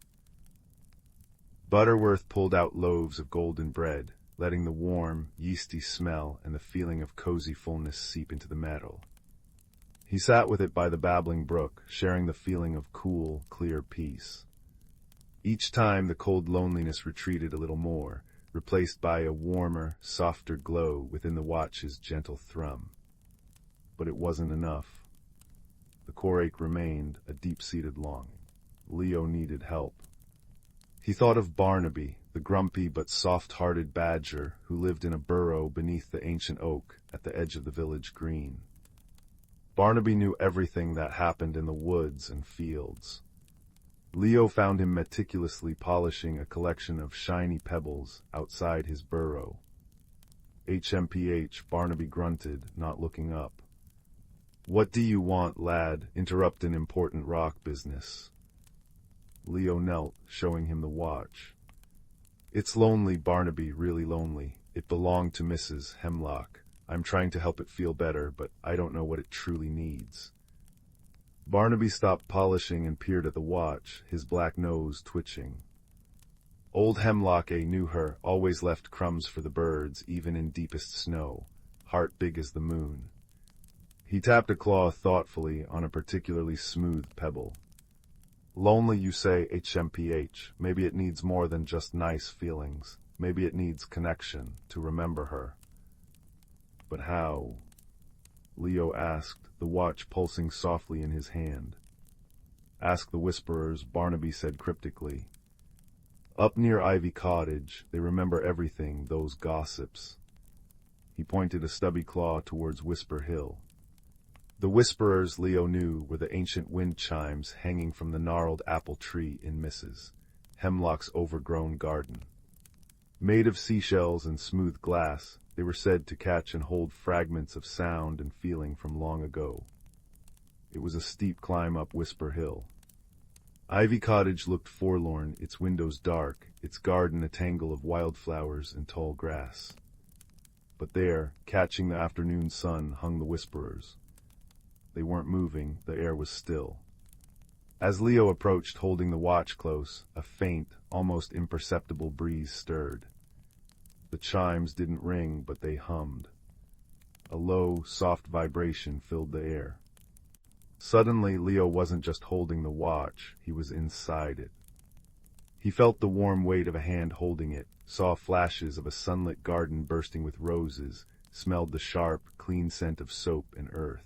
Butterworth pulled out loaves of golden bread, letting the warm, yeasty smell and the feeling of cozy fullness seep into the metal. He sat with it by the babbling brook, sharing the feeling of cool, clear peace. Each time the cold loneliness retreated a little more, replaced by a warmer, softer glow within the watch's gentle thrum. But it wasn't enough. The core ache remained, a deep-seated longing. Leo needed help. He thought of Barnaby, the grumpy but soft-hearted badger who lived in a burrow beneath the ancient oak at the edge of the village green. Barnaby knew everything that happened in the woods and fields. Leo found him meticulously polishing a collection of shiny pebbles outside his burrow. HMPH, Barnaby grunted, not looking up. What do you want, lad? Interrupt an important rock business. Leo knelt, showing him the watch. It's lonely, Barnaby, really lonely. It belonged to Mrs. Hemlock. I'm trying to help it feel better, but I don't know what it truly needs. Barnaby stopped polishing and peered at the watch, his black nose twitching. Old Hemlock knew her, always left crumbs for the birds, even in deepest snow, heart big as the moon. He tapped a claw thoughtfully on a particularly smooth pebble. Lonely, you say, HMPH. Maybe it needs more than just nice feelings. Maybe it needs connection, to remember her. But how? Leo asked, the watch pulsing softly in his hand. Ask the whisperers, Barnaby said cryptically. Up near Ivy Cottage, they remember everything, those gossips. He pointed a stubby claw towards Whisper Hill. The whisperers, Leo knew, were the ancient wind chimes hanging from the gnarled apple tree in Mrs. Hemlock's overgrown garden. Made of seashells and smooth glass, they were said to catch and hold fragments of sound and feeling from long ago. It was a steep climb up Whisper Hill. Ivy Cottage looked forlorn, its windows dark, its garden a tangle of wildflowers and tall grass. But there, catching the afternoon sun, hung the whisperers. They weren't moving, the air was still. As Leo approached, holding the watch close, a faint, almost imperceptible breeze stirred. The chimes didn't ring, but they hummed. A low, soft vibration filled the air. Suddenly, Leo wasn't just holding the watch, he was inside it. He felt the warm weight of a hand holding it, saw flashes of a sunlit garden bursting with roses, smelled the sharp, clean scent of soap and earth.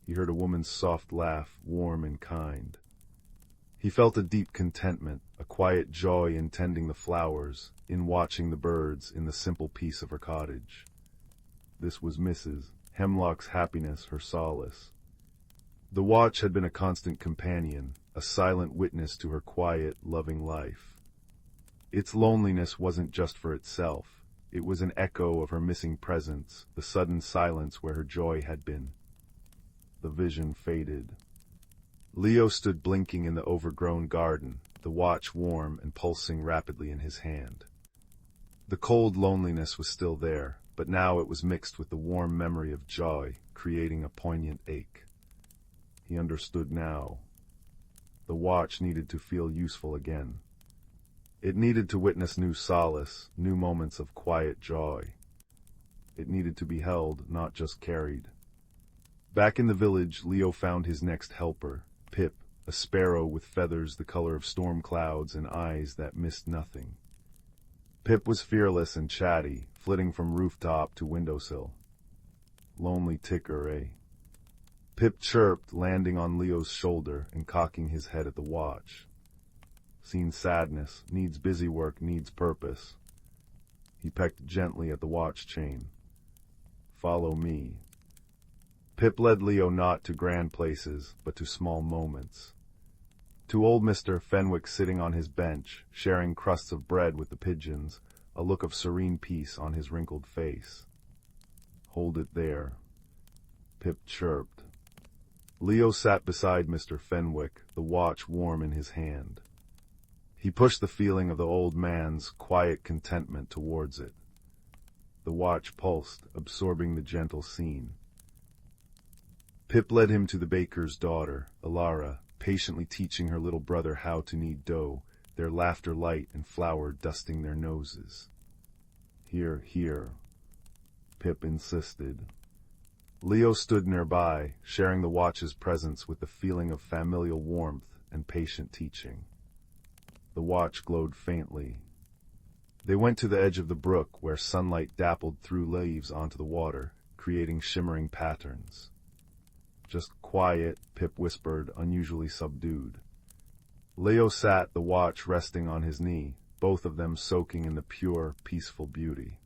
He heard a woman's soft laugh, warm and kind. He felt a deep contentment, a quiet joy in tending the flowers, in watching the birds, in the simple peace of her cottage. This was Mrs. Hemlock's happiness, her solace. The watch had been a constant companion, a silent witness to her quiet, loving life. Its loneliness wasn't just for itself. It was an echo of her missing presence, the sudden silence where her joy had been. The vision faded. Leo stood blinking in the overgrown garden, the watch warm and pulsing rapidly in his hand. The cold loneliness was still there, but now it was mixed with the warm memory of joy, creating a poignant ache. He understood now. The watch needed to feel useful again. It needed to witness new solace, new moments of quiet joy. It needed to be held, not just carried. Back in the village, Leo found his next helper, Pip, a sparrow with feathers the color of storm clouds and eyes that missed nothing. Pip was fearless and chatty, flitting from rooftop to windowsill. Lonely ticker, eh? Pip chirped, landing on Leo's shoulder and cocking his head at the watch. Seen sadness, needs busy work, needs purpose. He pecked gently at the watch chain. Follow me. Pip led Leo not to grand places, but to small moments. To old Mr. Fenwick sitting on his bench, sharing crusts of bread with the pigeons, a look of serene peace on his wrinkled face. Hold it there. Pip chirped. Leo sat beside Mr. Fenwick, the watch warm in his hand. He pushed the feeling of the old man's quiet contentment towards it. The watch pulsed, absorbing the gentle scene. Pip led him to the baker's daughter, Alara, patiently teaching her little brother how to knead dough, their laughter light and flour dusting their noses. Here, here, Pip insisted. Leo stood nearby, sharing the watch's presence with the feeling of familial warmth and patient teaching. The watch glowed faintly. They went to the edge of the brook where sunlight dappled through leaves onto the water, creating shimmering patterns. Just quiet, Pip whispered, unusually subdued. Leo sat, the watch resting on his knee, both of them soaking in the pure, peaceful beauty.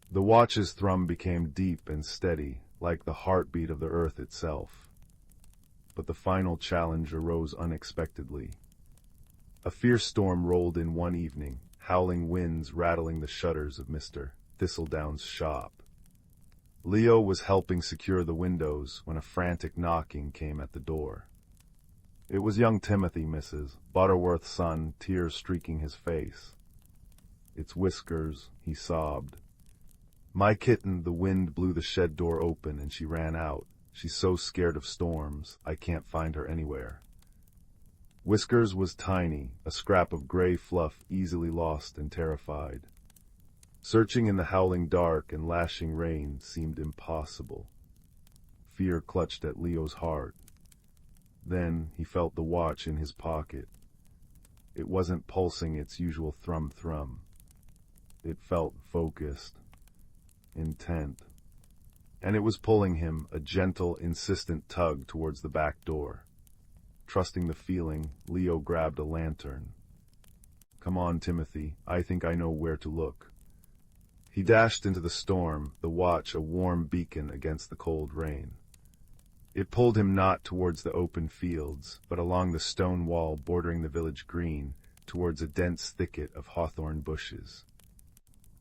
The watch's thrum became deep and steady, like the heartbeat of the earth itself. But the final challenge arose unexpectedly. A fierce storm rolled in one evening, howling winds rattling the shutters of Mr. Thistledown's shop. Leo was helping secure the windows when a frantic knocking came at the door. It was young Timothy, Mrs. Butterworth's son, tears streaking his face. It's Whiskers, he sobbed. My kitten, the wind blew the shed door open and she ran out. She's so scared of storms, I can't find her anywhere. Whiskers was tiny, a scrap of gray fluff easily lost and terrified. Searching in the howling dark and lashing rain seemed impossible. Fear clutched at Leo's heart. Then he felt the watch in his pocket. It wasn't pulsing its usual thrum-thrum. It felt focused, intent. And it was pulling him, a gentle, insistent tug towards the back door. Trusting the feeling, Leo grabbed a lantern. Come on, Timothy, I think I know where to look. He dashed into the storm, the watch a warm beacon against the cold rain. It pulled him not towards the open fields, but along the stone wall bordering the village green, towards a dense thicket of hawthorn bushes.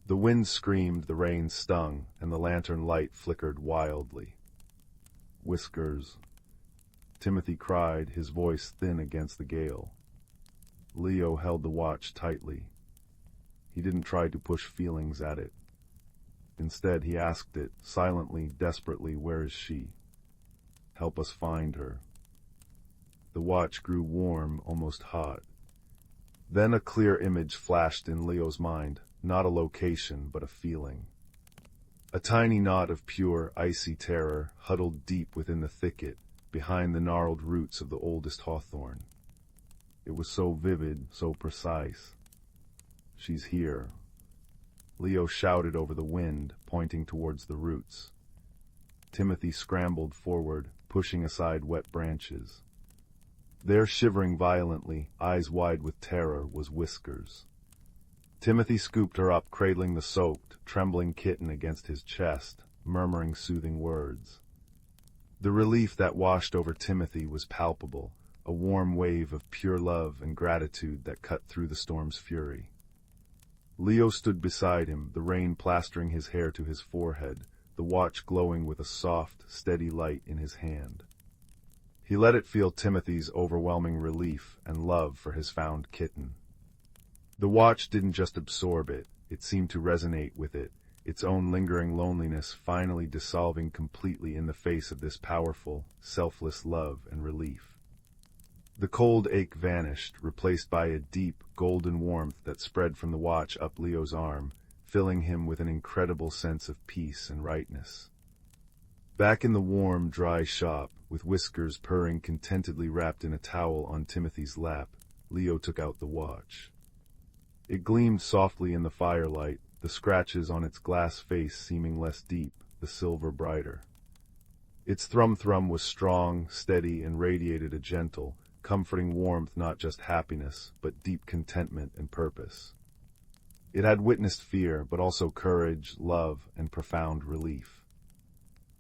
The wind screamed, the rain stung, and the lantern light flickered wildly. Whiskers. Timothy cried, his voice thin against the gale. Leo held the watch tightly. He didn't try to push feelings at it. Instead, he asked it, silently, desperately, where is she? Help us find her. The watch grew warm, almost hot. Then a clear image flashed in Leo's mind, not a location, but a feeling. A tiny knot of pure, icy terror huddled deep within the thicket, behind the gnarled roots of the oldest hawthorn. It was so vivid, so precise. She's here. Leo shouted over the wind, pointing towards the roots. Timothy scrambled forward, pushing aside wet branches. There, shivering violently, eyes wide with terror, was Whiskers. Timothy scooped her up, cradling the soaked, trembling kitten against his chest, murmuring soothing words. The relief that washed over Timothy was palpable, a warm wave of pure love and gratitude that cut through the storm's fury. Leo stood beside him, the rain plastering his hair to his forehead, the watch glowing with a soft, steady light in his hand. He let it feel Timothy's overwhelming relief and love for his found kitten. The watch didn't just absorb it, it seemed to resonate with it, its own lingering loneliness finally dissolving completely in the face of this powerful, selfless love and relief. The cold ache vanished, replaced by a deep, golden warmth that spread from the watch up Leo's arm, filling him with an incredible sense of peace and rightness. Back in the warm, dry shop, with Whiskers purring contentedly wrapped in a towel on Timothy's lap, Leo took out the watch. It gleamed softly in the firelight, the scratches on its glass face seeming less deep, the silver brighter. Its thrum-thrum was strong, steady, and radiated a gentle, comforting warmth, not just happiness, but deep contentment and purpose. It had witnessed fear, but also courage, love, and profound relief.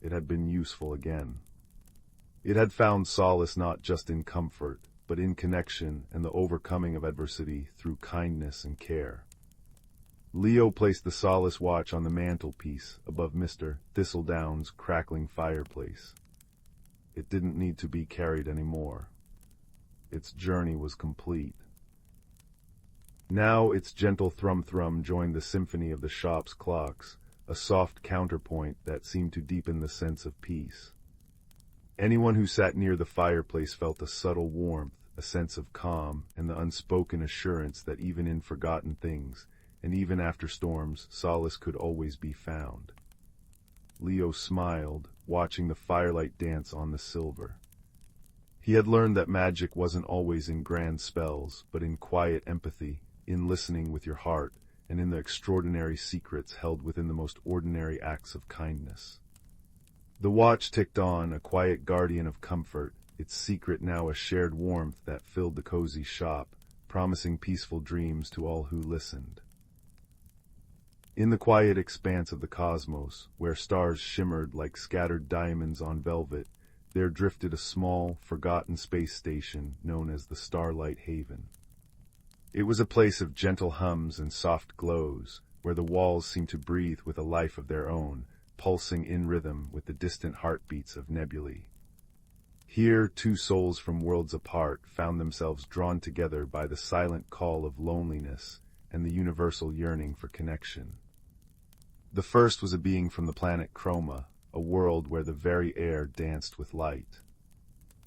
It had been useful again. It had found solace not just in comfort, but in connection and the overcoming of adversity through kindness and care. Leo placed the solace watch on the mantelpiece above Mr. Thistledown's crackling fireplace. It didn't need to be carried anymore. Its journey was complete. Now its gentle thrum-thrum joined the symphony of the shop's clocks, a soft counterpoint that seemed to deepen the sense of peace. Anyone who sat near the fireplace felt a subtle warmth, a sense of calm, and the unspoken assurance that even in forgotten things, and even after storms, solace could always be found. Leo smiled, watching the firelight dance on the silver. He had learned that magic wasn't always in grand spells, but in quiet empathy, in listening with your heart, and in the extraordinary secrets held within the most ordinary acts of kindness. The watch ticked on, a quiet guardian of comfort, its secret now a shared warmth that filled the cozy shop, promising peaceful dreams to all who listened. In the quiet expanse of the cosmos, where stars shimmered like scattered diamonds on velvet, there drifted a small, forgotten space station known as the Starlight Haven. It was a place of gentle hums and soft glows, where the walls seemed to breathe with a life of their own, pulsing in rhythm with the distant heartbeats of nebulae. Here, two souls from worlds apart found themselves drawn together by the silent call of loneliness and the universal yearning for connection. The first was a being from the planet Chroma, a world where the very air danced with light.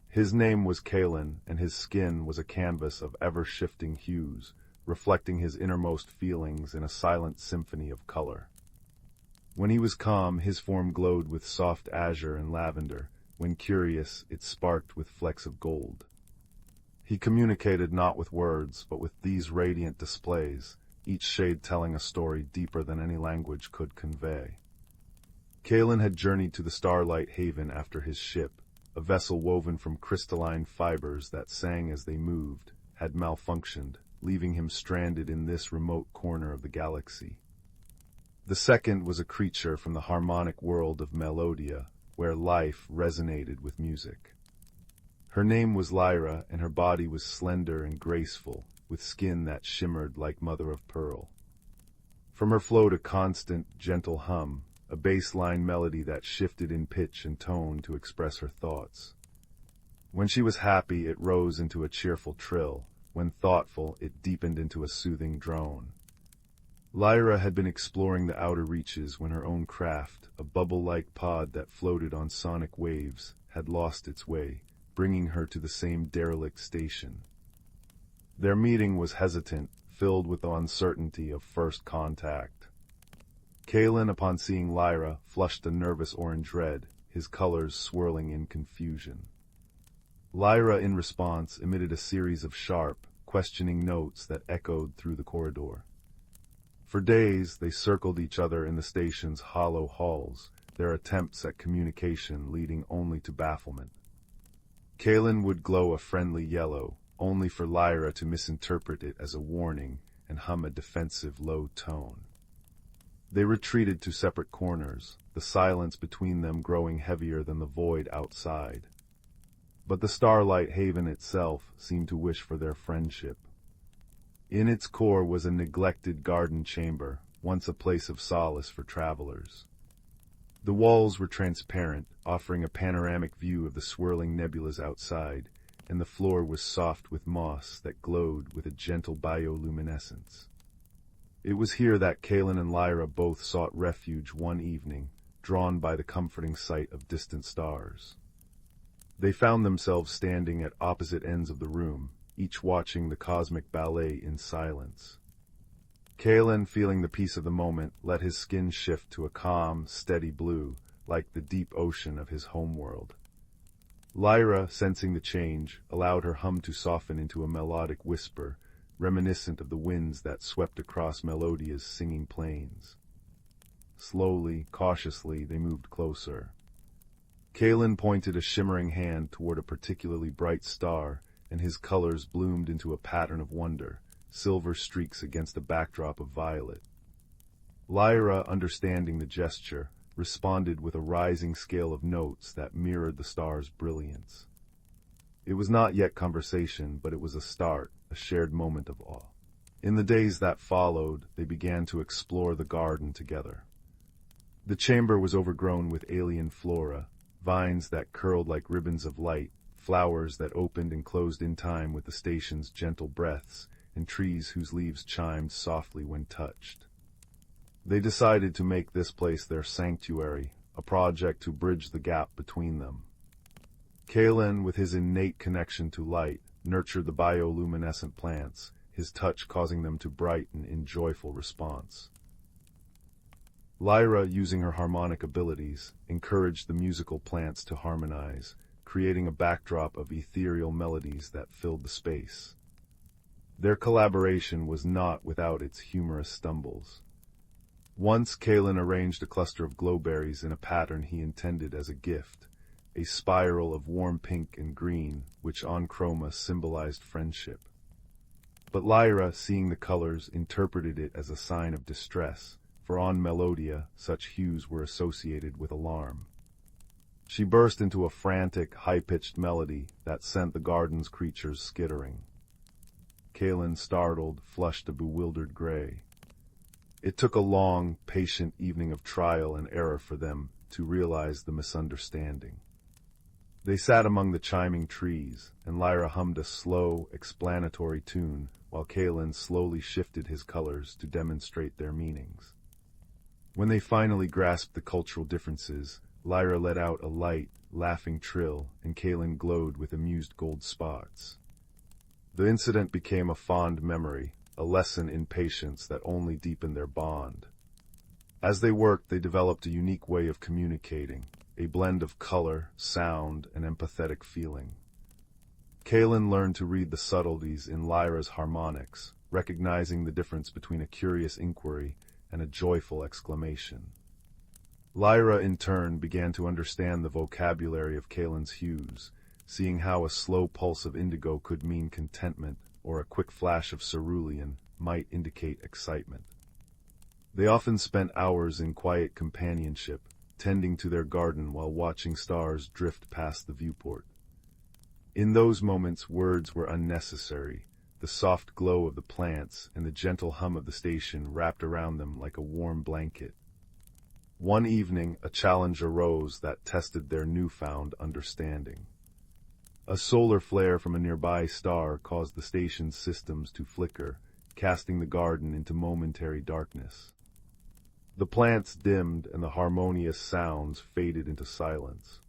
His name was Kaelen, and his skin was a canvas of ever-shifting hues, reflecting his innermost feelings in a silent symphony of color. When he was calm, his form glowed with soft azure and lavender. When curious, it sparked with flecks of gold. He communicated not with words, but with these radiant displays, each shade telling a story deeper than any language could convey. Kaelen had journeyed to the Starlight Haven after his ship, a vessel woven from crystalline fibers that sang as they moved, had malfunctioned, leaving him stranded in this remote corner of the galaxy. The second was a creature from the harmonic world of Melodia, where life resonated with music. Her name was Lyra, and her body was slender and graceful, with skin that shimmered like mother of pearl. From her flowed a constant, gentle hum, a bass-line melody that shifted in pitch and tone to express her thoughts. When she was happy, it rose into a cheerful trill. When thoughtful, it deepened into a soothing drone. Lyra had been exploring the outer reaches when her own craft, a bubble-like pod that floated on sonic waves, had lost its way, bringing her to the same derelict station. Their meeting was hesitant, filled with the uncertainty of first contact. Kaelen, upon seeing Lyra, flushed a nervous orange red, his colors swirling in confusion. Lyra, in response, emitted a series of sharp, questioning notes that echoed through the corridor. For days, they circled each other in the station's hollow halls, their attempts at communication leading only to bafflement. Kaelen would glow a friendly yellow, only for Lyra to misinterpret it as a warning and hum a defensive low tone. They retreated to separate corners, the silence between them growing heavier than the void outside. But the Starlight Haven itself seemed to wish for their friendship. In its core was a neglected garden chamber, once a place of solace for travelers. The walls were transparent, offering a panoramic view of the swirling nebulas outside, and the floor was soft with moss that glowed with a gentle bioluminescence. It was here that Kaelen and Lyra both sought refuge one evening, drawn by the comforting sight of distant stars. They found themselves standing at opposite ends of the room, each watching the cosmic ballet in silence. Kaelen, feeling the peace of the moment, let his skin shift to a calm, steady blue, like the deep ocean of his homeworld. Lyra, sensing the change, allowed her hum to soften into a melodic whisper, reminiscent of the winds that swept across Melodia's singing plains. Slowly, cautiously, they moved closer. Kaelen pointed a shimmering hand toward a particularly bright star, and his colors bloomed into a pattern of wonder, silver streaks against a backdrop of violet. Lyra, understanding the gesture, responded with a rising scale of notes that mirrored the star's brilliance. It was not yet conversation, but it was a start, a shared moment of awe. In the days that followed, they began to explore the garden together. The chamber was overgrown with alien flora, vines that curled like ribbons of light, flowers that opened and closed in time with the station's gentle breaths, and trees whose leaves chimed softly when touched. They decided to make this place their sanctuary, a project to bridge the gap between them. Kaelen, with his innate connection to light, nurtured the bioluminescent plants, his touch causing them to brighten in joyful response. Lyra, using her harmonic abilities, encouraged the musical plants to harmonize, creating a backdrop of ethereal melodies that filled the space. Their collaboration was not without its humorous stumbles. Once Kaelen arranged a cluster of glowberries in a pattern he intended as a gift, a spiral of warm pink and green, which on chroma symbolized friendship. But Lyra, seeing the colors, interpreted it as a sign of distress, for on Melodia such hues were associated with alarm. She burst into a frantic, high-pitched melody that sent the garden's creatures skittering. Kaelen, startled, flushed a bewildered gray. It took a long, patient evening of trial and error for them to realize the misunderstanding. They sat among the chiming trees, and Lyra hummed a slow, explanatory tune, while Kaelen slowly shifted his colors to demonstrate their meanings. When they finally grasped the cultural differences, Lyra let out a light, laughing trill, and Kaelen glowed with amused gold spots. The incident became a fond memory, a lesson in patience that only deepened their bond. As they worked, they developed a unique way of communicating, a blend of color, sound, and empathetic feeling. Kaelen learned to read the subtleties in Lyra's harmonics, recognizing the difference between a curious inquiry and a joyful exclamation. Lyra, in turn, began to understand the vocabulary of Kaelen's hues, seeing how a slow pulse of indigo could mean contentment, or a quick flash of cerulean might indicate excitement. They often spent hours in quiet companionship, tending to their garden while watching stars drift past the viewport. In those moments, words were unnecessary. The soft glow of the plants and the gentle hum of the station wrapped around them like a warm blanket. One evening, a challenge arose that tested their newfound understanding. A solar flare from a nearby star caused the station's systems to flicker, casting the garden into momentary darkness. The plants dimmed and the harmonious sounds faded into silence.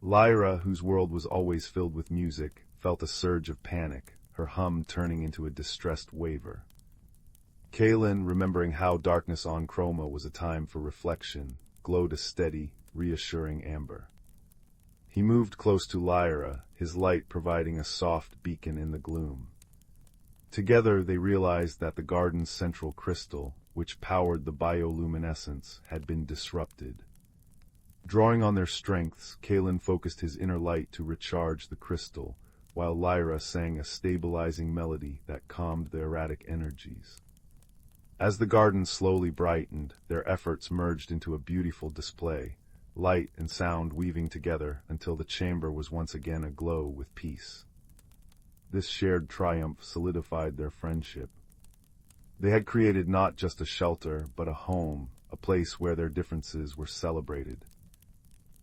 Lyra, whose world was always filled with music, felt a surge of panic, her hum turning into a distressed waver. Kaelen, remembering how darkness on chroma was a time for reflection, glowed a steady, reassuring amber. He moved close to Lyra, his light providing a soft beacon in the gloom. Together they realized that the garden's central crystal, which powered the bioluminescence, had been disrupted. Drawing on their strengths, Kaelen focused his inner light to recharge the crystal, while Lyra sang a stabilizing melody that calmed the erratic energies. As the garden slowly brightened, their efforts merged into a beautiful display, light and sound weaving together until the chamber was once again aglow with peace. This shared triumph solidified their friendship. They had created not just a shelter, but a home, a place where their differences were celebrated.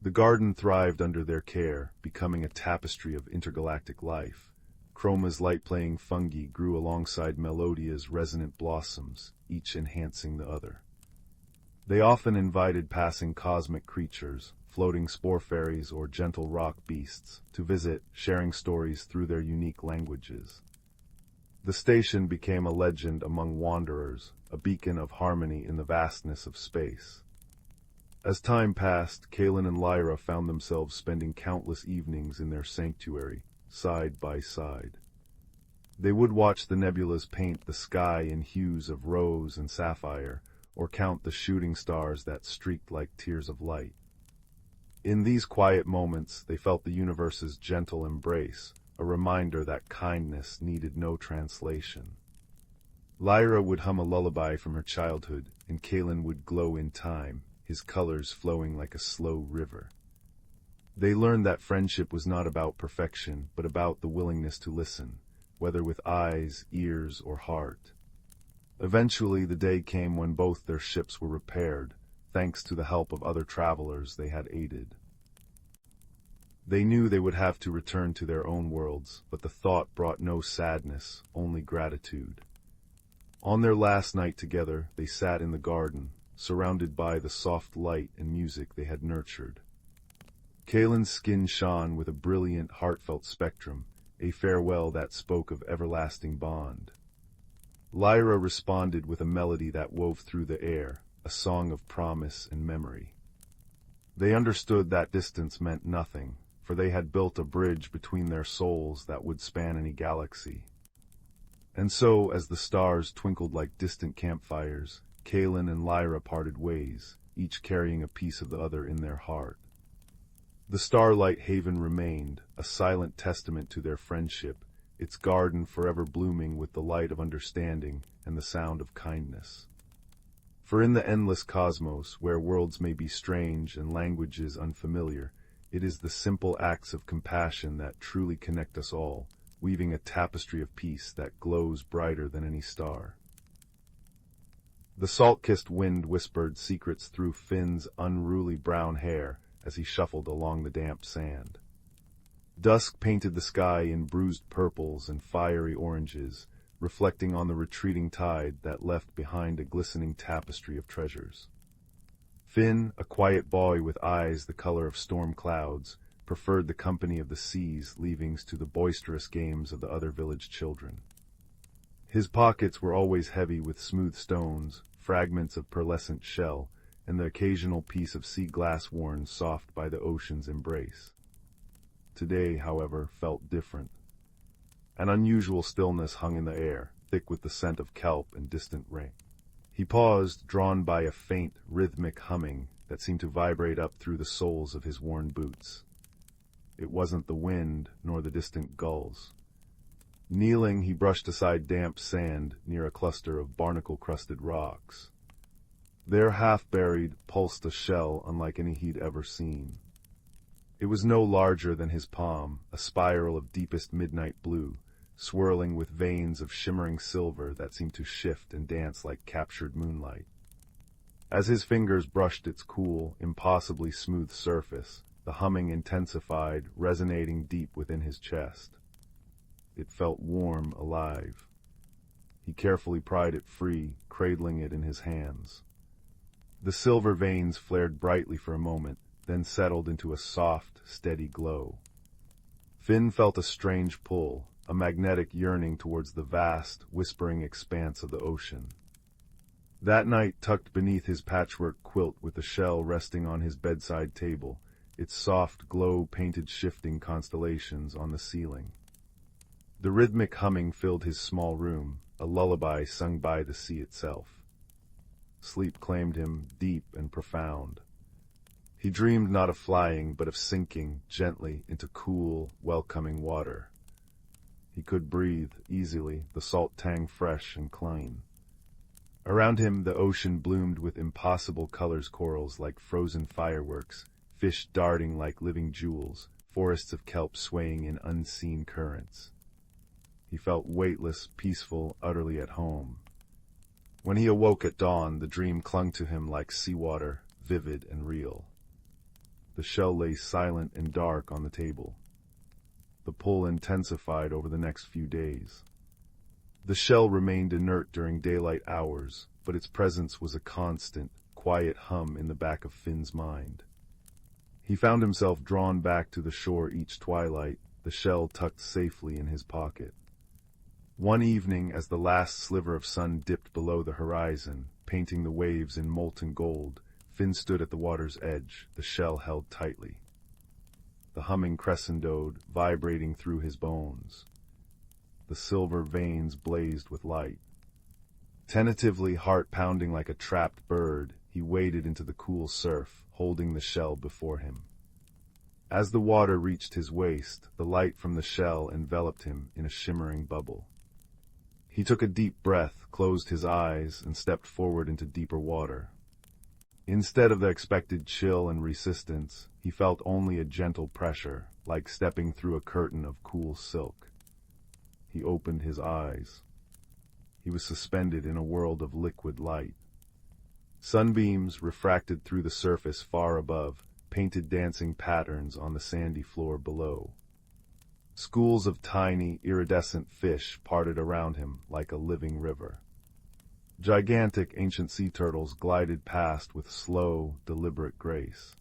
The garden thrived under their care, becoming a tapestry of intergalactic life. Chroma's light-playing fungi grew alongside Melodia's resonant blossoms, each enhancing the other. They often invited passing cosmic creatures, floating spore fairies or gentle rock beasts, to visit, sharing stories through their unique languages. The station became a legend among wanderers, a beacon of harmony in the vastness of space. As time passed, Kaelen and Lyra found themselves spending countless evenings in their sanctuary, side by side. They would watch the nebulas paint the sky in hues of rose and sapphire, or count the shooting stars that streaked like tears of light. In these quiet moments, they felt the universe's gentle embrace, a reminder that kindness needed no translation. Lyra would hum a lullaby from her childhood, and Kaelen would glow in time, his colors flowing like a slow river. They learned that friendship was not about perfection, but about the willingness to listen, whether with eyes, ears, or heart. Eventually, the day came when both their ships were repaired, thanks to the help of other travelers they had aided. They knew they would have to return to their own worlds, but the thought brought no sadness, only gratitude. On their last night together, they sat in the garden, surrounded by the soft light and music they had nurtured. Kaelen's skin shone with a brilliant, heartfelt spectrum, a farewell that spoke of everlasting bond. Lyra responded with a melody that wove through the air, a song of promise and memory. They understood that distance meant nothing, for they had built a bridge between their souls that would span any galaxy. And so, as the stars twinkled like distant campfires, Kaelen and Lyra parted ways, each carrying a piece of the other in their heart. The Starlight Haven remained, a silent testament to their friendship, its garden forever blooming with the light of understanding and the sound of kindness. For in the endless cosmos, where worlds may be strange and languages unfamiliar, it is the simple acts of compassion that truly connect us all, weaving a tapestry of peace that glows brighter than any star. The salt-kissed wind whispered secrets through Finn's unruly brown hair as he shuffled along the damp sand. Dusk painted the sky in bruised purples and fiery oranges, reflecting on the retreating tide that left behind a glistening tapestry of treasures. Finn, a quiet boy with eyes the color of storm clouds, preferred the company of the sea's leavings to the boisterous games of the other village children. His pockets were always heavy with smooth stones, fragments of pearlescent shell, and the occasional piece of sea glass worn soft by the ocean's embrace. Today, however, felt different. An unusual stillness hung in the air, thick with the scent of kelp and distant rain. He paused, drawn by a faint, rhythmic humming that seemed to vibrate up through the soles of his worn boots. It wasn't the wind, nor the distant gulls. Kneeling, he brushed aside damp sand near a cluster of barnacle-crusted rocks. There, half-buried, pulsed a shell unlike any he'd ever seen. It was no larger than his palm, a spiral of deepest midnight blue, swirling with veins of shimmering silver that seemed to shift and dance like captured moonlight. As his fingers brushed its cool, impossibly smooth surface, the humming intensified, resonating deep within his chest. It felt warm, alive. He carefully pried it free, cradling it in his hands. The silver veins flared brightly for a moment, then settled into a soft, steady glow. Finn felt a strange pull, a magnetic yearning towards the vast, whispering expanse of the ocean. That night, tucked beneath his patchwork quilt with the shell resting on his bedside table, its soft glow painted shifting constellations on the ceiling. The rhythmic humming filled his small room, a lullaby sung by the sea itself. Sleep claimed him, deep and profound. He dreamed not of flying, but of sinking, gently, into cool, welcoming water. He could breathe, easily, the salt tang fresh and clean. Around him the ocean bloomed with impossible colors, corals like frozen fireworks, fish darting like living jewels, forests of kelp swaying in unseen currents. He felt weightless, peaceful, utterly at home. When he awoke at dawn, the dream clung to him like seawater, vivid and real. The shell lay silent and dark on the table. The pull intensified over the next few days. The shell remained inert during daylight hours, but its presence was a constant, quiet hum in the back of Finn's mind. He found himself drawn back to the shore each twilight, the shell tucked safely in his pocket. One evening, as the last sliver of sun dipped below the horizon, painting the waves in molten gold, Finn stood at the water's edge, the shell held tightly. The humming crescendoed, vibrating through his bones. The silver veins blazed with light. Tentatively, heart pounding like a trapped bird, he waded into the cool surf, holding the shell before him. As the water reached his waist, the light from the shell enveloped him in a shimmering bubble. He took a deep breath, closed his eyes, and stepped forward into deeper water. Instead of the expected chill and resistance, he felt only a gentle pressure, like stepping through a curtain of cool silk. He opened his eyes. He was suspended in a world of liquid light. Sunbeams, refracted through the surface far above, painted dancing patterns on the sandy floor below. Schools of tiny, iridescent fish parted around him like a living river. Gigantic ancient sea turtles glided past with slow, deliberate grace.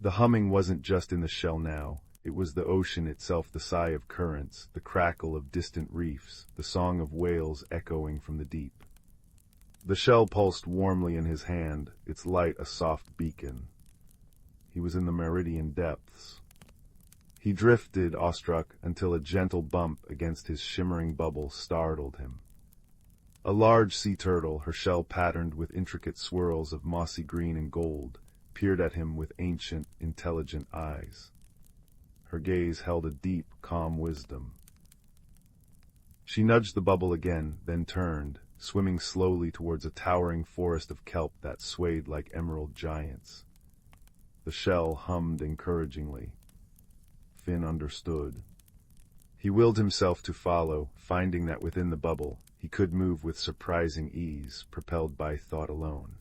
The humming wasn't just in the shell now. It was the ocean itself, the sigh of currents, the crackle of distant reefs, the song of whales echoing from the deep. The shell pulsed warmly in his hand, its light a soft beacon. He was in the meridian depths. He drifted, awestruck, until a gentle bump against his shimmering bubble startled him. A large sea turtle, her shell patterned with intricate swirls of mossy green and gold, peered at him with ancient, intelligent eyes. Her gaze held a deep, calm wisdom. She nudged the bubble again, then turned, swimming slowly towards a towering forest of kelp that swayed like emerald giants. The shell hummed encouragingly. Finn understood. He willed himself to follow, finding that within the bubble, he could move with surprising ease, propelled by thought alone.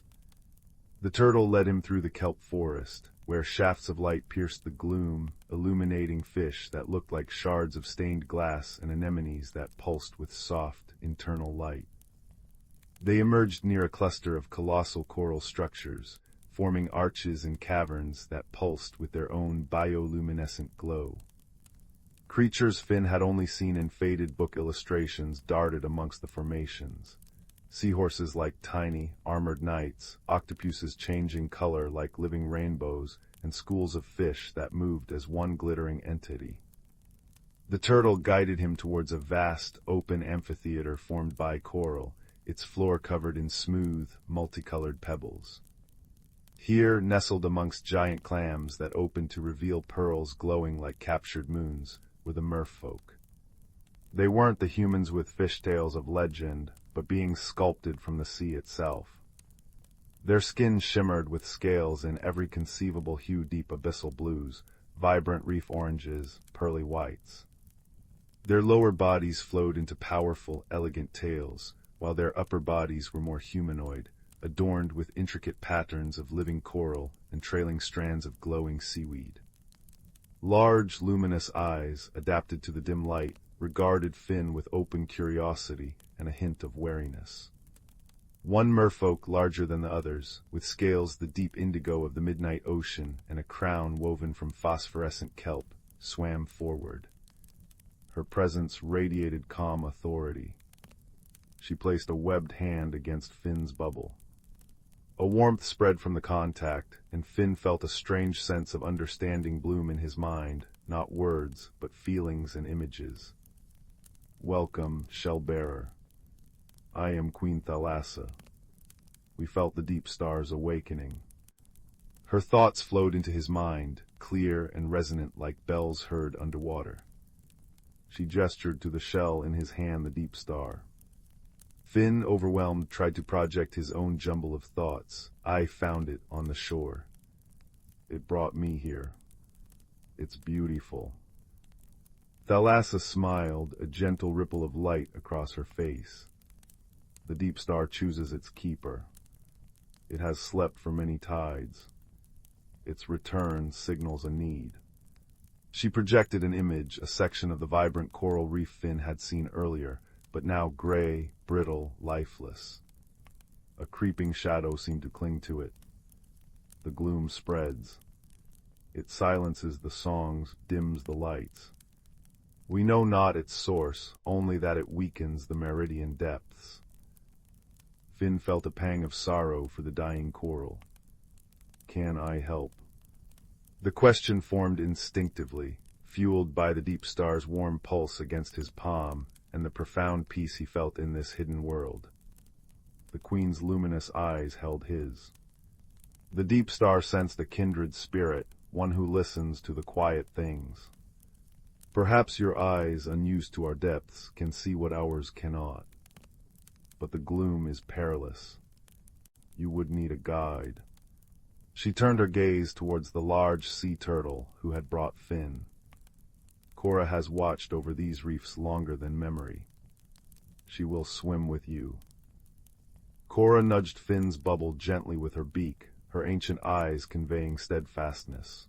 The turtle led him through the kelp forest, where shafts of light pierced the gloom, illuminating fish that looked like shards of stained glass and anemones that pulsed with soft, internal light. They emerged near a cluster of colossal coral structures, forming arches and caverns that pulsed with their own bioluminescent glow. Creatures Finn had only seen in faded book illustrations darted amongst the formations. Seahorses like tiny, armored knights, octopuses changing color like living rainbows, and schools of fish that moved as one glittering entity. The turtle guided him towards a vast, open amphitheater formed by coral, its floor covered in smooth, multicolored pebbles. Here, nestled amongst giant clams that opened to reveal pearls glowing like captured moons, were the merfolk. They weren't the humans with fish tails of legend, but beings sculpted from the sea itself. Their skin shimmered with scales in every conceivable hue, deep abyssal blues, vibrant reef oranges, pearly whites. Their lower bodies flowed into powerful, elegant tails, while their upper bodies were more humanoid, adorned with intricate patterns of living coral and trailing strands of glowing seaweed. Large, luminous eyes, adapted to the dim light, regarded Finn with open curiosity and a hint of wariness. One merfolk larger than the others, with scales the deep indigo of the midnight ocean and a crown woven from phosphorescent kelp, swam forward. Her presence radiated calm authority. She placed a webbed hand against Finn's bubble. A warmth spread from the contact, and Finn felt a strange sense of understanding bloom in his mind, not words, but feelings and images. Welcome, shell-bearer. I am Queen Thalassa. We felt the deep stars awakening. Her thoughts flowed into his mind, clear and resonant like bells heard underwater. She gestured to the shell in his hand, the deep star. Finn, overwhelmed, tried to project his own jumble of thoughts. I found it on the shore. It brought me here. It's beautiful. Thalassa smiled, a gentle ripple of light across her face. The deep star chooses its keeper. It has slept for many tides. Its return signals a need. She projected an image, a section of the vibrant coral reef Finn had seen earlier, but now gray, brittle, lifeless. A creeping shadow seemed to cling to it. The gloom spreads. It silences the songs, dims the lights. We know not its source, only that it weakens the meridian depths. Finn felt a pang of sorrow for the dying coral. Can I help? The question formed instinctively, fueled by the deep star's warm pulse against his palm and the profound peace he felt in this hidden world. The queen's luminous eyes held his. The deep star sensed a kindred spirit, one who listens to the quiet things. Perhaps your eyes, unused to our depths, can see what ours cannot. But the gloom is perilous. You would need a guide. She turned her gaze towards the large sea turtle who had brought Finn. Cora has watched over these reefs longer than memory. She will swim with you. Cora nudged Finn's bubble gently with her beak, her ancient eyes conveying steadfastness.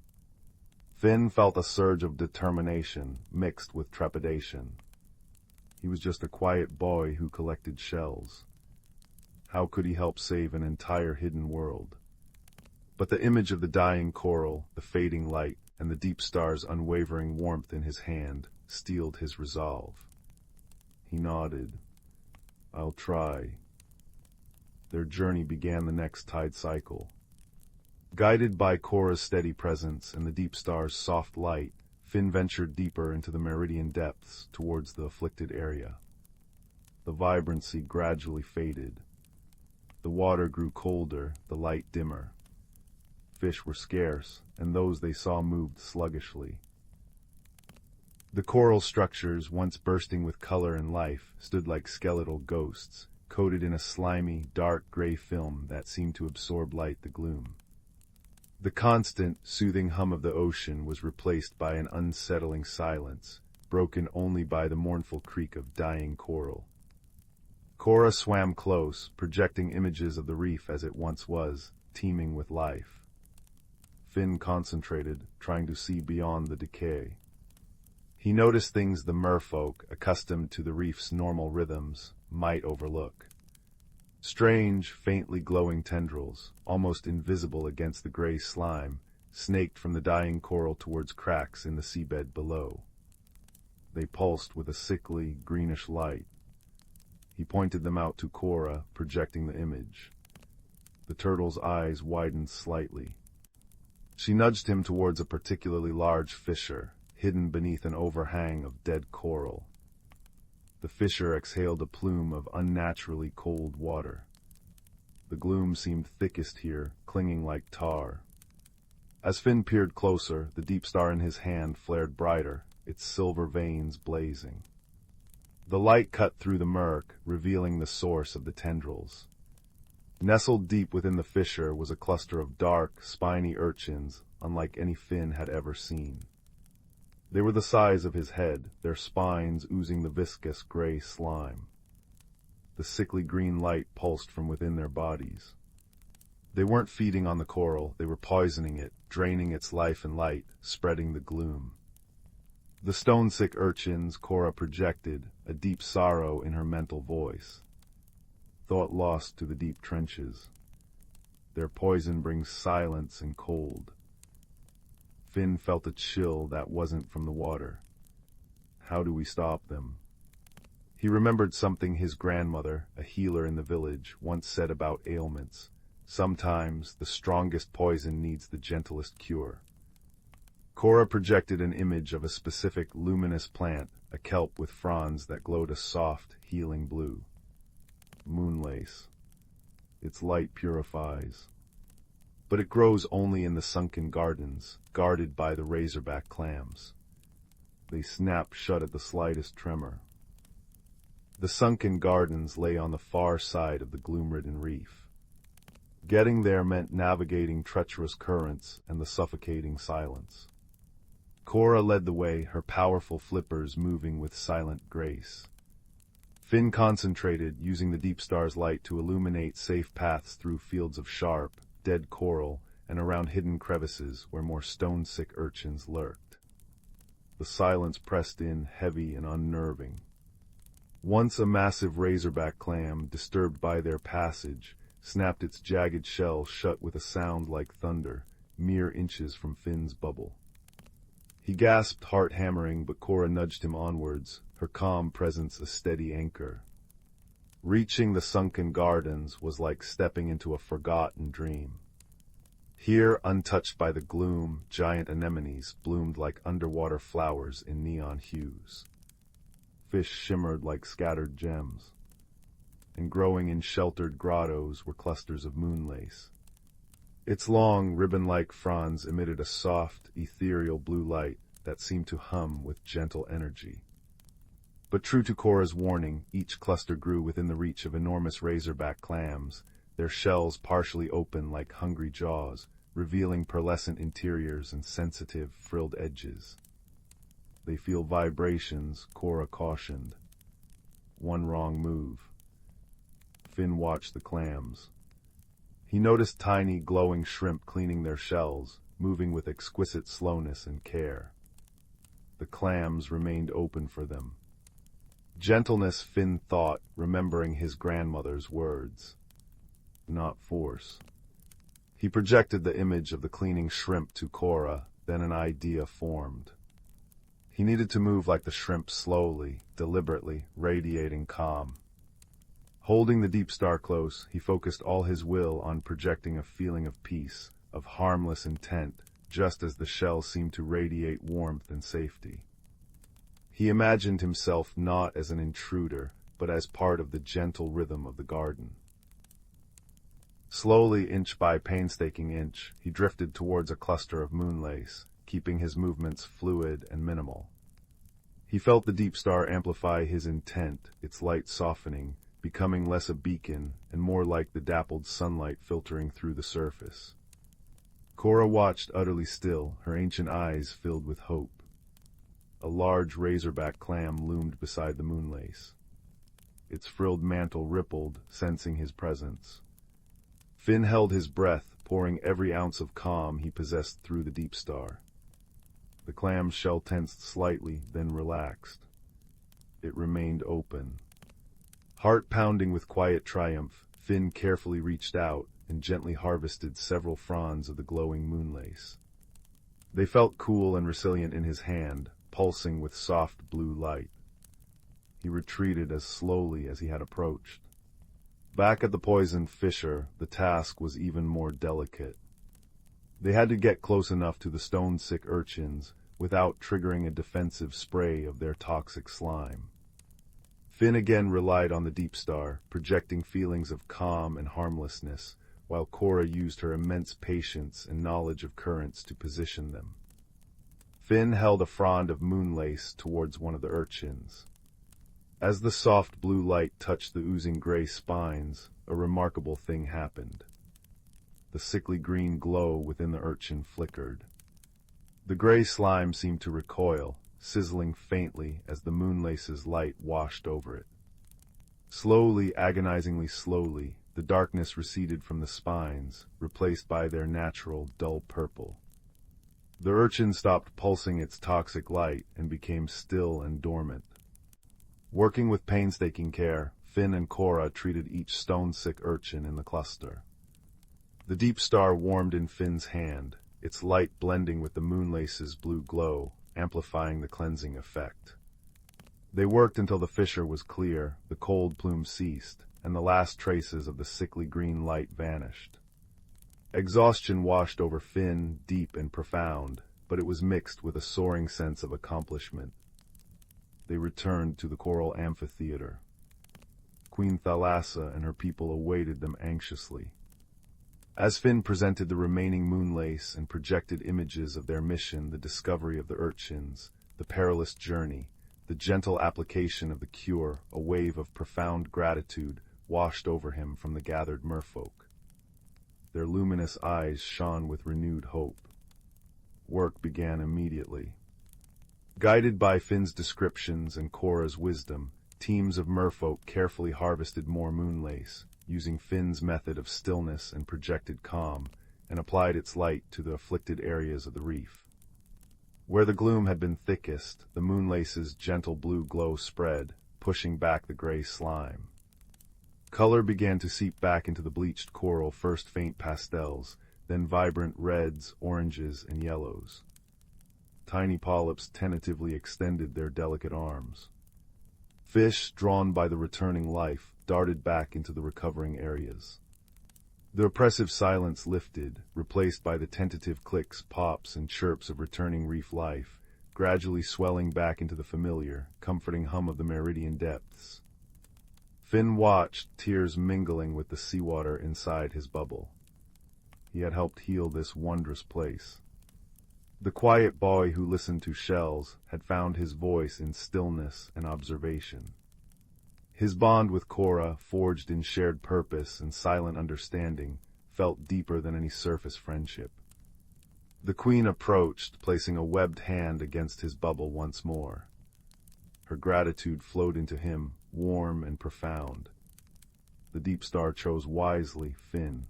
Finn felt a surge of determination mixed with trepidation. He was just a quiet boy who collected shells. How could he help save an entire hidden world? But the image of the dying coral, the fading light, and the deep star's unwavering warmth in his hand steeled his resolve. He nodded. I'll try. Their journey began the next tide cycle. Guided by Cora's steady presence and the deep star's soft light, Finn ventured deeper into the meridian depths towards the afflicted area. The vibrancy gradually faded. The water grew colder, the light dimmer. Fish were scarce, and those they saw moved sluggishly. The coral structures, once bursting with color and life, stood like skeletal ghosts, coated in a slimy, dark gray film that seemed to absorb the gloom. The constant, soothing hum of the ocean was replaced by an unsettling silence, broken only by the mournful creak of dying coral. Cora swam close, projecting images of the reef as it once was, teeming with life. Finn concentrated, trying to see beyond the decay. He noticed things the merfolk, accustomed to the reef's normal rhythms, might overlook. Strange, faintly glowing tendrils, almost invisible against the gray slime, snaked from the dying coral towards cracks in the seabed below. They pulsed with a sickly, greenish light. He pointed them out to Cora, projecting the image. The turtle's eyes widened slightly. She nudged him towards a particularly large fissure, hidden beneath an overhang of dead coral. The fissure exhaled a plume of unnaturally cold water. The gloom seemed thickest here, clinging like tar. As Finn peered closer, the deep star in his hand flared brighter, its silver veins blazing. The light cut through the murk, revealing the source of the tendrils. Nestled deep within the fissure was a cluster of dark, spiny urchins, unlike any Finn had ever seen. They were the size of his head, their spines oozing the viscous gray slime. The sickly green light pulsed from within their bodies. They weren't feeding on the coral, they were poisoning it, draining its life and light, spreading the gloom. The stone-sick urchins, Cora projected, a deep sorrow in her mental voice. Thought lost to the deep trenches. Their poison brings silence and cold. Finn felt a chill that wasn't from the water. How do we stop them? He remembered something his grandmother, a healer in the village, once said about ailments. Sometimes the strongest poison needs the gentlest cure. Cora projected an image of a specific luminous plant, a kelp with fronds that glowed a soft, healing blue. Moonlace. Its light purifies. But it grows only in the sunken gardens, guarded by the razorback clams. They snap shut at the slightest tremor. The sunken gardens lay on the far side of the gloom-ridden reef. Getting there meant navigating treacherous currents and the suffocating silence. Cora led the way, her powerful flippers moving with silent grace. Finn concentrated, using the deep star's light to illuminate safe paths through fields of sharp, dead coral and around hidden crevices where more stone-sick urchins lurked. The silence pressed in, heavy and unnerving. Once a massive razorback clam, disturbed by their passage, snapped its jagged shell shut with a sound like thunder, mere inches from Finn's bubble. He gasped, heart hammering, but Cora nudged him onwards, her calm presence a steady anchor. Reaching the sunken gardens was like stepping into a forgotten dream. Here, untouched by the gloom, giant anemones bloomed like underwater flowers in neon hues. Fish shimmered like scattered gems, and growing in sheltered grottos were clusters of moonlace. Its long, ribbon-like fronds emitted a soft, ethereal blue light that seemed to hum with gentle energy. But true to Cora's warning, each cluster grew within the reach of enormous razorback clams, their shells partially open like hungry jaws, revealing pearlescent interiors and sensitive, frilled edges. They feel vibrations, Cora cautioned. One wrong move. Finn watched the clams. He noticed tiny, glowing shrimp cleaning their shells, moving with exquisite slowness and care. The clams remained open for them. Gentleness, Finn thought, remembering his grandmother's words. Not force. He projected the image of the cleaning shrimp to Cora, then an idea formed. He needed to move like the shrimp slowly, deliberately, radiating calm. Holding the deep star close, he focused all his will on projecting a feeling of peace, of harmless intent, just as the shell seemed to radiate warmth and safety. He imagined himself not as an intruder, but as part of the gentle rhythm of the garden. Slowly, inch by painstaking inch, he drifted towards a cluster of moonlace, keeping his movements fluid and minimal. He felt the deep star amplify his intent, its light softening, becoming less a beacon and more like the dappled sunlight filtering through the surface. Cora watched utterly still, her ancient eyes filled with hope. A large razorback clam loomed beside the moonlace. Its frilled mantle rippled, sensing his presence. Finn held his breath, pouring every ounce of calm he possessed through the deep star. The clam's shell tensed slightly, then relaxed. It remained open. Heart pounding with quiet triumph, Finn carefully reached out and gently harvested several fronds of the glowing moonlace. They felt cool and resilient in his hand, pulsing with soft blue light. He retreated as slowly as he had approached. Back at the poisoned fissure, the task was even more delicate. They had to get close enough to the stone-sick urchins without triggering a defensive spray of their toxic slime. Finn again relied on the deep star, projecting feelings of calm and harmlessness, while Cora used her immense patience and knowledge of currents to position them. Finn held a frond of moonlace towards one of the urchins. As the soft blue light touched the oozing gray spines, a remarkable thing happened. The sickly green glow within the urchin flickered. The gray slime seemed to recoil, sizzling faintly as the moonlace's light washed over it. Slowly, agonizingly slowly, the darkness receded from the spines, replaced by their natural, dull purple. The urchin stopped pulsing its toxic light and became still and dormant. Working with painstaking care, Finn and Cora treated each stone-sick urchin in the cluster. The deep star warmed in Finn's hand, its light blending with the moonlace's blue glow, amplifying the cleansing effect. They worked until the fissure was clear, the cold plume ceased, and the last traces of the sickly green light vanished. Exhaustion washed over Finn, deep and profound, but it was mixed with a soaring sense of accomplishment. They returned to the coral amphitheater. Queen Thalassa and her people awaited them anxiously. As Finn presented the remaining moonlace and projected images of their mission, the discovery of the urchins, the perilous journey, the gentle application of the cure, a wave of profound gratitude washed over him from the gathered merfolk. Their luminous eyes shone with renewed hope. Work began immediately. Guided by Finn's descriptions and Cora's wisdom, teams of merfolk carefully harvested more moonlace, using Finn's method of stillness and projected calm, and applied its light to the afflicted areas of the reef. Where the gloom had been thickest, the moonlace's gentle blue glow spread, pushing back the gray slime. Color began to seep back into the bleached coral, first faint pastels, then vibrant reds, oranges, and yellows. Tiny polyps tentatively extended their delicate arms. Fish, drawn by the returning life, darted back into the recovering areas. The oppressive silence lifted, replaced by the tentative clicks, pops, and chirps of returning reef life, gradually swelling back into the familiar, comforting hum of the meridian depths. Finn watched, tears mingling with the seawater inside his bubble. He had helped heal this wondrous place. The quiet boy who listened to shells had found his voice in stillness and observation. His bond with Cora, forged in shared purpose and silent understanding, felt deeper than any surface friendship. The queen approached, placing a webbed hand against his bubble once more. Her gratitude flowed into him, warm and profound. The deep star chose wisely, Finn.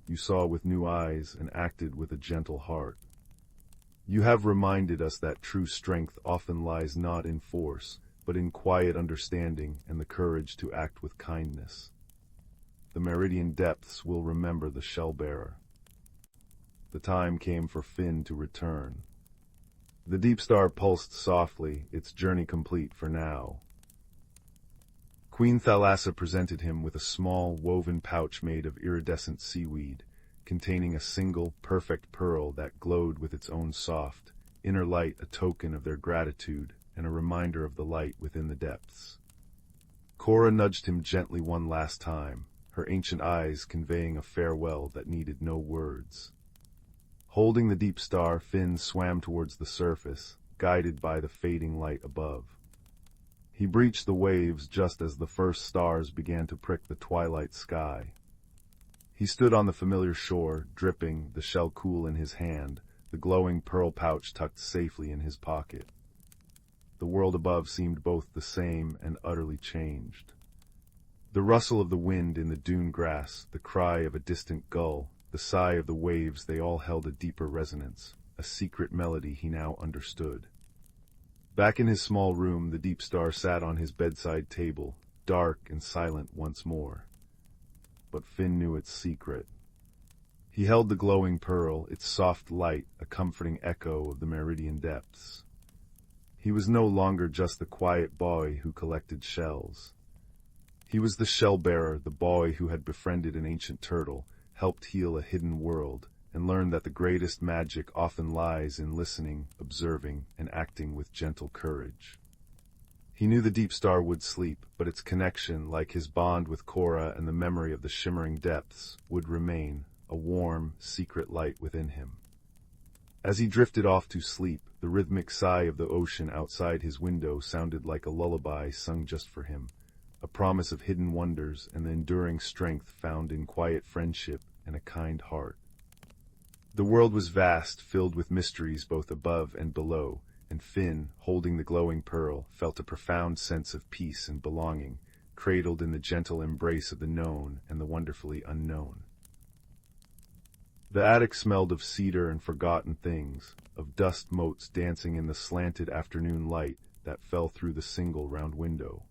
You saw with new eyes and acted with a gentle heart. You have reminded us that true strength often lies not in force, but in quiet understanding and the courage to act with kindness. The meridian depths will remember the shell-bearer. The time came for Finn to return. The deep star pulsed softly, its journey complete for now. Queen Thalassa presented him with a small, woven pouch made of iridescent seaweed, containing a single, perfect pearl that glowed with its own soft, inner light, a token of their gratitude and a reminder of the light within the depths. Cora nudged him gently one last time, her ancient eyes conveying a farewell that needed no words. Holding the deep star, Finn swam towards the surface, guided by the fading light above. He breached the waves just as the first stars began to prick the twilight sky. He stood on the familiar shore, dripping, the shell cool in his hand, the glowing pearl pouch tucked safely in his pocket. The world above seemed both the same and utterly changed. The rustle of the wind in the dune grass, the cry of a distant gull, the sigh of the waves, they all held a deeper resonance, a secret melody he now understood. Back in his small room, the deep star sat on his bedside table, dark and silent once more. But Finn knew its secret. He held the glowing pearl, its soft light, a comforting echo of the meridian depths. He was no longer just the quiet boy who collected shells. He was the shell-bearer, the boy who had befriended an ancient turtle, helped heal a hidden world, and learned that the greatest magic often lies in listening, observing, and acting with gentle courage. He knew the deep star would sleep, but its connection, like his bond with Cora and the memory of the shimmering depths, would remain, a warm, secret light within him. As he drifted off to sleep, the rhythmic sigh of the ocean outside his window sounded like a lullaby sung just for him, a promise of hidden wonders and the enduring strength found in quiet friendship and a kind heart. The world was vast, filled with mysteries both above and below, and Finn, holding the glowing pearl, felt a profound sense of peace and belonging, cradled in the gentle embrace of the known and the wonderfully unknown. The attic smelled of cedar and forgotten things, of dust motes dancing in the slanted afternoon light that fell through the single round window.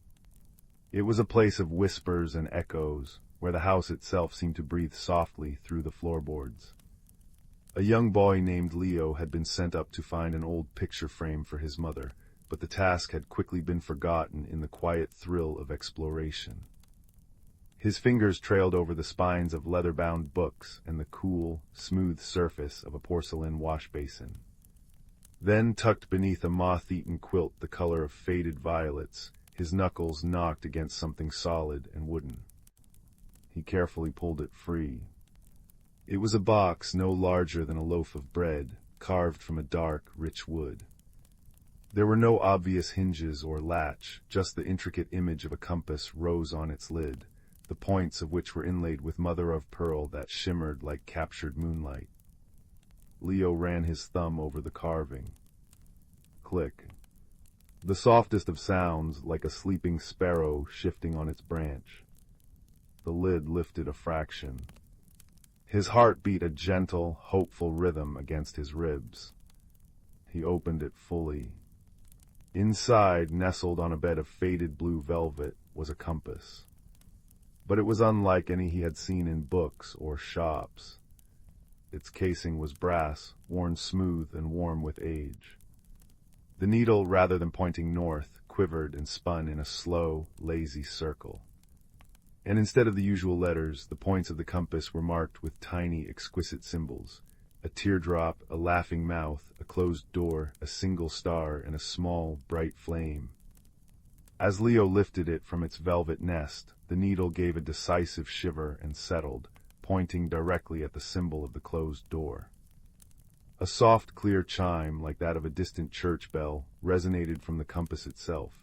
It was a place of whispers and echoes, where the house itself seemed to breathe softly through the floorboards. A young boy named Leo had been sent up to find an old picture frame for his mother, but the task had quickly been forgotten in the quiet thrill of exploration. His fingers trailed over the spines of leather-bound books and the cool, smooth surface of a porcelain wash basin. Then, tucked beneath a moth-eaten quilt the color of faded violets, his knuckles knocked against something solid and wooden. He carefully pulled it free. It was a box no larger than a loaf of bread, carved from a dark, rich wood. There were no obvious hinges or latch, just the intricate image of a compass rose on its lid, the points of which were inlaid with mother-of-pearl that shimmered like captured moonlight. Leo ran his thumb over the carving. Click. the softest of sounds, like a sleeping sparrow shifting on its branch. The lid lifted a fraction. His heart beat a gentle, hopeful rhythm against his ribs. He opened it fully. Inside, nestled on a bed of faded blue velvet, was a compass. But it was unlike any he had seen in books or shops. Its casing was brass, worn smooth and warm with age. The needle, rather than pointing north, quivered and spun in a slow, lazy circle. And instead of the usual letters, the points of the compass were marked with tiny, exquisite symbols. A teardrop, a laughing mouth, a closed door, a single star, and a small, bright flame. As Leo lifted it from its velvet nest, the needle gave a decisive shiver and settled, pointing directly at the symbol of the closed door. A soft, clear chime, like that of a distant church bell, resonated from the compass itself,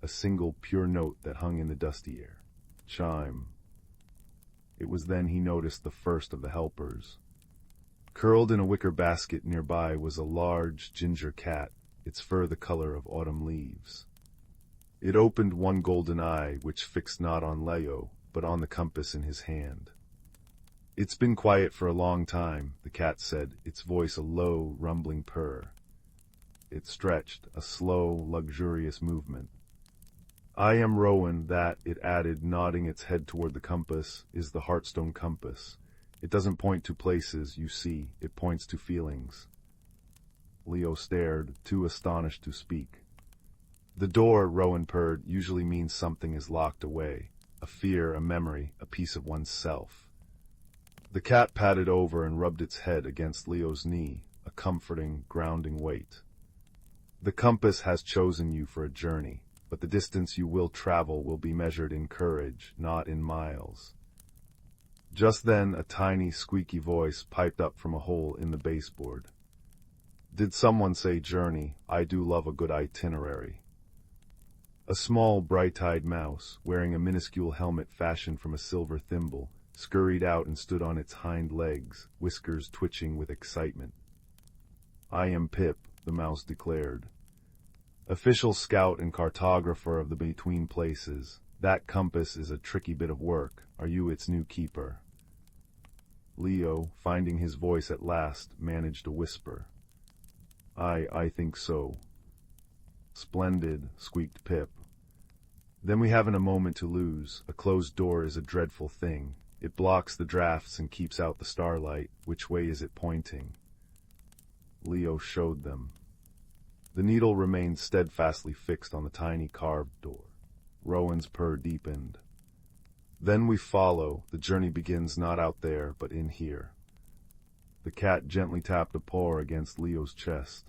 a single, pure note that hung in the dusty air. Chime. It was then he noticed the first of the helpers. Curled in a wicker basket nearby was a large, ginger cat, its fur the color of autumn leaves. It opened one golden eye, which fixed not on Leo, but on the compass in his hand. "It's been quiet for a long time," the cat said, its voice a low, rumbling purr. It stretched, a slow, luxurious movement. "I am Rowan, that," it added, nodding its head toward the compass, "is the Heartstone compass. It doesn't point to places, you see, it points to feelings." Leo stared, too astonished to speak. "The door," Rowan purred, "usually means something is locked away. A fear, a memory, a piece of one's self." The cat padded over and rubbed its head against Leo's knee, a comforting, grounding weight. "The compass has chosen you for a journey, but the distance you will travel will be measured in courage, not in miles." Just then, a tiny, squeaky voice piped up from a hole in the baseboard. "Did someone say journey? I do love a good itinerary." A small, bright-eyed mouse, wearing a minuscule helmet fashioned from a silver thimble, scurried out and stood on its hind legs, whiskers twitching with excitement. "I am Pip," the mouse declared. "Official scout and cartographer of the Between Places. That compass is a tricky bit of work. Are you its new keeper?" Leo, finding his voice at last, managed a whisper. I think so." "Splendid," squeaked Pip. "Then we haven't a moment to lose. A closed door is a dreadful thing. It blocks the drafts and keeps out the starlight. Which way is it pointing?" Leo showed them. The needle remained steadfastly fixed on the tiny carved door. Rowan's purr deepened. "Then we follow. The journey begins not out there, but in here." The cat gently tapped a paw against Leo's chest.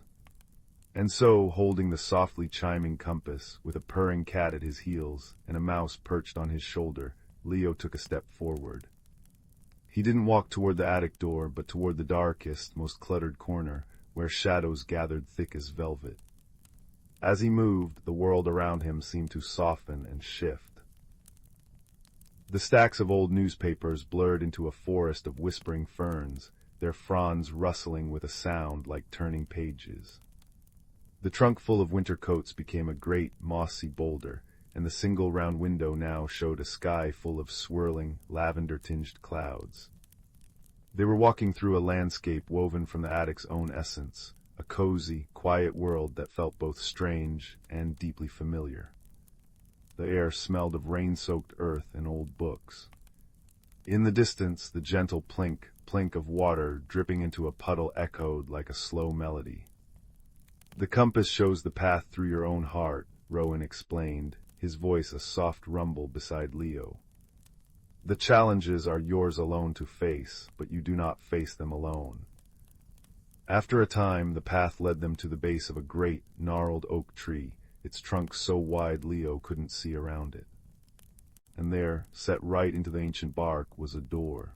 And so, holding the softly chiming compass, with a purring cat at his heels and a mouse perched on his shoulder, Leo took a step forward. He didn't walk toward the attic door, but toward the darkest, most cluttered corner, where shadows gathered thick as velvet. As he moved, the world around him seemed to soften and shift. The stacks of old newspapers blurred into a forest of whispering ferns, their fronds rustling with a sound like turning pages. The trunk full of winter coats became a great, mossy boulder, and the single round window now showed a sky full of swirling, lavender-tinged clouds. They were walking through a landscape woven from the attic's own essence, a cozy, quiet world that felt both strange and deeply familiar. The air smelled of rain-soaked earth and old books. In the distance, the gentle plink, plink of water dripping into a puddle echoed like a slow melody. "The compass shows the path through your own heart," Rowan explained, his voice a soft rumble beside Leo. "The challenges are yours alone to face, but you do not face them alone." After a time, the path led them to the base of a great, gnarled oak tree, its trunk so wide Leo couldn't see around it. And there, set right into the ancient bark, was a door.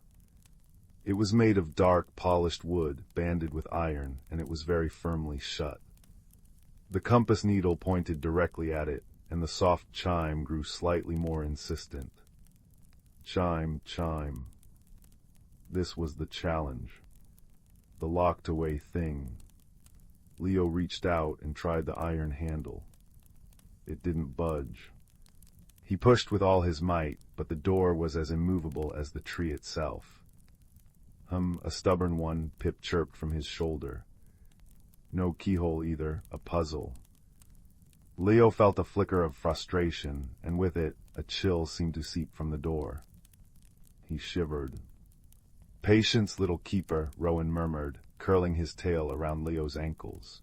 It was made of dark, polished wood, banded with iron, and it was very firmly shut. The compass needle pointed directly at it, and the soft chime grew slightly more insistent. Chime, chime. This was the challenge. The locked-away thing. Leo reached out and tried the iron handle. It didn't budge. He pushed with all his might, but the door was as immovable as the tree itself. A stubborn one, Pip chirped from his shoulder. No keyhole either, a puzzle. Leo felt a flicker of frustration, and with it, a chill seemed to seep from the door. He shivered. "Patience, little keeper," Rowan murmured, curling his tail around Leo's ankles.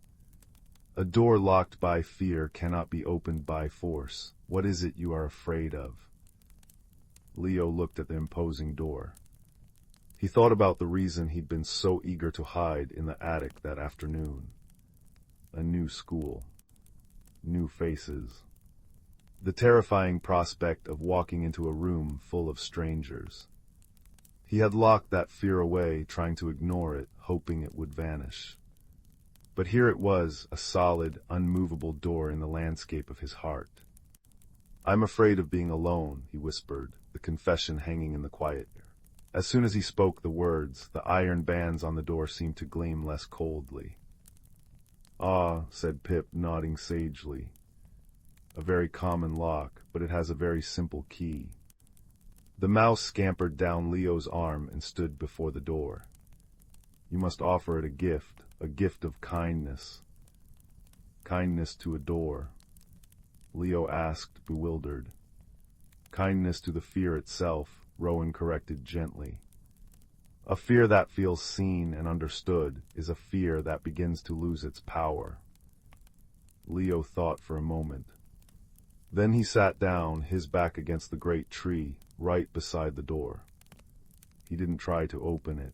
"A door locked by fear cannot be opened by force. What is it you are afraid of?" Leo looked at the imposing door. He thought about the reason he'd been so eager to hide in the attic that afternoon. A new school. New faces. The terrifying prospect of walking into a room full of strangers. He had locked that fear away, trying to ignore it, hoping it would vanish. But here it was, a solid, unmovable door in the landscape of his heart. "I'm afraid of being alone," he whispered, the confession hanging in the quiet air. As soon as he spoke the words, the iron bands on the door seemed to gleam less coldly. "Ah," said Pip, nodding sagely. "A very common lock, but it has a very simple key." The mouse scampered down Leo's arm and stood before the door. "You must offer it a gift of kindness." "Kindness to a door?" Leo asked, bewildered. "Kindness to the fear itself," Rowan corrected gently. "A fear that feels seen and understood is a fear that begins to lose its power." Leo thought for a moment. Then he sat down, his back against the great tree, right beside the door. He didn't try to open it.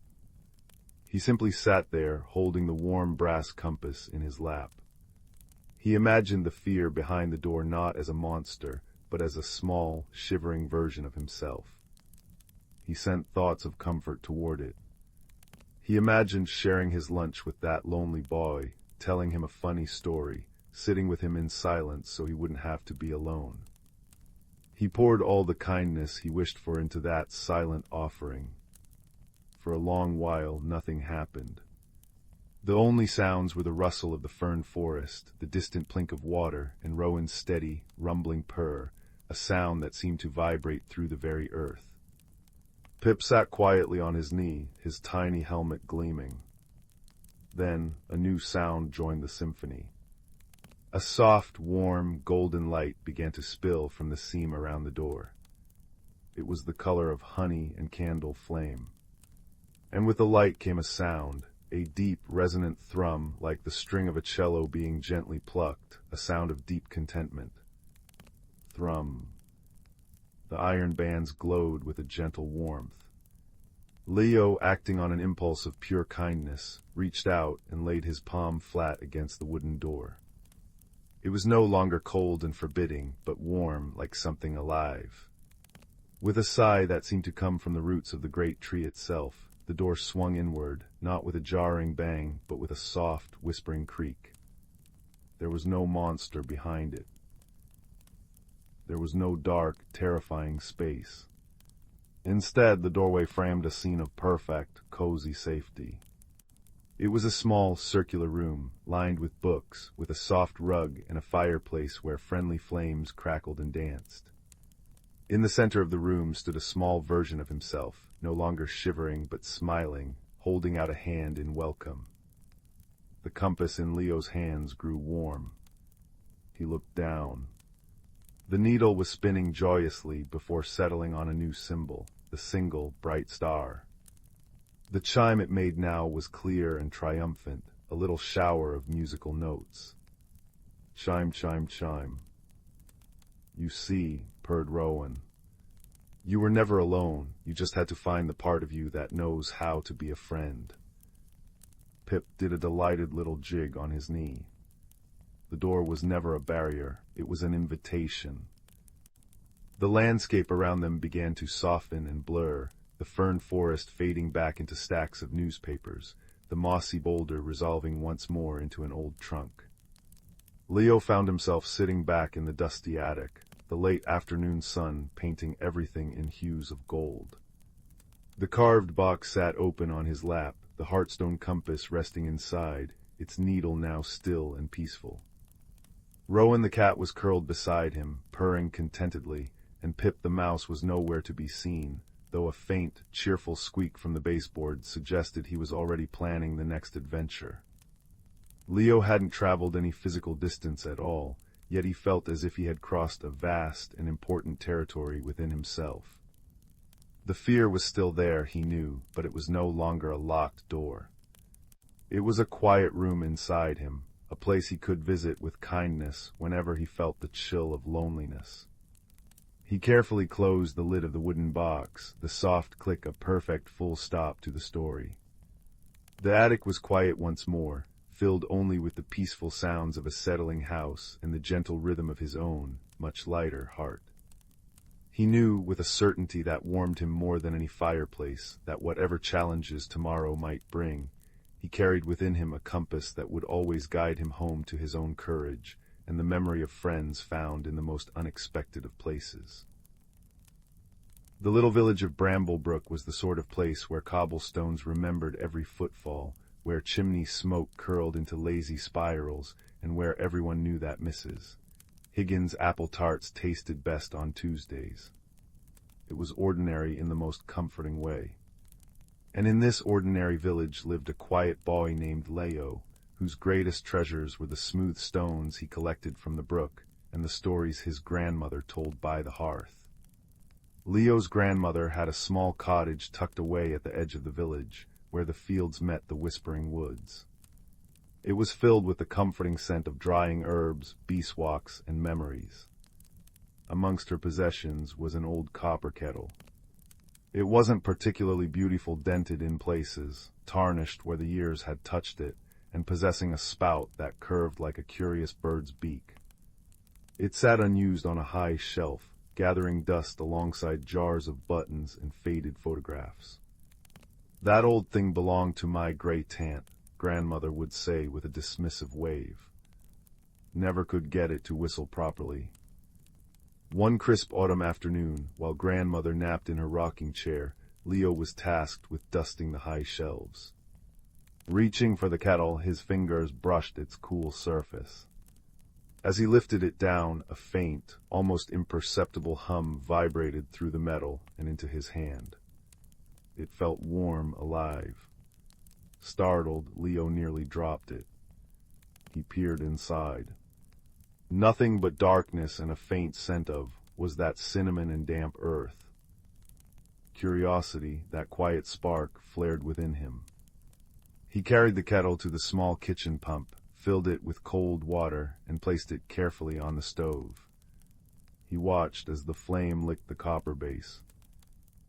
He simply sat there, holding the warm brass compass in his lap. He imagined the fear behind the door not as a monster, but as a small, shivering version of himself. He sent thoughts of comfort toward it. He imagined sharing his lunch with that lonely boy, telling him a funny story, sitting with him in silence so he wouldn't have to be alone. He poured all the kindness he wished for into that silent offering. For a long while, nothing happened. The only sounds were the rustle of the fern forest, the distant plink of water, and Rowan's steady, rumbling purr, a sound that seemed to vibrate through the very earth. Pip sat quietly on his knee, his tiny helmet gleaming. Then a new sound joined the symphony. A soft, warm, golden light began to spill from the seam around the door. It was the color of honey and candle flame. And with the light came a sound, a deep, resonant thrum like the string of a cello being gently plucked, a sound of deep contentment. Thrum. The iron bands glowed with a gentle warmth. Leo, acting on an impulse of pure kindness, reached out and laid his palm flat against the wooden door. It was no longer cold and forbidding, but warm like something alive. With a sigh that seemed to come from the roots of the great tree itself, the door swung inward, not with a jarring bang, but with a soft, whispering creak. There was no monster behind it. There was no dark, terrifying space. Instead, the doorway framed a scene of perfect, cozy safety. It was a small, circular room, lined with books, with a soft rug and a fireplace where friendly flames crackled and danced. In the center of the room stood a small version of himself, no longer shivering but smiling, holding out a hand in welcome. The compass in Leo's hands grew warm. He looked down. The needle was spinning joyously before settling on a new symbol, the single bright star. The chime it made now was clear and triumphant, a little shower of musical notes. Chime, chime, chime. "You see," purred Rowan. "You were never alone, you just had to find the part of you that knows how to be a friend." Pip did a delighted little jig on his knee. The door was never a barrier, it was an invitation. The landscape around them began to soften and blur, the fern forest fading back into stacks of newspapers, the mossy boulder resolving once more into an old trunk. Leo found himself sitting back in the dusty attic, the late afternoon sun painting everything in hues of gold. The carved box sat open on his lap, the heartstone compass resting inside, its needle now still and peaceful. Rowan the cat was curled beside him, purring contentedly, and Pip the mouse was nowhere to be seen, though a faint, cheerful squeak from the baseboard suggested he was already planning the next adventure. Leo hadn't traveled any physical distance at all, yet he felt as if he had crossed a vast and important territory within himself. The fear was still there, he knew, but it was no longer a locked door. It was a quiet room inside him, a place he could visit with kindness whenever he felt the chill of loneliness. He carefully closed the lid of the wooden box, the soft click a perfect full stop to the story. The attic was quiet once more, filled only with the peaceful sounds of a settling house and the gentle rhythm of his own, much lighter heart. He knew with a certainty that warmed him more than any fireplace that whatever challenges tomorrow might bring, he carried within him a compass that would always guide him home to his own courage and the memory of friends found in the most unexpected of places. The little village of Bramblebrook was the sort of place where cobblestones remembered every footfall, where chimney smoke curled into lazy spirals, and where everyone knew that Mrs. Higgins' apple tarts tasted best on Tuesdays. It was ordinary in the most comforting way. And in this ordinary village lived a quiet boy named Leo, whose greatest treasures were the smooth stones he collected from the brook and the stories his grandmother told by the hearth. Leo's grandmother had a small cottage tucked away at the edge of the village, where the fields met the whispering woods. It was filled with the comforting scent of drying herbs, beeswax, and memories. Amongst her possessions was an old copper kettle. It wasn't particularly beautiful, dented in places, tarnished where the years had touched it, and possessing a spout that curved like a curious bird's beak. It sat unused on a high shelf, gathering dust alongside jars of buttons and faded photographs. "That old thing belonged to my great-aunt," grandmother would say with a dismissive wave. Never could get it to whistle properly. One crisp autumn afternoon, while grandmother napped in her rocking chair, Leo was tasked with dusting the high shelves. Reaching for the kettle, his fingers brushed its cool surface. As he lifted it down, a faint, almost imperceptible hum vibrated through the metal and into his hand. It felt warm, alive. Startled, Leo nearly dropped it. He peered inside. Nothing but darkness and a faint scent of was that cinnamon and damp earth. Curiosity, that quiet spark, flared within him. He carried the kettle to the small kitchen pump, filled it with cold water, and placed it carefully on the stove. He watched as the flame licked the copper base.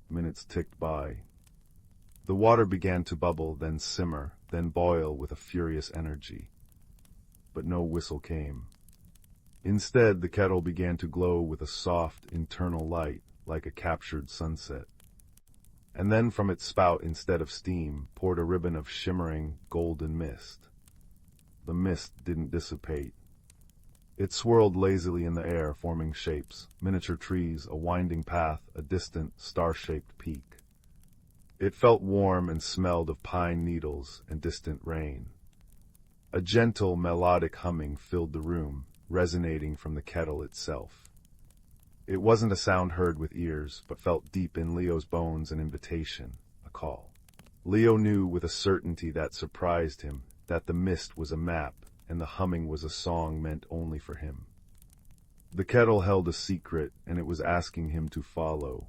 Minutes ticked by. The water began to bubble, then simmer, then boil with a furious energy. But no whistle came. Instead, the kettle began to glow with a soft, internal light, like a captured sunset. And then from its spout, instead of steam, poured a ribbon of shimmering, golden mist. The mist didn't dissipate. It swirled lazily in the air, forming shapes, miniature trees, a winding path, a distant, star-shaped peak. It felt warm and smelled of pine needles and distant rain. A gentle, melodic humming filled the room, resonating from the kettle itself. It wasn't a sound heard with ears, but felt deep in Leo's bones, an invitation, a call. Leo knew with a certainty that surprised him that the mist was a map and the humming was a song meant only for him. The kettle held a secret, and it was asking him to follow.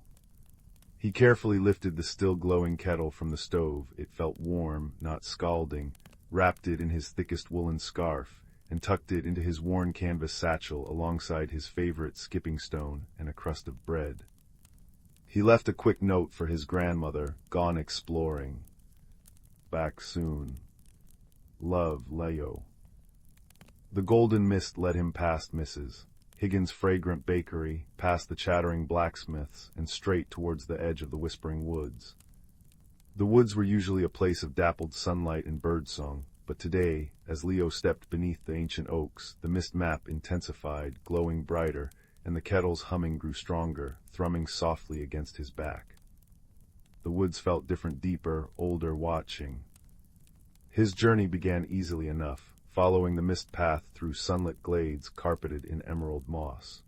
He carefully lifted the still glowing kettle from the stove. It felt warm, not scalding, wrapped it in his thickest woolen scarf, and tucked it into his worn canvas satchel alongside his favorite skipping stone and a crust of bread. He left a quick note for his grandmother, gone exploring. Back soon. Love, Leo. The golden mist led him past Mrs. Higgins' fragrant bakery, past the chattering blacksmiths, and straight towards the edge of the whispering woods. The woods were usually a place of dappled sunlight and birdsong, but today, as Leo stepped beneath the ancient oaks, the mist map intensified, glowing brighter, and the kettle's humming grew stronger, thrumming softly against his back. The woods felt different, deeper, older, watching. His journey began easily enough, following the mist path through sunlit glades carpeted in emerald moss.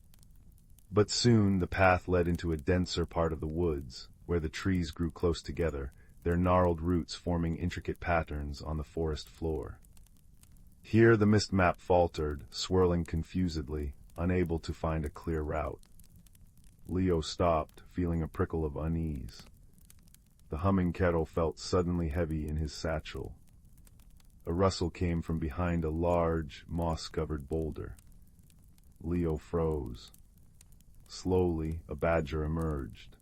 But soon the path led into a denser part of the woods, where the trees grew close together, their gnarled roots forming intricate patterns on the forest floor. Here the mist map faltered, swirling confusedly, unable to find a clear route. Leo stopped, feeling a prickle of unease. The humming kettle felt suddenly heavy in his satchel. A rustle came from behind a large, moss-covered boulder. Leo froze. Slowly, a badger emerged.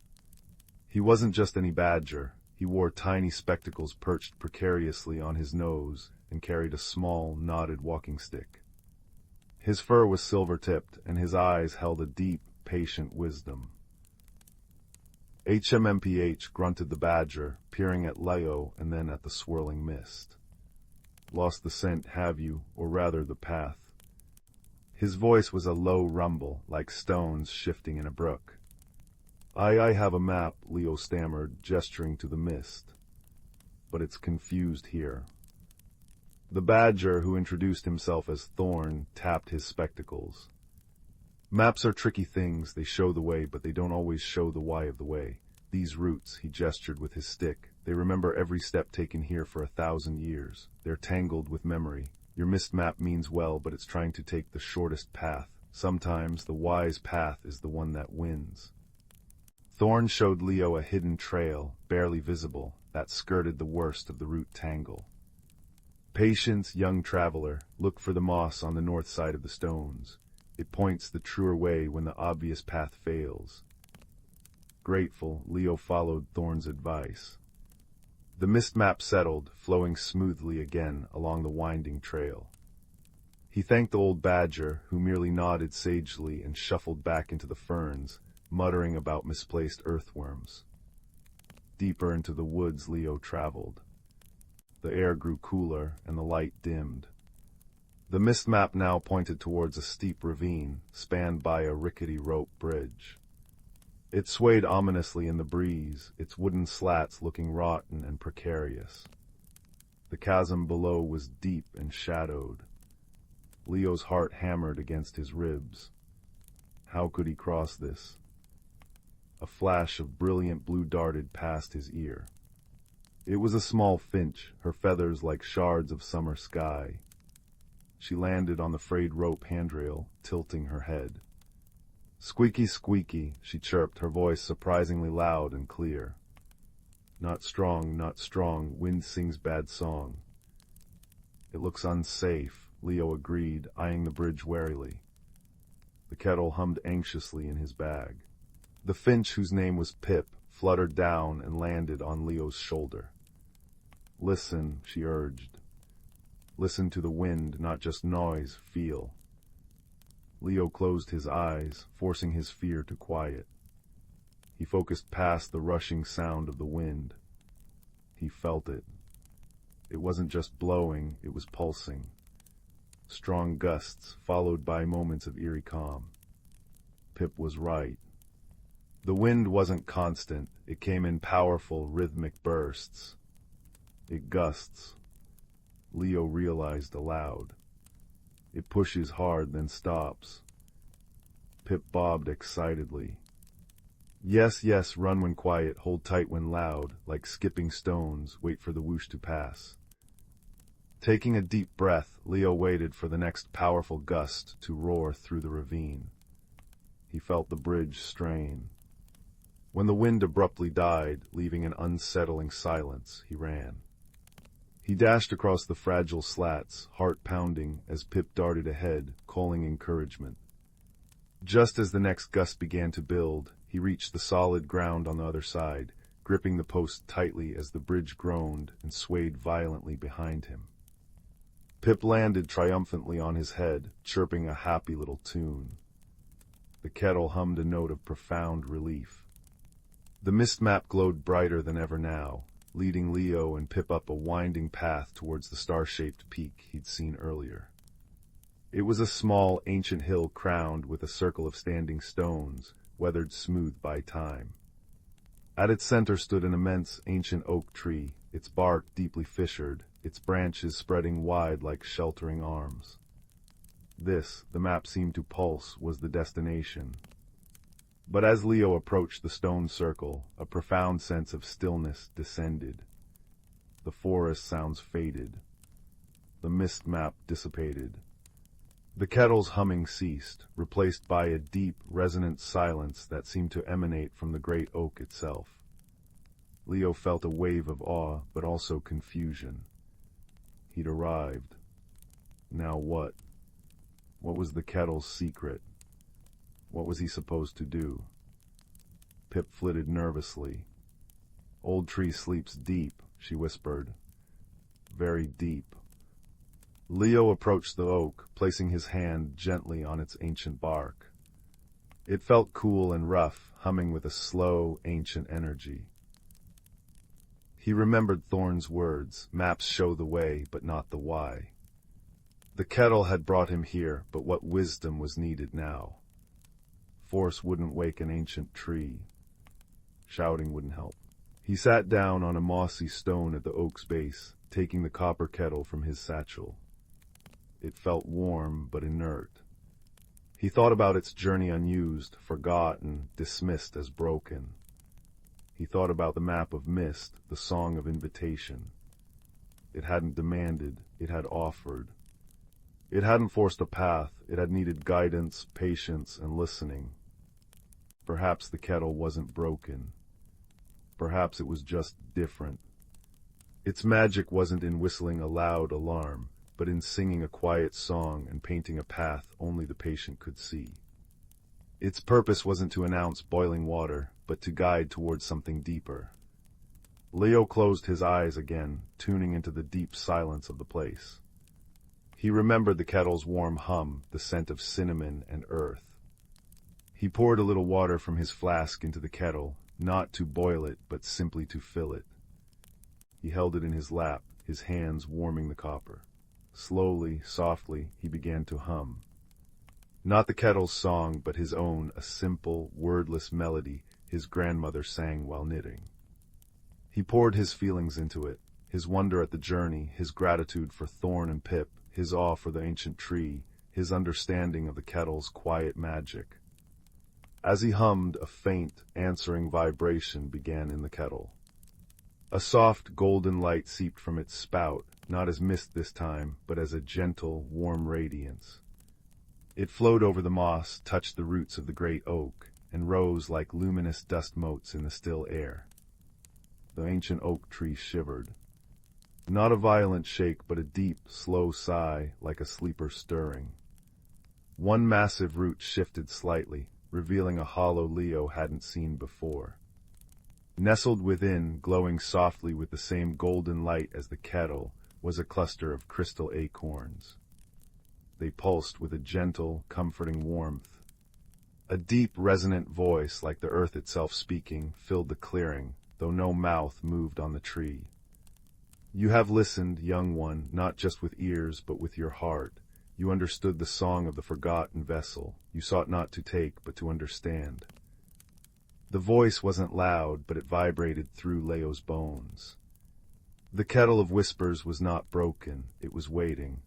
He wasn't just any badger. He wore tiny spectacles perched precariously on his nose and carried a small, knotted walking stick. His fur was silver-tipped, and his eyes held a deep, patient wisdom. HMMPH, grunted the badger, peering at Leo and then at the swirling mist. Lost the scent, have you, or rather the path? His voice was a low rumble, like stones shifting in a brook. I have a map, Leo stammered, gesturing to the mist. But it's confused here. The badger, who introduced himself as Thorn, tapped his spectacles. Maps are tricky things. They show the way, but they don't always show the why of the way. These roots, he gestured with his stick, they remember every step taken here for 1,000 years. They're tangled with memory. Your mist map means well, but it's trying to take the shortest path. Sometimes the wise path is the one that wins. Thorn showed Leo a hidden trail, barely visible, that skirted the worst of the root tangle. Patience, young traveler, look for the moss on the north side of the stones. It points the truer way when the obvious path fails. Grateful, Leo followed Thorn's advice. The mist map settled, flowing smoothly again along the winding trail. He thanked the old badger, who merely nodded sagely and shuffled back into the ferns, muttering about misplaced earthworms. Deeper into the woods Leo traveled. The air grew cooler and the light dimmed. The mist map now pointed towards a steep ravine, spanned by a rickety rope bridge. It swayed ominously in the breeze, its wooden slats looking rotten and precarious. The chasm below was deep and shadowed. Leo's heart hammered against his ribs. How could he cross this? A flash of brilliant blue darted past his ear. It was a small finch, her feathers like shards of summer sky. She landed on the frayed rope handrail, tilting her head. Squeaky, squeaky, she chirped, her voice surprisingly loud and clear. Not strong, wind sings bad song. It looks unsafe, Leo agreed, eyeing the bridge warily. The kettle hummed anxiously in his bag. The finch, whose name was Pip, fluttered down and landed on Leo's shoulder. Listen, she urged. Listen to the wind, not just noise, feel. Leo closed his eyes, forcing his fear to quiet. He focused past the rushing sound of the wind. He felt it. It wasn't just blowing, it was pulsing. Strong gusts, followed by moments of eerie calm. Pip was right. The wind wasn't constant, it came in powerful, rhythmic bursts. It gusts. Leo realized aloud. It pushes hard, then stops. Pip bobbed excitedly. Yes, yes, run when quiet, hold tight when loud, like skipping stones, wait for the whoosh to pass. Taking a deep breath, Leo waited for the next powerful gust to roar through the ravine. He felt the bridge strain. When the wind abruptly died, leaving an unsettling silence, he ran. He dashed across the fragile slats, heart pounding, as Pip darted ahead, calling encouragement. Just as the next gust began to build, he reached the solid ground on the other side, gripping the post tightly as the bridge groaned and swayed violently behind him. Pip landed triumphantly on his head, chirping a happy little tune. The kettle hummed a note of profound relief. The mist map glowed brighter than ever now, leading Leo and Pip up a winding path towards the star-shaped peak he'd seen earlier. It was a small, ancient hill crowned with a circle of standing stones, weathered smooth by time. At its center stood an immense, ancient oak tree, its bark deeply fissured, its branches spreading wide like sheltering arms. This, the map seemed to pulse, was the destination. But as Leo approached the stone circle, a profound sense of stillness descended. The forest sounds faded. The mist map dissipated. The kettle's humming ceased, replaced by a deep, resonant silence that seemed to emanate from the great oak itself. Leo felt a wave of awe, but also confusion. He'd arrived. Now what? What was the kettle's secret? What was he supposed to do? Pip flitted nervously. "Old tree sleeps deep," she whispered. "Very deep." Leo approached the oak, placing his hand gently on its ancient bark. It felt cool and rough, humming with a slow, ancient energy. He remembered Thorn's words, "Maps show the way, but not the why." The kettle had brought him here, but what wisdom was needed now? Force wouldn't wake an ancient tree. Shouting wouldn't help. He sat down on a mossy stone at the oak's base, taking the copper kettle from his satchel. It felt warm but inert. He thought about its journey unused, forgotten, dismissed as broken. He thought about the map of mist, the song of invitation. It hadn't demanded, it had offered. It hadn't forced a path, it had needed guidance, patience, and listening. Perhaps the kettle wasn't broken. Perhaps it was just different. Its magic wasn't in whistling a loud alarm, but in singing a quiet song and painting a path only the patient could see. Its purpose wasn't to announce boiling water, but to guide towards something deeper. Leo closed his eyes again, tuning into the deep silence of the place. He remembered the kettle's warm hum, the scent of cinnamon and earth. He poured a little water from his flask into the kettle, not to boil it, but simply to fill it. He held it in his lap, his hands warming the copper. Slowly, softly, he began to hum. Not the kettle's song, but his own, a simple, wordless melody his grandmother sang while knitting. He poured his feelings into it, his wonder at the journey, his gratitude for Thorn and Pip, his awe for the ancient tree, his understanding of the kettle's quiet magic. As he hummed, a faint, answering vibration began in the kettle. A soft, golden light seeped from its spout, not as mist this time, but as a gentle, warm radiance. It flowed over the moss, touched the roots of the great oak, and rose like luminous dust motes in the still air. The ancient oak tree shivered. Not a violent shake, but a deep, slow sigh, like a sleeper stirring. One massive root shifted slightly, revealing a hollow Leo hadn't seen before. Nestled within, glowing softly with the same golden light as the kettle, was a cluster of crystal acorns. They pulsed with a gentle, comforting warmth. A deep, resonant voice, like the earth itself speaking, filled the clearing, though no mouth moved on the tree. "You have listened, young one, not just with ears, but with your heart. You understood the song of the forgotten vessel. You sought not to take, but to understand." The voice wasn't loud, but it vibrated through Leo's bones. The kettle of whispers was not broken, it was waiting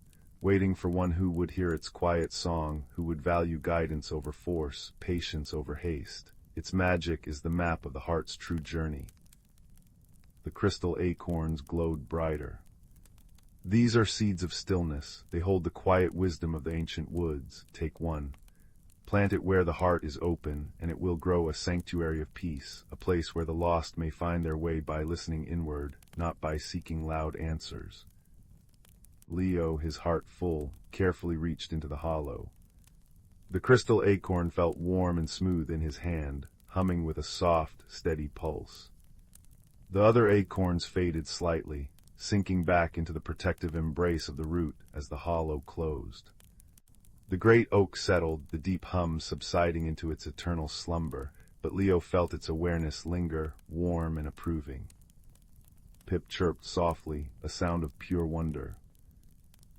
for one who would hear its quiet song, who would value guidance over force, patience over haste. Its magic is the map of the heart's true journey. The crystal acorns glowed brighter. "These are seeds of stillness. They hold the quiet wisdom of the ancient woods. Take one. Plant it where the heart is open, and it will grow a sanctuary of peace, a place where the lost may find their way by listening inward, not by seeking loud answers." Leo, his heart full, carefully reached into the hollow. The crystal acorn felt warm and smooth in his hand, humming with a soft, steady pulse. The other acorns faded slightly, sinking back into the protective embrace of the root as the hollow closed. The great oak settled, the deep hum subsiding into its eternal slumber, but Leo felt its awareness linger, warm and approving. Pip chirped softly, a sound of pure wonder.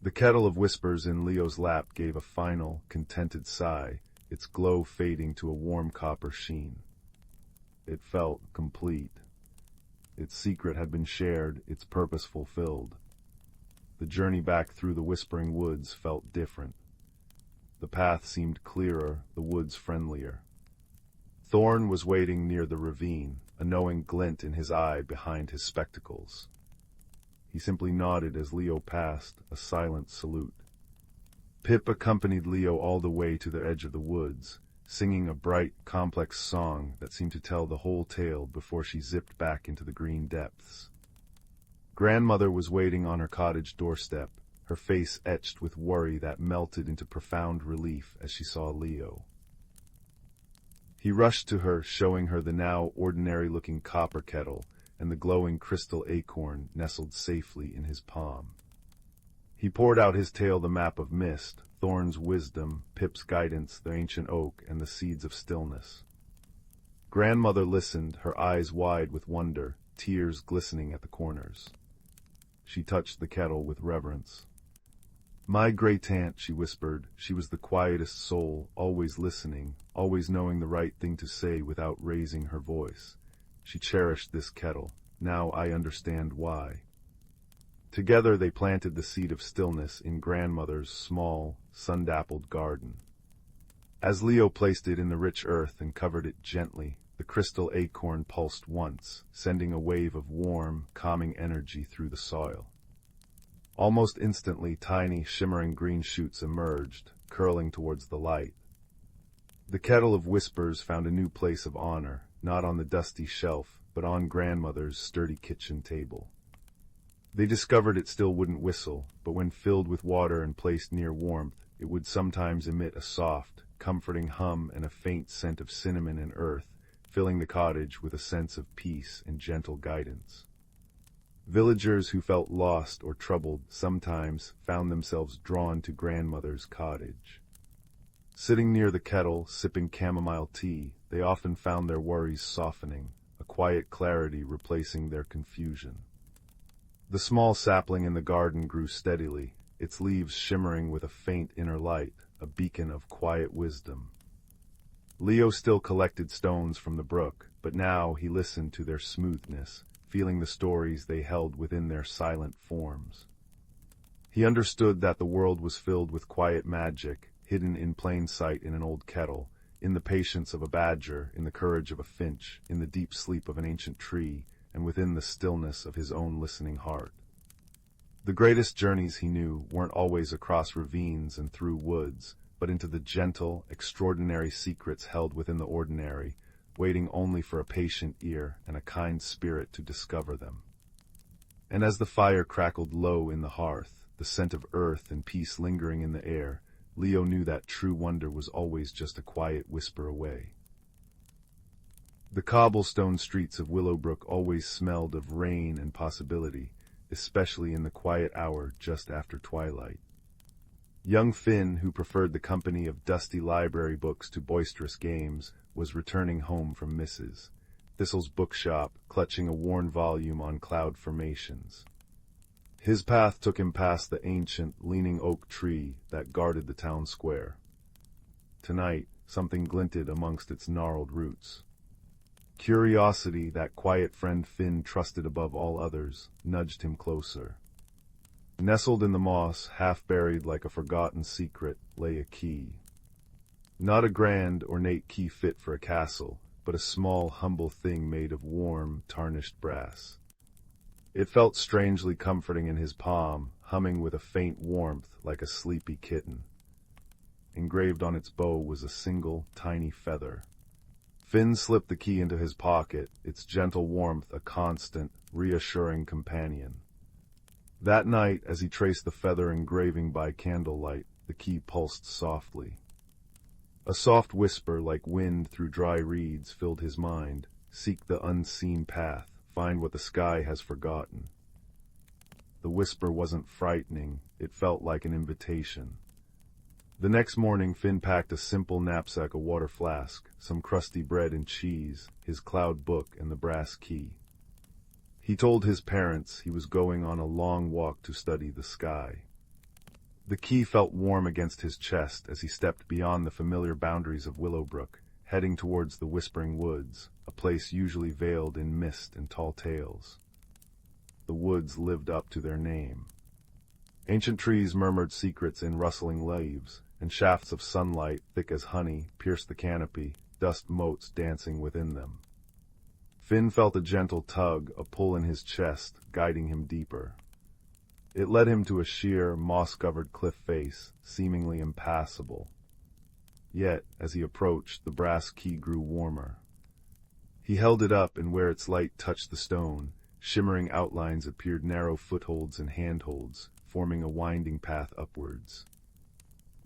The kettle of whispers in Leo's lap gave a final, contented sigh, its glow fading to a warm copper sheen. It felt complete. Its secret had been shared, its purpose fulfilled. the journey back through the whispering woods felt different. The path seemed clearer, the woods friendlier. Thorn was waiting near the ravine, a knowing glint in his eye behind his spectacles. He simply nodded as Leo passed, a silent salute. Pip accompanied Leo all the way to the edge of the woods, singing a bright, complex song that seemed to tell the whole tale before she zipped back into the green depths. Grandmother was waiting on her cottage doorstep, her face etched with worry that melted into profound relief as she saw Leo. He rushed to her, showing her the now ordinary-looking copper kettle and the glowing crystal acorn nestled safely in his palm. He poured out his tale, the map of mist, Thorn's wisdom, Pip's guidance, the ancient oak, and the seeds of stillness. Grandmother listened, her eyes wide with wonder, tears glistening at the corners. She touched the kettle with reverence. "My great-aunt," she whispered, "she was the quietest soul, always listening, always knowing the right thing to say without raising her voice. She cherished this kettle. Now I understand why." Together they planted the seed of stillness in grandmother's small, sun-dappled garden. As Leo placed it in the rich earth and covered it gently, the crystal acorn pulsed once, sending a wave of warm, calming energy through the soil. Almost instantly, tiny, shimmering green shoots emerged, curling towards the light. The kettle of whispers found a new place of honor, not on the dusty shelf, but on grandmother's sturdy kitchen table. They discovered it still wouldn't whistle, but when filled with water and placed near warmth, it would sometimes emit a soft, comforting hum and a faint scent of cinnamon and earth, filling the cottage with a sense of peace and gentle guidance. Villagers who felt lost or troubled sometimes found themselves drawn to grandmother's cottage. Sitting near the kettle, sipping chamomile tea, they often found their worries softening, a quiet clarity replacing their confusion. The small sapling in the garden grew steadily, its leaves shimmering with a faint inner light, a beacon of quiet wisdom. Leo still collected stones from the brook, but now he listened to their smoothness, feeling the stories they held within their silent forms. He understood that the world was filled with quiet magic, hidden in plain sight in an old kettle, in the patience of a badger, in the courage of a finch, in the deep sleep of an ancient tree, and within the stillness of his own listening heart. The greatest journeys, he knew, weren't always across ravines and through woods, but into the gentle, extraordinary secrets held within the ordinary, waiting only for a patient ear and a kind spirit to discover them. And as the fire crackled low in the hearth, the scent of earth and peace lingering in the air, Leo knew that true wonder was always just a quiet whisper away. The cobblestone streets of Willowbrook always smelled of rain and possibility, especially in the quiet hour just after twilight. Young Finn, who preferred the company of dusty library books to boisterous games, was returning home from Mrs. Thistle's bookshop, clutching a worn volume on cloud formations. His path took him past the ancient, leaning oak tree that guarded the town square. Tonight, something glinted amongst its gnarled roots. Curiosity, that quiet friend Finn trusted above all others, nudged him closer. Nestled in the moss, half-buried like a forgotten secret, lay a key. Not a grand, ornate key fit for a castle, but a small, humble thing made of warm, tarnished brass. It felt strangely comforting in his palm, humming with a faint warmth like a sleepy kitten. Engraved on its bow was a single, tiny feather. Finn slipped the key into his pocket, its gentle warmth a constant, reassuring companion. That night, as he traced the feather engraving by candlelight, the key pulsed softly. A soft whisper like wind through dry reeds filled his mind. Seek the unseen path, find what the sky has forgotten. The whisper wasn't frightening, it felt like an invitation. The next morning, Finn packed a simple knapsack, a water flask, some crusty bread and cheese, his cloud book, and the brass key. He told his parents he was going on a long walk to study the sky. The key felt warm against his chest as he stepped beyond the familiar boundaries of Willowbrook, heading towards the Whispering Woods, a place usually veiled in mist and tall tales. The woods lived up to their name. Ancient trees murmured secrets in rustling leaves, and shafts of sunlight, thick as honey, pierced the canopy, dust motes dancing within them. Finn felt a gentle tug, a pull in his chest, guiding him deeper. It led him to a sheer, moss-covered cliff face, seemingly impassable. Yet, as he approached, the brass key grew warmer. He held it up, and where its light touched the stone, shimmering outlines appeared, narrow footholds and handholds, forming a winding path upwards.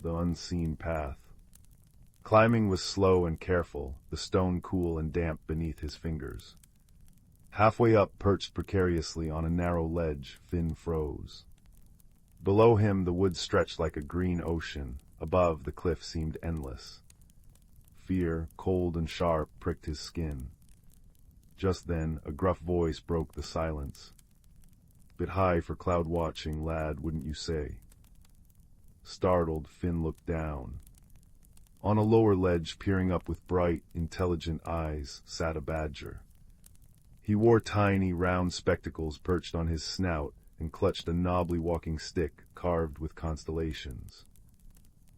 The unseen path. Climbing was slow and careful, the stone cool and damp beneath his fingers. Halfway up, perched precariously on a narrow ledge, Finn froze. Below him the woods stretched like a green ocean. Above, the cliff seemed endless. Fear, cold and sharp, pricked his skin. Just then, a gruff voice broke the silence. "Bit high for cloud watching, lad, wouldn't you say?" Startled, Finn looked down. On a lower ledge, peering up with bright, intelligent eyes, sat a badger. He wore tiny, round spectacles perched on his snout and clutched a knobbly walking stick carved with constellations.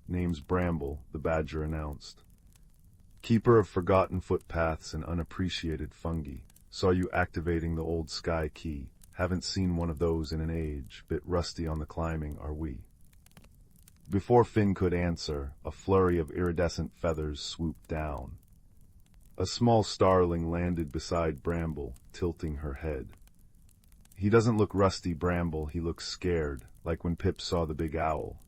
"Name's Bramble," the badger announced. "Keeper of forgotten footpaths and unappreciated fungi. Saw you activating the old sky key. Haven't seen one of those in an age. Bit rusty on the climbing, are we?" Before Finn could answer, a flurry of iridescent feathers swooped down. A small starling landed beside Bramble, tilting her head. "He doesn't look rusty, Bramble, he looks scared, like when Pip saw the big owl."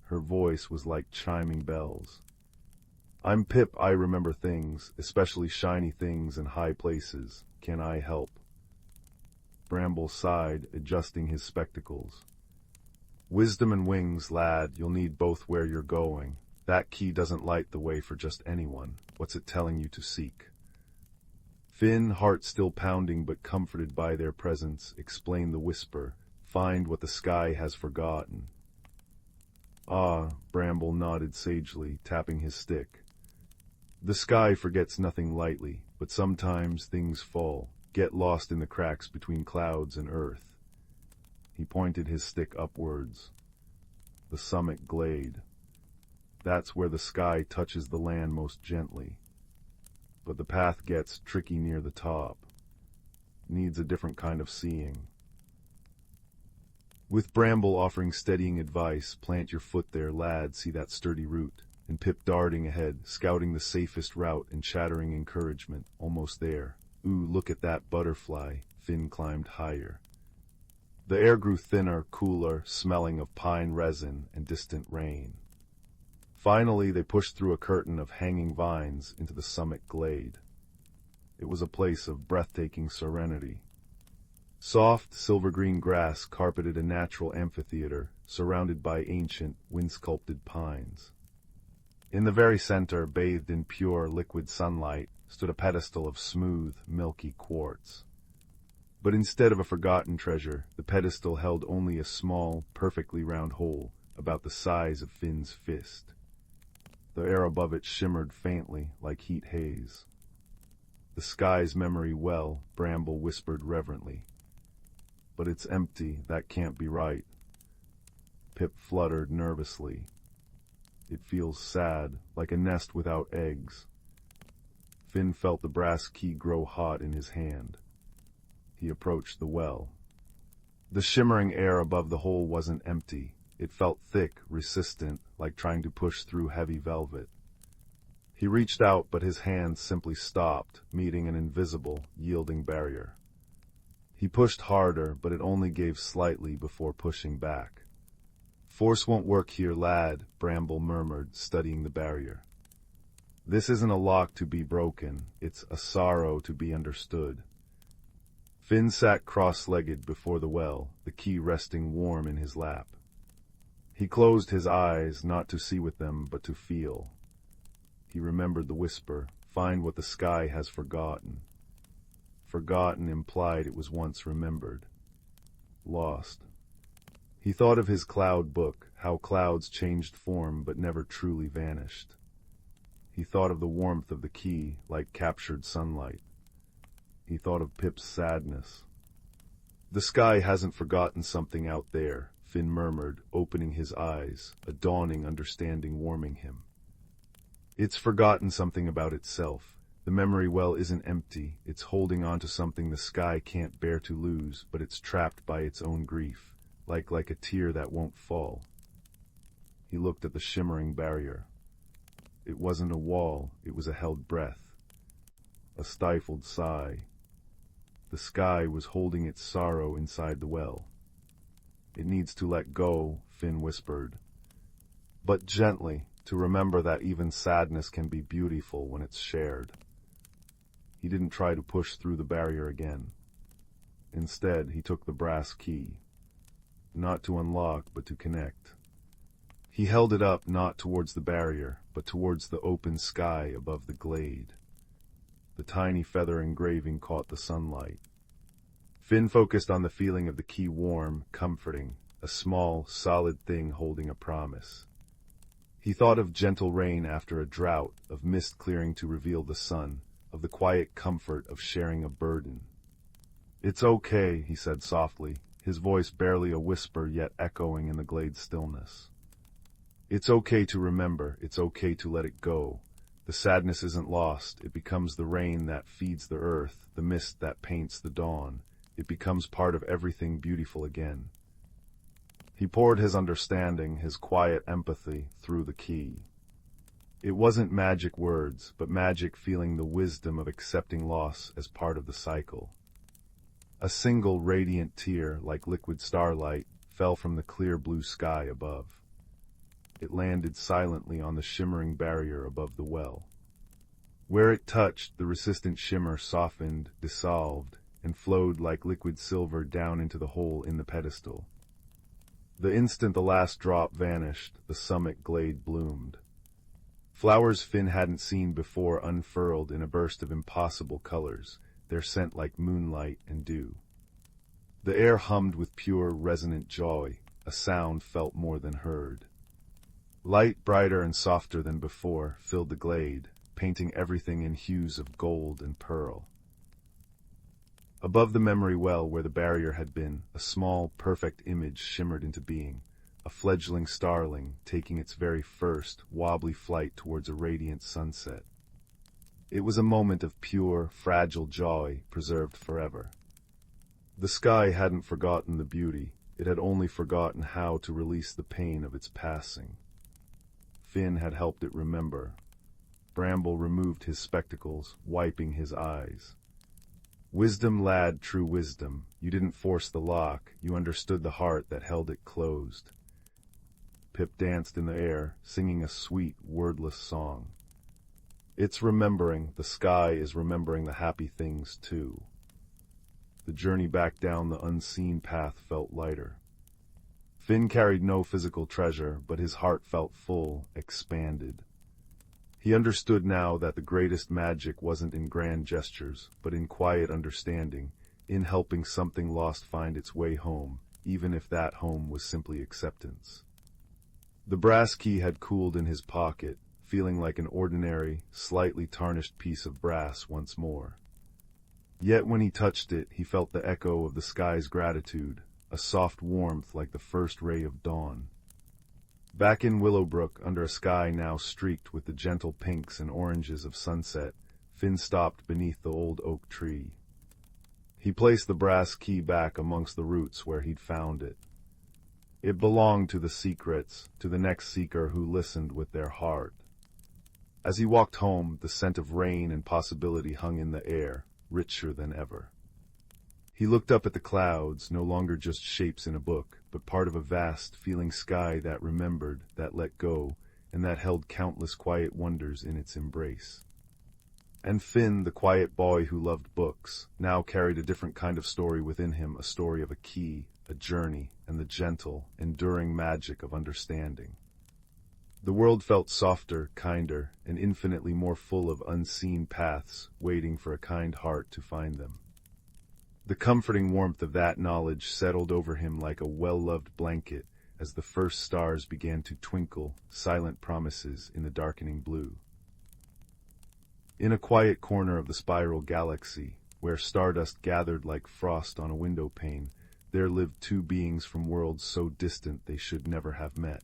Her voice was like chiming bells. "I'm Pip, I remember things, especially shiny things and high places. Can I help?" Bramble sighed, adjusting his spectacles. "Wisdom and wings, lad, you'll need both where you're going. That key doesn't light the way for just anyone. What's it telling you to seek?" Finn, heart still pounding but comforted by their presence, explained the whisper, "Find what the sky has forgotten." "Ah," Bramble nodded sagely, tapping his stick. "The sky forgets nothing lightly, but sometimes things fall, get lost in the cracks between clouds and earth." He pointed his stick upwards. The summit glade. That's where the sky touches the land most gently. But the path gets tricky near the top. Needs a different kind of seeing. With Bramble offering steadying advice, "Plant your foot there, lad, see that sturdy root," and Pip darting ahead, scouting the safest route and chattering encouragement, "Almost there. Ooh, look at that butterfly." Finn climbed higher. The air grew thinner, cooler, smelling of pine resin and distant rain. Finally, they pushed through a curtain of hanging vines into the summit glade. It was a place of breathtaking serenity. Soft, silver-green grass carpeted a natural amphitheater, surrounded by ancient, wind-sculpted pines. In the very center, bathed in pure, liquid sunlight, stood a pedestal of smooth, milky quartz. But instead of a forgotten treasure, the pedestal held only a small, perfectly round hole, about the size of Finn's fist. The air above it shimmered faintly, like heat haze. "The sky's memory well," Bramble whispered reverently. "But it's empty, that can't be right." Pip fluttered nervously. "It feels sad, like a nest without eggs." Finn felt the brass key grow hot in his hand. He approached the well. The shimmering air above the hole wasn't empty. It felt thick, resistant, like trying to push through heavy velvet. He reached out, but his hands simply stopped, meeting an invisible, yielding barrier. He pushed harder, but it only gave slightly before pushing back. "Force won't work here, lad," Bramble murmured, studying the barrier. "This isn't a lock to be broken, it's a sorrow to be understood." Finn sat cross-legged before the well, the key resting warm in his lap. He closed his eyes, not to see with them, but to feel. He remembered the whisper, "Find what the sky has forgotten." Forgotten implied it was once remembered. Lost. He thought of his cloud book, how clouds changed form but never truly vanished. He thought of the warmth of the key, like captured sunlight. He thought of Pip's sadness. "The sky hasn't forgotten something out there," Finn murmured, opening his eyes, a dawning understanding warming him. It's forgotten something about itself. The memory well isn't empty, it's holding on to something the sky can't bear to lose, but it's trapped by its own grief, like a tear that won't fall. He looked at the shimmering barrier. It wasn't a wall, it was a held breath. A stifled sigh. The sky was holding its sorrow inside the well. It needs to let go, Finn whispered. But gently, to remember that even sadness can be beautiful when it's shared. He didn't try to push through the barrier again. Instead, he took the brass key. Not to unlock, but to connect. He held it up not towards the barrier, but towards the open sky above the glade. The tiny feather engraving caught the sunlight. Finn focused on the feeling of the key warm, comforting, a small, solid thing holding a promise. He thought of gentle rain after a drought, of mist clearing to reveal the sun, of the quiet comfort of sharing a burden. It's okay, he said softly, his voice barely a whisper yet echoing in the glade's stillness. It's okay to remember, it's okay to let it go. The sadness isn't lost, it becomes the rain that feeds the earth, the mist that paints the dawn. It becomes part of everything beautiful again. He poured his understanding, his quiet empathy, through the key. It wasn't magic words, but magic feeling the wisdom of accepting loss as part of the cycle. A single radiant tear, like liquid starlight, fell from the clear blue sky above. It landed silently on the shimmering barrier above the well. Where it touched, the resistant shimmer softened, dissolved, and flowed like liquid silver down into the hole in the pedestal. The instant the last drop vanished, the summit glade bloomed. Flowers Finn hadn't seen before unfurled in a burst of impossible colors, their scent like moonlight and dew. The air hummed with pure, resonant joy, a sound felt more than heard. Light brighter and softer than before filled the glade, painting everything in hues of gold and pearl. Above the memory well where the barrier had been, a small, perfect image shimmered into being, a fledgling starling taking its very first, wobbly flight towards a radiant sunset. It was a moment of pure, fragile joy, preserved forever. The sky hadn't forgotten the beauty, it had only forgotten how to release the pain of its passing. Finn had helped it remember. Bramble removed his spectacles, wiping his eyes. Wisdom, lad, true wisdom. You didn't force the lock, you understood the heart that held it closed. Pip danced in the air, singing a sweet, wordless song. It's remembering, the sky is remembering the happy things too. The journey back down the unseen path felt lighter. Finn carried no physical treasure, but his heart felt full, expanded. He understood now that the greatest magic wasn't in grand gestures, but in quiet understanding, in helping something lost find its way home, even if that home was simply acceptance. The brass key had cooled in his pocket, feeling like an ordinary, slightly tarnished piece of brass once more. Yet when he touched it, he felt the echo of the sky's gratitude, a soft warmth like the first ray of dawn. Back in Willowbrook, under a sky now streaked with the gentle pinks and oranges of sunset, Finn stopped beneath the old oak tree. He placed the brass key back amongst the roots where he'd found it. It belonged to the secrets, to the next seeker who listened with their heart. As he walked home, the scent of rain and possibility hung in the air, richer than ever. He looked up at the clouds, no longer just shapes in a book, but part of a vast, feeling sky that remembered, that let go, and that held countless quiet wonders in its embrace. And Finn, the quiet boy who loved books, now carried a different kind of story within him, a story of a key, a journey, and the gentle, enduring magic of understanding. The world felt softer, kinder, and infinitely more full of unseen paths, waiting for a kind heart to find them. The comforting warmth of that knowledge settled over him like a well-loved blanket as the first stars began to twinkle, silent promises in the darkening blue. In a quiet corner of the spiral galaxy, where stardust gathered like frost on a window pane, there lived two beings from worlds so distant they should never have met.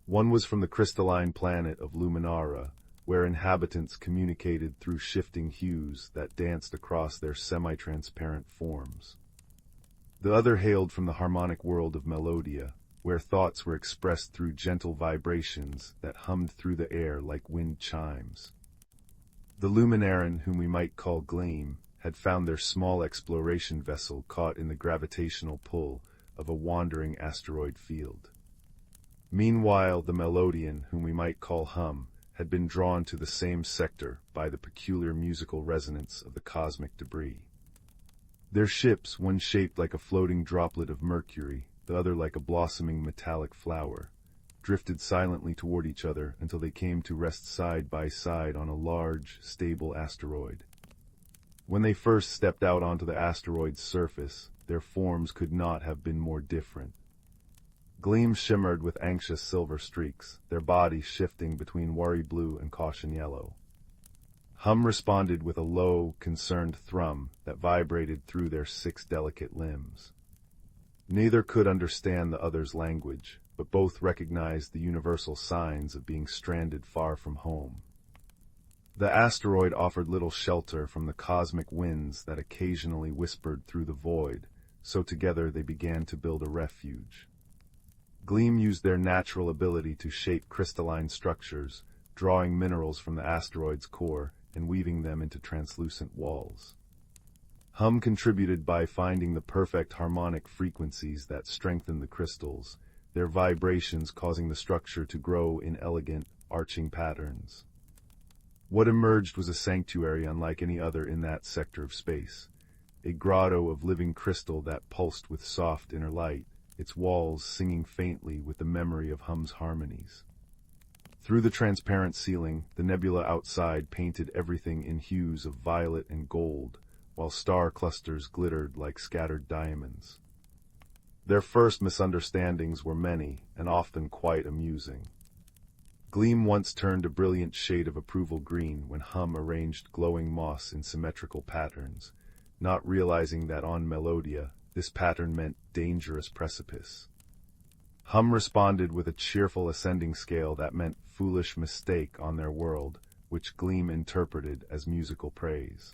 One was from the crystalline planet of Luminara, where inhabitants communicated through shifting hues that danced across their semi-transparent forms. The other hailed from the harmonic world of Melodia, where thoughts were expressed through gentle vibrations that hummed through the air like wind chimes. The Luminaran, whom we might call Gleam, had found their small exploration vessel caught in the gravitational pull of a wandering asteroid field. Meanwhile, the Melodian, whom we might call Hum, had been drawn to the same sector by the peculiar musical resonance of the cosmic debris. Their ships, one shaped like a floating droplet of mercury, the other like a blossoming metallic flower, drifted silently toward each other until they came to rest side by side on a large, stable asteroid. When they first stepped out onto the asteroid's surface, their forms could not have been more different. Gleam shimmered with anxious silver streaks, their bodies shifting between worry blue and caution yellow. Hum responded with a low, concerned thrum that vibrated through their 6 delicate limbs. Neither could understand the other's language, but both recognized the universal signs of being stranded far from home. The asteroid offered little shelter from the cosmic winds that occasionally whispered through the void, so together they began to build a refuge. Gleam used their natural ability to shape crystalline structures, drawing minerals from the asteroid's core and weaving them into translucent walls. Hum contributed by finding the perfect harmonic frequencies that strengthened the crystals, their vibrations causing the structure to grow in elegant, arching patterns. What emerged was a sanctuary unlike any other in that sector of space, a grotto of living crystal that pulsed with soft inner light, its walls singing faintly with the memory of Hum's harmonies. Through the transparent ceiling, the nebula outside painted everything in hues of violet and gold, while star clusters glittered like scattered diamonds. Their first misunderstandings were many, and often quite amusing. Gleam once turned a brilliant shade of approval green when Hum arranged glowing moss in symmetrical patterns, not realizing that on Melodia, this pattern meant dangerous precipice. Hum responded with a cheerful ascending scale that meant foolish mistake on their world, which Gleam interpreted as musical praise.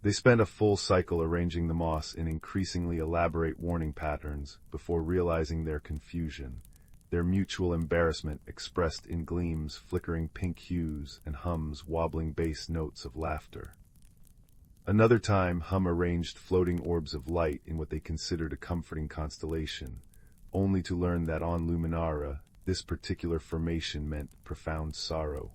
They spent a full cycle arranging the moss in increasingly elaborate warning patterns before realizing their confusion, their mutual embarrassment expressed in Gleam's flickering pink hues and Hum's wobbling bass notes of laughter. Another time, Hum arranged floating orbs of light in what they considered a comforting constellation, only to learn that on Luminara, this particular formation meant profound sorrow.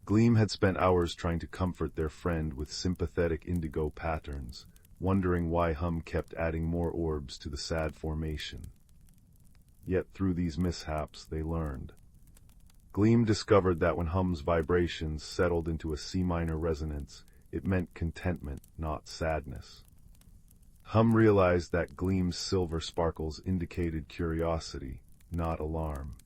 Gleam had spent hours trying to comfort their friend with sympathetic indigo patterns, wondering why Hum kept adding more orbs to the sad formation. Yet through these mishaps they learned. Gleam discovered that when Hum's vibrations settled into a C minor resonance, it meant contentment, not sadness. Hum realized that Gleam's silver sparkles indicated curiosity, not alarm.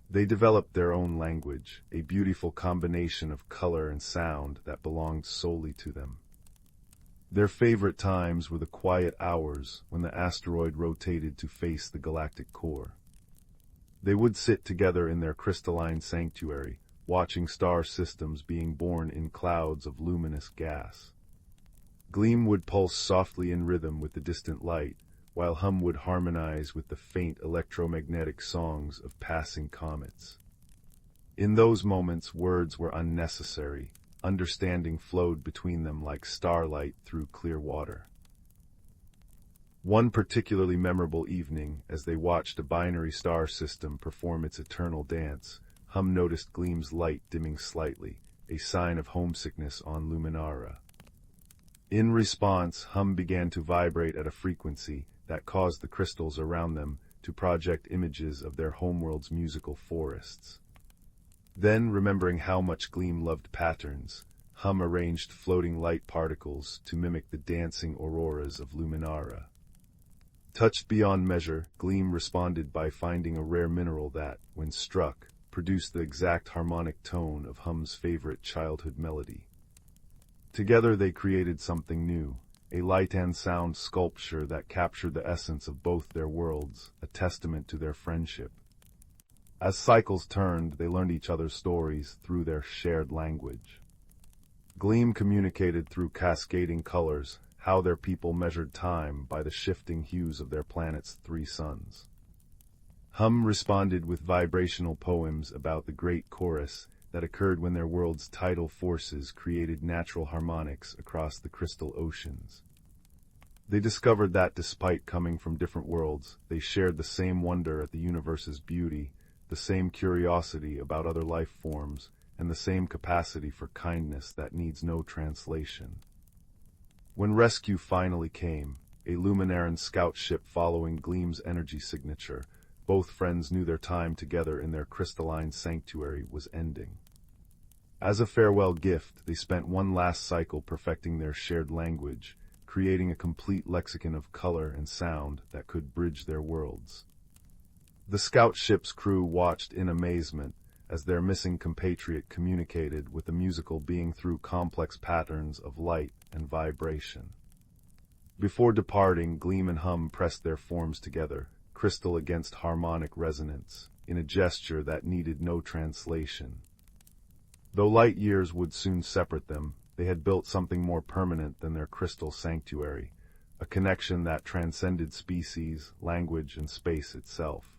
They developed their own language, a beautiful combination of color and sound that belonged solely to them. Their favorite times were the quiet hours when the asteroid rotated to face the galactic core. They would sit together in their crystalline sanctuary, watching star systems being born in clouds of luminous gas. Gleam would pulse softly in rhythm with the distant light, while Hum would harmonize with the faint electromagnetic songs of passing comets. In those moments, words were unnecessary. Understanding flowed between them like starlight through clear water. One particularly memorable evening, as they watched a binary star system perform its eternal dance, Hum noticed Gleam's light dimming slightly, a sign of homesickness on Luminara. In response, Hum began to vibrate at a frequency that caused the crystals around them to project images of their homeworld's musical forests. Then, remembering how much Gleam loved patterns, Hum arranged floating light particles to mimic the dancing auroras of Luminara. Touched beyond measure, Gleam responded by finding a rare mineral that, when struck, produced the exact harmonic tone of Hum's favorite childhood melody. Together they created something new, a light and sound sculpture that captured the essence of both their worlds, a testament to their friendship. As cycles turned, they learned each other's stories through their shared language. Gleam communicated through cascading colors, how their people measured time by the shifting hues of their planet's three suns. Hum responded with vibrational poems about the great chorus that occurred when their world's tidal forces created natural harmonics across the crystal oceans. They discovered that despite coming from different worlds, they shared the same wonder at the universe's beauty, the same curiosity about other life forms, and the same capacity for kindness that needs no translation. When rescue finally came, a Luminaran scout ship following Gleam's energy signature, both friends knew their time together in their crystalline sanctuary was ending. As a farewell gift, they spent one last cycle perfecting their shared language, creating a complete lexicon of color and sound that could bridge their worlds. The scout ship's crew watched in amazement as their missing compatriot communicated with the musical being through complex patterns of light and vibration. Before departing, Gleam and Hum pressed their forms together, crystal against harmonic resonance, in a gesture that needed no translation. Though light years would soon separate them, they had built something more permanent than their crystal sanctuary, a connection that transcended species, language, and space itself.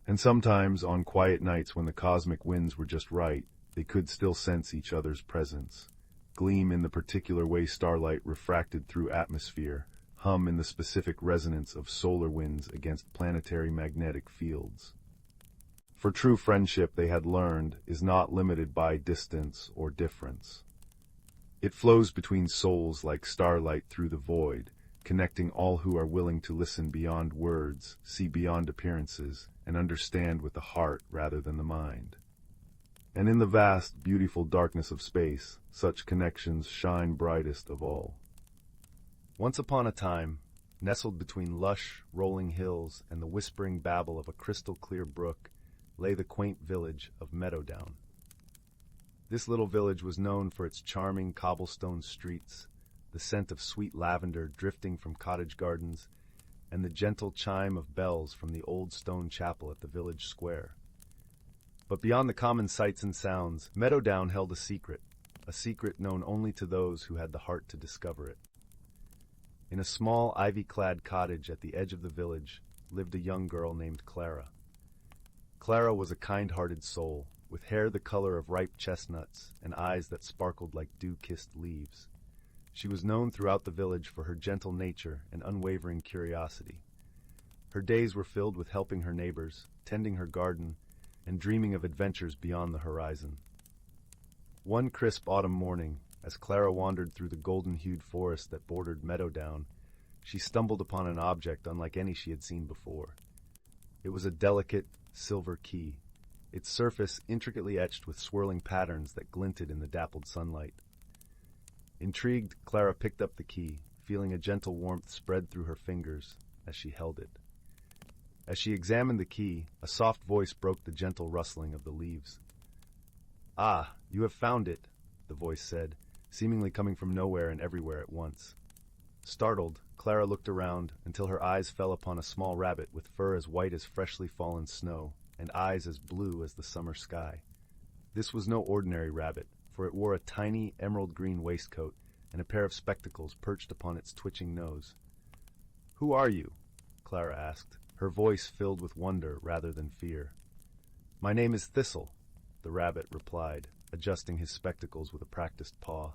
And sometimes, on quiet nights when the cosmic winds were just right, they could still sense each other's presence. Gleam in the particular way starlight refracted through atmosphere, Hum in the specific resonance of solar winds against planetary magnetic fields. For true friendship, they had learned, is not limited by distance or difference. It flows between souls like starlight through the void, connecting all who are willing to listen beyond words, see beyond appearances, and understand with the heart rather than the mind. And in the vast, beautiful darkness of space, such connections shine brightest of all. Once upon a time, nestled between lush, rolling hills and the whispering babble of a crystal-clear brook, lay the quaint village of Meadows. This little village was known for its charming cobblestone streets, the scent of sweet lavender drifting from cottage gardens, and the gentle chime of bells from the old stone chapel at the village square. But beyond the common sights and sounds, Meadows held a secret known only to those who had the heart to discover it. In a small, ivy-clad cottage at the edge of the village lived a young girl named Clara. Clara was a kind-hearted soul, with hair the color of ripe chestnuts and eyes that sparkled like dew-kissed leaves. She was known throughout the village for her gentle nature and unwavering curiosity. Her days were filled with helping her neighbors, tending her garden, and dreaming of adventures beyond the horizon. One crisp autumn morning, as Clara wandered through the golden-hued forest that bordered Meadows, she stumbled upon an object unlike any she had seen before. It was a delicate, silver key, its surface intricately etched with swirling patterns that glinted in the dappled sunlight. Intrigued, Clara picked up the key, feeling a gentle warmth spread through her fingers as she held it. As she examined the key, a soft voice broke the gentle rustling of the leaves. "Ah, you have found it," the voice said, seemingly coming from nowhere and everywhere at once. Startled, Clara looked around until her eyes fell upon a small rabbit with fur as white as freshly fallen snow and eyes as blue as the summer sky. This was no ordinary rabbit, for it wore a tiny emerald-green waistcoat and a pair of spectacles perched upon its twitching nose. "Who are you?" Clara asked, her voice filled with wonder rather than fear. "My name is Thistle," the rabbit replied, adjusting his spectacles with a practiced paw.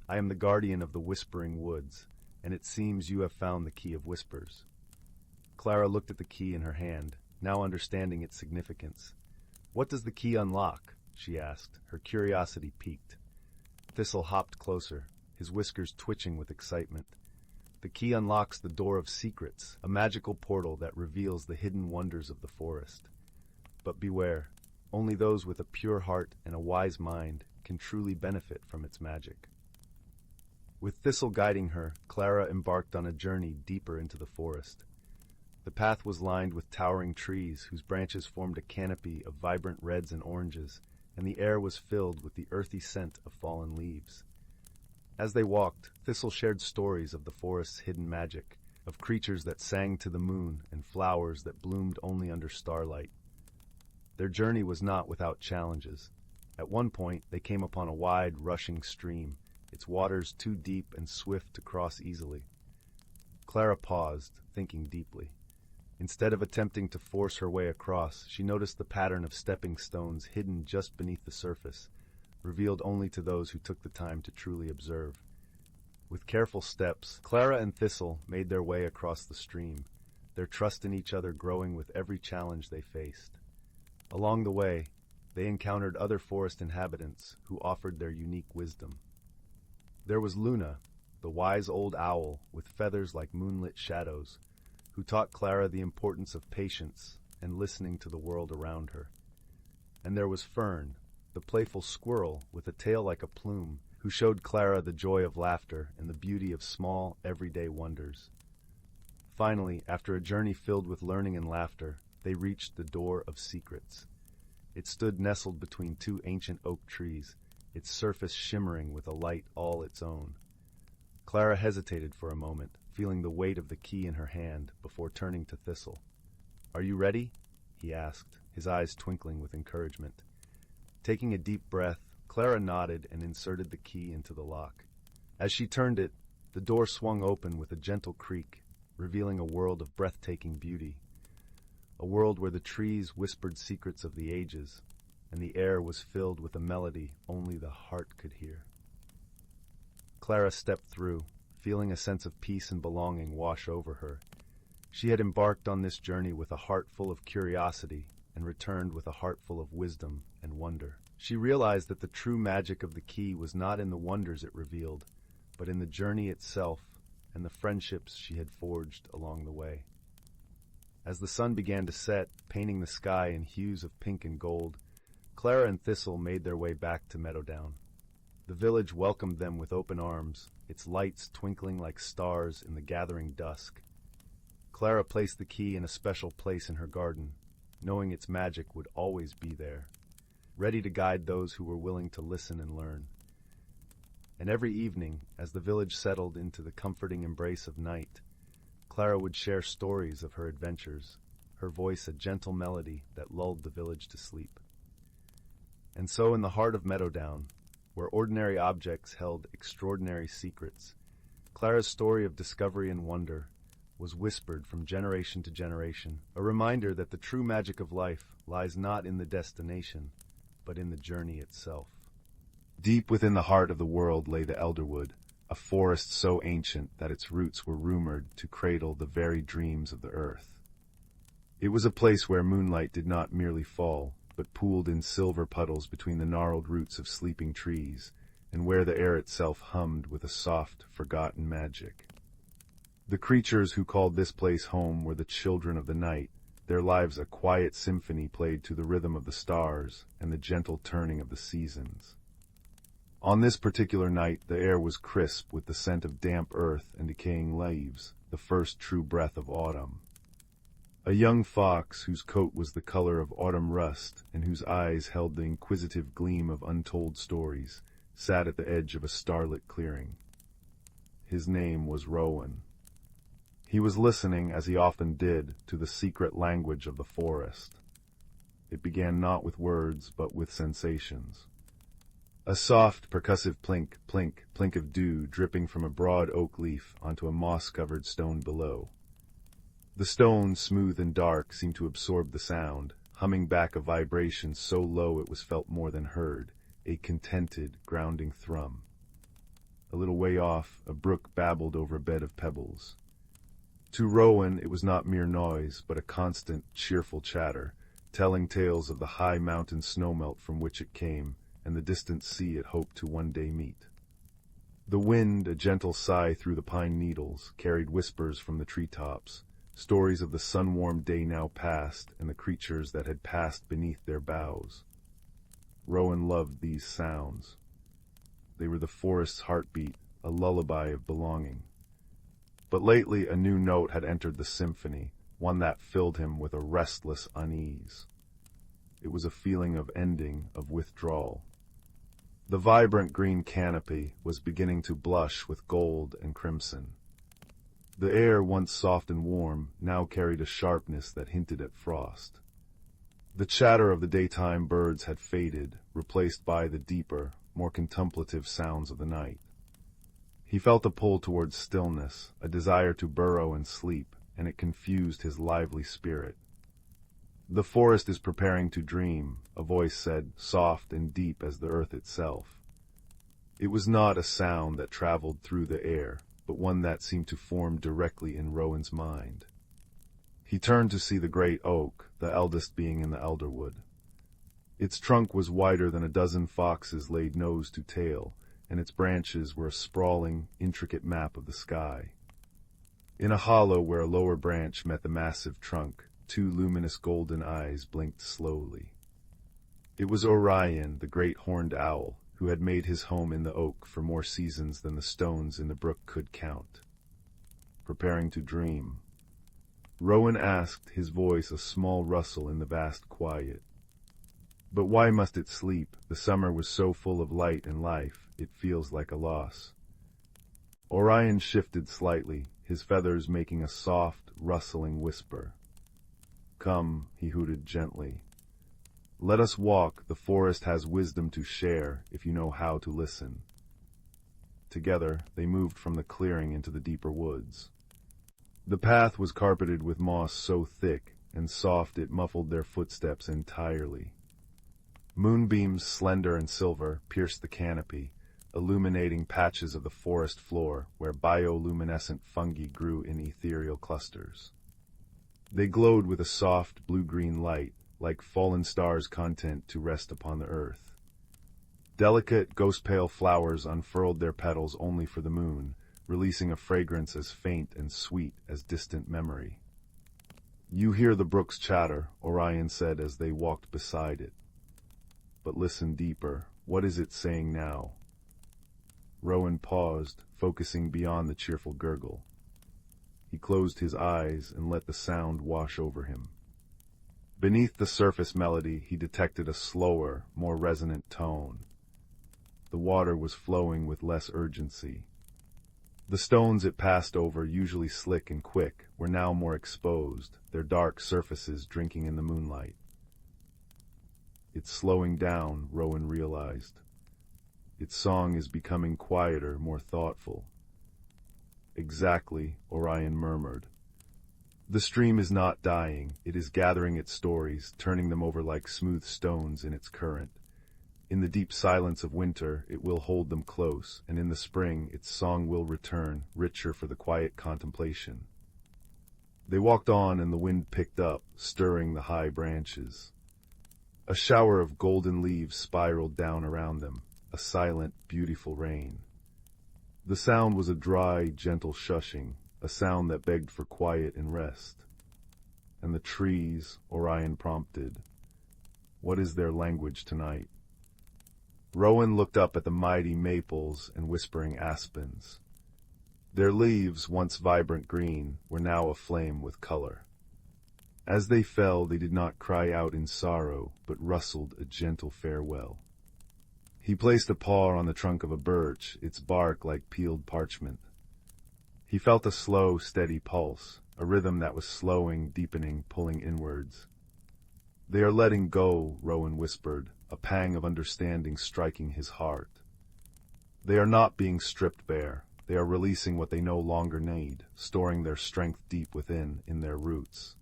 "I am the guardian of the Whispering Woods, and it seems you have found the Key of Whispers." Clara looked at the key in her hand, now understanding its significance. "What does the key unlock?" she asked, her curiosity piqued. Thistle hopped closer, his whiskers twitching with excitement. "The key unlocks the Door of Secrets, a magical portal that reveals the hidden wonders of the forest. But beware, only those with a pure heart and a wise mind can truly benefit from its magic." With Thistle guiding her, Clara embarked on a journey deeper into the forest. The path was lined with towering trees whose branches formed a canopy of vibrant reds and oranges, and the air was filled with the earthy scent of fallen leaves. As they walked, Thistle shared stories of the forest's hidden magic, of creatures that sang to the moon and flowers that bloomed only under starlight. Their journey was not without challenges. At one point, they came upon a wide, rushing stream, its waters too deep and swift to cross easily. Clara paused, thinking deeply. Instead of attempting to force her way across, she noticed the pattern of stepping stones hidden just beneath the surface, revealed only to those who took the time to truly observe. With careful steps, Clara and Thistle made their way across the stream, their trust in each other growing with every challenge they faced. Along the way, they encountered other forest inhabitants who offered their unique wisdom. There was Luna, the wise old owl with feathers like moonlit shadows, who taught Clara the importance of patience and listening to the world around her. And there was Fern, the playful squirrel with a tail like a plume, who showed Clara the joy of laughter and the beauty of small, everyday wonders. Finally, after a journey filled with learning and laughter, they reached the Door of Secrets. It stood nestled between two ancient oak trees, its surface shimmering with a light all its own. Clara hesitated for a moment, feeling the weight of the key in her hand, before turning to Thistle. "Are you ready?" he asked, his eyes twinkling with encouragement. Taking a deep breath, Clara nodded and inserted the key into the lock. As she turned it, the door swung open with a gentle creak, revealing a world of breathtaking beauty. A world where the trees whispered secrets of the ages, and the air was filled with a melody only the heart could hear. Clara stepped through, feeling a sense of peace and belonging wash over her. She had embarked on this journey with a heart full of curiosity and returned with a heart full of wisdom and wonder. She realized that the true magic of the key was not in the wonders it revealed, but in the journey itself and the friendships she had forged along the way. As the sun began to set, painting the sky in hues of pink and gold, Clara and Thistle made their way back to Meadowdown. The village welcomed them with open arms, its lights twinkling like stars in the gathering dusk. Clara placed the key in a special place in her garden, knowing its magic would always be there, ready to guide those who were willing to listen and learn. And every evening, as the village settled into the comforting embrace of night, Clara would share stories of her adventures, her voice a gentle melody that lulled the village to sleep. And so in the heart of Meadowdown, where ordinary objects held extraordinary secrets, Clara's story of discovery and wonder was whispered from generation to generation, a reminder that the true magic of life lies not in the destination, but in the journey itself. Deep within the heart of the world lay the Elderwood, a forest so ancient that its roots were rumored to cradle the very dreams of the earth. It was a place where moonlight did not merely fall, but pooled in silver puddles between the gnarled roots of sleeping trees, and where the air itself hummed with a soft, forgotten magic. The creatures who called this place home were the children of the night, their lives a quiet symphony played to the rhythm of the stars and the gentle turning of the seasons. On this particular night, the air was crisp with the scent of damp earth and decaying leaves, the first true breath of autumn. A young fox, whose coat was the color of autumn rust and whose eyes held the inquisitive gleam of untold stories, sat at the edge of a starlit clearing. His name was Rowan. He was listening, as he often did, to the secret language of the forest. It began not with words, but with sensations. A soft, percussive plink, plink, plink of dew dripping from a broad oak leaf onto a moss-covered stone below. The stone, smooth and dark, seemed to absorb the sound, humming back a vibration so low it was felt more than heard, a contented, grounding thrum. A little way off, a brook babbled over a bed of pebbles. To Rowan, it was not mere noise, but a constant, cheerful chatter, telling tales of the high mountain snowmelt from which it came, and the distant sea it hoped to one day meet. The wind, a gentle sigh through the pine needles, carried whispers from the treetops, stories of the sun-warmed day now past and the creatures that had passed beneath their boughs. Rowan loved these sounds. They were the forest's heartbeat, a lullaby of belonging. But lately a new note had entered the symphony, one that filled him with a restless unease. It was a feeling of ending, of withdrawal. The vibrant green canopy was beginning to blush with gold and crimson. The air, once soft and warm, now carried a sharpness that hinted at frost. The chatter of the daytime birds had faded, replaced by the deeper, more contemplative sounds of the night. He felt a pull towards stillness, a desire to burrow and sleep, and it confused his lively spirit. "The forest is preparing to dream," a voice said, soft and deep as the earth itself. It was not a sound that traveled through the air, but one that seemed to form directly in Rowan's mind. He turned to see the great oak, the eldest being in the elderwood. Its trunk was wider than a dozen foxes laid nose to tail, and its branches were a sprawling, intricate map of the sky. In a hollow where a lower branch met the massive trunk, two luminous golden eyes blinked slowly. It was Orion, the great horned owl, who had made his home in the oak for more seasons than the stones in the brook could count. Preparing to dream. Rowan asked, his voice a small rustle in the vast quiet. But why must it sleep? The summer was so full of light and life, it feels like a loss. Orion shifted slightly, his feathers making a soft, rustling whisper. "Come," he hooted gently. "Let us walk. The forest has wisdom to share, if you know how to listen." Together, they moved from the clearing into the deeper woods. The path was carpeted with moss so thick and soft it muffled their footsteps entirely. Moonbeams, slender and silver, pierced the canopy, illuminating patches of the forest floor where bioluminescent fungi grew in ethereal clusters. They glowed with a soft blue-green light, like fallen stars content to rest upon the earth. Delicate, ghost-pale flowers unfurled their petals only for the moon, releasing a fragrance as faint and sweet as distant memory. "You hear the brook's chatter," Orion said as they walked beside it. "But listen deeper. What is it saying now?" Rowan paused, focusing beyond the cheerful gurgle. He closed his eyes and let the sound wash over him. Beneath the surface melody, he detected a slower, more resonant tone. The water was flowing with less urgency. The stones it passed over, usually slick and quick, were now more exposed, their dark surfaces drinking in the moonlight. "It's slowing down," Rowan realized. "Its song is becoming quieter, more thoughtful." "Exactly," Orion murmured. "The stream is not dying, it is gathering its stories, turning them over like smooth stones in its current. In the deep silence of winter, it will hold them close, and in the spring, its song will return, richer for the quiet contemplation." They walked on, and the wind picked up, stirring the high branches. A shower of golden leaves spiraled down around them, a silent, beautiful rain. The sound was a dry, gentle shushing, a sound that begged for quiet and rest. "And the trees," Orion prompted. "What is their language tonight?" Rowan looked up at the mighty maples and whispering aspens. Their leaves, once vibrant green, were now aflame with color. As they fell, they did not cry out in sorrow, but rustled a gentle farewell. He placed a paw on the trunk of a birch, its bark like peeled parchment. He felt a slow, steady pulse, a rhythm that was slowing, deepening, pulling inwards. "They are letting go," Rowan whispered, a pang of understanding striking his heart. "They are not being stripped bare. They are releasing what they no longer need, storing their strength deep within, in their roots."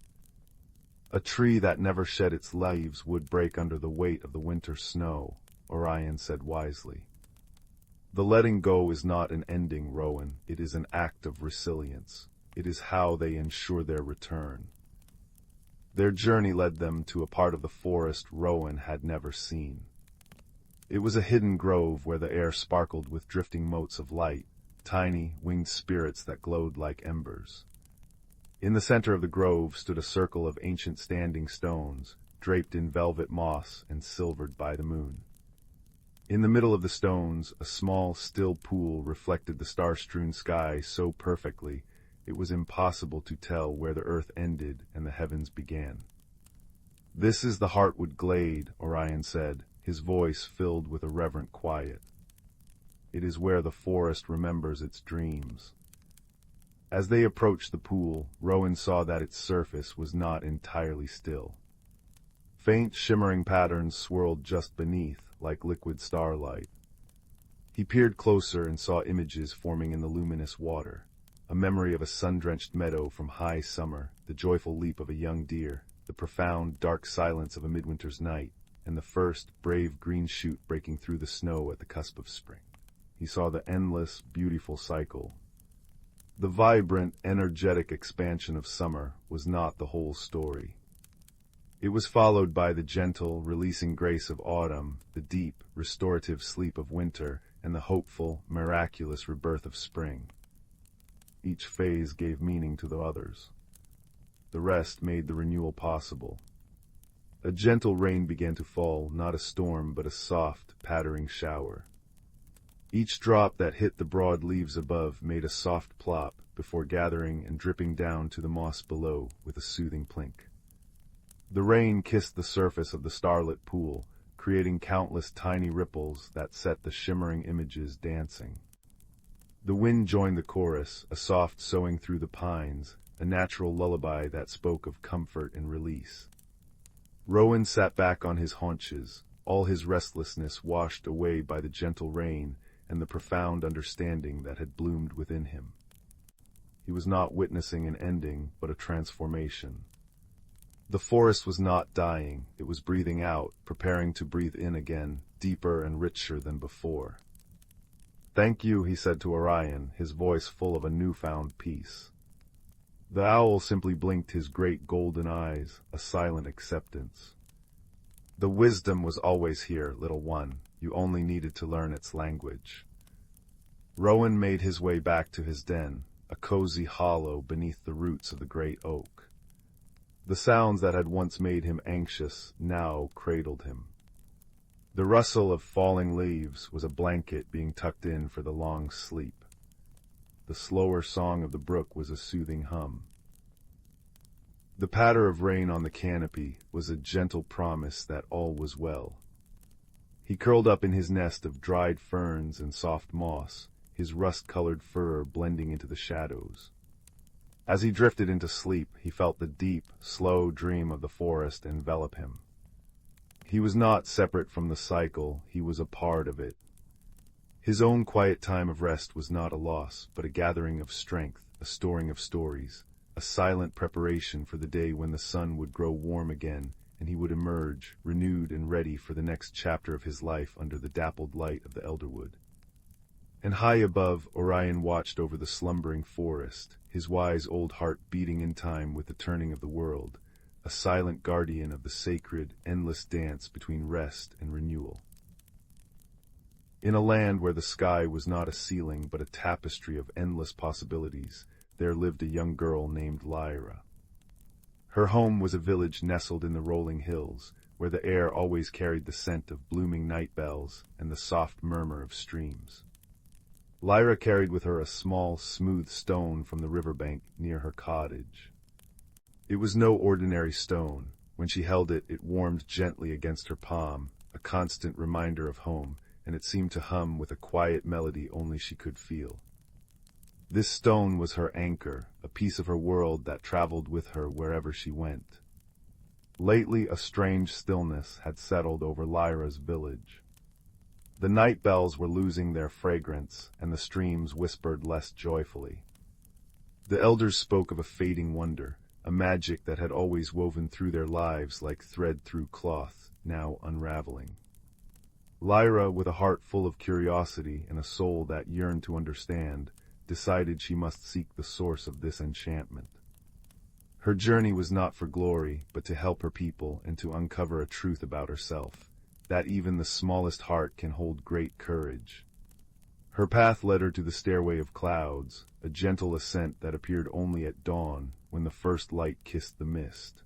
"A tree that never shed its leaves would break under the weight of the winter snow," Orion said wisely. "The letting go is not an ending, Rowan. It is an act of resilience. It is how they ensure their return." Their journey led them to a part of the forest Rowan had never seen. It was a hidden grove where the air sparkled with drifting motes of light, tiny, winged spirits that glowed like embers. In the center of the grove stood a circle of ancient standing stones, draped in velvet moss and silvered by the moon. In the middle of the stones, a small, still pool reflected the star-strewn sky so perfectly it was impossible to tell where the earth ended and the heavens began. "This is the Heartwood Glade," Orion said, his voice filled with a reverent quiet. "It is where the forest remembers its dreams." As they approached the pool, Rowan saw that its surface was not entirely still. Faint shimmering patterns swirled just beneath, like liquid starlight. He peered closer and saw images forming in the luminous water. A memory of a sun-drenched meadow from high summer, the joyful leap of a young deer, the profound, dark silence of a midwinter's night, and the first, brave green shoot breaking through the snow at the cusp of spring. He saw the endless, beautiful cycle. The vibrant, energetic expansion of summer was not the whole story. It was followed by the gentle, releasing grace of autumn, the deep, restorative sleep of winter, and the hopeful, miraculous rebirth of spring. Each phase gave meaning to the others. The rest made the renewal possible. A gentle rain began to fall, not a storm, but a soft, pattering shower. Each drop that hit the broad leaves above made a soft plop before gathering and dripping down to the moss below with a soothing plink. The rain kissed the surface of the starlit pool, creating countless tiny ripples that set the shimmering images dancing. The wind joined the chorus, a soft soughing through the pines, a natural lullaby that spoke of comfort and release. Rowan sat back on his haunches, all his restlessness washed away by the gentle rain and the profound understanding that had bloomed within him. He was not witnessing an ending, but a transformation. The forest was not dying, it was breathing out, preparing to breathe in again, deeper and richer than before. "Thank you," he said to Orion, his voice full of a newfound peace. The owl simply blinked his great golden eyes, a silent acceptance. "The wisdom was always here, little one. You only needed to learn its language." Rowan made his way back to his den, a cozy hollow beneath the roots of the great oak. The sounds that had once made him anxious now cradled him. The rustle of falling leaves was a blanket being tucked in for the long sleep. The slower song of the brook was a soothing hum. The patter of rain on the canopy was a gentle promise that all was well. He curled up in his nest of dried ferns and soft moss, his rust-colored fur blending into the shadows. As he drifted into sleep, he felt the deep, slow dream of the forest envelop him. He was not separate from the cycle, he was a part of it. His own quiet time of rest was not a loss, but a gathering of strength, a storing of stories, a silent preparation for the day when the sun would grow warm again, and he would emerge, renewed and ready for the next chapter of his life under the dappled light of the elderwood. And high above, Orion watched over the slumbering forest, his wise old heart beating in time with the turning of the world, a silent guardian of the sacred, endless dance between rest and renewal. In a land where the sky was not a ceiling but a tapestry of endless possibilities, there lived a young girl named Lyra. Her home was a village nestled in the rolling hills, where the air always carried the scent of blooming night bells and the soft murmur of streams. Lyra carried with her a small, smooth stone from the riverbank near her cottage. It was no ordinary stone. When she held it, it warmed gently against her palm, a constant reminder of home, and it seemed to hum with a quiet melody only she could feel. This stone was her anchor, a piece of her world that traveled with her wherever she went. Lately, a strange stillness had settled over Lyra's village. The night bells were losing their fragrance, and the streams whispered less joyfully. The elders spoke of a fading wonder, a magic that had always woven through their lives like thread through cloth, now unraveling. Lyra, with a heart full of curiosity and a soul that yearned to understand, decided she must seek the source of this enchantment. Her journey was not for glory, but to help her people and to uncover a truth about herself, that even the smallest heart can hold great courage. Her path led her to the stairway of clouds, a gentle ascent that appeared only at dawn, when the first light kissed the mist.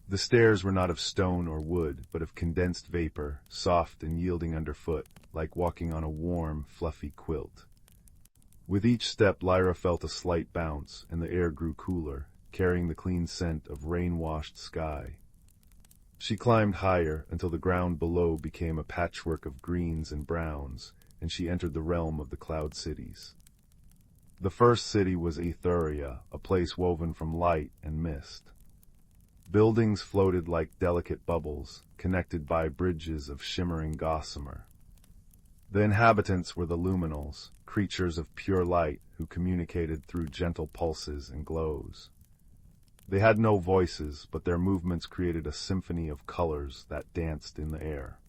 The stairs were not of stone or wood, but of condensed vapor, soft and yielding underfoot, like walking on a warm, fluffy quilt. With each step Lyra felt a slight bounce, and the air grew cooler, carrying the clean scent of rain-washed sky. She climbed higher until the ground below became a patchwork of greens and browns, and she entered the realm of the cloud cities. The first city was Etheria, a place woven from light and mist. Buildings floated like delicate bubbles, connected by bridges of shimmering gossamer. The inhabitants were the luminals, creatures of pure light who communicated through gentle pulses and glows. They had no voices, but their movements created a symphony of colors that danced in the air.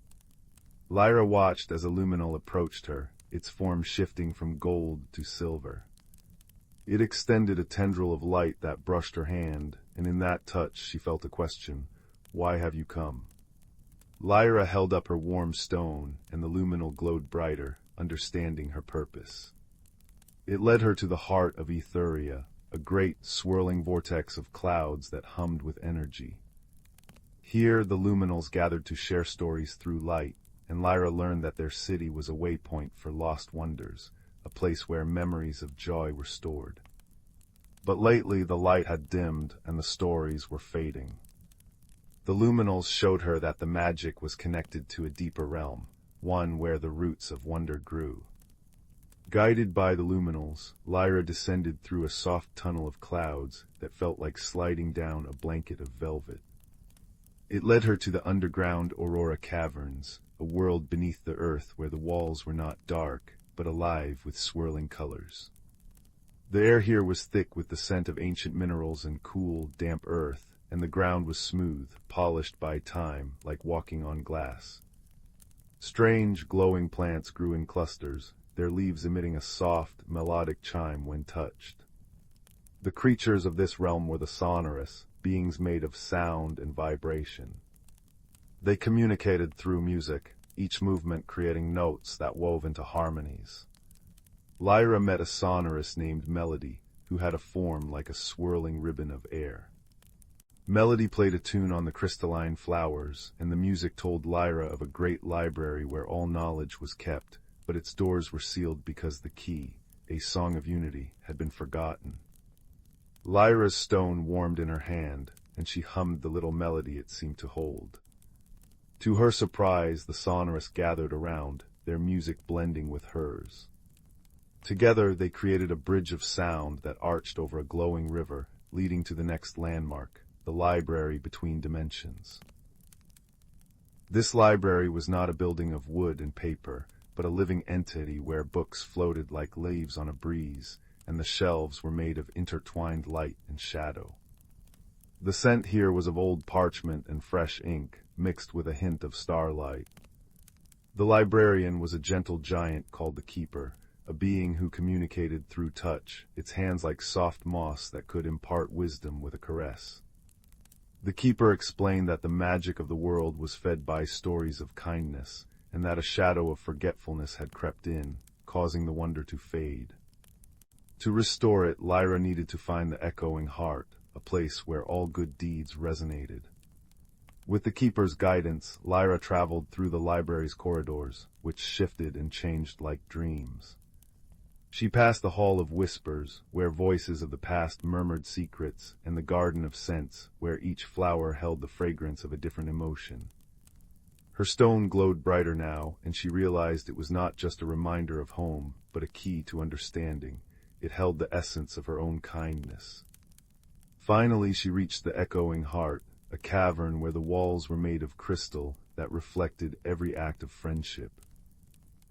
Lyra watched as a luminal approached her, its form shifting from gold to silver. It extended a tendril of light that brushed her hand, and in that touch she felt a question: "Why have you come?" Lyra held up her warm stone, and the luminal glowed brighter, understanding her purpose. It led her to the heart of Etheria, a great, swirling vortex of clouds that hummed with energy. Here the luminals gathered to share stories through light, and Lyra learned that their city was a waypoint for lost wonders, a place where memories of joy were stored. But lately the light had dimmed and the stories were fading. The luminals showed her that the magic was connected to a deeper realm, one where the roots of wonder grew. Guided by the luminals, Lyra descended through a soft tunnel of clouds that felt like sliding down a blanket of velvet. It led her to the underground Aurora Caverns, a world beneath the earth where the walls were not dark, but alive with swirling colors. The air here was thick with the scent of ancient minerals and cool, damp earth, and the ground was smooth, polished by time, like walking on glass. Strange, glowing plants grew in clusters, their leaves emitting a soft, melodic chime when touched. The creatures of this realm were the sonorous, beings made of sound and vibration. They communicated through music, each movement creating notes that wove into harmonies. Lyra met a sonorous named Melody, who had a form like a swirling ribbon of air. Melody played a tune on the crystalline flowers, and the music told Lyra of a great library where all knowledge was kept, but its doors were sealed because the key, a song of unity, had been forgotten. Lyra's stone warmed in her hand, and she hummed the little melody it seemed to hold. To her surprise, the sonorous gathered around, their music blending with hers. Together they created a bridge of sound that arched over a glowing river, leading to the next landmark, the library between dimensions. This library was not a building of wood and paper, but a living entity where books floated like leaves on a breeze, and the shelves were made of intertwined light and shadow. The scent here was of old parchment and fresh ink, mixed with a hint of starlight. The librarian was a gentle giant called the Keeper, a being who communicated through touch, its hands like soft moss that could impart wisdom with a caress. The Keeper explained that the magic of the world was fed by stories of kindness, and that a shadow of forgetfulness had crept in, causing the wonder to fade. To restore it, Lyra needed to find the echoing heart, a place where all good deeds resonated. With the Keeper's guidance, Lyra traveled through the library's corridors, which shifted and changed like dreams. She passed the Hall of Whispers, where voices of the past murmured secrets, and the Garden of Scents, where each flower held the fragrance of a different emotion. Her stone glowed brighter now, and she realized it was not just a reminder of home, but a key to understanding. It held the essence of her own kindness. Finally she reached the echoing heart, a cavern where the walls were made of crystal that reflected every act of friendship.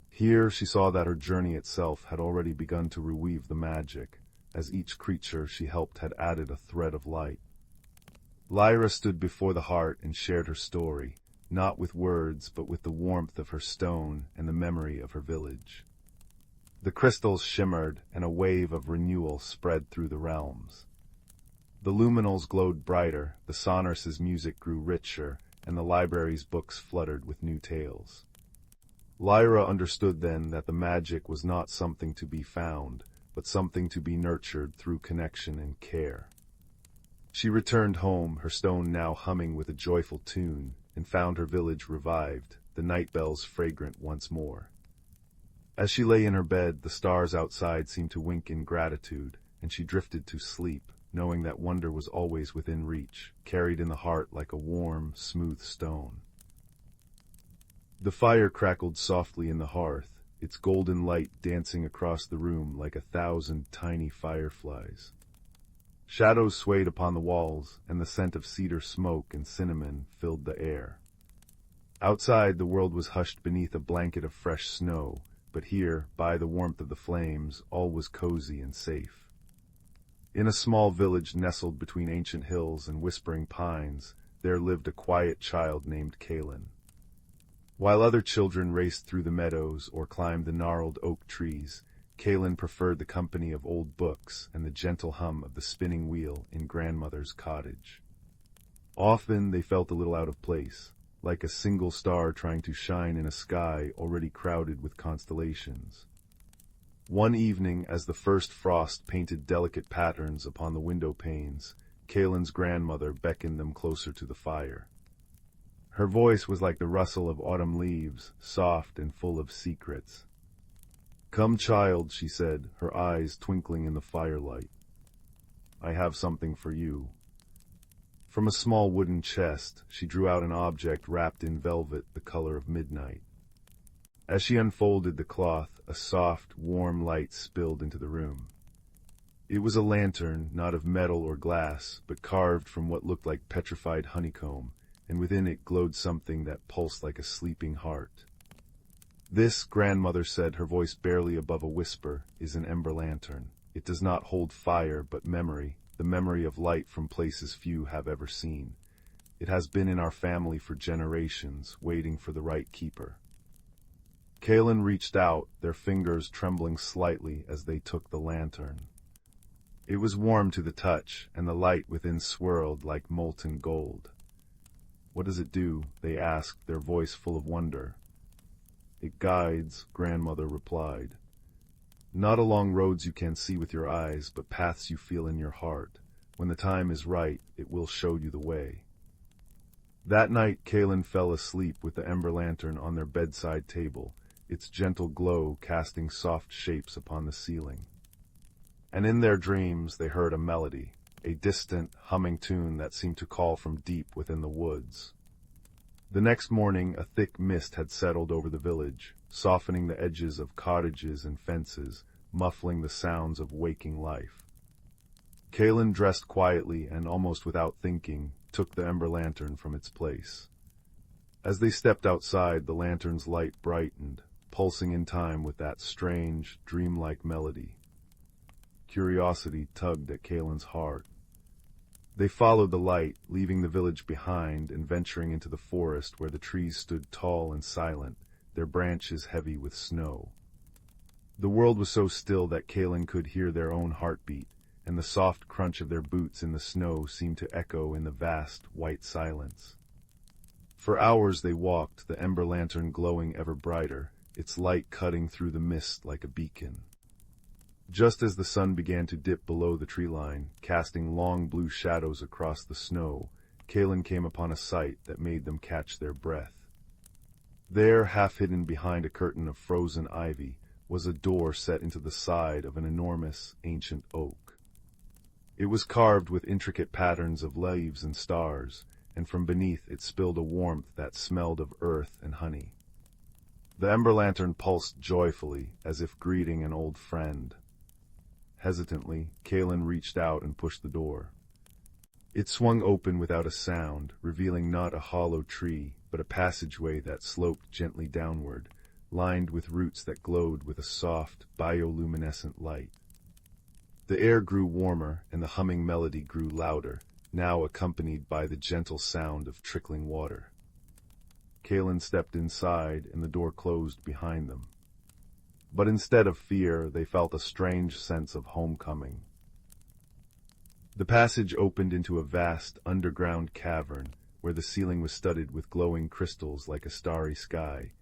Here she saw that her journey itself had already begun to reweave the magic, as each creature she helped had added a thread of light. Lyra stood before the heart and shared her story, not with words but with the warmth of her stone and the memory of her village. The crystals shimmered, and a wave of renewal spread through the realms. The luminals glowed brighter, the sonorous music grew richer, and the library's books fluttered with new tales. Lyra understood then that the magic was not something to be found, but something to be nurtured through connection and care. She returned home, her stone now humming with a joyful tune, and found her village revived, the night bells fragrant once more. As she lay in her bed, the stars outside seemed to wink in gratitude, and she drifted to sleep, knowing that wonder was always within reach, carried in the heart like a warm, smooth stone. The fire crackled softly in the hearth, its golden light dancing across the room like 1,000 tiny fireflies. Shadows swayed upon the walls, and the scent of cedar smoke and cinnamon filled the air. Outside, the world was hushed beneath a blanket of fresh snow, but here, by the warmth of the flames, all was cozy and safe. In a small village nestled between ancient hills and whispering pines, there lived a quiet child named Kaelen. While other children raced through the meadows or climbed the gnarled oak trees, Kaelen preferred the company of old books and the gentle hum of the spinning wheel in grandmother's cottage. Often they felt a little out of place, like a single star trying to shine in a sky already crowded with constellations. One evening, as the first frost painted delicate patterns upon the window panes, Kaelen's grandmother beckoned them closer to the fire. Her voice was like the rustle of autumn leaves, soft and full of secrets. "Come, child," she said, her eyes twinkling in the firelight. "I have something for you." From a small wooden chest, she drew out an object wrapped in velvet the color of midnight. As she unfolded the cloth, a soft, warm light spilled into the room. It was a lantern, not of metal or glass, but carved from what looked like petrified honeycomb, and within it glowed something that pulsed like a sleeping heart. "This," grandmother said, her voice barely above a whisper, "is an ember lantern. It does not hold fire, but memory, the memory of light from places few have ever seen. It has been in our family for generations, waiting for the right keeper." Kaelen reached out, their fingers trembling slightly as they took the lantern. It was warm to the touch, and the light within swirled like molten gold. "What does it do?" they asked, their voice full of wonder. "It guides," grandmother replied. "Not along roads you can see with your eyes, but paths you feel in your heart. When the time is right, it will show you the way." That night, Kaelen fell asleep with the ember lantern on their bedside table, its gentle glow casting soft shapes upon the ceiling. And in their dreams they heard a melody, a distant, humming tune that seemed to call from deep within the woods. The next morning, a thick mist had settled over the village, softening the edges of cottages and fences, muffling the sounds of waking life. Kaelen dressed quietly and, almost without thinking, took the ember lantern from its place. As they stepped outside, the lantern's light brightened, pulsing in time with that strange, dreamlike melody. Curiosity tugged at Kaelen's heart. They followed the light, leaving the village behind and venturing into the forest where the trees stood tall and silent, their branches heavy with snow. The world was so still that Kaelen could hear their own heartbeat, and the soft crunch of their boots in the snow seemed to echo in the vast, white silence. For hours they walked, the ember lantern glowing ever brighter, its light cutting through the mist like a beacon. Just as the sun began to dip below the tree line, casting long blue shadows across the snow, Kaelen came upon a sight that made them catch their breath. There, half hidden behind a curtain of frozen ivy, was a door set into the side of an enormous, ancient oak. It was carved with intricate patterns of leaves and stars, and from beneath it spilled a warmth that smelled of earth and honey. The ember lantern pulsed joyfully, as if greeting an old friend. Hesitantly, Kaelen reached out and pushed the door. It swung open without a sound, revealing not a hollow tree, but a passageway that sloped gently downward, lined with roots that glowed with a soft, bioluminescent light. The air grew warmer, and the humming melody grew louder, now accompanied by the gentle sound of trickling water. Kaelen stepped inside, and the door closed behind them. But instead of fear, they felt a strange sense of homecoming. The passage opened into a vast, underground cavern, where the ceiling was studded with glowing crystals like a starry sky,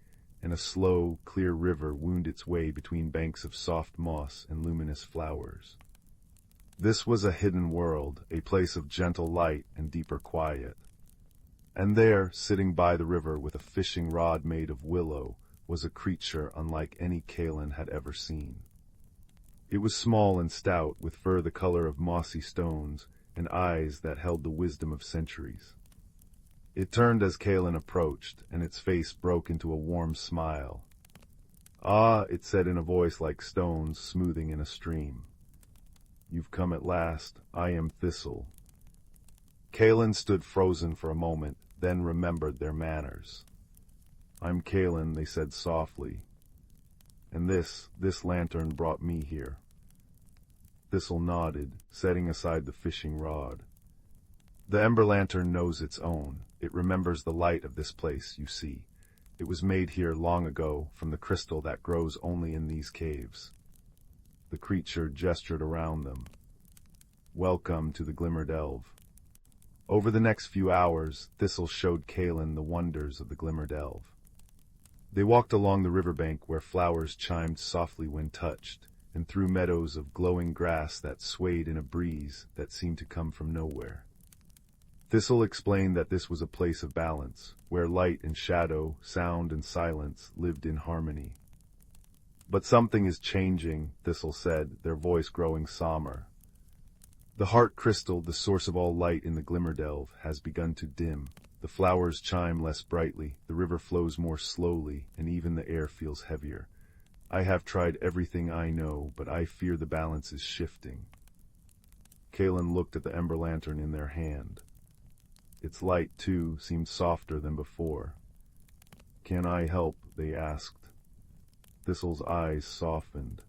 and a slow, clear river wound its way between banks of soft moss and luminous flowers. This was a hidden world, a place of gentle light and deeper quiet. And there, sitting by the river with a fishing rod made of willow, was a creature unlike any Kaelen had ever seen. It was small and stout, with fur the color of mossy stones, and eyes that held the wisdom of centuries. It turned as Kaelen approached, and its face broke into a warm smile. "Ah," it said in a voice like stones smoothing in a stream. "You've come at last. I am Thistle." Kaelen stood frozen for a moment, then remembered their manners. "I'm Kaelen," they said softly. "And this lantern brought me here." Thistle nodded, setting aside the fishing rod. "The ember lantern knows its own. It remembers the light of this place, you see. It was made here long ago from the crystal that grows only in these caves." The creature gestured around them. "Welcome to the Glimmer Delve." Over the next few hours, Thistle showed Kaelen the wonders of the Glimmer Delve. They walked along the riverbank where flowers chimed softly when touched, and through meadows of glowing grass that swayed in a breeze that seemed to come from nowhere. Thistle explained that this was a place of balance, where light and shadow, sound and silence lived in harmony. "But something is changing," Thistle said, their voice growing somber. "The heart crystal, the source of all light in the Glimmer Delve, has begun to dim. The flowers chime less brightly, the river flows more slowly, and even the air feels heavier. I have tried everything I know, but I fear the balance is shifting." Kaelen looked at the ember lantern in their hand. Its light, too, seemed softer than before. "Can I help?" they asked. Thistle's eyes softened.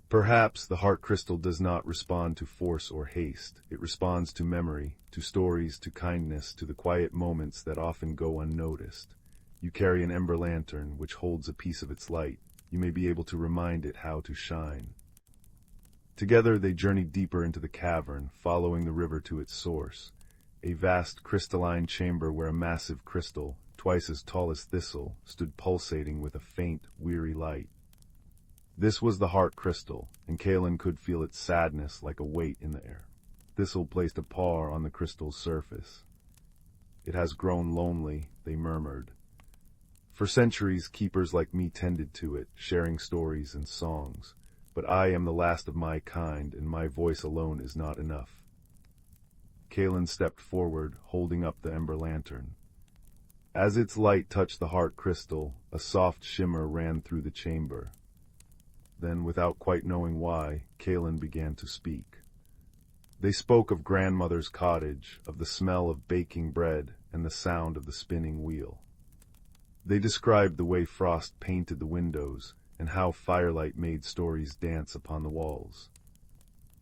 "Perhaps the heart crystal does not respond to force or haste. It responds to memory, to stories, to kindness, to the quiet moments that often go unnoticed. You carry an ember lantern, which holds a piece of its light. You may be able to remind it how to shine." Together they journeyed deeper into the cavern, following the river to its source, a vast crystalline chamber where a massive crystal, twice as tall as Thistle, stood pulsating with a faint, weary light. This was the heart crystal, and Kaelen could feel its sadness like a weight in the air. Thistle placed a paw on the crystal's surface. "It has grown lonely," they murmured. "For centuries, keepers like me tended to it, sharing stories and songs. But I am the last of my kind, and my voice alone is not enough." Kaelen stepped forward, holding up the ember lantern. As its light touched the heart crystal, a soft shimmer ran through the chamber. Then, without quite knowing why, Kaelen began to speak. They spoke of grandmother's cottage, of the smell of baking bread, and the sound of the spinning wheel. They described the way frost painted the windows, and how firelight made stories dance upon the walls.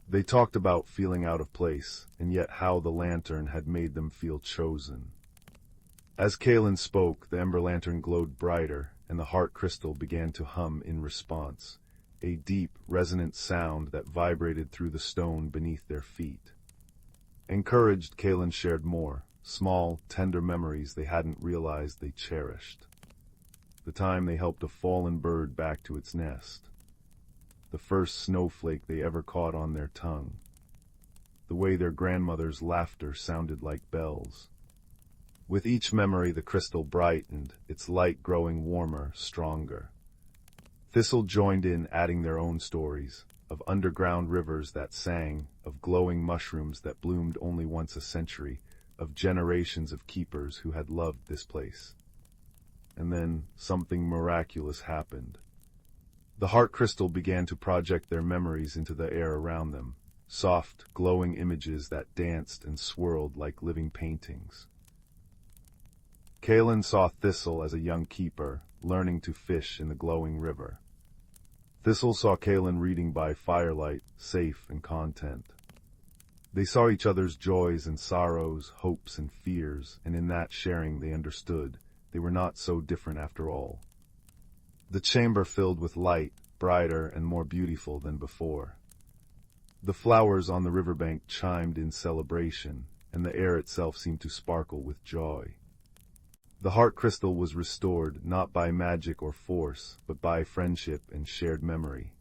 They talked about feeling out of place, and yet how the lantern had made them feel chosen. As Kaelen spoke, the ember lantern glowed brighter, and the heart crystal began to hum in response, a deep, resonant sound that vibrated through the stone beneath their feet. Encouraged, Kaelen shared more, small, tender memories they hadn't realized they cherished. The time they helped a fallen bird back to its nest. The first snowflake they ever caught on their tongue. The way their grandmother's laughter sounded like bells. With each memory the crystal brightened, its light growing warmer, stronger. Thistle joined in, adding their own stories, of underground rivers that sang, of glowing mushrooms that bloomed only once a century, of generations of keepers who had loved this place. And then something miraculous happened. The heart crystal began to project their memories into the air around them, soft, glowing images that danced and swirled like living paintings. Kaelen saw Thistle as a young keeper, learning to fish in the glowing river. Thistle saw Kaelen reading by firelight, safe and content. They saw each other's joys and sorrows, hopes and fears, and in that sharing they understood they were not so different after all. The chamber filled with light, brighter and more beautiful than before. The flowers on the riverbank chimed in celebration, and the air itself seemed to sparkle with joy. The heart crystal was restored not by magic or force, but by friendship and shared memory.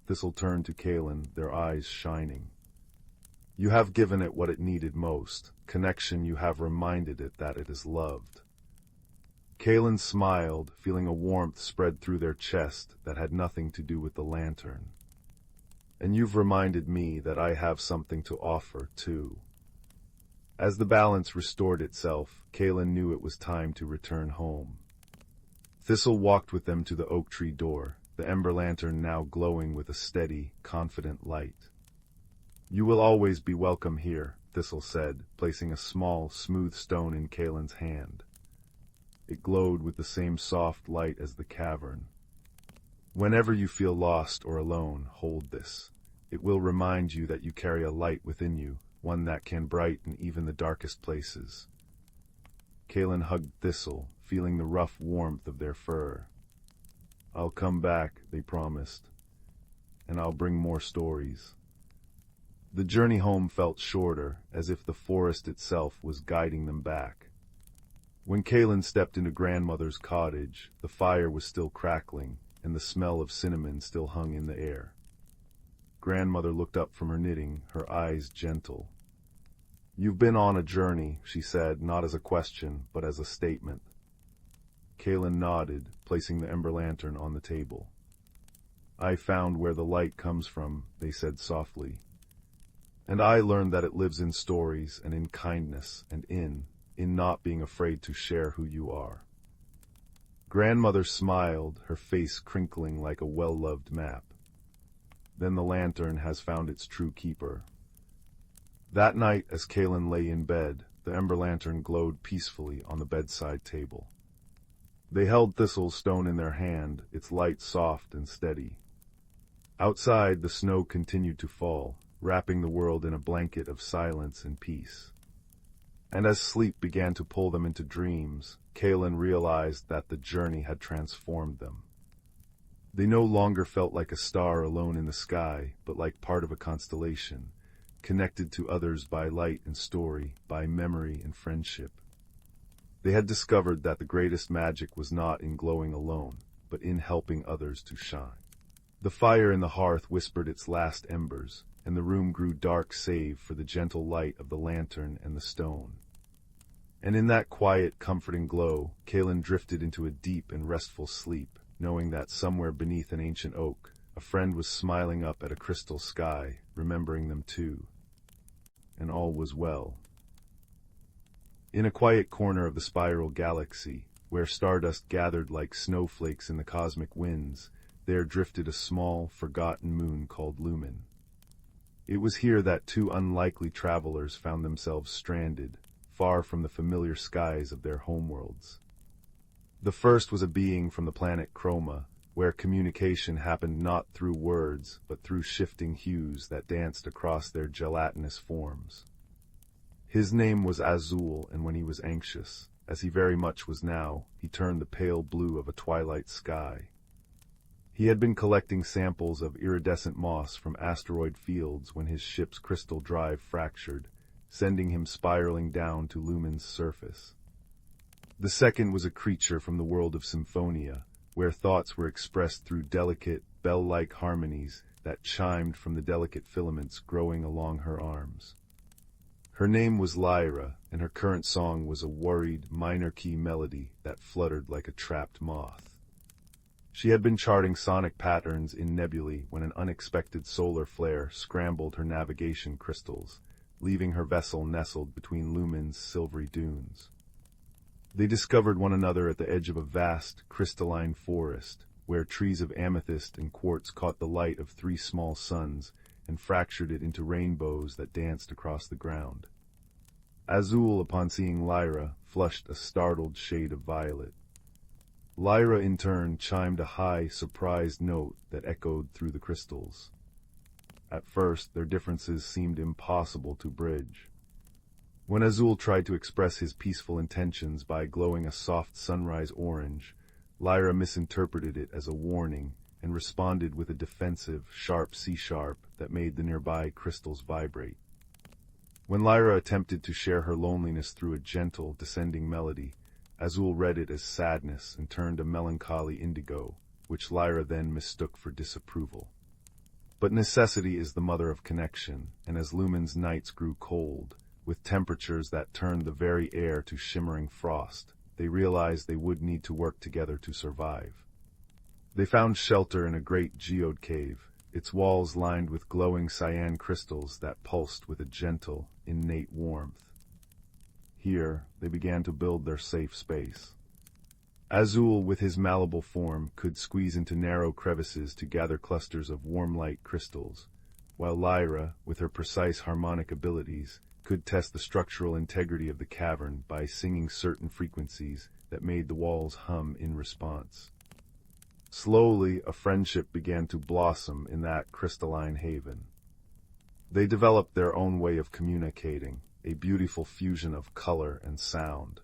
Thistle turned to Kaelen, their eyes shining. "You have given it what it needed most, connection. You have reminded it that it is loved." Kaelen smiled, feeling a warmth spread through their chest that had nothing to do with the lantern. And you've reminded me that I have something to offer, too. As the balance restored itself, Kaelen knew it was time to return home. Thistle walked with them to the oak tree door, the ember lantern now glowing with a steady, confident light. "You will always be welcome here," Thistle said, placing a small, smooth stone in Kaelen's hand. It glowed with the same soft light as the cavern. "Whenever you feel lost or alone, hold this. It will remind you that you carry a light within you, one that can brighten even the darkest places." Kaelen hugged Thistle, feeling the rough warmth of their fur. "I'll come back," they promised, "and I'll bring more stories." The journey home felt shorter, as if the forest itself was guiding them back. When Kaelen stepped into Grandmother's cottage, the fire was still crackling, and the smell of cinnamon still hung in the air. Grandmother looked up from her knitting, her eyes gentle. "You've been on a journey," she said, not as a question, but as a statement. Kaelen nodded, placing the ember lantern on the table. "I found where the light comes from," they said softly. "And I learned that it lives in stories and in kindness and in not being afraid to share who you are." Grandmother smiled, her face crinkling like a well-loved map. "Then the lantern has found its true keeper." That night, as Kaelen lay in bed, the ember lantern glowed peacefully on the bedside table. They held Thistle's stone in their hand, its light soft and steady. Outside, the snow continued to fall, wrapping the world in a blanket of silence and peace. And as sleep began to pull them into dreams, Kaelen realized that the journey had transformed them. They no longer felt like a star alone in the sky, but like part of a constellation, connected to others by light and story, by memory and friendship. They had discovered that the greatest magic was not in glowing alone, but in helping others to shine. The fire in the hearth whispered its last embers, and the room grew dark save for the gentle light of the lantern and the stone. And in that quiet, comforting glow, Kaelen drifted into a deep and restful sleep, knowing that somewhere beneath an ancient oak, a friend was smiling up at a crystal sky, remembering them too. And all was well. In a quiet corner of the spiral galaxy, where stardust gathered like snowflakes in the cosmic winds, there drifted a small, forgotten moon called Lumen. It was here that two unlikely travelers found themselves stranded, far from the familiar skies of their homeworlds. The first was a being from the planet Chroma, where communication happened not through words, but through shifting hues that danced across their gelatinous forms. His name was Azul, and when he was anxious, as he very much was now, he turned the pale blue of a twilight sky. He had been collecting samples of iridescent moss from asteroid fields when his ship's crystal drive fractured, sending him spiraling down to Lumen's surface. The second was a creature from the world of Symphonia, where thoughts were expressed through delicate, bell-like harmonies that chimed from the delicate filaments growing along her arms. Her name was Lyra, and her current song was a worried, minor-key melody that fluttered like a trapped moth. She had been charting sonic patterns in nebulae when an unexpected solar flare scrambled her navigation crystals, leaving her vessel nestled between Lumen's silvery dunes. They discovered one another at the edge of a vast, crystalline forest, where trees of amethyst and quartz caught the light of three small suns and fractured it into rainbows that danced across the ground. Azul, upon seeing Lyra, flushed a startled shade of violet. Lyra, in turn, chimed a high, surprised note that echoed through the crystals. At first, their differences seemed impossible to bridge. When Azul tried to express his peaceful intentions by glowing a soft sunrise orange, Lyra misinterpreted it as a warning and responded with a defensive, sharp C-sharp that made the nearby crystals vibrate. When Lyra attempted to share her loneliness through a gentle, descending melody, Azul read it as sadness and turned a melancholy indigo, which Lyra then mistook for disapproval. But necessity is the mother of connection, and as Lumen's nights grew cold, with temperatures that turned the very air to shimmering frost, they realized they would need to work together to survive. They found shelter in a great geode cave, its walls lined with glowing cyan crystals that pulsed with a gentle, innate warmth. Here, they began to build their safe space. Azul, with his malleable form, could squeeze into narrow crevices to gather clusters of warm light crystals, while Lyra, with her precise harmonic abilities, could test the structural integrity of the cavern by singing certain frequencies that made the walls hum in response. Slowly, a friendship began to blossom in that crystalline haven. They developed their own way of communicating, a beautiful fusion of color and sound.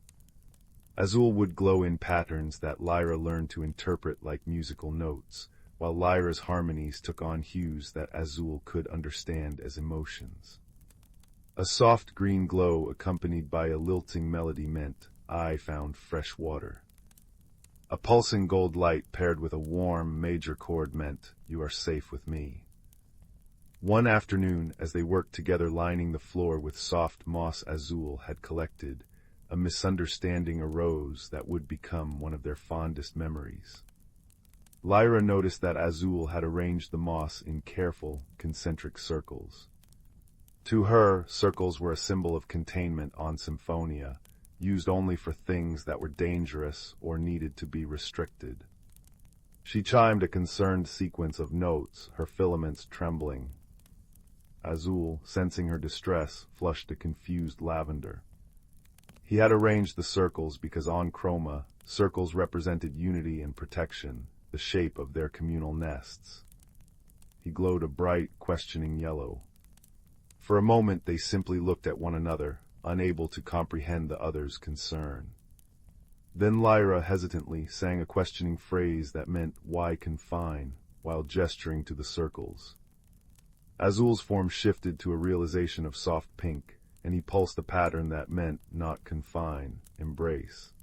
Azul would glow in patterns that Lyra learned to interpret like musical notes, while Lyra's harmonies took on hues that Azul could understand as emotions. A soft green glow accompanied by a lilting melody meant, "I found fresh water." A pulsing gold light paired with a warm major chord meant, "You are safe with me." One afternoon, as they worked together lining the floor with soft moss Azul had collected, a misunderstanding arose that would become one of their fondest memories. Lyra noticed that Azul had arranged the moss in careful, concentric circles. To her, circles were a symbol of containment on Symphonia, used only for things that were dangerous or needed to be restricted. She chimed a concerned sequence of notes, her filaments trembling. Azul, sensing her distress, flushed a confused lavender. He had arranged the circles because on Chroma, circles represented unity and protection, the shape of their communal nests. He glowed a bright, questioning yellow. For a moment they simply looked at one another, unable to comprehend the other's concern. Then Lyra hesitantly sang a questioning phrase that meant, "Why confine?" while gesturing to the circles. Azul's form shifted to a realization of soft pink, and he pulsed a pattern that meant, "Not confine, embrace."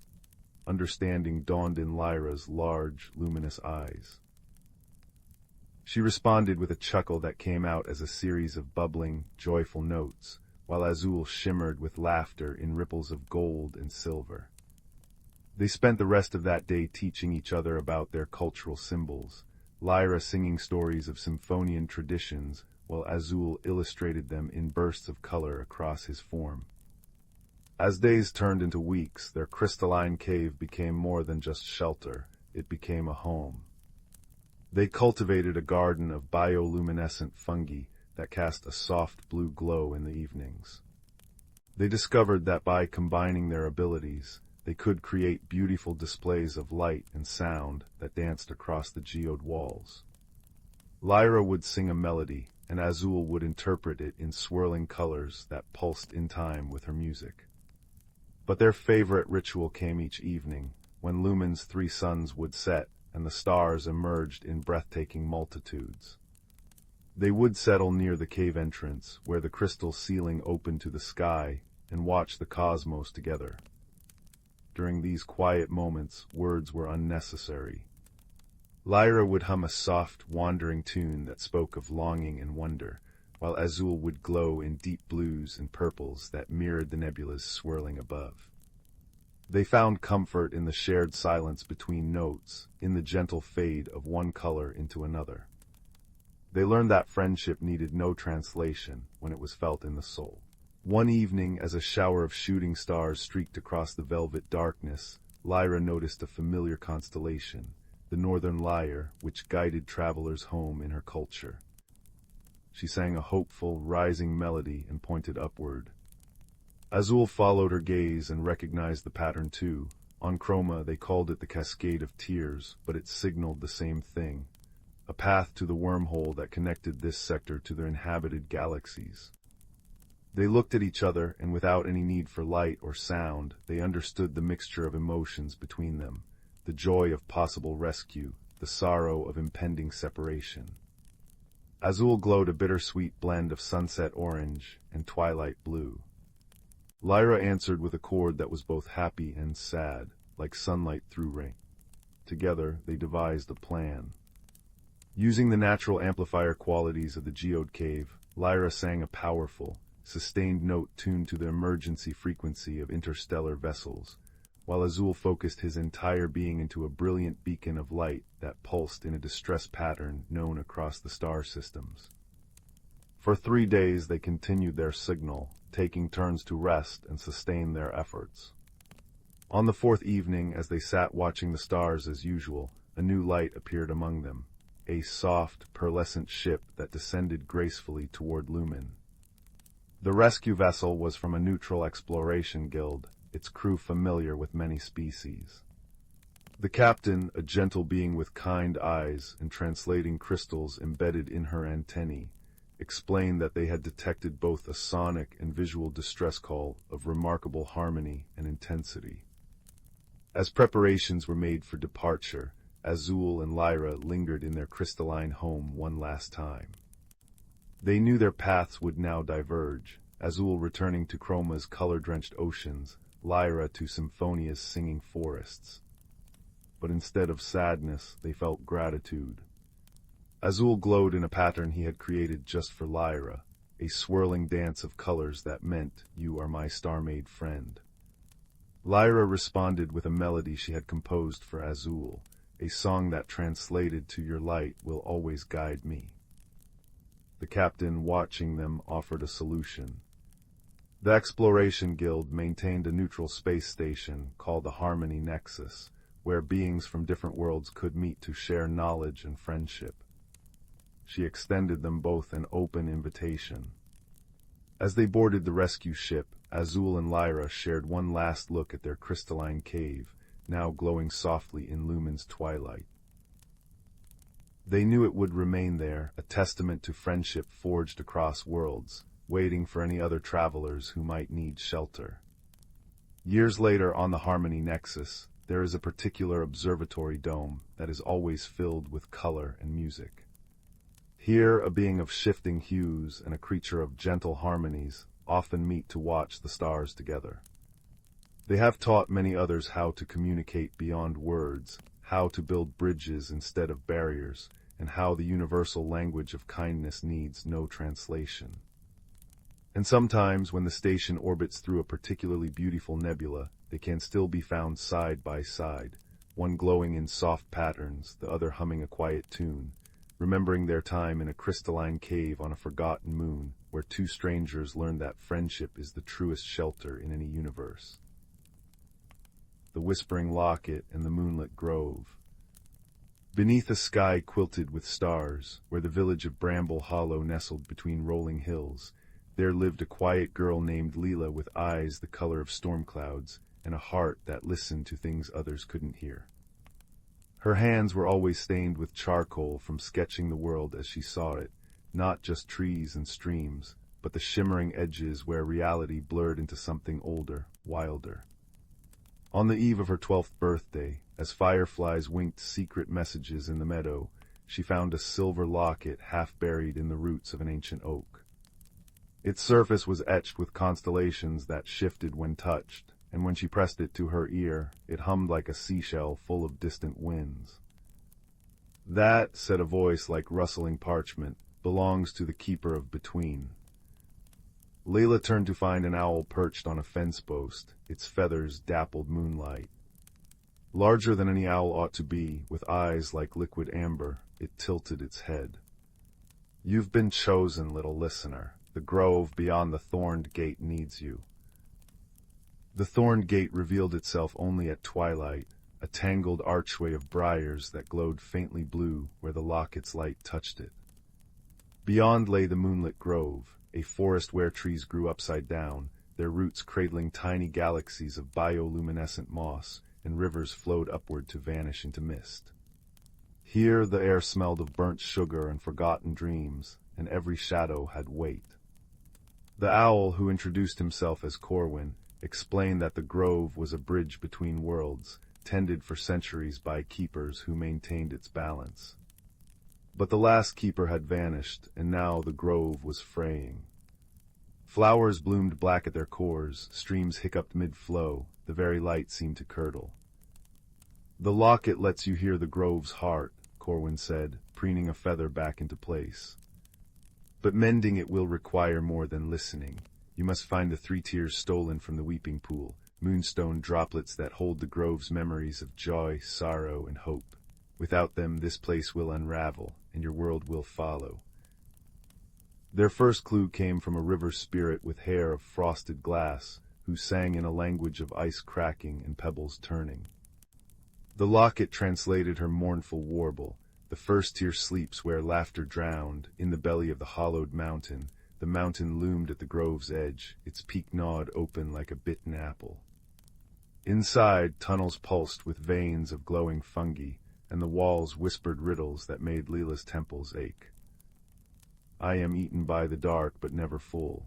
Understanding dawned in Lyra's large, luminous eyes. She responded with a chuckle that came out as a series of bubbling, joyful notes, while Azul shimmered with laughter in ripples of gold and silver. They spent the rest of that day teaching each other about their cultural symbols, Lyra singing stories of symphonian traditions, while Azul illustrated them in bursts of color across his form. As days turned into weeks, their crystalline cave became more than just shelter, it became a home. They cultivated a garden of bioluminescent fungi that cast a soft blue glow in the evenings. They discovered that by combining their abilities, they could create beautiful displays of light and sound that danced across the geode walls. Lyra would sing a melody, and Azul would interpret it in swirling colors that pulsed in time with her music. But their favorite ritual came each evening, when Lumen's 3 suns would set and the stars emerged in breathtaking multitudes. They would settle near the cave entrance, where the crystal ceiling opened to the sky, and watch the cosmos together. During these quiet moments, words were unnecessary. Lyra would hum a soft, wandering tune that spoke of longing and wonder, while Azul would glow in deep blues and purples that mirrored the nebulas swirling above. They found comfort in the shared silence between notes, in the gentle fade of one color into another. They learned that friendship needed no translation when it was felt in the soul. One evening, as a shower of shooting stars streaked across the velvet darkness, Lyra noticed a familiar constellation, the Northern Lyre, which guided travelers home in her culture. She sang a hopeful, rising melody and pointed upward. Azul followed her gaze and recognized the pattern too. On Chroma they called it the Cascade of Tears, but it signaled the same thing, a path to the wormhole that connected this sector to their inhabited galaxies. They looked at each other, and without any need for light or sound, they understood the mixture of emotions between them, the joy of possible rescue, the sorrow of impending separation. Azul glowed a bittersweet blend of sunset orange and twilight blue. Lyra answered with a chord that was both happy and sad, like sunlight through rain. Together, they devised a plan. Using the natural amplifier qualities of the geode cave, Lyra sang a powerful, sustained note tuned to the emergency frequency of interstellar vessels, while Azul focused his entire being into a brilliant beacon of light that pulsed in a distress pattern known across the star systems. For 3 days they continued their signal, taking turns to rest and sustain their efforts. On the 4th evening, as they sat watching the stars as usual, a new light appeared among them, a soft, pearlescent ship that descended gracefully toward Lumen. The rescue vessel was from a neutral exploration guild, its crew familiar with many species. The captain, a gentle being with kind eyes and translating crystals embedded in her antennae, explained that they had detected both a sonic and visual distress call of remarkable harmony and intensity. As preparations were made for departure, Azul and Lyra lingered in their crystalline home one last time. They knew their paths would now diverge, Azul returning to Chroma's color-drenched oceans, Lyra to Symphonia's singing forests. But instead of sadness, they felt gratitude. Azul glowed in a pattern he had created just for Lyra, a swirling dance of colors that meant, "You are my star-made friend." Lyra responded with a melody she had composed for Azul, a song that translated to "Your light will always guide me." The captain, watching them, offered a solution. The Exploration Guild maintained a neutral space station called the Harmony Nexus, where beings from different worlds could meet to share knowledge and friendship. She extended them both an open invitation. As they boarded the rescue ship, Azul and Lyra shared one last look at their crystalline cave, now glowing softly in Lumen's twilight. They knew it would remain there, a testament to friendship forged across worlds, waiting for any other travelers who might need shelter. Years later, on the Harmony Nexus, there is a particular observatory dome that is always filled with color and music. Here, a being of shifting hues and a creature of gentle harmonies often meet to watch the stars together. They have taught many others how to communicate beyond words, how to build bridges instead of barriers, and how the universal language of kindness needs no translation. And sometimes, when the station orbits through a particularly beautiful nebula, they can still be found side by side, one glowing in soft patterns, the other humming a quiet tune, remembering their time in a crystalline cave on a forgotten moon, where two strangers learned that friendship is the truest shelter in any universe. The Whispering Locket and the Moonlit Grove. Beneath a sky quilted with stars, where the village of Bramble Hollow nestled between rolling hills, there lived a quiet girl named Leela with eyes the color of storm clouds and a heart that listened to things others couldn't hear. Her hands were always stained with charcoal from sketching the world as she saw it, not just trees and streams, but the shimmering edges where reality blurred into something older, wilder. On the eve of her 12th birthday, as fireflies winked secret messages in the meadow, she found a silver locket half buried in the roots of an ancient oak. Its surface was etched with constellations that shifted when touched, and when she pressed it to her ear, it hummed like a seashell full of distant winds. "That," said a voice like rustling parchment, "belongs to the keeper of Between." Layla turned to find an owl perched on a fence post, its feathers dappled moonlight. Larger than any owl ought to be, with eyes like liquid amber, it tilted its head. "You've been chosen, little listener. The grove beyond the thorned gate needs you." The thorned gate revealed itself only at twilight, a tangled archway of briars that glowed faintly blue where the locket's light touched it. Beyond lay the moonlit grove, a forest where trees grew upside down, their roots cradling tiny galaxies of bioluminescent moss, and rivers flowed upward to vanish into mist. Here the air smelled of burnt sugar and forgotten dreams, and every shadow had weight. The owl, who introduced himself as Corwin, explained that the grove was a bridge between worlds, tended for centuries by keepers who maintained its balance. But the last keeper had vanished, and now the grove was fraying. Flowers bloomed black at their cores, streams hiccuped mid-flow, the very light seemed to curdle. "The locket lets you hear the grove's heart," Corwin said, preening a feather back into place. "But mending it will require more than listening. You must find the 3 tears stolen from the weeping pool, moonstone droplets that hold the grove's memories of joy, sorrow, and hope. Without them, this place will unravel, and your world will follow. Their first clue came from a river spirit with hair of frosted glass, who sang in a language of ice cracking and pebbles turning. The locket translated her mournful warble. The first tier sleeps where laughter drowned. In the belly of the hollowed mountain, the mountain loomed at the grove's edge, its peak gnawed open like a bitten apple. Inside, tunnels pulsed with veins of glowing fungi, and the walls whispered riddles that made Leela's temples ache. I am eaten by the dark, but never full.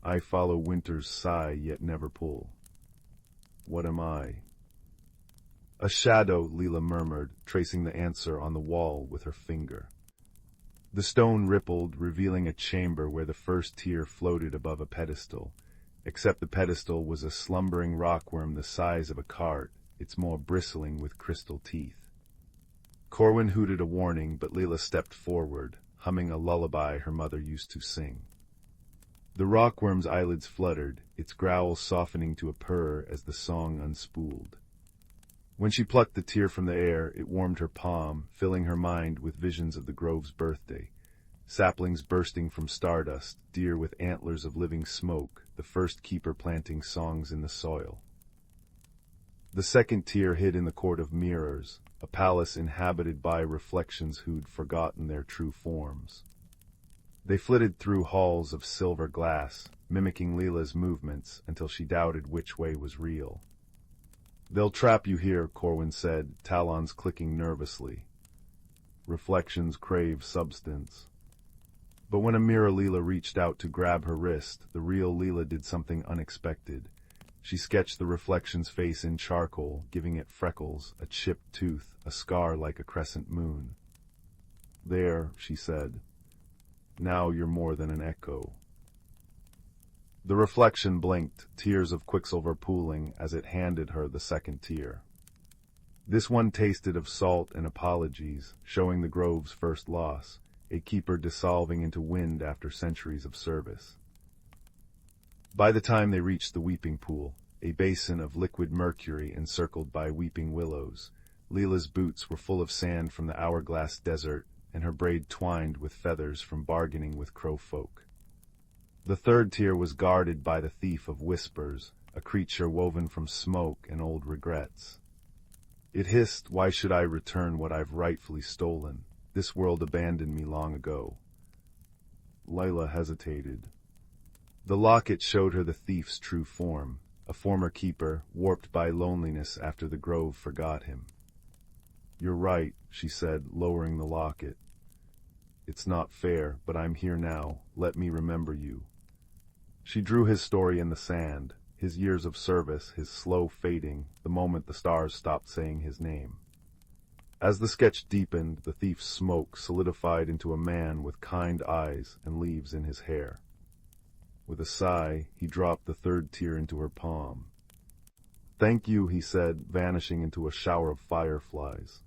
I follow winter's sigh, yet never pull. What am I? A shadow, Leela murmured, tracing the answer on the wall with her finger. The stone rippled, revealing a chamber where the first tier floated above a pedestal, except the pedestal was a slumbering rockworm the size of a cart, its maw bristling with crystal teeth. Corwin hooted a warning, but Leela stepped forward, humming a lullaby her mother used to sing. The rockworm's eyelids fluttered, its growl softening to a purr as the song unspooled. When she plucked the tear from the air, it warmed her palm, filling her mind with visions of the grove's birthday. Saplings bursting from stardust, deer with antlers of living smoke, the first keeper planting songs in the soil. The second tier hid in the court of mirrors, a palace inhabited by reflections who'd forgotten their true forms. They flitted through halls of silver glass, mimicking Leela's movements until she doubted which way was real. They'll trap you here, Corwin said, talons clicking nervously. Reflections crave substance. But when a mirror Leela reached out to grab her wrist, the real Leela did something unexpected. She sketched the reflection's face in charcoal, giving it freckles, a chipped tooth, a scar like a crescent moon. There, she said. Now you're more than an echo. The reflection blinked, tears of quicksilver pooling as it handed her the second tier. This one tasted of salt and apologies, showing the grove's first loss, a keeper dissolving into wind after centuries of service. By the time they reached the weeping pool, a basin of liquid mercury encircled by weeping willows, Leela's boots were full of sand from the hourglass desert, and her braid twined with feathers from bargaining with crow folk. The third tier was guarded by the thief of whispers, a creature woven from smoke and old regrets. It hissed, "Why should I return what I've rightfully stolen? This world abandoned me long ago." Leela hesitated. The locket showed her the thief's true form, a former keeper, warped by loneliness after the grove forgot him. "You're right," she said, lowering the locket. "It's not fair, but I'm here now. Let me remember you." She drew his story in the sand, his years of service, his slow fading, the moment the stars stopped saying his name. As the sketch deepened, the thief's smoke solidified into a man with kind eyes and leaves in his hair. With a sigh, he dropped the third tier into her palm. "Thank you," he said, vanishing into a shower of fireflies.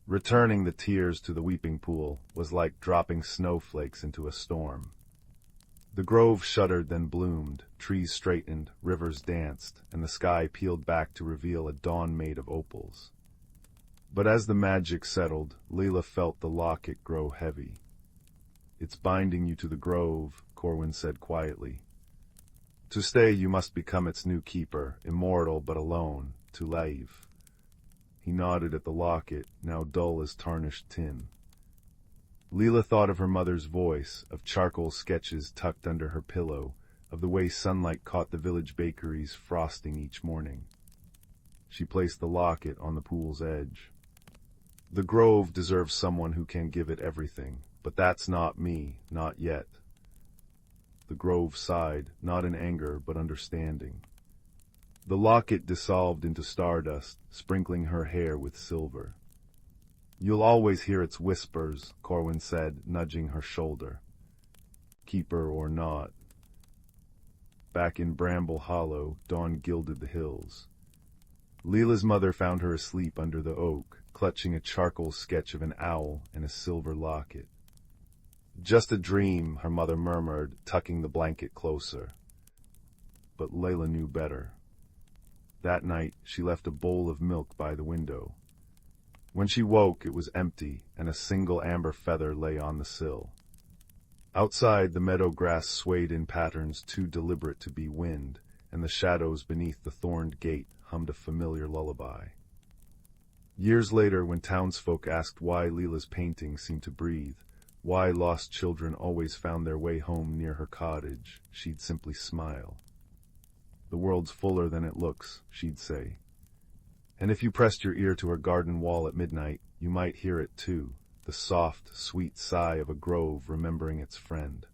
Returning the tears to the weeping pool was like dropping snowflakes into a storm. The grove shuddered, then bloomed, trees straightened, rivers danced, and the sky peeled back to reveal a dawn made of opals. But as the magic settled, Leela felt the locket grow heavy. "It's binding you to the grove," Corwin said quietly. "To stay, you must become its new keeper, immortal but alone, to leave." He nodded at the locket, now dull as tarnished tin. Leela thought of her mother's voice, of charcoal sketches tucked under her pillow, of the way sunlight caught the village bakeries frosting each morning. She placed the locket on the pool's edge. "The grove deserves someone who can give it everything, but that's not me, not yet." The grove sighed, not in anger but understanding. The locket dissolved into stardust, sprinkling her hair with silver. "You'll always hear its whispers," Corwin said, nudging her shoulder. "Keeper or not." Back in Bramble Hollow, dawn gilded the hills. Leela's mother found her asleep under the oak, clutching a charcoal sketch of an owl and a silver locket. "Just a dream," her mother murmured, tucking the blanket closer. but Layla knew better. That night, she left a bowl of milk by the window. When she woke, it was empty, and a single amber feather lay on the sill. Outside, the meadow grass swayed in patterns too deliberate to be wind, and the shadows beneath the thorned gate hummed a familiar lullaby. Years later, when townsfolk asked why Leela's painting seemed to breathe, why lost children always found their way home near her cottage, she'd simply smile. "The world's fuller than it looks," she'd say. And if you pressed your ear to her garden wall at midnight, you might hear it too, the soft, sweet sigh of a grove remembering its friend.